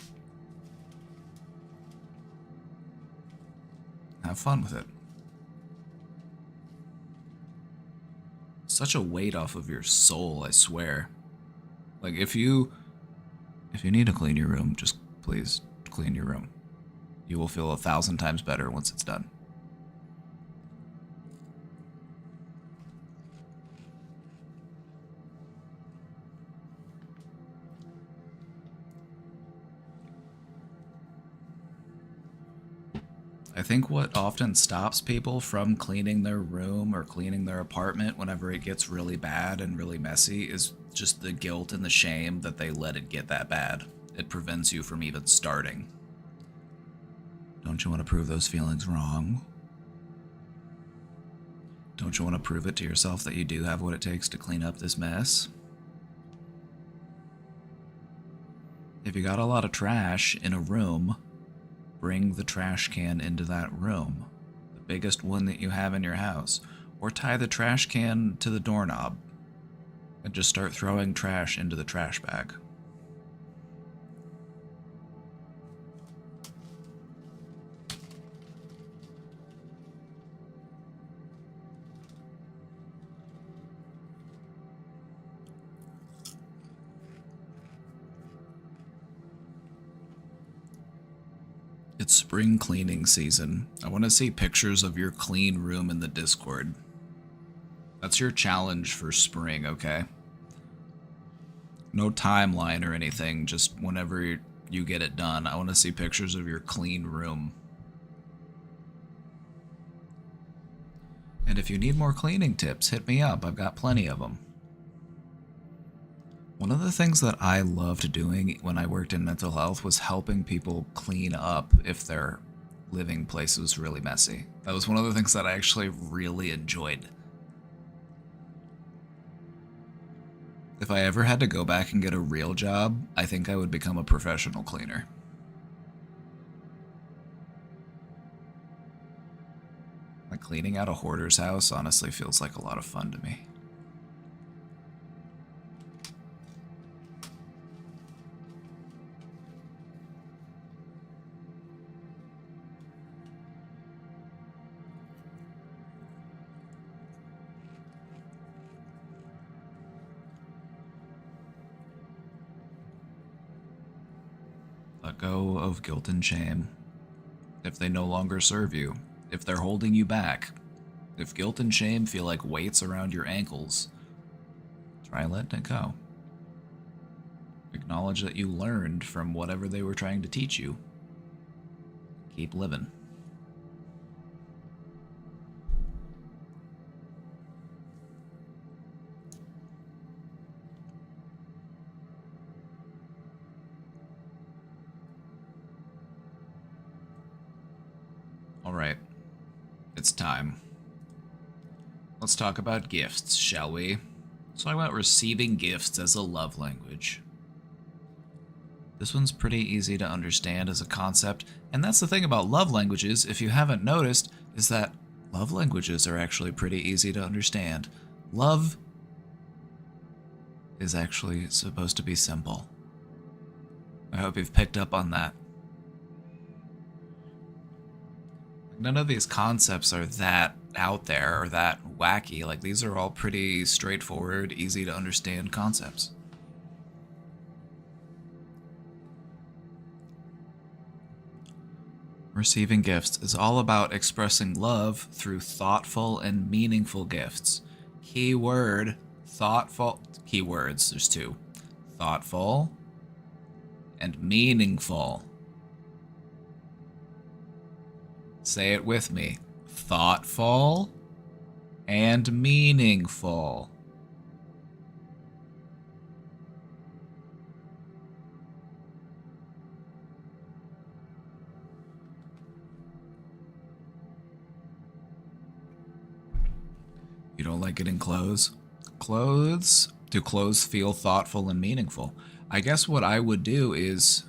Have fun with it. Such a weight off of your soul, I swear. Like, if you need to clean your room, just please clean your room. You will feel 1,000 times better once it's done. I think what often stops people from cleaning their room or cleaning their apartment whenever it gets really bad and really messy is just the guilt and the shame that they let it get that bad. It prevents you from even starting. Don't you want to prove those feelings wrong? Don't you want to prove it to yourself that you do have what it takes to clean up this mess? If you got a lot of trash in a room, bring the trash can into that room, the biggest one that you have in your house, or tie the trash can to the doorknob and just start throwing trash into the trash bag. It's spring cleaning season. I want to see pictures of your clean room in the Discord. That's your challenge for spring, okay? No timeline or anything, just whenever you get it done. I want to see pictures of your clean room. And if you need more cleaning tips, hit me up. I've got plenty of them. One of the things that I loved doing when I worked in mental health was helping people clean up if their living place was really messy. That was one of the things that I actually really enjoyed. If I ever had to go back and get a real job, I think I would become a professional cleaner. Like, cleaning out a hoarder's house honestly feels like a lot of fun to me. Let go of guilt and shame. If they no longer serve you, if they're holding you back, if guilt and shame feel like weights around your ankles, try letting it go. Acknowledge that you learned from whatever they were trying to teach you. Keep living. Alright, it's time. Let's talk about gifts, shall we? Let's talk about receiving gifts as a love language. This one's pretty easy to understand as a concept, and that's the thing about love languages, if you haven't noticed, is that love languages are actually pretty easy to understand. Love is actually supposed to be simple. I hope you've picked up on that. None of these concepts are that out there or that wacky. Like, these are all pretty straightforward, easy to understand concepts. Receiving gifts is all about expressing love through thoughtful and meaningful gifts. Keyword, thoughtful. Keywords, there's two. Thoughtful and meaningful. Say it with me. Thoughtful and meaningful. You don't like getting clothes? clothes? Do clothes feel thoughtful and meaningful? I guess what I would do is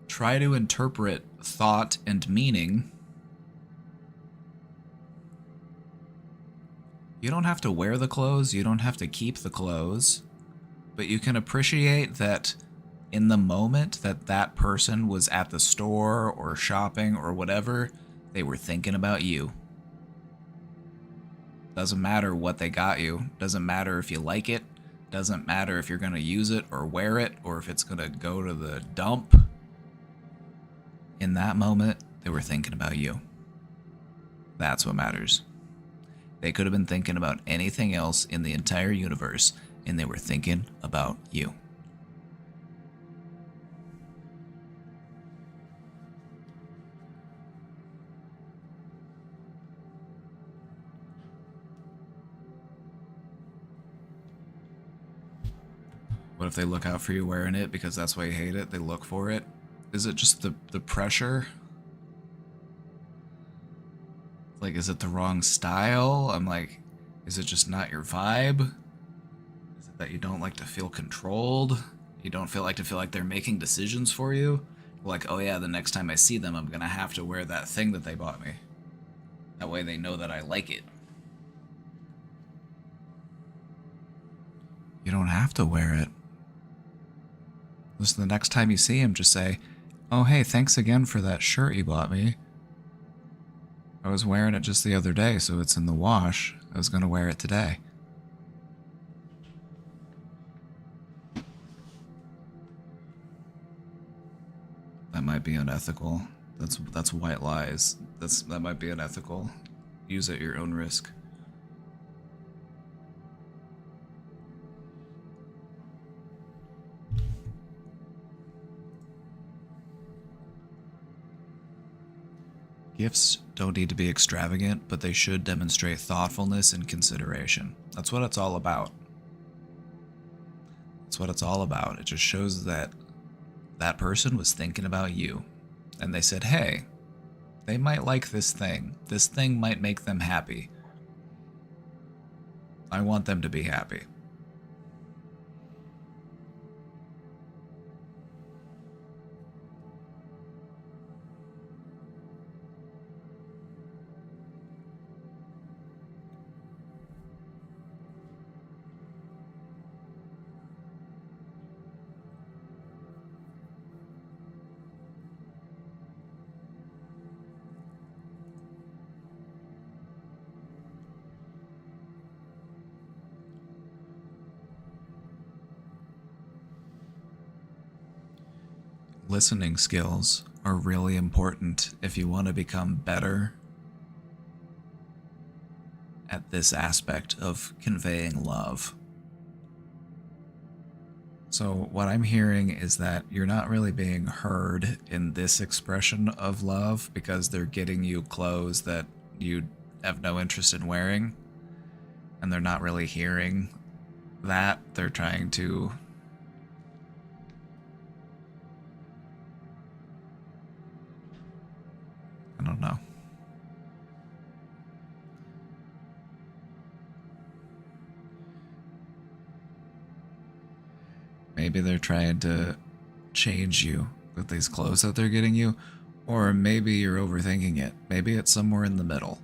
try to interpret thought and meaning. You don't have to wear the clothes, you don't have to keep the clothes, but you can appreciate that in the moment that that person was at the store or shopping or whatever, they were thinking about you. Doesn't matter what they got you, doesn't matter if you like it, doesn't matter if you're going to use it or wear it or if it's going to go to the dump. In that moment, they were thinking about you. That's what matters. They could have been thinking about anything else in the entire universe, and they were thinking about you. What if they look out for you wearing it because that's why you hate it? They look for it? Is it just the pressure? Like, is it the wrong style? I'm like, is it just not your vibe? Is it that you don't like to feel controlled? You don't feel like they're making decisions for you? Like, oh yeah, the next time I see them, I'm gonna have to wear that thing that they bought me. That way they know that I like it. You don't have to wear it. Listen, the next time you see him, just say, oh hey, thanks again for that shirt you bought me. I was wearing it just the other day, so it's in the wash. I was gonna wear it today. That might be unethical. That's white lies. That might be unethical. Use at your own risk. Gifts don't need to be extravagant, but they should demonstrate thoughtfulness and consideration. That's what it's all about. That's what it's all about. It just shows that that person was thinking about you. And they said, hey, they might like this thing. This thing might make them happy. I want them to be happy. Listening skills are really important if you want to become better at this aspect of conveying love. So what I'm hearing is that you're not really being heard in this expression of love because they're getting you clothes that you have no interest in wearing, and they're not really hearing that. They're trying to I don't know. Maybe they're trying to change you with these clothes that they're getting you, or maybe you're overthinking it. Maybe it's somewhere in the middle.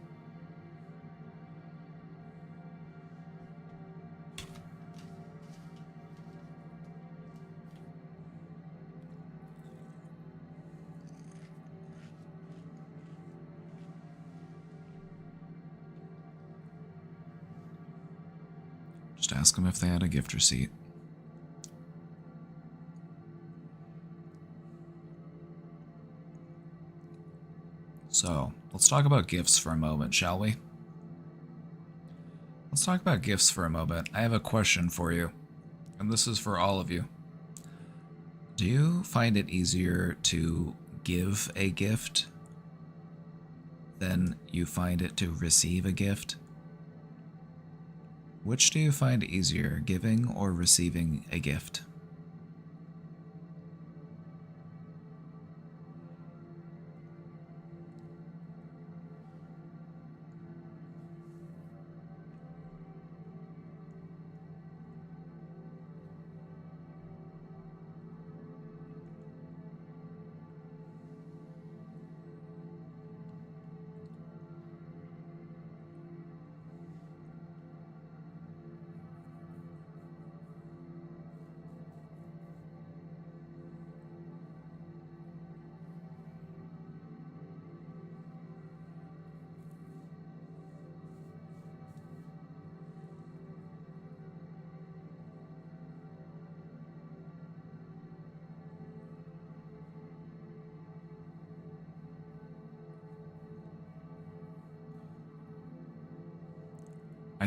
Just ask them if they had a gift receipt. So, let's talk about gifts for a moment, shall we? Let's talk about gifts for a moment. I have a question for you, and this is for all of you. Do you find it easier to give a gift than you find it to receive a gift? Which do you find easier, giving or receiving a gift?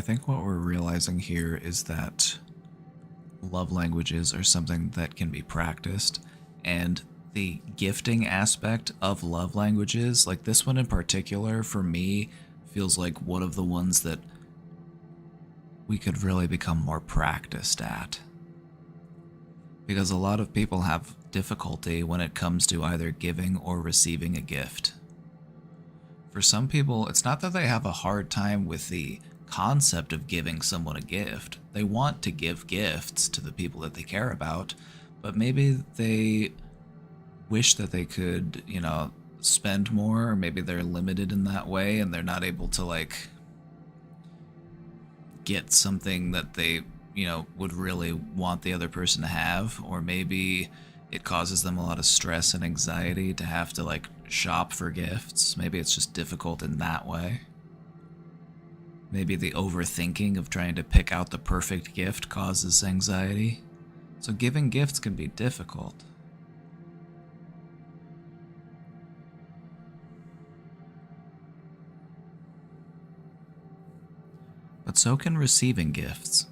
think what we're realizing here is that love languages are something that can be practiced, and the gifting aspect of love languages, like this one in particular, for me, feels like one of the ones that we could really become more practiced at. Because a lot of people have difficulty when it comes to either giving or receiving a gift. For some people, it's not that they have a hard time with the concept of giving someone a gift. They want to give gifts to the people that they care about, but maybe they wish that they could, you know, spend more, or maybe they're limited in that way and they're not able to, like, get something that they, you know, would really want the other person to have, or maybe it causes them a lot of stress and anxiety to have to, like, shop for gifts. Maybe it's just difficult in that way. Maybe the overthinking of trying to pick out the perfect gift causes anxiety. So giving gifts can be difficult. But so can receiving gifts.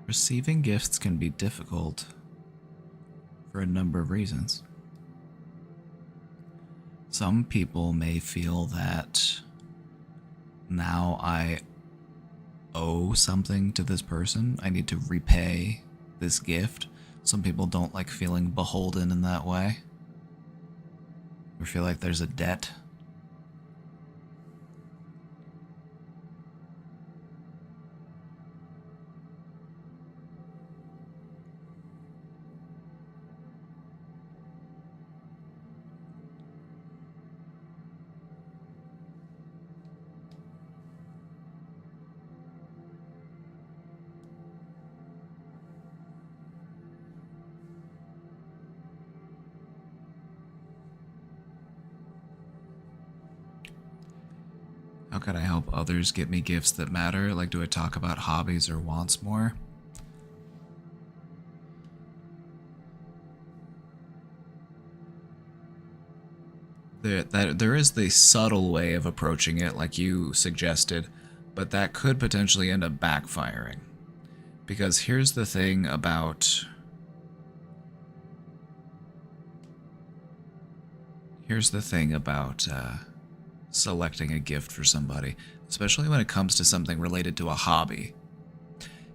Receiving gifts can be difficult for a number of reasons. Some people may feel that now I owe something to this person. I need to repay this gift. Some people don't like feeling beholden in that way, or feel like there's a debt. How could I help others get me gifts that matter? Like, do I talk about hobbies or wants more? There is the subtle way of approaching it, like you suggested, but that could potentially end up backfiring. Because here's the thing about... selecting a gift for somebody, especially when it comes to something related to a hobby.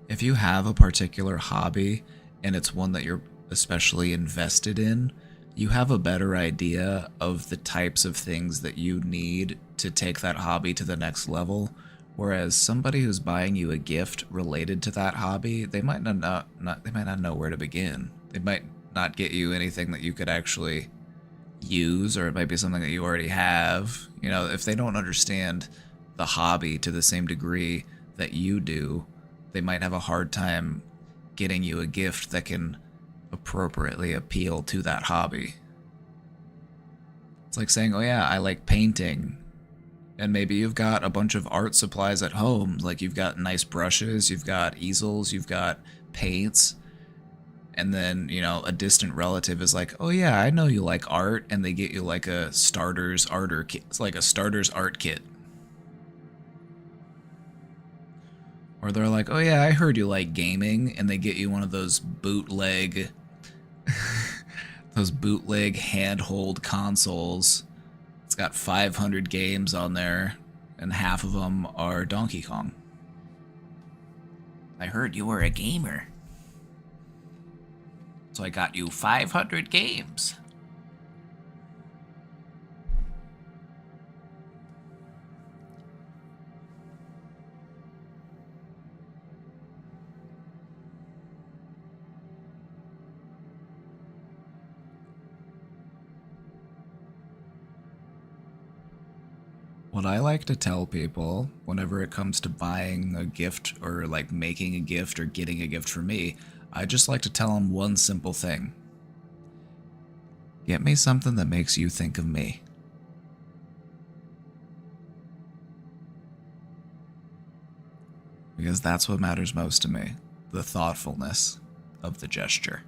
If you have a particular hobby and it's one that you're especially invested in, you have a better idea of the types of things that you need to take that hobby to the next level. Whereas somebody who's buying you a gift related to that hobby, they might not know where to begin. They might not get you anything that you could actually use, or it might be something that you already have. You know, if they don't understand the hobby to the same degree that you do, they might have a hard time getting you a gift that can appropriately appeal to that hobby. It's like saying, oh yeah, I like painting, and maybe you've got a bunch of art supplies at home, like you've got nice brushes, you've got easels, you've got paints. And then, you know, a distant relative is like, oh yeah, I know you like art, and they get you like a starter's art kit. It's like a starter's art kit. Or they're like, oh yeah, I heard you like gaming, and they get you one of those bootleg handhold consoles. It's got 500 games on there, and half of them are Donkey Kong. I heard you were a gamer, so I got you 500 games. What I like to tell people whenever it comes to buying a gift, or like making a gift or getting a gift for me, I just like to tell them one simple thing. Get me something that makes you think of me. Because that's what matters most to me, the thoughtfulness of the gesture.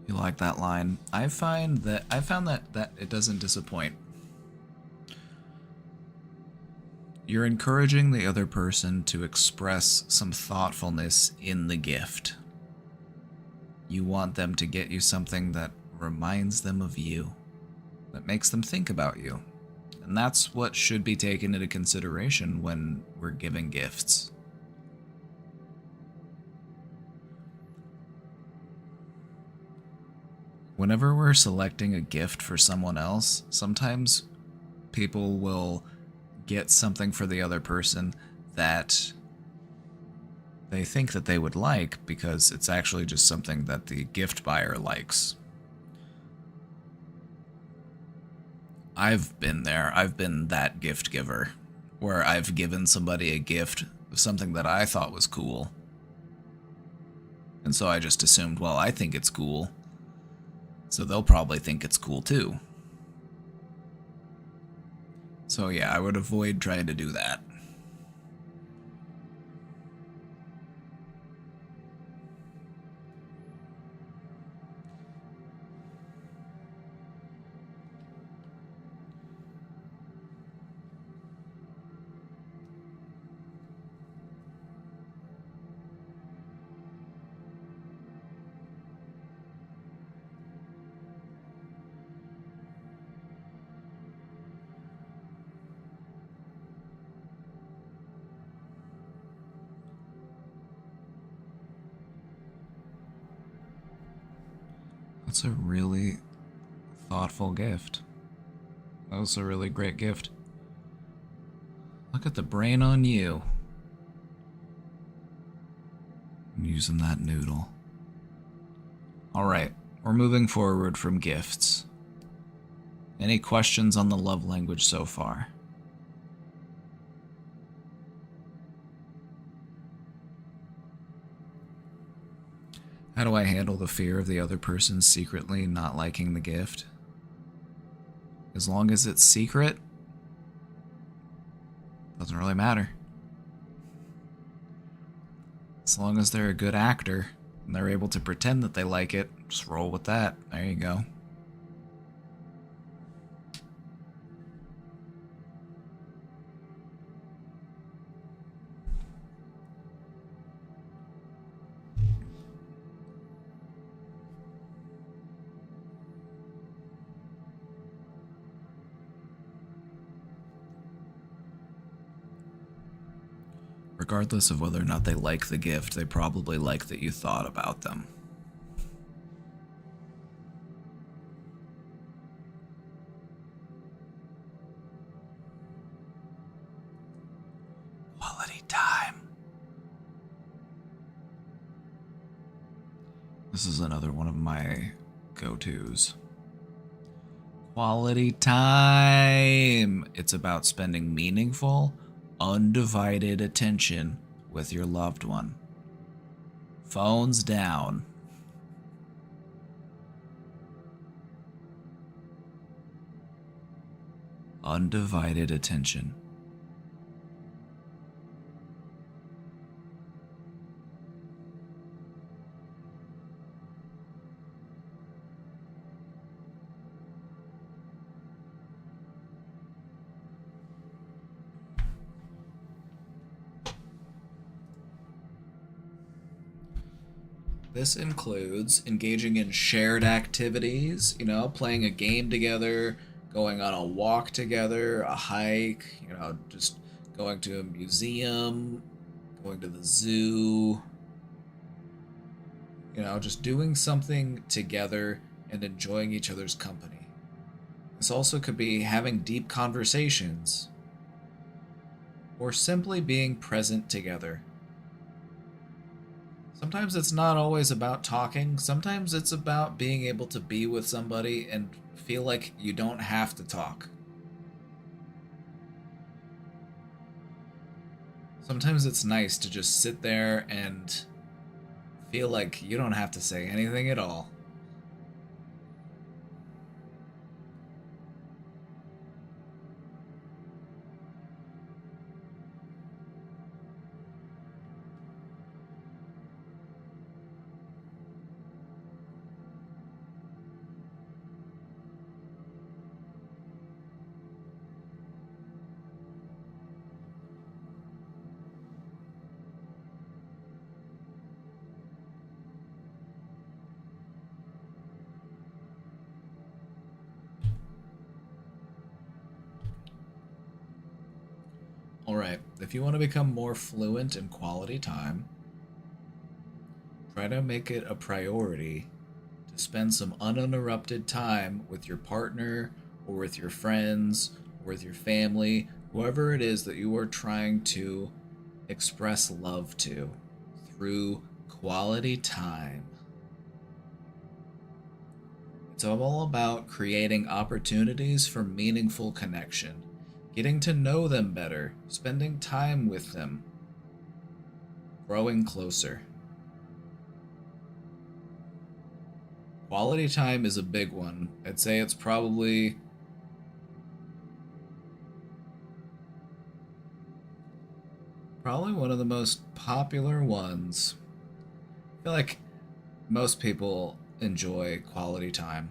You like that line? I found that it doesn't disappoint. You're encouraging the other person to express some thoughtfulness in the gift. You want them to get you something that reminds them of you, that makes them think about you. And that's what should be taken into consideration when we're giving gifts. Whenever we're selecting a gift for someone else, sometimes people will get something for the other person that they think that they would like because it's actually just something that the gift buyer likes. I've been there. I've been that gift giver where I've given somebody a gift of something that I thought was cool. And so I just assumed, well, I think it's cool, so they'll probably think it's cool too. So yeah, I would avoid trying to do that. That's a really thoughtful gift. That was a really great gift. Look at the brain on you. I'm using that noodle. Alright, we're moving forward from gifts. Any questions on the love language so far? How do I handle the fear of the other person secretly not liking the gift? As long as it's secret, doesn't really matter. As long as they're a good actor and they're able to pretend that they like it, just roll with that. There you go. Regardless of whether or not they like the gift, they probably like that you thought about them. Quality time. This is another one of my go-tos. Quality time. It's about spending meaningful, undivided attention with your loved one. Phones down. Undivided attention. This includes engaging in shared activities, you know, playing a game together, going on a walk together, a hike, you know, just going to a museum, going to the zoo, you know, just doing something together and enjoying each other's company. This also could be having deep conversations or simply being present together. Sometimes it's not always about talking. Sometimes it's about being able to be with somebody and feel like you don't have to talk. Sometimes it's nice to just sit there and feel like you don't have to say anything at all. if you want to become more fluent in quality time, try to make it a priority to spend some uninterrupted time with your partner or with your friends or with your family, whoever it is that you are trying to express love to through quality time. It's all about creating opportunities for meaningful connection, getting to know them better, spending time with them, growing closer. Quality time is a big one. I'd say it's probably one of the most popular ones. I feel like most people enjoy quality time.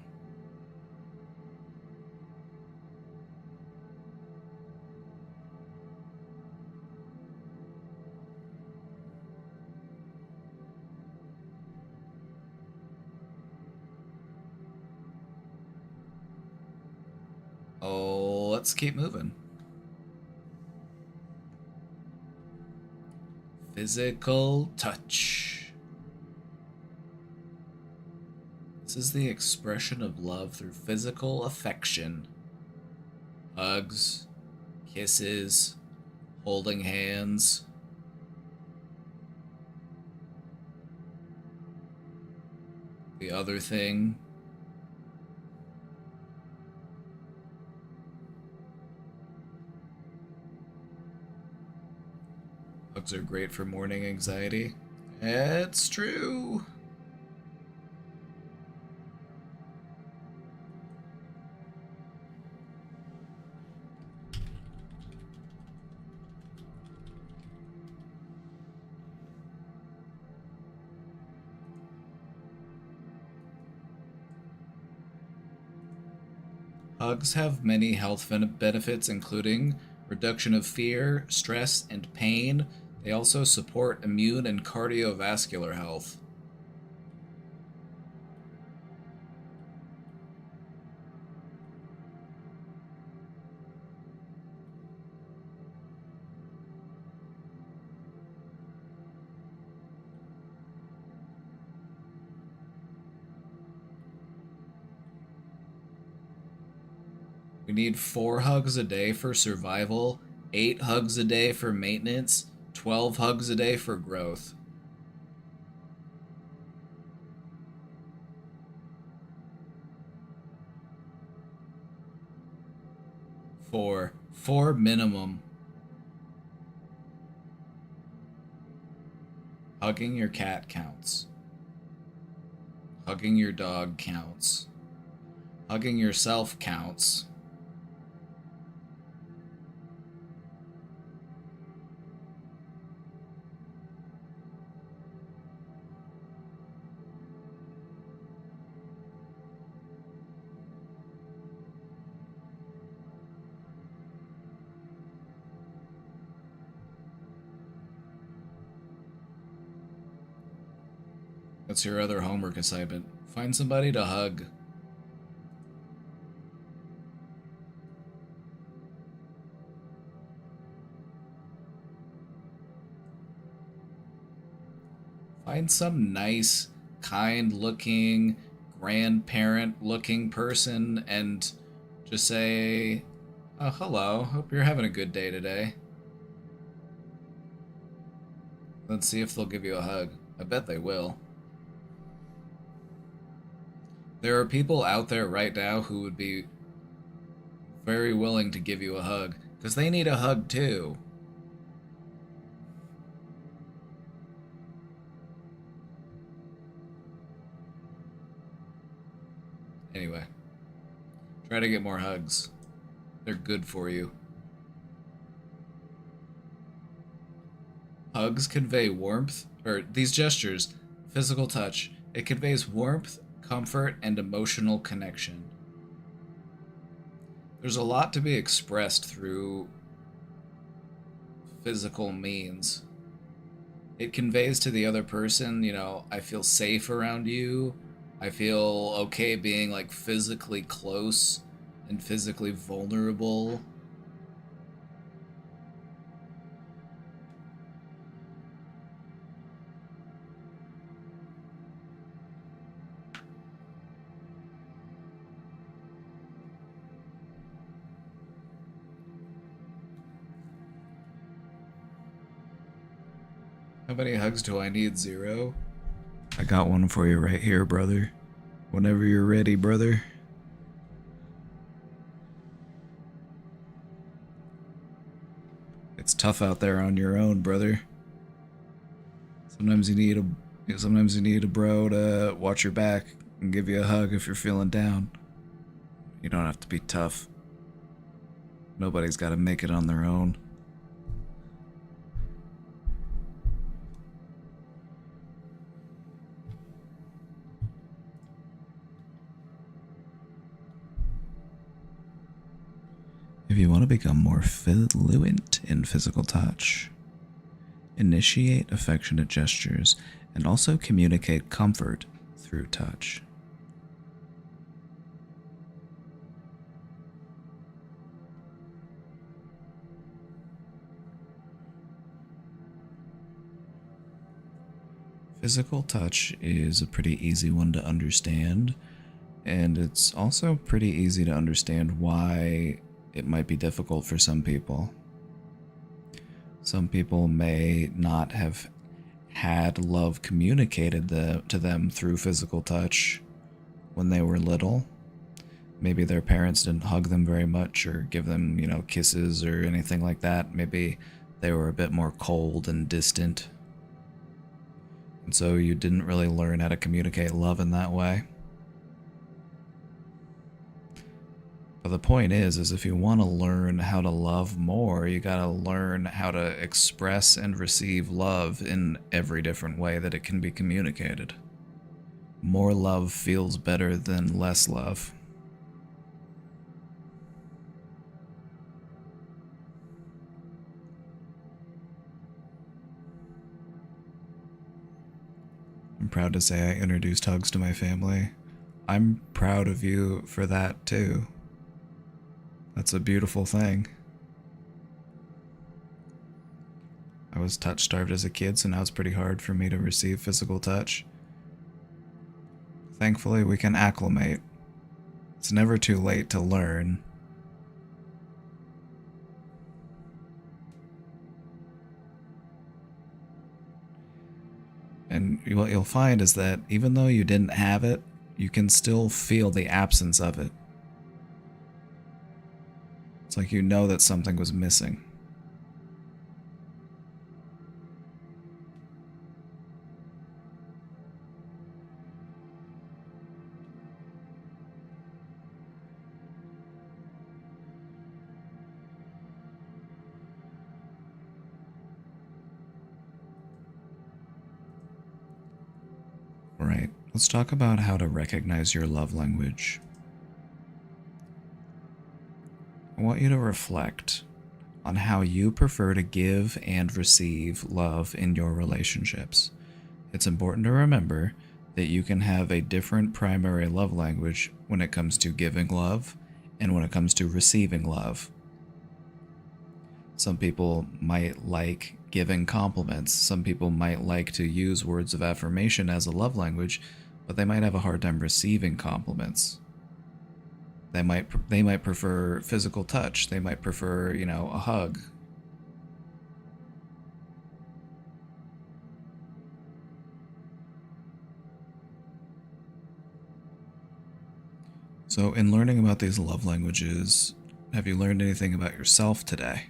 Oh, let's keep moving. Physical touch. This is the expression of love through physical affection. Hugs, kisses, holding hands. The other thing. Hugs are great for morning anxiety. It's true. Hugs have many health benefits, including reduction of fear, stress, and pain. They also support immune and cardiovascular health. We need 4 hugs a day for survival, 8 hugs a day for maintenance, 12 hugs a day for growth. Four minimum. Hugging your cat counts. Hugging your dog counts. Hugging yourself counts. That's your other homework assignment. Find somebody to hug. Find some nice, kind-looking, grandparent-looking person and just say, "Oh, hello. Hope you're having a good day today." Let's see if they'll give you a hug. I bet they will. There are people out there right now who would be very willing to give you a hug, because they need a hug too. Anyway, try to get more hugs. They're good for you. Hugs convey warmth, or these gestures, physical touch, it conveys warmth, comfort, and emotional connection. There's a lot to be expressed through physical means. It conveys to the other person, you know, I feel safe around you. I feel okay being like physically close and physically vulnerable. How many hugs do I need? 0? I got one for you right here, brother. Whenever you're ready, brother. It's tough out there on your own, brother. Sometimes you need a bro to watch your back and give you a hug if you're feeling down. You don't have to be tough. Nobody's got to make it on their own. If you want to become more fluent in physical touch, initiate affectionate gestures and also communicate comfort through touch. Physical touch is a pretty easy one to understand, and it's also pretty easy to understand why it might be difficult for some people. Some people may not have had love communicated to them through physical touch when they were little. Maybe their parents didn't hug them very much or give them, kisses or anything like that. Maybe they were a bit more cold and distant. And so you didn't really learn how to communicate love in that way. But the point is if you want to learn how to love more, you gotta learn how to express and receive love in every different way that it can be communicated. More love feels better than less love. I'm proud to say I introduced hugs to my family. I'm proud of you for that too. That's a beautiful thing. I was touch-starved as a kid, so now it's pretty hard for me to receive physical touch. Thankfully, we can acclimate. It's never too late to learn. And what you'll find is that even though you didn't have it, you can still feel the absence of it. It's like you know that something was missing. Right, let's talk about how to recognize your love language. I want you to reflect on how you prefer to give and receive love in your relationships. It's important to remember that you can have a different primary love language when it comes to giving love and when it comes to receiving love. Some people might like giving compliments. Some people might like to use words of affirmation as a love language, but they might have a hard time receiving compliments. They might prefer physical touch. They might prefer, a hug. So in learning about these love languages, have you learned anything about yourself today?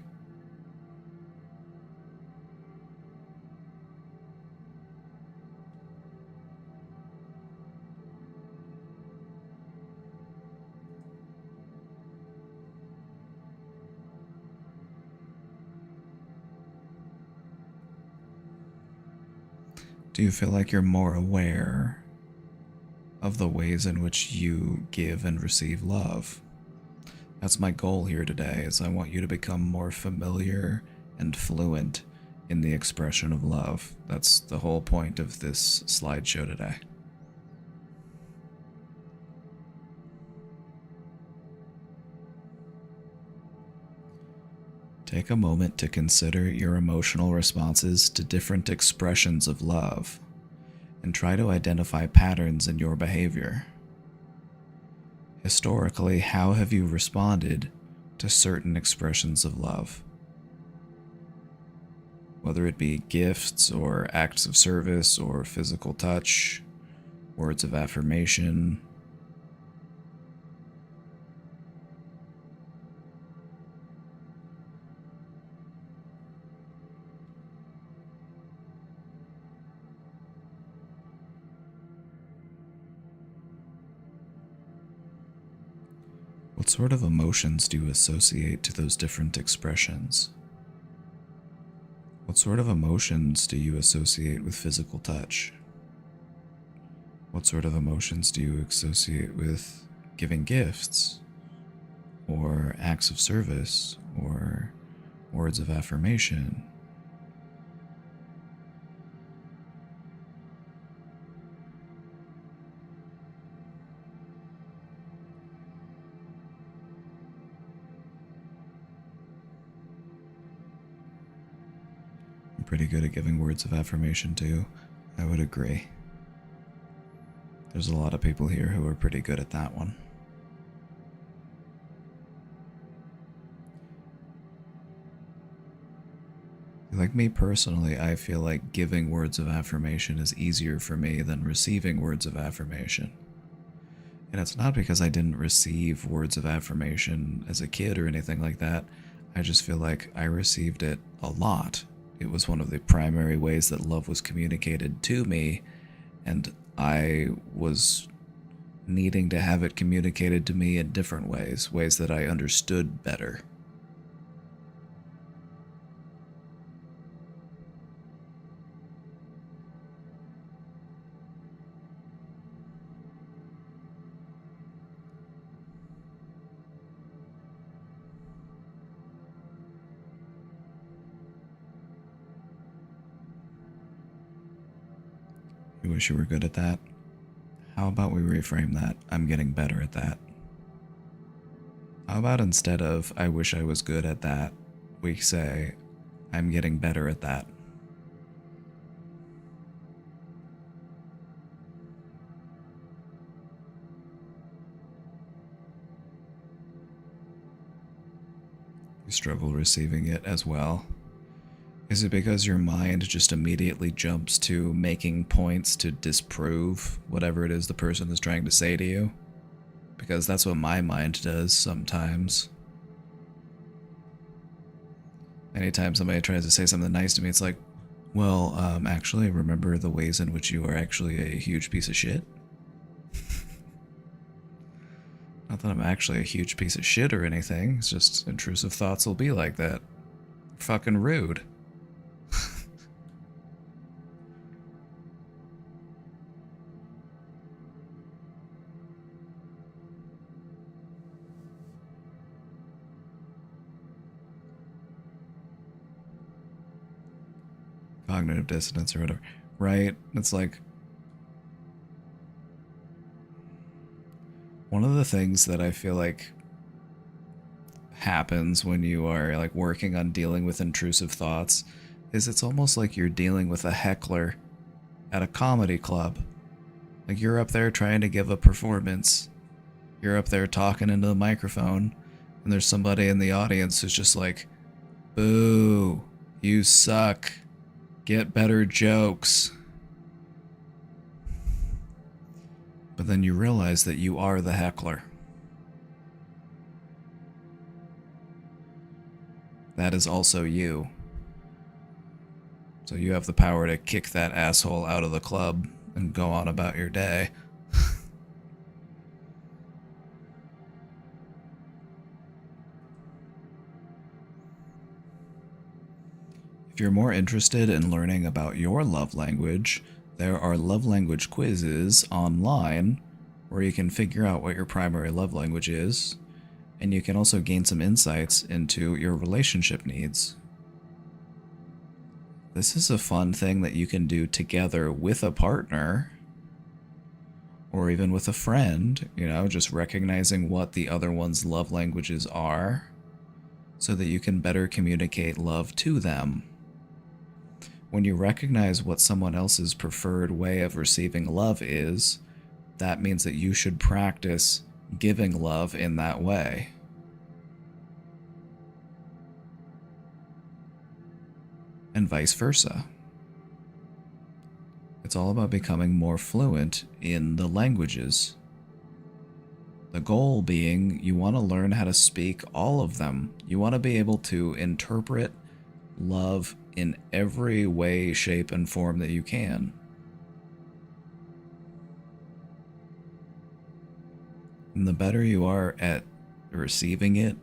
Do you feel like you're more aware of the ways in which you give and receive love? That's my goal here today, is I want you to become more familiar and fluent in the expression of love. That's the whole point of this slideshow today. Take a moment to consider your emotional responses to different expressions of love, and try to identify patterns in your behavior. Historically, how have you responded to certain expressions of love? whether it be gifts or acts of service or physical touch, words of affirmation. What sort of emotions do you associate to those different expressions? What sort of emotions do you associate with physical touch? What sort of emotions do you associate with giving gifts, or acts of service, or words of affirmation? Pretty good at giving words of affirmation too. I would agree. There's a lot of people here who are pretty good at that one. Like me personally, I feel like giving words of affirmation is easier for me than receiving words of affirmation. And it's not because I didn't receive words of affirmation as a kid or anything like that. I just feel like I received it a lot. It was one of the primary ways that love was communicated to me, and I was needing to have it communicated to me in different ways, ways that I understood better. You wish you were good at that? How about we reframe that? I'm getting better at that. How about instead of I wish I was good at that, we say I'm getting better at that? You struggle receiving it as well? Is it because your mind just immediately jumps to making points to disprove whatever it is the person is trying to say to you? Because that's what my mind does sometimes. Anytime somebody tries to say something nice to me, it's like, well, actually, remember the ways in which you are actually a huge piece of shit? Not that I'm actually a huge piece of shit or anything, it's just intrusive thoughts will be like that. Fucking rude. Cognitive dissonance or whatever. Right? It's like one of the things that I feel like happens when you are like working on dealing with intrusive thoughts is it's almost like you're dealing with a heckler at a comedy club. Like you're up there trying to give a performance. You're up there talking into the microphone and there's somebody in the audience who's just like, boo, you suck. Get better jokes. But then you realize that you are the heckler. That is also you. So you have the power to kick that asshole out of the club and go on about your day. If you're more interested in learning about your love language, there are love language quizzes online where you can figure out what your primary love language is, and you can also gain some insights into your relationship needs. This is a fun thing that you can do together with a partner, or even with a friend, you know, just recognizing what the other one's love languages are, so that you can better communicate love to them. When you recognize what someone else's preferred way of receiving love is, that means that you should practice giving love in that way. and vice versa. It's all about becoming more fluent in the languages. The goal being you want to learn how to speak all of them. You want to be able to interpret love in every way, shape, and form that you can. And the better you are at receiving it,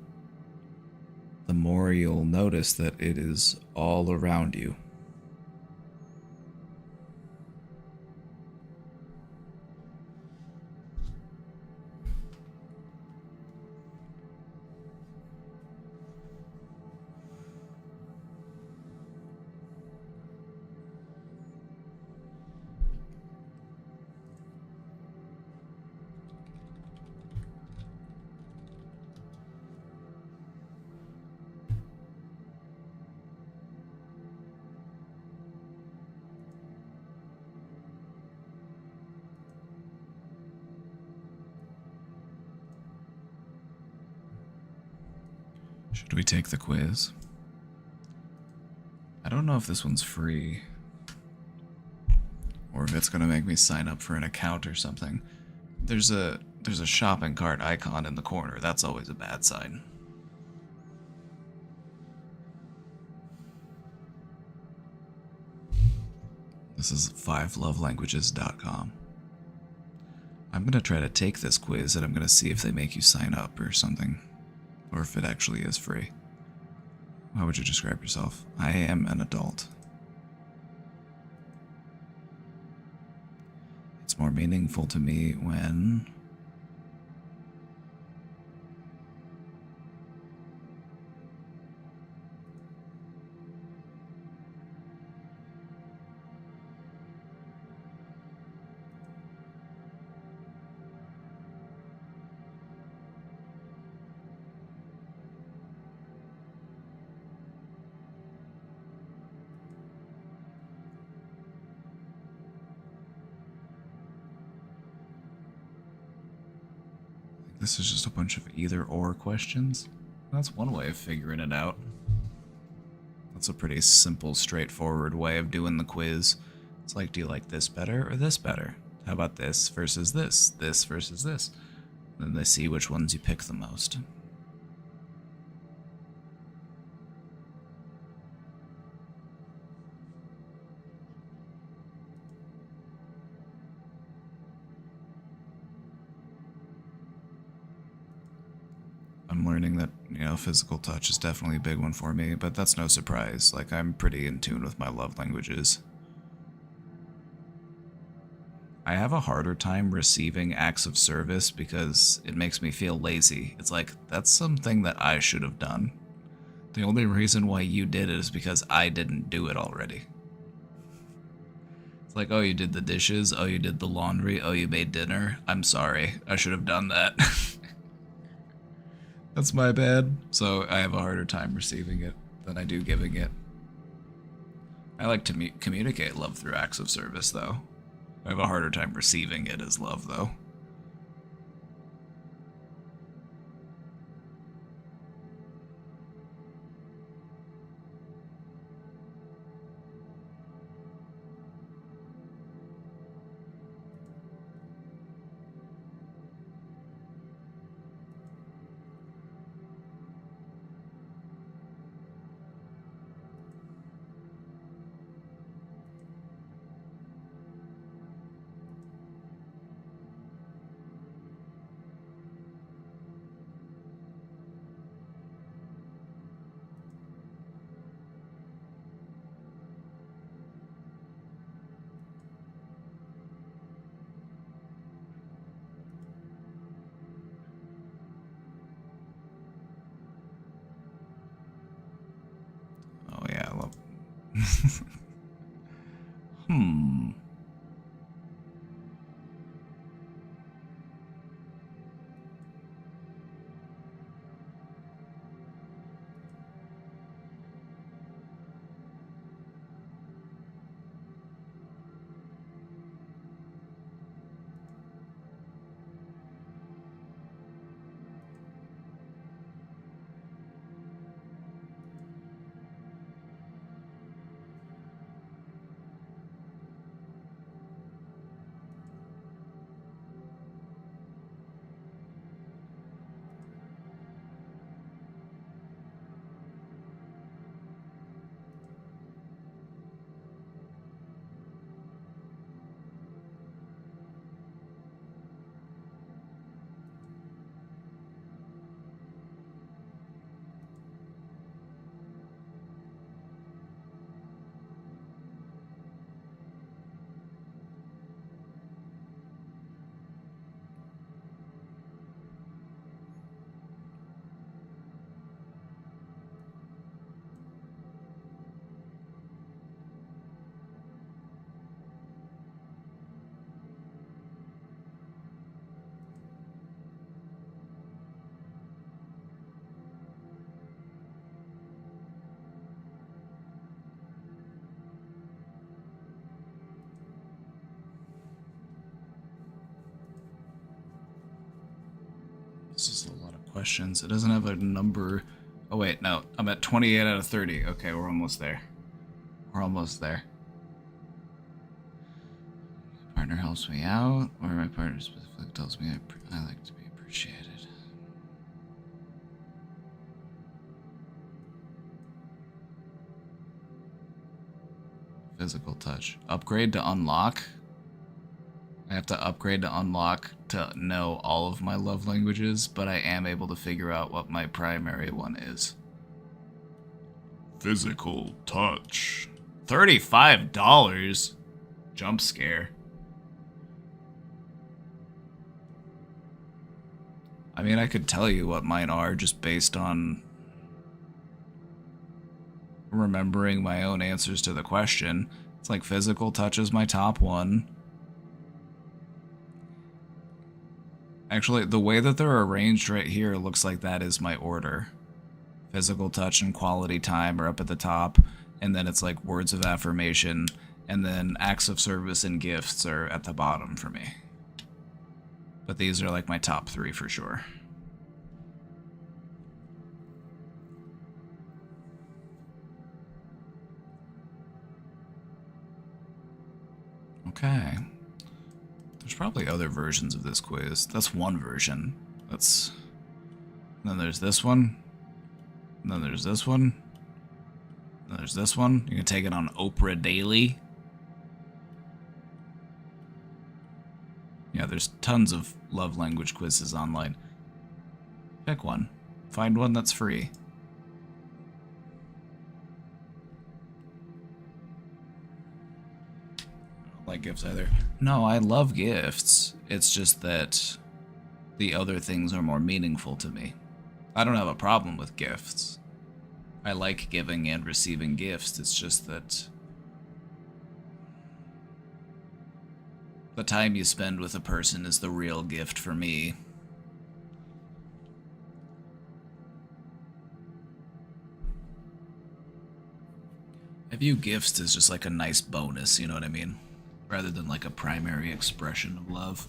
the more you'll notice that it is all around you. Should we take the quiz? I don't know if this one's free, or if it's gonna make me sign up for an account or something. There's a shopping cart icon in the corner. That's always a bad sign. This is 5lovelanguages.com. I'm gonna try to take this quiz and I'm gonna see if they make you sign up or something. Or if it actually is free. How would you describe yourself? I am an adult. It's more meaningful to me when this is just a bunch of either or questions. That's one way of figuring it out. That's a pretty simple, straightforward way of doing the quiz. It's like, do you like this better or this better? How about this versus this? This versus this? And then they see which ones you pick the most. I'm learning that, physical touch is definitely a big one for me, but that's no surprise. Like, I'm pretty in tune with my love languages. I have a harder time receiving acts of service because it makes me feel lazy. It's like, that's something that I should have done. The only reason why you did it is because I didn't do it already. It's like, oh, you did the dishes, oh, you did the laundry, oh, you made dinner. I'm sorry, I should have done that. That's my bad. So I have a harder time receiving it than I do giving it. I like to communicate love through acts of service, though. I have a harder time receiving it as love, though. questions. It doesn't have a number. Oh wait, no. I'm at 28 out of 30. Okay, we're almost there. We're almost there. My partner helps me out, or my partner specifically tells me I like to be appreciated. Physical touch. Upgrade to unlock. I have to upgrade to unlock to know all of my love languages, but I am able to figure out what my primary one is. Physical touch. $35? Jump scare. I mean, I could tell you what mine are just based on remembering my own answers to the question. It's like physical touch is my top one. Actually, the way that they're arranged right here looks like that is my order. Physical touch and quality time are up at the top, and then it's like words of affirmation, and then acts of service and gifts are at the bottom for me. But these are like my top 3 for sure. Okay. There's probably other versions of this quiz. That's one version. That's... And then there's this one. And then there's this one. And then there's this one. You can take it on Oprah Daily. Yeah, there's tons of love language quizzes online. Pick one. Find one that's free. Like gifts either. No, I love gifts. It's just that the other things are more meaningful to me. I don't have a problem with gifts. I like giving and receiving gifts. It's just that the time you spend with a person is the real gift for me. I view gifts as just like a nice bonus, you know what I mean? Rather than like a primary expression of love.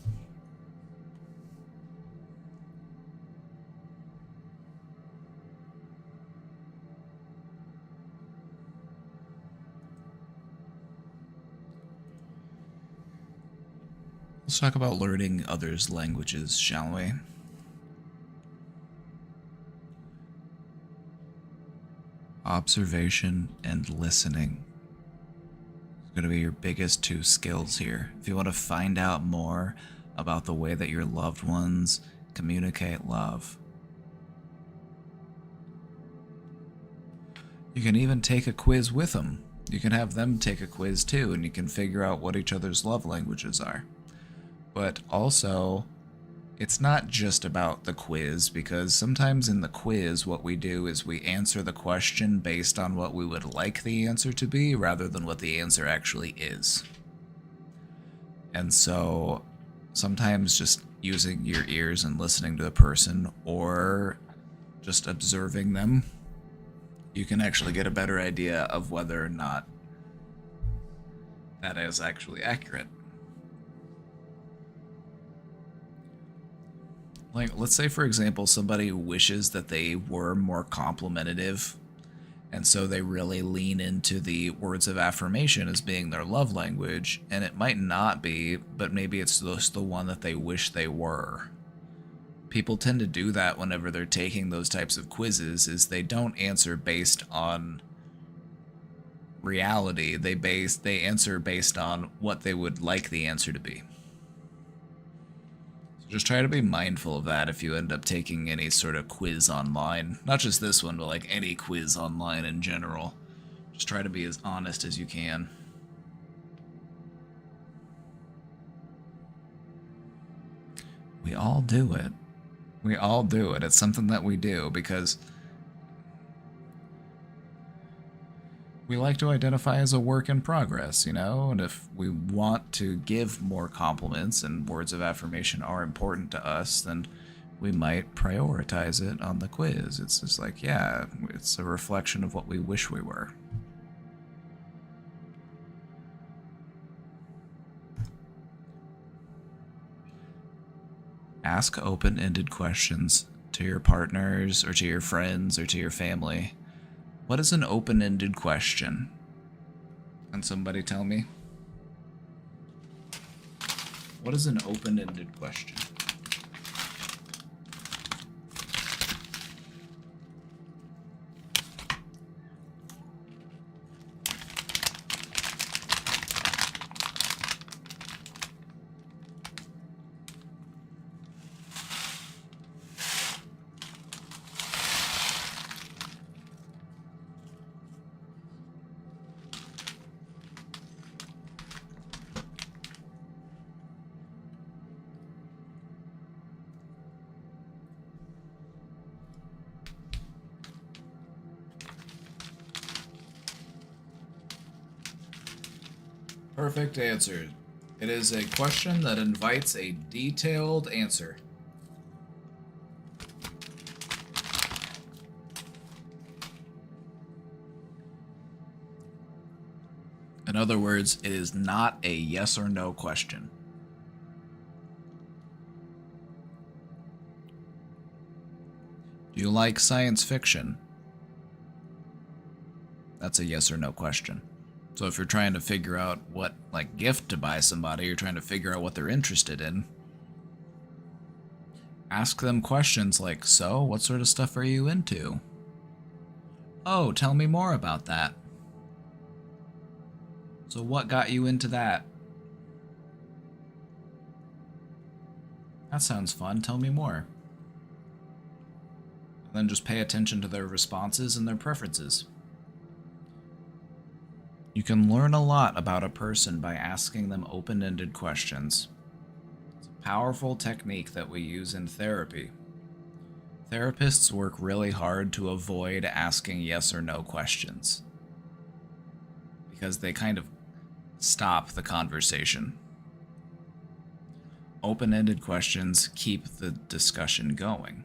Let's talk about learning others' languages, shall we? Observation and listening. Going to be your biggest 2 skills here. If you want to find out more about the way that your loved ones communicate love. You can even take a quiz with them. You can have them take a quiz too, and you can figure out what each other's love languages are. But also, it's not just about the quiz, because sometimes in the quiz what we do is we answer the question based on what we would like the answer to be rather than what the answer actually is. And so sometimes just using your ears and listening to the person or just observing them, you can actually get a better idea of whether or not that is actually accurate. Like, let's say, for example, somebody wishes that they were more complimentative, and so they really lean into the words of affirmation as being their love language, and it might not be, but maybe it's just the one that they wish they were. People tend to do that whenever they're taking those types of quizzes, is they don't answer based on reality, they answer based on what they would like the answer to be. Just try to be mindful of that if you end up taking any sort of quiz online. Not just this one, but like any quiz online in general. Just try to be as honest as you can. We all do it. We all do it. It's something that we do because we like to identify as a work in progress, you know? And if we want to give more compliments and words of affirmation are important to us, then we might prioritize it on the quiz. It's just like, yeah, it's a reflection of what we wish we were. Ask open-ended questions to your partners or to your friends or to your family, what is an open-ended question? Can somebody tell me? What is an open-ended question? Perfect answer. It is a question that invites a detailed answer. In other words, it is not a yes or no question. Do you like science fiction? That's a yes or no question. So if you're trying to figure out what gift to buy somebody, you're trying to figure out what they're interested in, ask them questions like, so what sort of stuff are you into? Oh, tell me more about that. So what got you into that? That sounds fun, tell me more. And then just pay attention to their responses and their preferences. You can learn a lot about a person by asking them open-ended questions. It's a powerful technique that we use in therapy. Therapists work really hard to avoid asking yes or no questions, because they kind of stop the conversation. Open-ended questions keep the discussion going.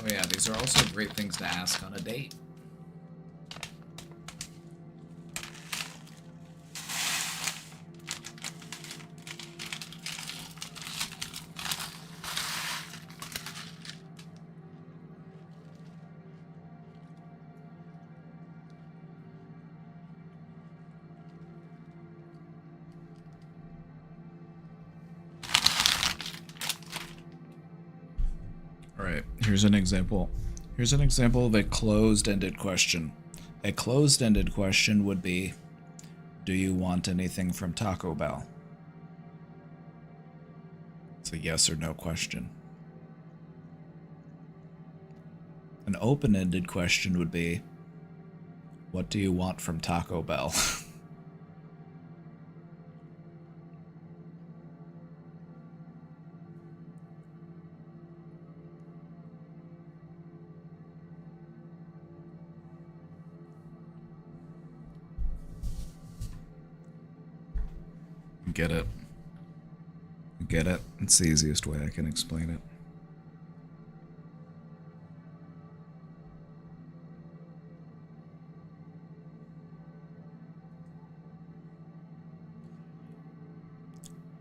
Oh yeah, these are also great things to ask on a date. Alright, here's an example. Here's an example of a closed-ended question. A closed-ended question would be, do you want anything from Taco Bell? It's a yes or no question. An open-ended question would be, what do you want from Taco Bell? Get it? Get it? It's the easiest way I can explain it.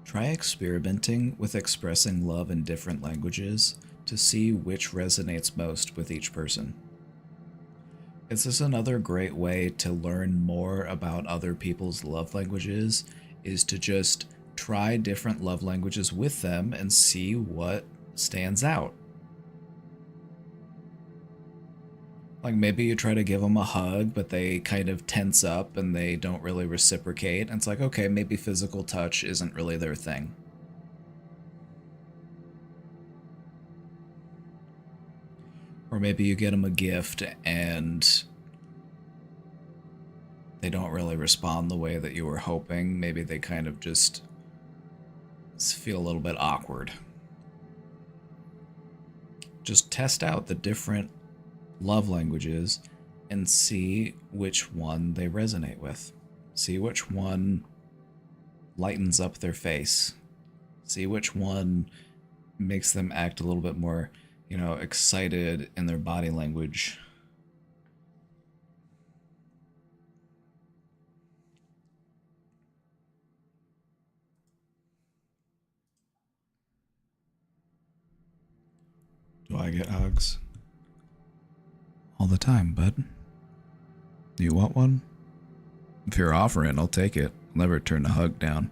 Try experimenting with expressing love in different languages to see which resonates most with each person. This is another great way to learn more about other people's love languages, is to just try different love languages with them and see what stands out. Like maybe you try to give them a hug, but they kind of tense up and they don't really reciprocate. And it's like, okay, maybe physical touch isn't really their thing. Or maybe you get them a gift and they don't really respond the way that you were hoping. Maybe they kind of just feel a little bit awkward. Just test out the different love languages and see which one they resonate with. See which one lightens up their face. See which one makes them act a little bit more, excited in their body language. Do I get hugs? All the time, bud. You want one? If you're offering, I'll take it. I'll never turn a hug down.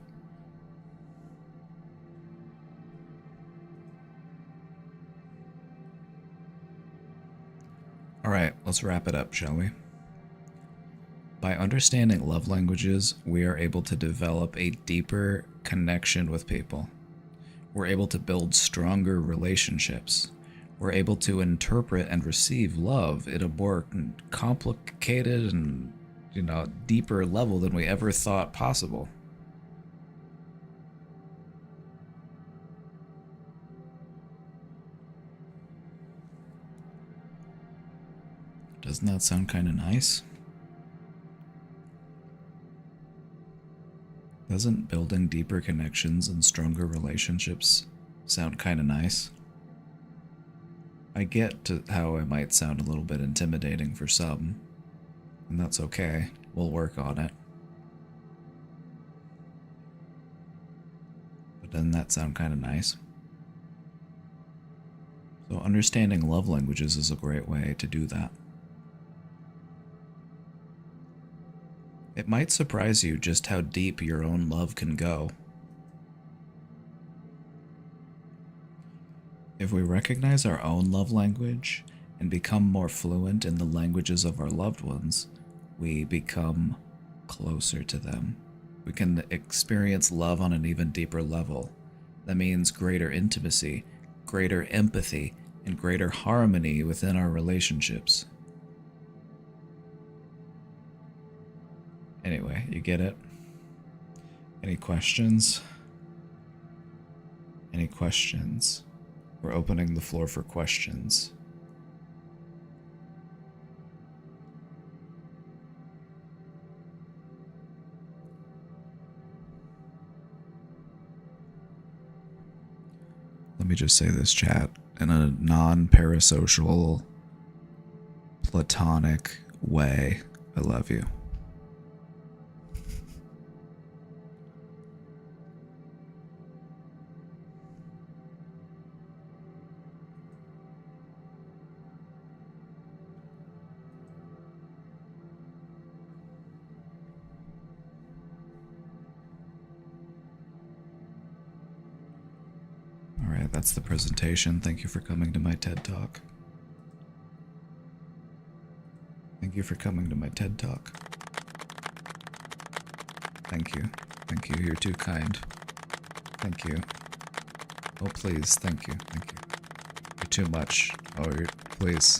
Alright, let's wrap it up, shall we? By understanding love languages, we are able to develop a deeper connection with people. We're able to build stronger relationships. We're able to interpret and receive love at a more complicated and, deeper level than we ever thought possible. Doesn't that sound kind of nice? Doesn't building deeper connections and stronger relationships sound kind of nice? I get to how it might sound a little bit intimidating for some, and that's okay. We'll work on it. But doesn't that sound kind of nice? So understanding love languages is a great way to do that. It might surprise you just how deep your own love can go. If we recognize our own love language and become more fluent in the languages of our loved ones, we become closer to them. We can experience love on an even deeper level. That means greater intimacy, greater empathy, and greater harmony within our relationships. Anyway, you get it? Any questions? Any questions? We're opening the floor for questions. Let me just say this, chat, in a non-parasocial, platonic way. I love you. Alright, that's the presentation. Thank you for coming to my TED Talk. Thank you for coming to my TED Talk. Thank you. Thank you. You're too kind. Thank you. Oh, please. Thank you. Thank you. You're too much. Oh, you're... Please.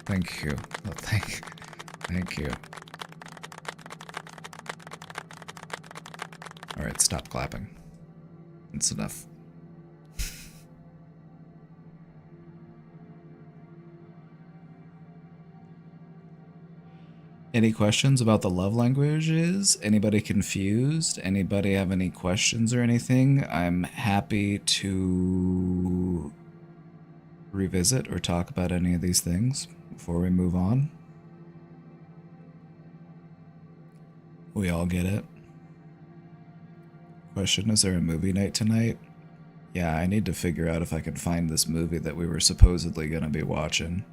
Thank you. Oh, thank you. Alright, stop clapping. It's enough. Any questions about the love languages? Anybody confused? Anybody have any questions or anything? I'm happy to revisit or talk about any of these things before we move on. We all get it. Question, is there a movie night tonight? Yeah, I need to figure out if I can find this movie that we were supposedly going to be watching.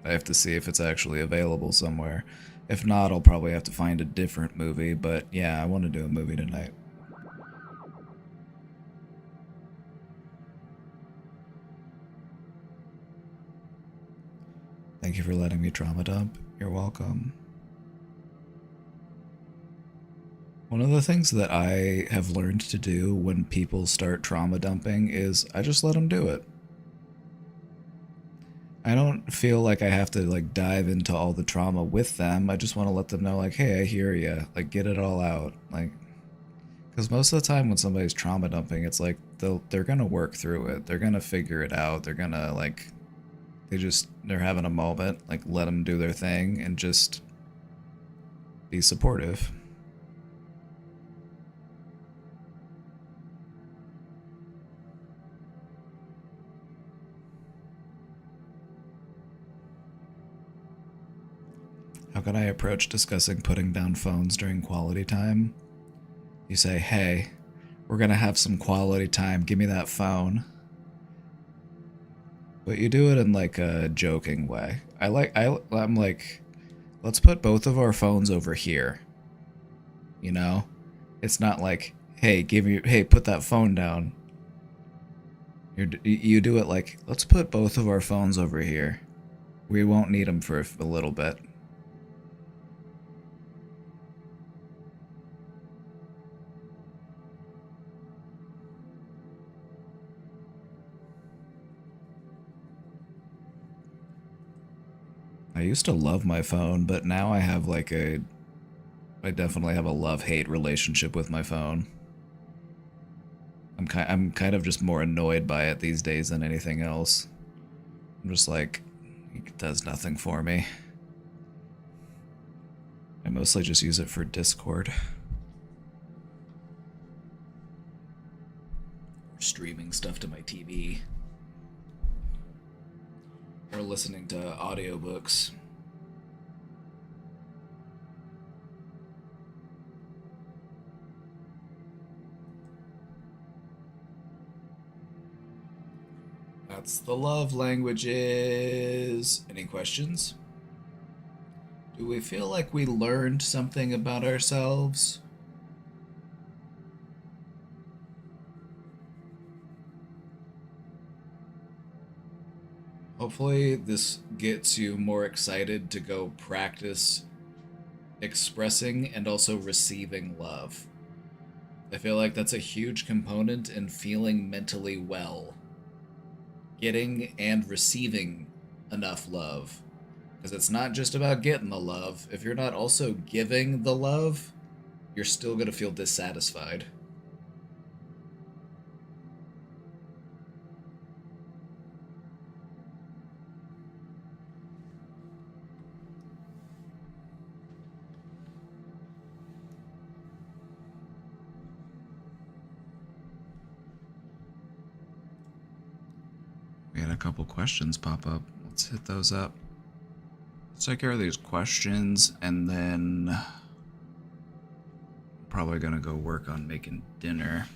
I have to see if it's actually available somewhere. If not, I'll probably have to find a different movie, but yeah, I want to do a movie tonight. Thank you for letting me trauma dump. You're welcome. One of the things that I have learned to do when people start trauma dumping is I just let them do it. I don't feel like I have to like dive into all the trauma with them. I just want to let them know like, hey, I hear you. Like, get it all out. Like, because most of the time when somebody's trauma dumping, it's like they're gonna work through it. They're gonna figure it out. They're gonna like, they're having a moment. Like, let them do their thing and just be supportive. How can I approach discussing putting down phones during quality time? You say, hey, we're gonna have some quality time, give me that phone. But you do it in like a joking way. I'm like, let's put both of our phones over here. You know? It's not like, hey, put that phone down. You do it like, let's put both of our phones over here. We won't need them for a little bit. I used to love my phone, but now I have like I definitely have a love-hate relationship with my phone. I'm kind of just more annoyed by it these days than anything else. I'm just like, it does nothing for me. I mostly just use it for Discord. Streaming stuff to my TV. Or listening to audiobooks. That's the love languages. Any questions? Do we feel like we learned something about ourselves? Hopefully this gets you more excited to go practice expressing and also receiving love. I feel like that's a huge component in feeling mentally well. Getting and receiving enough love. Because it's not just about getting the love. If you're not also giving the love, you're still going to feel dissatisfied. We had a couple questions pop up. Let's hit those up. Let's take care of these questions, and then I'm probably gonna go work on making dinner.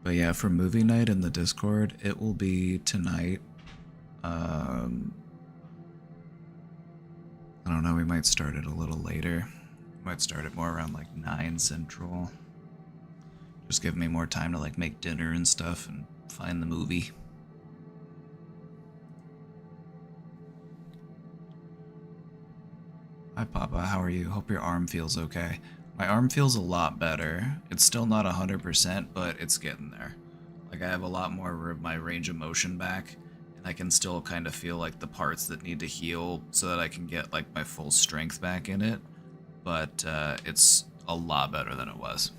But yeah, for movie night in the Discord, it will be tonight. I don't know, we might start it a little later. Might start it more around like 9 Central. Just give me more time to like make dinner and stuff and find the movie. Hi Papa, how are you? Hope your arm feels okay. My arm feels a lot better. It's still not 100%, but it's getting there. Like I have a lot more of my range of motion back, and I can still kind of feel like the parts that need to heal so that I can get like my full strength back in it. But it's a lot better than it was.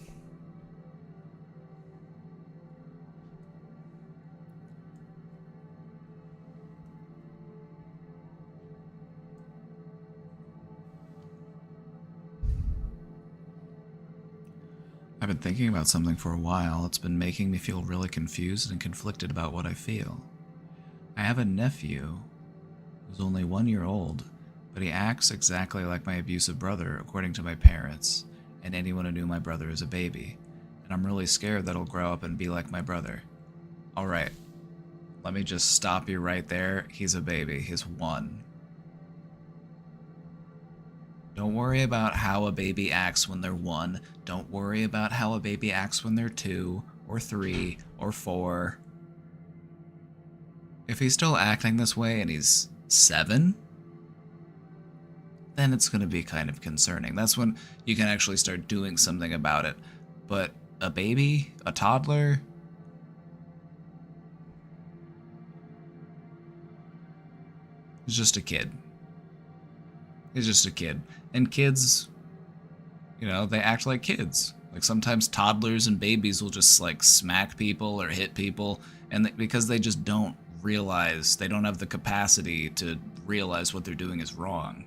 I've been thinking about something for a while. It's been making me feel really confused and conflicted about what I feel. I have a nephew who's only 1 year old, but he acts exactly like my abusive brother, according to my parents, and anyone who knew my brother as a baby. And I'm really scared that he'll grow up and be like my brother. Alright, let me just stop you right there. He's a baby. He's 1. Don't worry about how a baby acts when they're 1. Don't worry about how a baby acts when they're 2, or 3, or 4. If he's still acting this way and he's 7, then it's going to be kind of concerning. That's when you can actually start doing something about it. But a baby, a toddler, he's just a kid. He's just a kid. And kids, you know, they act like kids. Like sometimes toddlers and babies will just like smack people or hit people, and because they just don't realize, they don't have the capacity to realize what they're doing is wrong.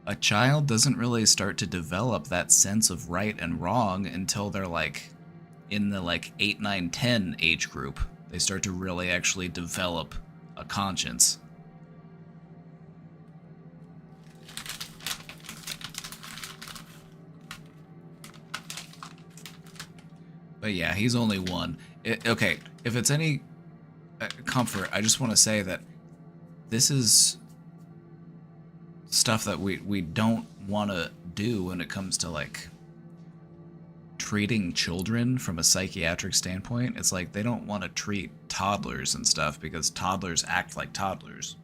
A child doesn't really start to develop that sense of right and wrong until they're like in the like 8, 9, 10 age group. They start to really actually develop a conscience. But yeah, he's only 1. Okay, if it's any comfort, I just want to say that this is stuff that we don't want to do when it comes to like treating children from a psychiatric standpoint. It's like they don't want to treat toddlers and stuff because toddlers act like toddlers.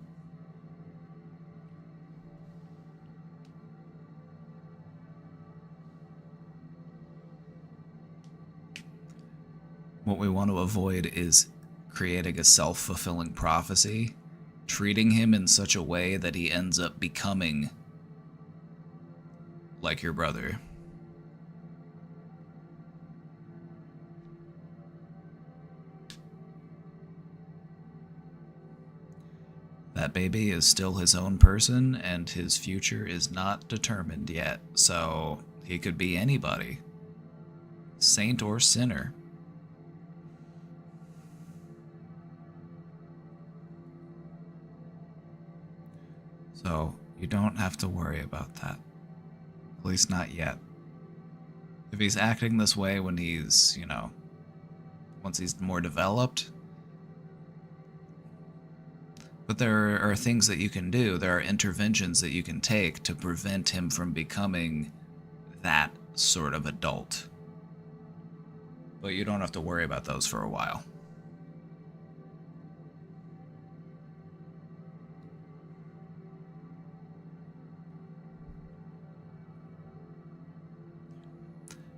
What we want to avoid is creating a self-fulfilling prophecy, treating him in such a way that he ends up becoming like your brother. That baby is still his own person, and his future is not determined yet, so he could be anybody, saint or sinner. So you don't have to worry about that, at least not yet. If he's acting this way when he's, you know, once he's more developed. But there are things that you can do, there are interventions that you can take to prevent him from becoming that sort of adult. But you don't have to worry about those for a while.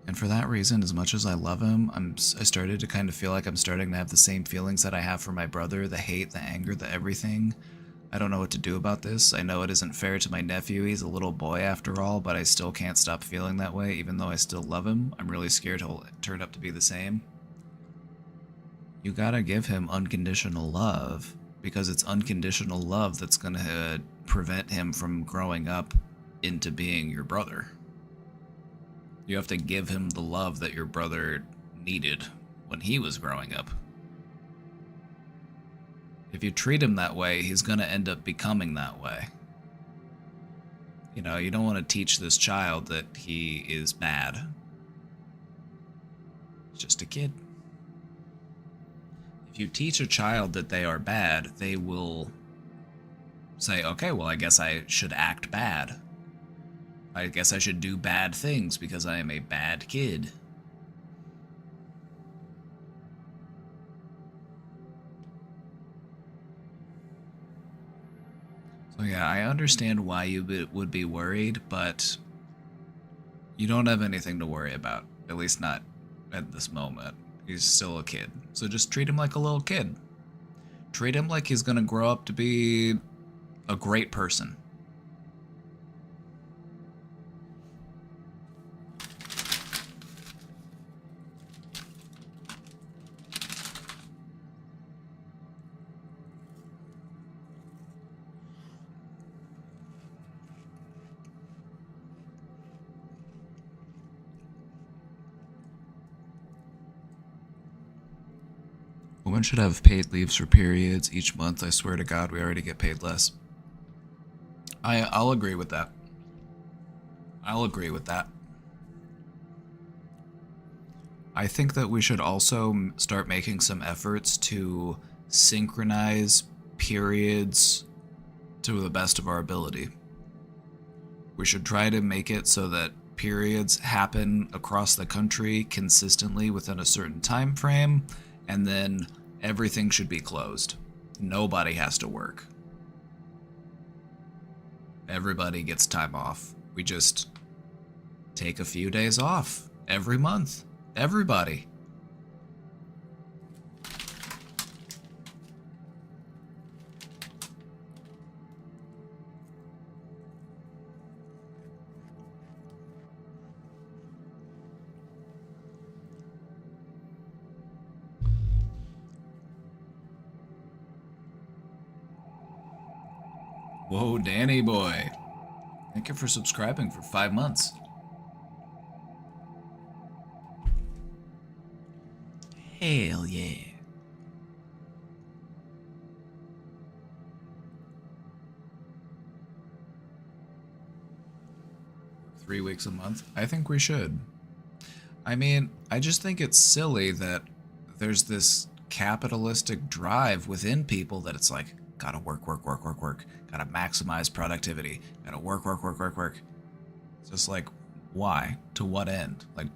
And for that reason, as much as I love him, I started to kind of feel like I'm starting to have the same feelings that I have for my brother, the hate, the anger, the everything. I don't know what to do about this. I know it isn't fair to my nephew, he's a little boy after all, but I still can't stop feeling that way, even though I still love him. I'm really scared he'll turn up to be the same. You gotta give him unconditional love, because it's unconditional love that's gonna prevent him from growing up into being your brother. You have to give him the love that your brother needed when he was growing up. If you treat him that way, he's going to end up becoming that way. You know, you don't want to teach this child that he is bad. He's just a kid. If you teach a child that they are bad, they will say, okay, well, I guess I should act bad. I guess I should do bad things because I am a bad kid. So yeah, I understand why you would be worried, but you don't have anything to worry about. At least not at this moment. He's still a kid. So just treat him like a little kid. Treat him like he's gonna grow up to be a great person. Women should have paid leaves for periods each month. I swear to God, we already get paid less. I'll agree with that. I'll agree with that. I think that we should also start making some efforts to synchronize periods to the best of our ability. We should try to make it so that periods happen across the country consistently within a certain time frame, and then everything should be closed. Nobody has to work. Everybody gets time off. We just take a few days off every month. Everybody. Whoa, Danny boy. Thank you for subscribing for 5 months. Hell yeah. Three weeks a month? I think we should. I mean, I just think it's silly that there's this capitalistic drive within people that it's like, gotta work, work, work, work, work, gotta maximize productivity, gotta work, work, work, work, work. It's just like, why? To what end? Like,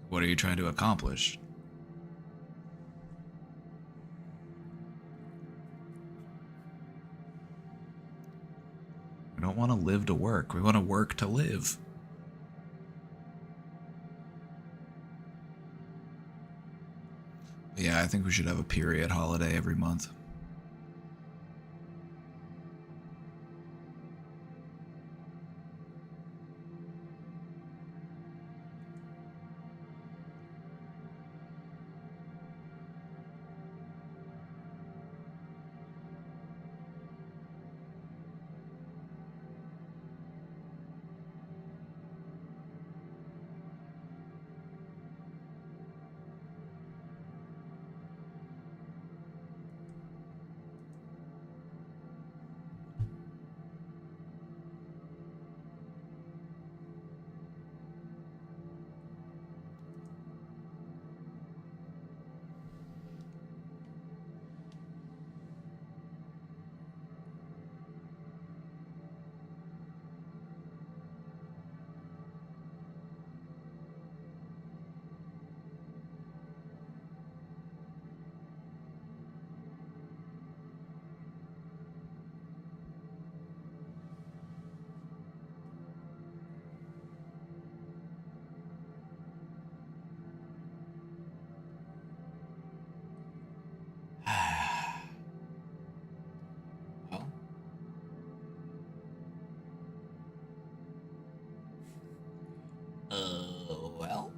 what are you trying to accomplish? We don't want to live to work. We want to work to live. Yeah, I think we should have a period holiday every month. Well.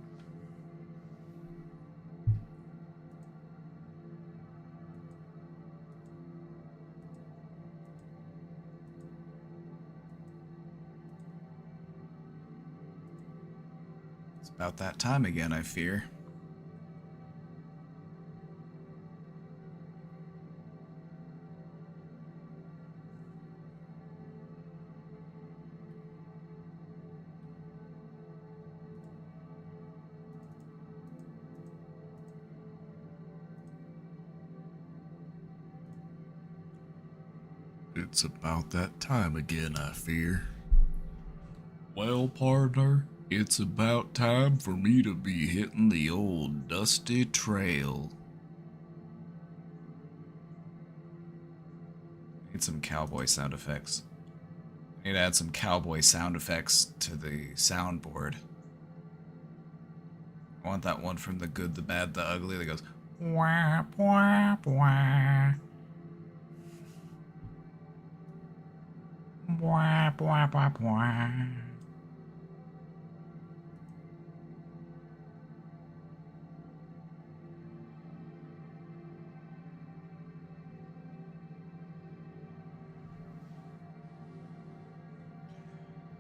It's about that time again, I fear. It's about that time again, I fear. Well, partner, it's about time for me to be hitting the old dusty trail. Need some cowboy sound effects. I need to add some cowboy sound effects to the soundboard. I want that one from The Good, the Bad, the Ugly that goes wah, wah, wah. Bwah, bwah, bwah, bwah.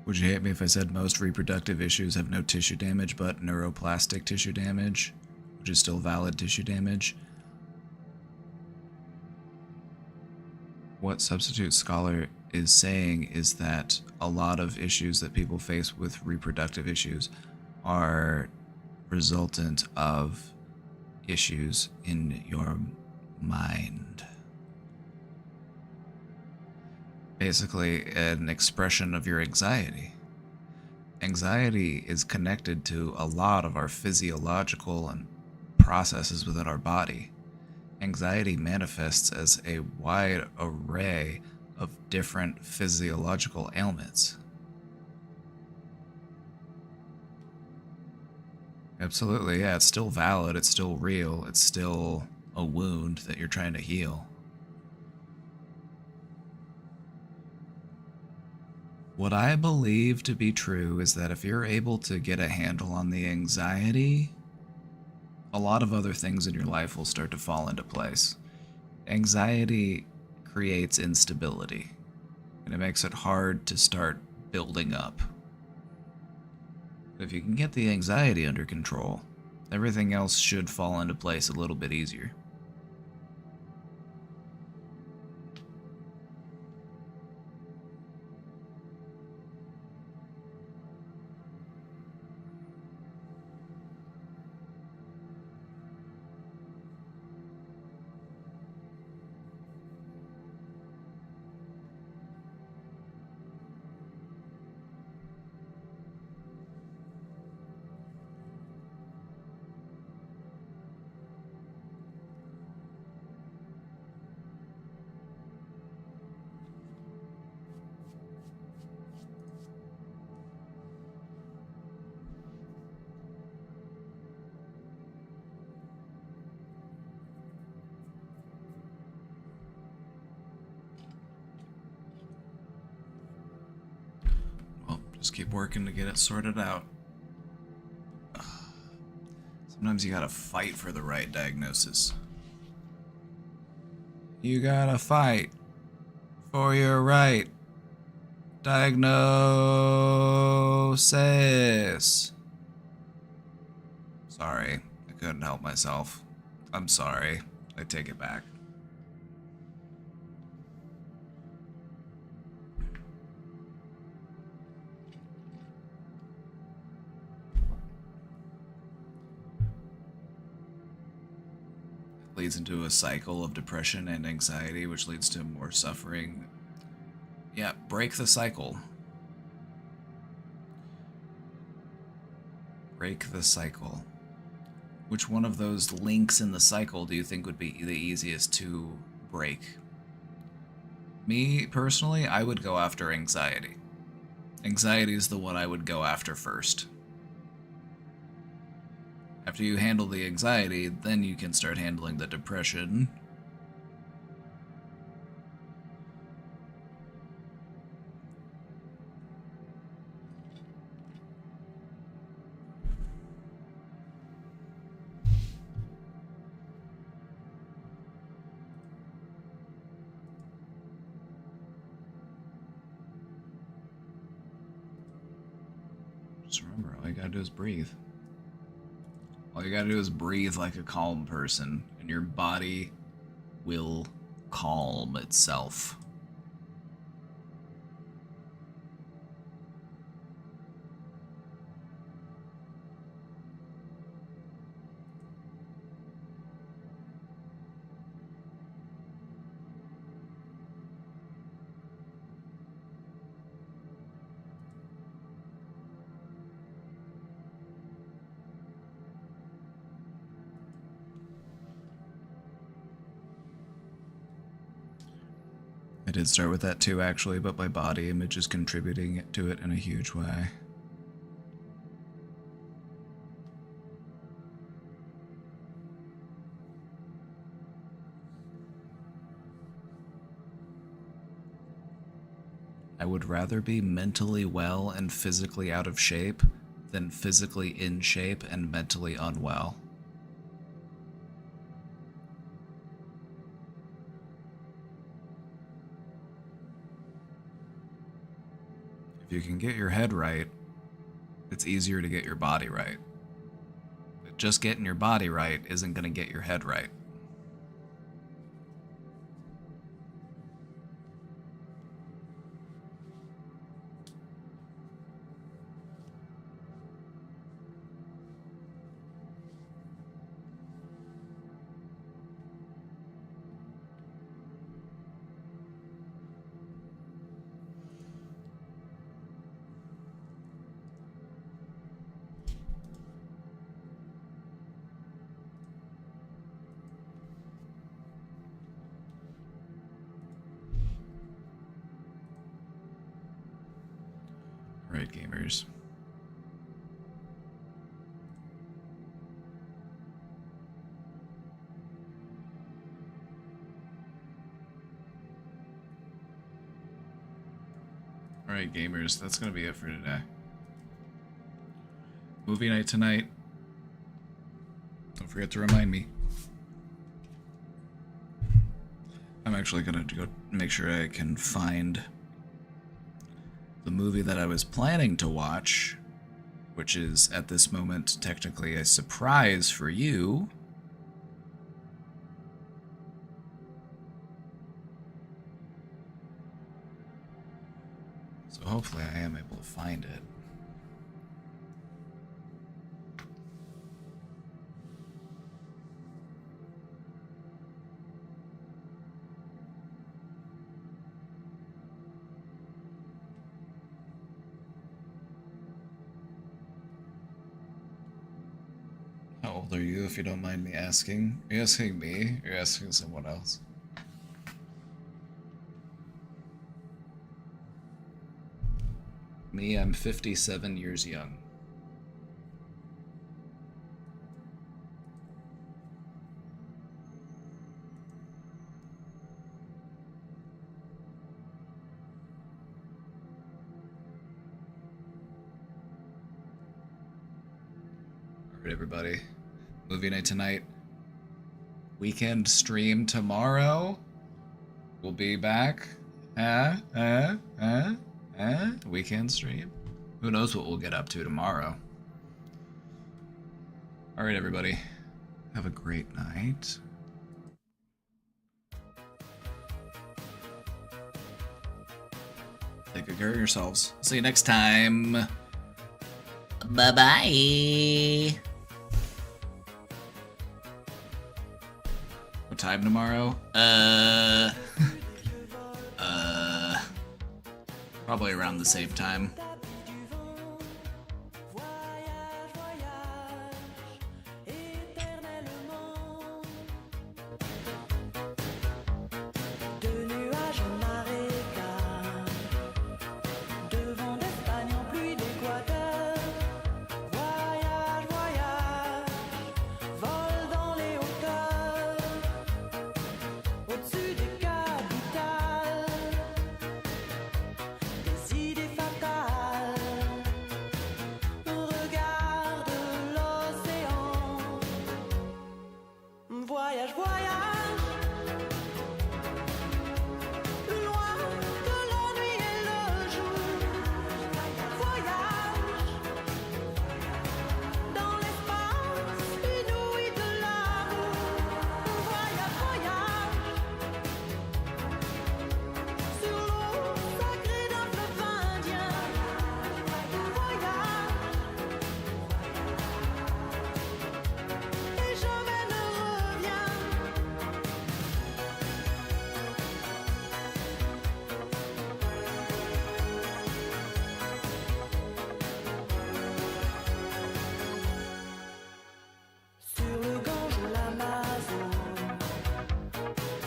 Would you hate me if I said most reproductive issues have no tissue damage but neuroplastic tissue damage, which is still valid tissue damage? What Substitute Scholar is saying is that a lot of issues that people face with reproductive issues are resultant of issues in your mind. Basically, an expression of your anxiety. Anxiety is connected to a lot of our physiological and processes within our body. Anxiety manifests as a wide array of different physiological ailments. Absolutely, yeah, it's still valid, it's still real, it's still a wound that you're trying to heal. What I believe to be true is that if you're able to get a handle on the anxiety, a lot of other things in your life will start to fall into place. Anxiety creates instability, and it makes it hard to start building up. If you can get the anxiety under control, everything else should fall into place a little bit easier. Just keep working to get it sorted out. Sometimes you gotta fight for the right diagnosis. You gotta fight for your right diagnosis. Sorry, I couldn't help myself. I'm sorry. I take it back. Leads into a cycle of depression and anxiety, which leads to more suffering. Yeah, break the cycle. Break the cycle. Which one of those links in the cycle do you think would be the easiest to break? Me, personally, I would go after anxiety. Anxiety is the one I would go after first. After you handle the anxiety, then you can start handling the depression. Just remember, all you gotta do is breathe. All you gotta do is breathe like a calm person, and your body will calm itself. I did start with that too, actually, but my body image is contributing to it in a huge way. I would rather be mentally well and physically out of shape than physically in shape and mentally unwell. If you can get your head right, it's easier to get your body right. But just getting your body right isn't going to get your head right. Right, gamers. Alright, gamers, that's gonna be it for today. Movie night tonight. Don't forget to remind me. I'm actually gonna go make sure I can find the movie that I was planning to watch, which is at this moment technically a surprise for you. So hopefully I am able to find it. How old are you, if you don't mind me asking? Are you asking me? Or are you asking someone else? Me, I'm 57 years young. Alright, everybody. Movie night tonight. Weekend stream tomorrow. We'll be back. Weekend stream. Who knows what we'll get up to tomorrow. Alright, everybody. Have a great night. Take good care of yourselves. See you next time. Bye-bye. What time tomorrow? Probably around the same time.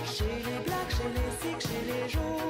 Chez les blacks, chez les sikhs, chez les jours.